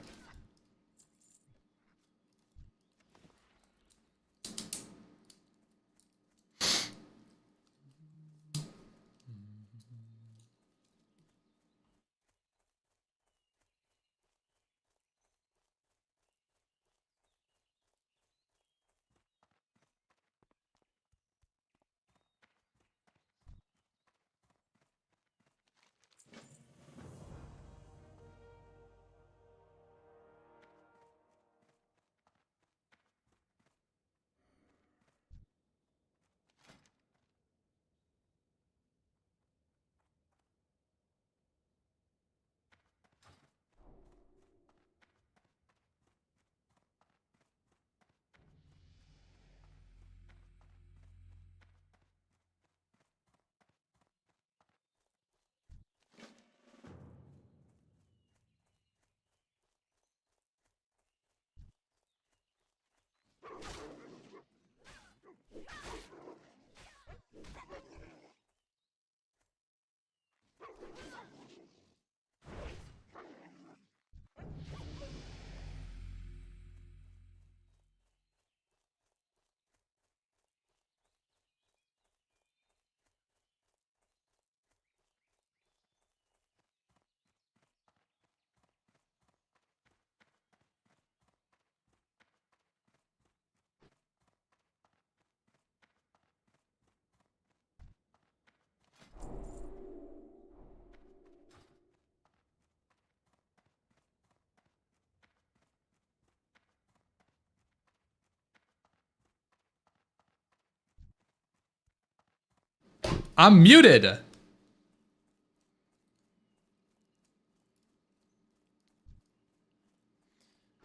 I'm muted.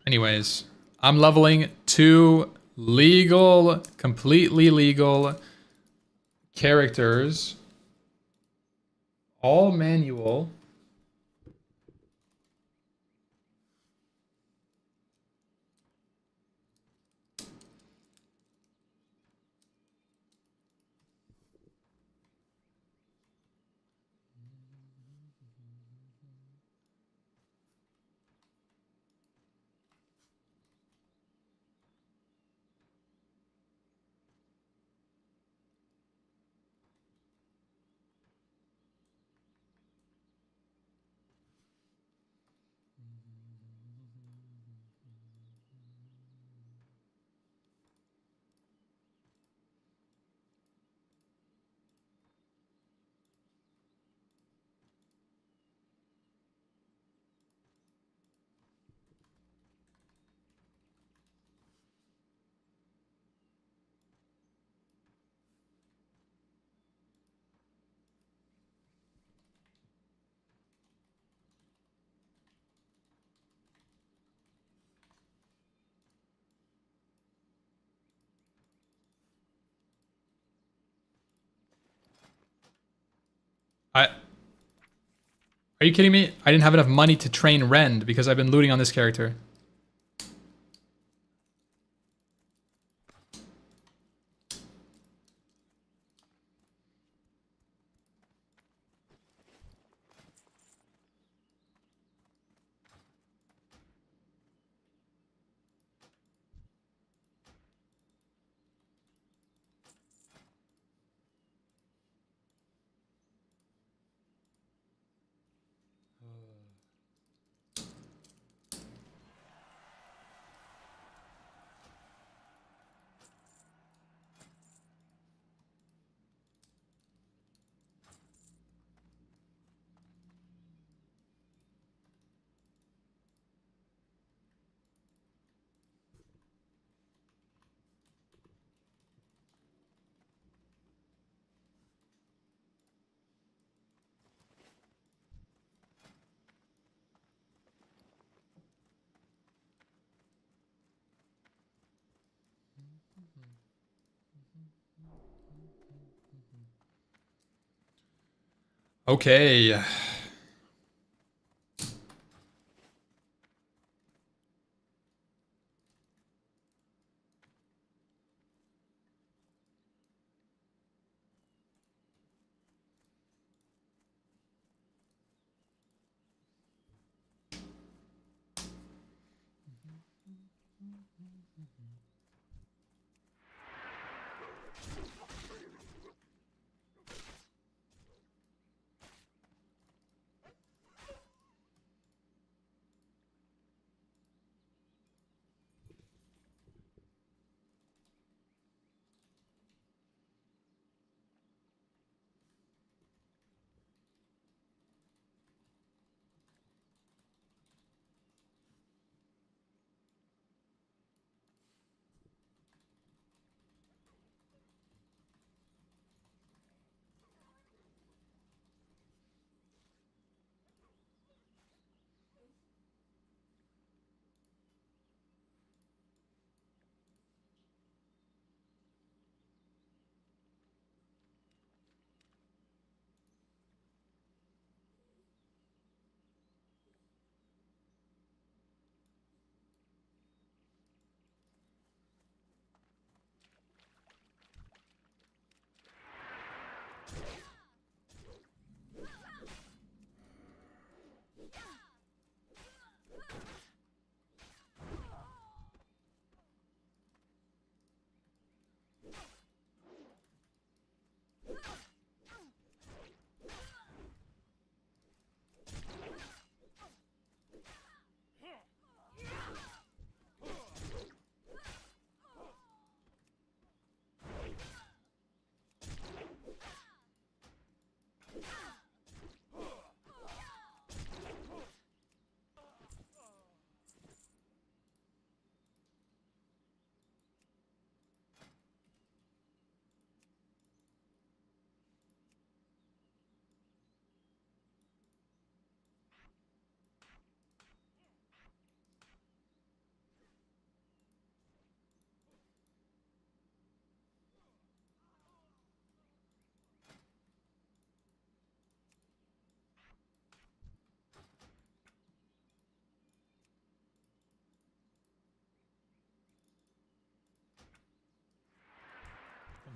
Anyways, I'm leveling 2 legal, completely legal characters. All manual. I Are you kidding me? I didn't have enough money to train Rend because I've been looting on this character. Okay.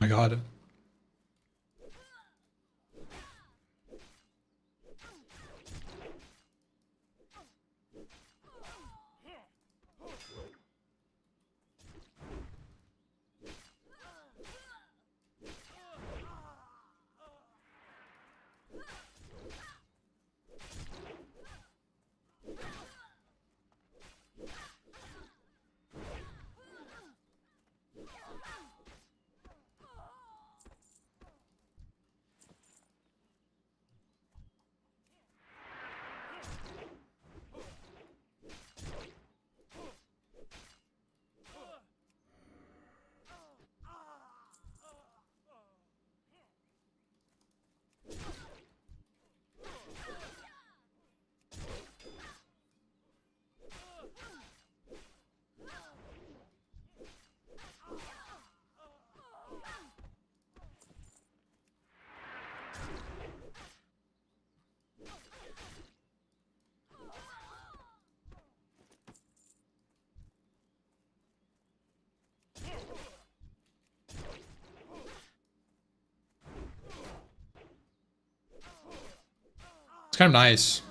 Oh my god. It's kind of nice.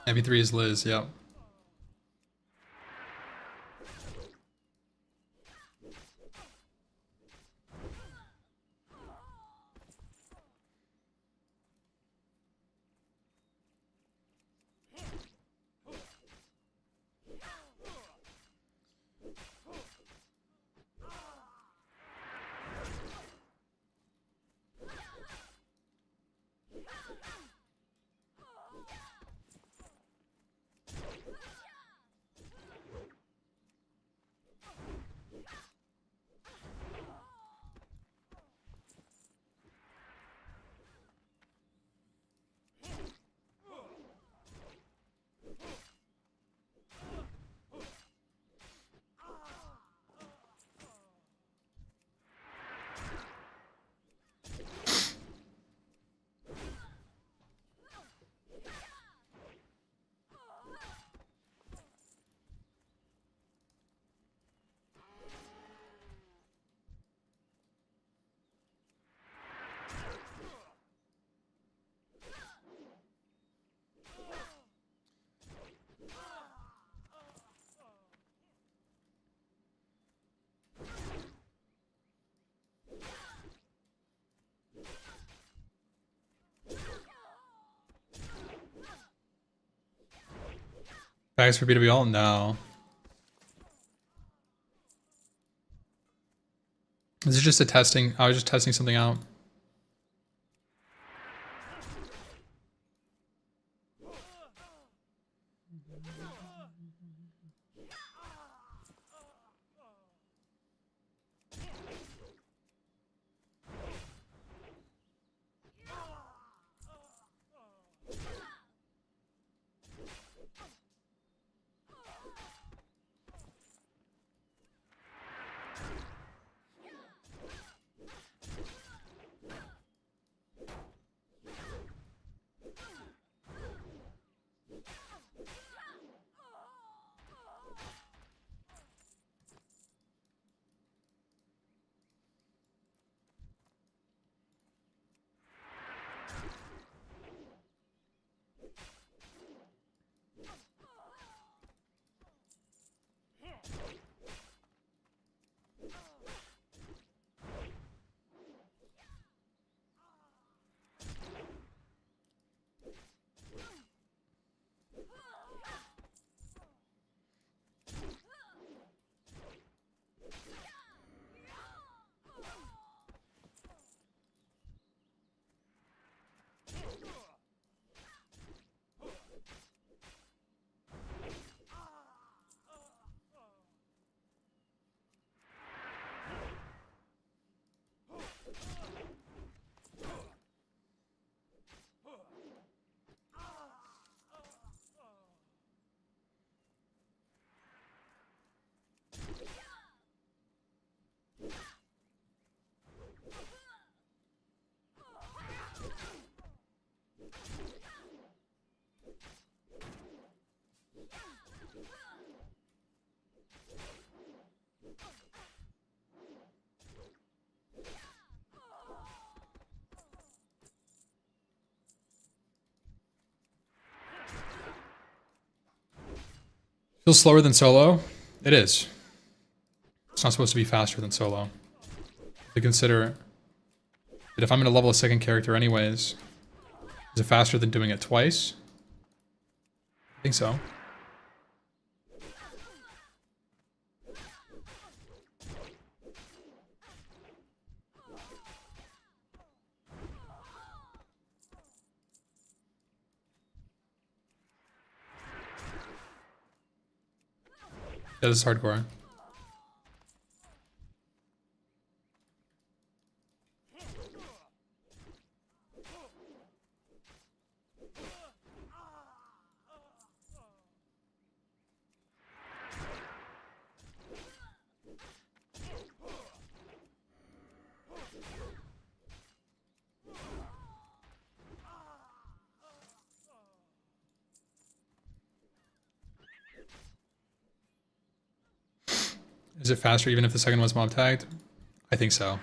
MP3 is Liz, yeah. Tags for BWL? No. This is just a testing. I was just testing something out. Feels slower than solo? It is. It's not supposed to be faster than solo. To consider that if I'm going to level a second character anyways, is it faster than doing it twice? I think so. Yeah, this is hardcore. Is it faster even if the second one's mob tagged? I think so.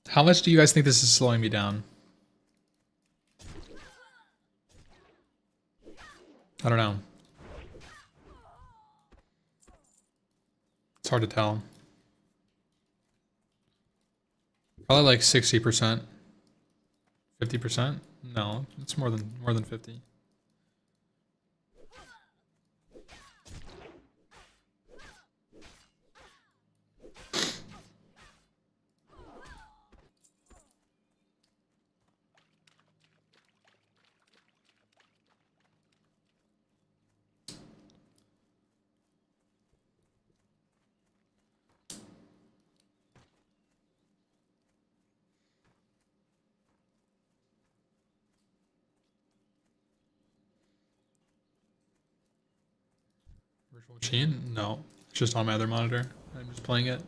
How much do you guys think this is slowing me down? I don't know. It's hard to tell. Probably like 60%. 50%? No, it's more than 50. Virtual machine? No. It's just on my other monitor. I'm just playing it.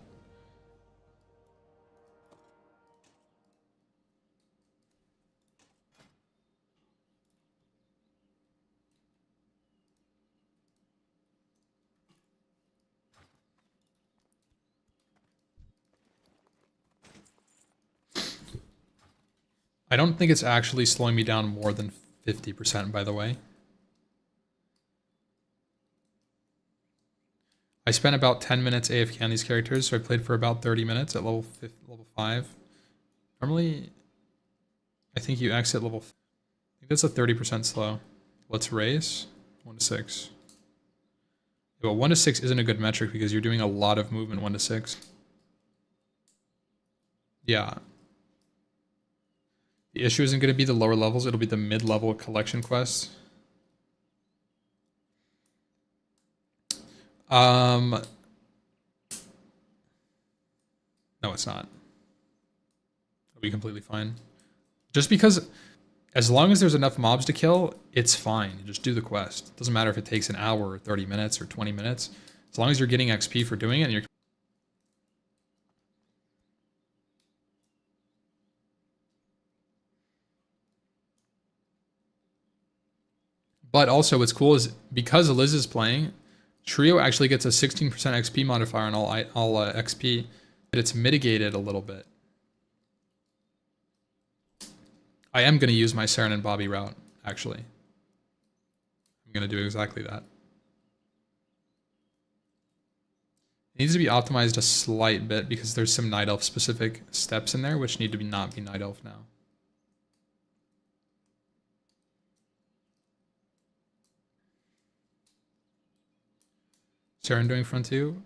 I don't think it's actually slowing me down more than 50%, by the way. I spent about 10 minutes AFK on these characters, so I played for about 30 minutes at level 5. Normally, I think you exit level That's a 30% slow. Let's race 1 to 6. But 1 to 6 isn't a good metric because you're doing a lot of movement 1 to 6. Yeah. The issue isn't going to be the lower levels, it'll be the mid-level collection quests. No, it's not. It'll be completely fine. Just because, as long as there's enough mobs to kill, it's fine. You just do the quest. It doesn't matter if it takes an hour or 30 minutes or 20 minutes. As long as you're getting XP for doing it and you're... But also what's cool is because Liz is playing, Trio actually gets a 16% XP modifier on all XP, but it's mitigated a little bit. I am going to use my Saren and Bobby route, actually. I'm going to do exactly that. It needs to be optimized a slight bit because there's some Night Elf specific steps in there which need to not be Night Elf now. Saren doing front two?